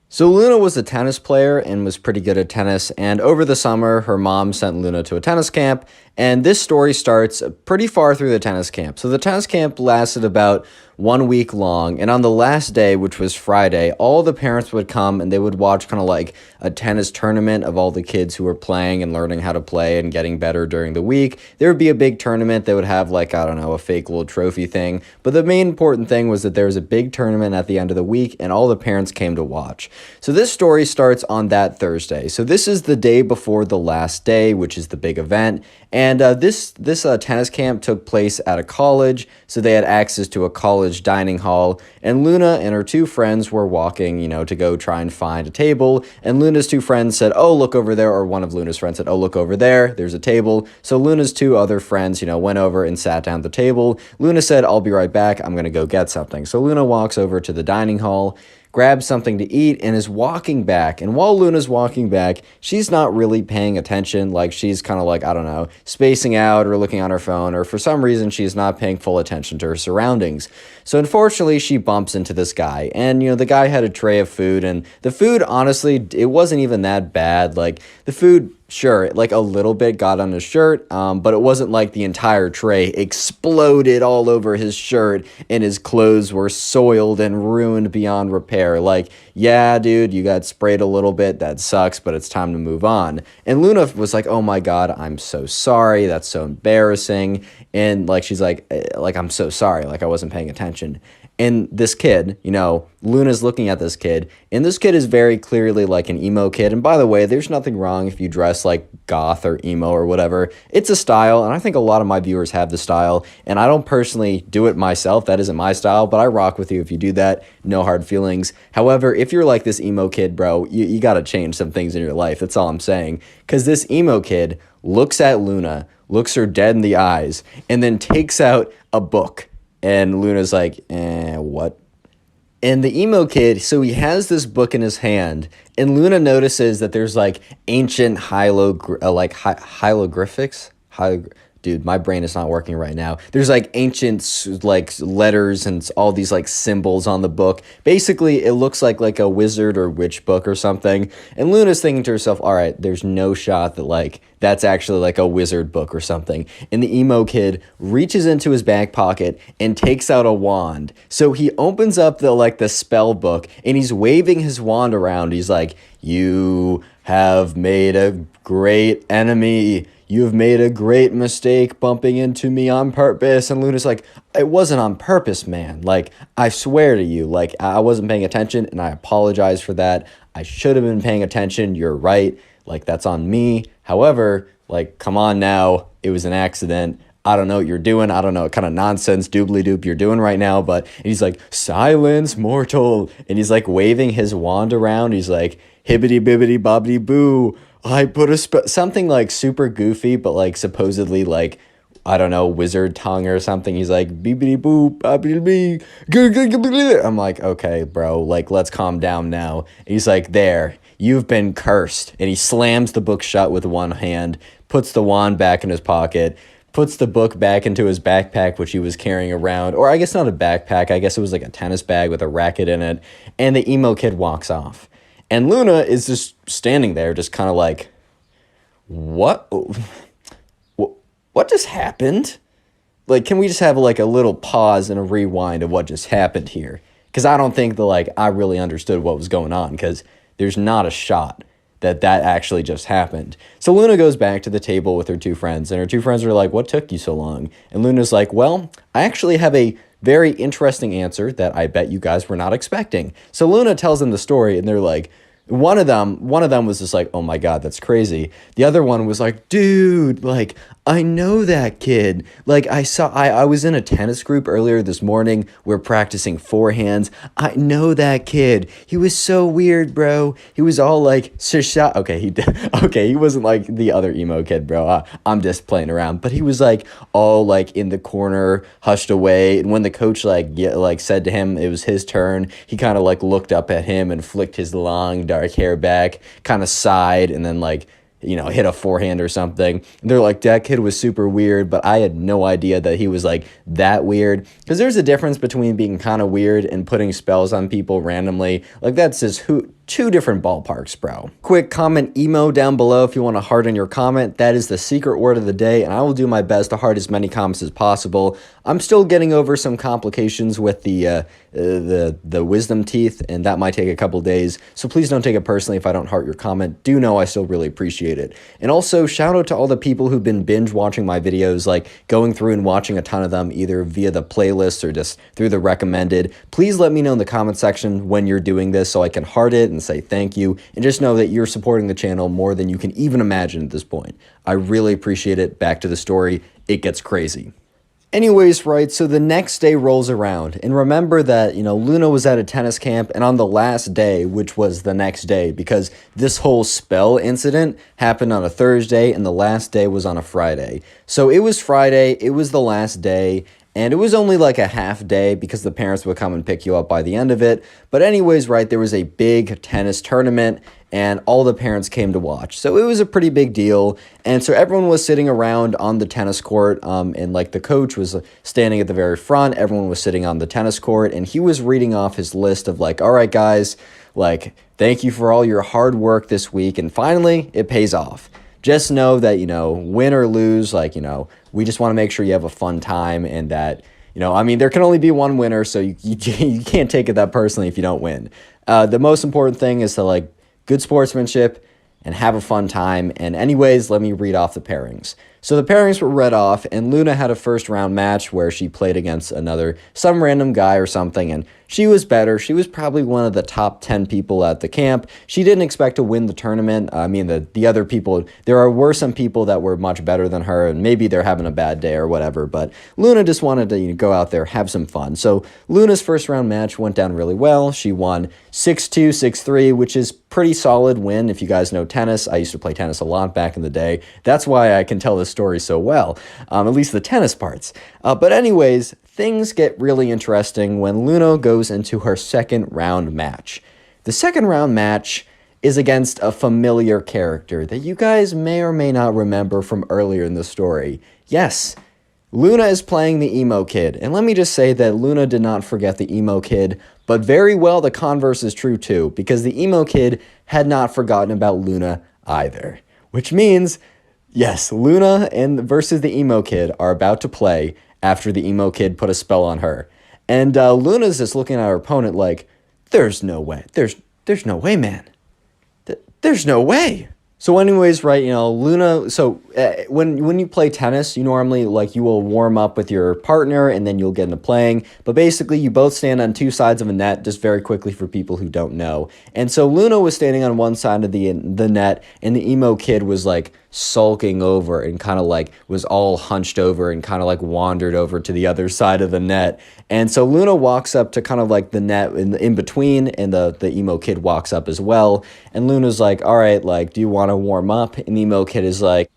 So Luna was a tennis player and was pretty good at tennis, and over the summer, her mom sent Luna to a tennis camp, and this story starts pretty far through the tennis camp. So the tennis camp lasted about 1 week long, and on the last day, which was Friday, all the parents would come and they would watch kind of like a tennis tournament of all the kids who were playing and learning how to play and getting better during the week. There would be a big tournament. They would have like, I don't know, a fake little trophy thing. But the main important thing was that there was a big tournament at the end of the week and all the parents came to watch. So this story starts on that Thursday. So this is the day before the last day, which is the big event. And this tennis camp took place at a college, so they had access to a college dining hall, and Luna and her two friends were walking, to go try and find a table, and Luna's two friends said, oh, look over there, or one of Luna's friends said, oh, look over there, there's a table. So Luna's two other friends, went over and sat down at the table. Luna said, I'll be right back, I'm going to go get something. So Luna walks over to the dining hall, grabs something to eat, and is walking back. And while Luna's walking back, she's not really paying attention. Like, she's kind of like, I don't know, spacing out or looking on her phone, or for some reason, she's not paying full attention to her surroundings. So unfortunately, she bumps into this guy. And, the guy had a tray of food, and the food, honestly, it wasn't even that bad. Like, the food, sure, like a little bit got on his shirt, but it wasn't like the entire tray exploded all over his shirt and his clothes were soiled and ruined beyond repair. Like, yeah, dude, you got sprayed a little bit. That sucks, but it's time to move on. And Luna was like, oh my God, I'm so sorry. That's so embarrassing. And like, she's like, I'm so sorry. Like, I wasn't paying attention. And this kid, Luna's looking at this kid, and this kid is very clearly like an emo kid. And by the way, there's nothing wrong if you dress like goth or emo or whatever. It's a style, and I think a lot of my viewers have the style, and I don't personally do it myself. That isn't my style, but I rock with you if you do that. No hard feelings. However, if you're like this emo kid, bro, you got to change some things in your life. That's all I'm saying. Because this emo kid looks at Luna, looks her dead in the eyes, and then takes out a book. And Luna's like, what? And the emo kid, so he has this book in his hand, and Luna notices that there's like ancient hieroglyphics. Dude, my brain is not working right now. There's like ancient like letters and all these like symbols on the book. Basically, it looks like a wizard or witch book or something. And Luna's thinking to herself, all right, there's no shot that like that's actually like a wizard book or something. And the emo kid reaches into his back pocket and takes out a wand. So he opens up the spell book and he's waving his wand around. He's like, you have made a great enemy. You have made a great mistake bumping into me on purpose. And Luna's like, it wasn't on purpose, man. Like, I swear to you, like, I wasn't paying attention and I apologize for that. I should have been paying attention. You're right. Like, that's on me. However, like, come on now. It was an accident. I don't know what you're doing. I don't know what kind of nonsense doobly-doop you're doing right now. But he's like, silence, mortal. And he's like waving his wand around. He's like, hibbity-bibbity-bobbity-boo. I put a something like super goofy, but like supposedly like, I don't know, wizard tongue or something. He's like, beepity boop, boppity bee. I'm like, okay, bro, like, let's calm down now. And he's like, there, you've been cursed. And he slams the book shut with one hand, puts the wand back in his pocket, puts the book back into his backpack, which he was carrying around. Or I guess not a backpack. I guess it was like a tennis bag with a racket in it. And the emo kid walks off. And Luna is just standing there, just kind of like, what? What just happened? Like, can we just have like a little pause and a rewind of what just happened here? Because I don't think that like I really understood what was going on, because there's not a shot that actually just happened. So Luna goes back to the table with her two friends, and her two friends are like, what took you so long? And Luna's like, well, I actually have a very interesting answer that I bet you guys were not expecting. So Luna tells them the story, and they're like, one of them was just like, oh my God, that's crazy. The other one was like, dude, like, I know that kid. Like, I was in a tennis group earlier this morning. We're practicing forehands. I know that kid. He was so weird, bro. He was all like, shut. Okay, he wasn't like the other emo kid, bro. I'm just playing around. But he was like all like in the corner, hushed away. And when the coach like said to him it was his turn, he kind of like looked up at him and flicked his long dark hair back, kind of sighed, and then like, you know, hit a forehand or something. And they're like, that kid was super weird, but I had no idea that he was like that weird. Because there's a difference between being kind of weird and putting spells on people randomly. Like, that's just two different ballparks, bro. Quick comment emo down below if you want to heart in your comment. That is the secret word of the day, and I will do my best to heart as many comments as possible. I'm still getting over some complications with the wisdom teeth, and that might take a couple days, so please don't take it personally if I don't heart your comment. Do know I still really appreciate it. And also, shout out to all the people who've been binge watching my videos, like going through and watching a ton of them, either via the playlist or just through the recommended. Please let me know in the comment section when you're doing this so I can heart it and say thank you, and just know that you're supporting the channel more than you can even imagine at this point. I really appreciate it. Back to the story. It gets crazy. Anyways, right, so the next day rolls around, and remember that, you know, Luna was at a tennis camp, and on the last day, which was the next day, because this whole spell incident happened on a Thursday, and the last day was on a Friday. So it was Friday, it was the last day, and it was only like a half day because the parents would come and pick you up by the end of it. But anyways, right, there was a big tennis tournament, and all the parents came to watch. So it was a pretty big deal. And so everyone was sitting around on the tennis court, and like the coach was standing at the very front. Everyone was sitting on the tennis court, and he was reading off his list of like, all right, guys, like, thank you for all your hard work this week. And finally, it pays off. Just know that, you know, win or lose, like, you know, we just want to make sure you have a fun time, and that, you know, I mean, there can only be one winner, so you can't take it that personally if you don't win. The most important thing is to, like, good sportsmanship and have a fun time. And anyways, let me read off the pairings. So the pairings were read off, and Luna had a first round match where she played against some random guy or something, and she was better. She was probably one of the top 10 people at the camp. She didn't expect to win the tournament. I mean, the other people, were some people that were much better than her, and maybe they're having a bad day or whatever, but Luna just wanted to, you know, go out there, have some fun. So Luna's first round match went down really well. She won 6-2, 6-3, which is pretty solid win. If you guys know tennis, I used to play tennis a lot back in the day. That's why I can tell this story so well, at least the tennis parts. But anyways, things get really interesting when Luna goes into her second round match. The second round match is against a familiar character that you guys may or may not remember from earlier in the story. Yes, Luna is playing the emo kid, and let me just say that Luna did not forget the emo kid, but very well the converse is true too, because the emo kid had not forgotten about Luna either. Which means, yes, Luna versus the emo kid are about to play after the emo kid put a spell on her. And Luna's just looking at her opponent like, there's no way. There's no way, man. There's no way. So anyways, right, you know, Luna, so when you play tennis, you normally, like, you will warm up with your partner and then you'll get into playing. But basically, you both stand on two sides of a net, just very quickly for people who don't know. And so Luna was standing on one side of the net, and the emo kid was, like, sulking over and kind of, like, was all hunched over and kind of, like, wandered over to the other side of the net. And so Luna walks up to kind of, like, the net in between, and the emo kid walks up as well. And Luna's like, all right, like, do you want to warm up? And the emo kid is like,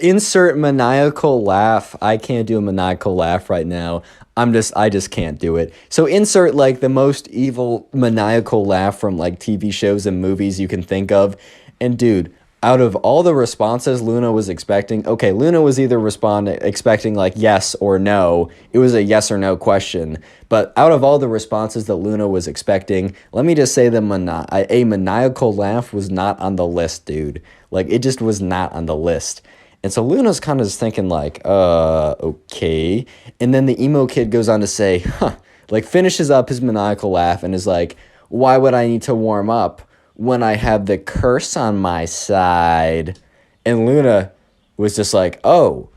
insert maniacal laugh. I can't do a maniacal laugh right now. I just can't do it. So insert, like, the most evil maniacal laugh from, like, TV shows and movies you can think of. And dude, out of all the responses Luna was expecting, okay, Luna was either expecting like yes or no. It was a yes or no question. But out of all the responses that Luna was expecting, let me just say that a maniacal laugh was not on the list, dude. Like, it just was not on the list. And so Luna's kind of just thinking like, okay. And then the emo kid goes on to say, like finishes up his maniacal laugh and is like, why would I need to warm up when I have the curse on my side? And Luna was just like, oh,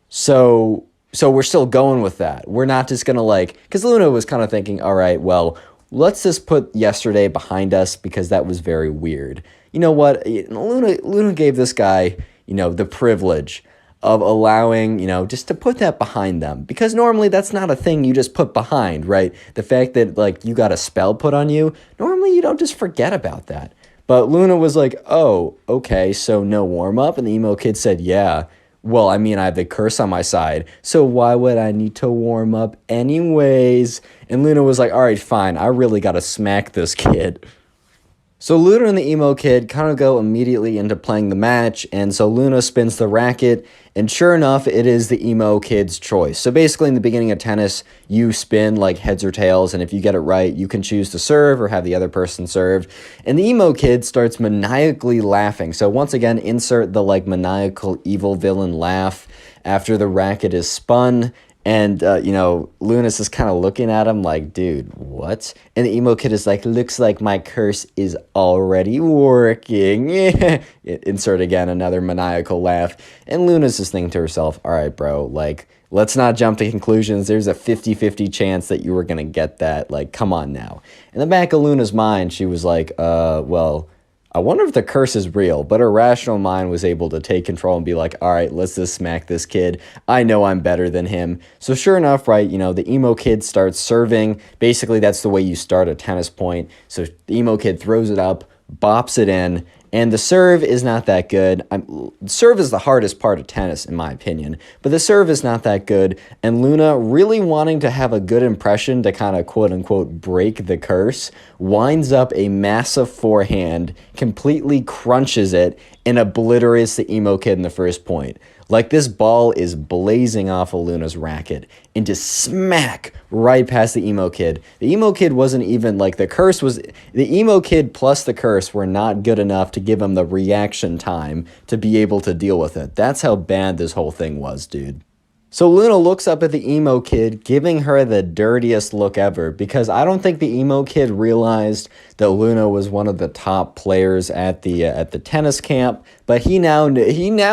so we're still going with that. We're not just going to like, because Luna was kind of thinking, all right, well, let's just put yesterday behind us because that was very weird. You know what? Luna gave this guy, the privilege of allowing, just to put that behind them. Because normally that's not a thing you just put behind, right? The fact that, like, you got a spell put on you, normally you don't just forget about that. But Luna was like, oh, okay, so no warm-up? And the emo kid said, yeah. Well, I mean, I have the curse on my side, so why would I need to warm up anyways? And Luna was like, all right, fine, I really got to smack this kid. So Luna and the emo kid kind of go immediately into playing the match, and so Luna spins the racket, and sure enough, it is the emo kid's choice. So basically, in the beginning of tennis, you spin like heads or tails, and if you get it right, you can choose to serve or have the other person serve. And the emo kid starts maniacally laughing. So once again, insert the like maniacal evil villain laugh after the racket is spun. And, Luna's just kind of looking at him like, dude, what? And the emo kid is like, looks like my curse is already working. Insert again another maniacal laugh. And Luna's just thinking to herself, all right, bro, like, let's not jump to conclusions. There's a 50-50 chance that you were going to get that. Like, come on now. In the back of Luna's mind, she was like, well, I wonder if the curse is real, but her rational mind was able to take control and be like, all right, let's just smack this kid. I know I'm better than him. So sure enough, right, the emo kid starts serving. Basically, that's the way you start a tennis point. So the emo kid throws it up, bops it in, and the serve is not that good. Serve is the hardest part of tennis, in my opinion, but the serve is not that good. And Luna, really wanting to have a good impression to kind of quote-unquote break the curse, winds up a massive forehand, completely crunches it, and obliterates the emo kid in the first point. Like, this ball is blazing off of Luna's racket and just smack right past the emo kid. The emo kid wasn't even, like, the emo kid plus the curse were not good enough to give him the reaction time to be able to deal with it. That's how bad this whole thing was, dude. So Luna looks up at the emo kid, giving her the dirtiest look ever, because I don't think the emo kid realized that Luna was one of the top players at the tennis camp, but he now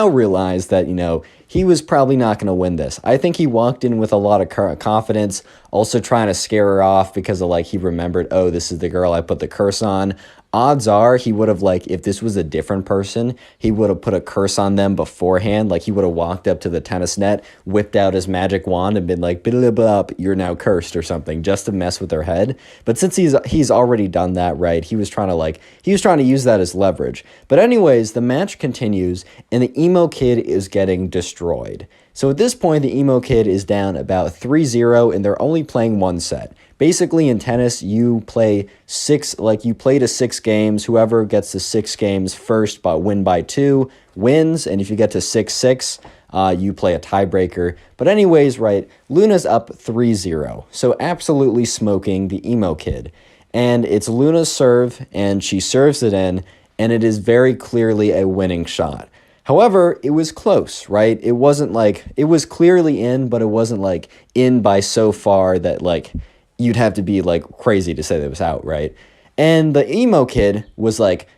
realized that, he was probably not going to win this. I think he walked in with a lot of confidence, also trying to scare her off because of, like, he remembered, oh, this is the girl I put the curse on. Odds are he would have, like, if this was a different person, he would have put a curse on them beforehand. Like, he would have walked up to the tennis net, whipped out his magic wand, and been like, blah, you're now cursed or something, just to mess with their head. But since he's already done that, right, he was trying to use that as leverage. But anyways, the match continues, and the emo kid is getting destroyed. So at this point, the emo kid is down about 3-0, and they're only playing one set. Basically, in tennis, you play to 6 games. Whoever gets to 6 games first win by 2 wins, and if you get to 6-6, you play a tiebreaker. But anyways, right, Luna's up 3-0, so absolutely smoking the emo kid. And it's Luna's serve, and she serves it in, and it is very clearly a winning shot. However, it was close, right? It wasn't like, it was clearly in, but it wasn't like in by so far that, like, you'd have to be like crazy to say that it was out, right? And the emo kid was like,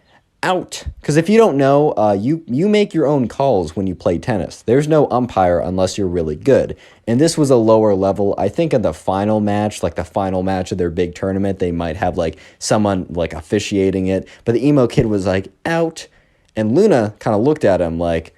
out. Because if you don't know, you make your own calls when you play tennis. There's no umpire unless you're really good. And this was a lower level. I think in the final match, like the final match of their big tournament, they might have like someone like officiating it. But the emo kid was like, out. And Luna kind of looked at him like,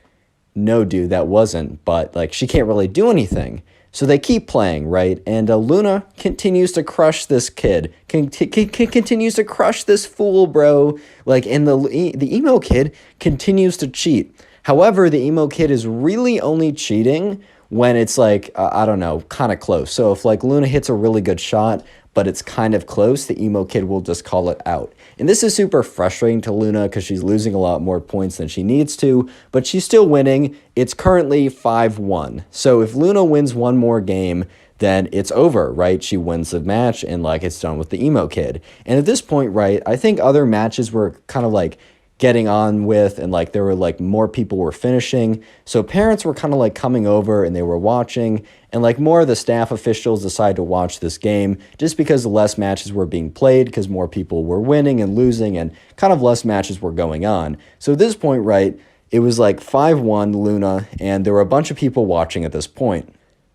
no, dude, that wasn't. But like, she can't really do anything. So they keep playing, right? And Luna continues to crush this kid, continues to crush this fool, bro. Like, and the emo kid continues to cheat. However, the emo kid is really only cheating when it's like, I don't know, kind of close. So if like Luna hits a really good shot, but it's kind of close, the emo kid will just call it out. And this is super frustrating to Luna because she's losing a lot more points than she needs to, but she's still winning. It's currently 5-1. So if Luna wins one more game, then it's over, right? She wins the match and like it's done with the emo kid. And at this point, right, I think other matches were kind of like getting on with, and like there were like more people were finishing. So parents were kind of like coming over and they were watching, and like more of the staff officials decided to watch this game just because less matches were being played because more people were winning and losing and kind of less matches were going on. So at this point, right, it was like 5-1 Luna, and there were a bunch of people watching at this point.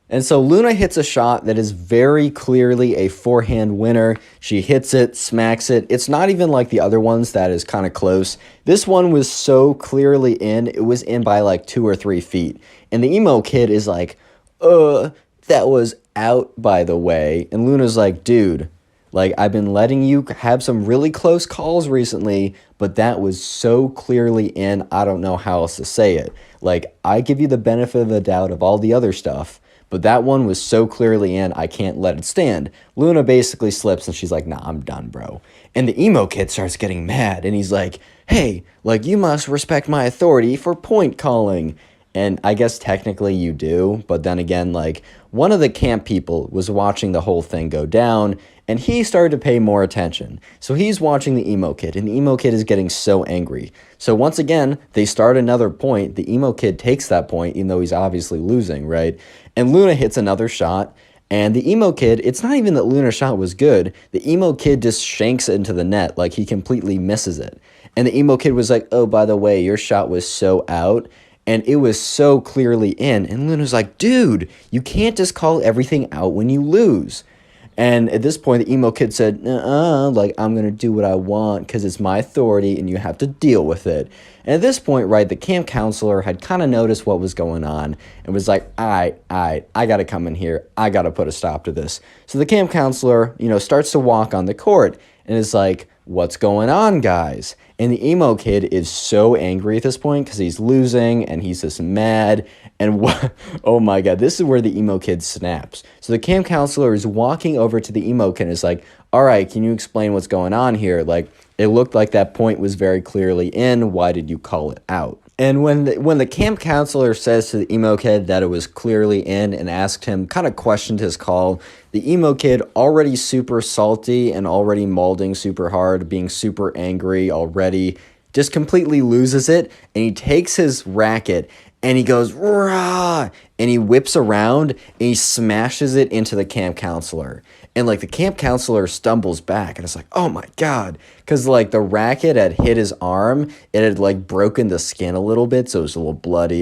And so Luna hits a shot that is very clearly a forehand winner. She hits it, smacks it. It's not even like the other ones that is kind of close. This one was so clearly in. It was in by like 2 or 3 feet. And the emo kid is like, that was out, by the way. And Luna's like, dude, like I've been letting you have some really close calls recently, but that was so clearly in, I don't know how else to say it. Like I give you the benefit of the doubt of all the other stuff, but that one was so clearly in, I can't let it stand. Luna basically slips and she's like, nah, I'm done, bro. And the emo kid starts getting mad and he's like, hey, like you must respect my authority for point calling. And I guess technically you do, but then again, like one of the camp people was watching the whole thing go down and he started to pay more attention. So he's watching the emo kid, and the emo kid is getting so angry. So once again, they start another point. The emo kid takes that point, even though he's obviously losing, right? And Luna hits another shot, and the emo kid, it's not even that Luna's shot was good. The emo kid just shanks it into the net, like he completely misses it. And the emo kid was like, oh, by the way, your shot was so out. And it was so clearly in. And Luna's like, dude, you can't just call everything out when you lose. And at this point, the emo kid said, like, I'm going to do what I want because it's my authority and you have to deal with it. And at this point, right, the camp counselor had kind of noticed what was going on and was like, I got to come in here. I got to put a stop to this. So the camp counselor, starts to walk on the court and is like, what's going on, guys? And the emo kid is so angry at this point because he's losing and he's just mad. And oh my God, this is where the emo kid snaps. So the camp counselor is walking over to the emo kid and is like, all right, can you explain what's going on here? Like, it looked like that point was very clearly in. Why did you call it out? And when the camp counselor says to the emo kid that it was clearly in and asked him, kind of questioned his call, the emo kid, already super salty and already molding super hard, being super angry already, just completely loses it. And he takes his racket and he goes, rah, and he whips around and he smashes it into the camp counselor. And like the camp counselor stumbles back and it's like, oh my God. Because like the racket had hit his arm. It had like broken the skin a little bit. So it was a little bloody.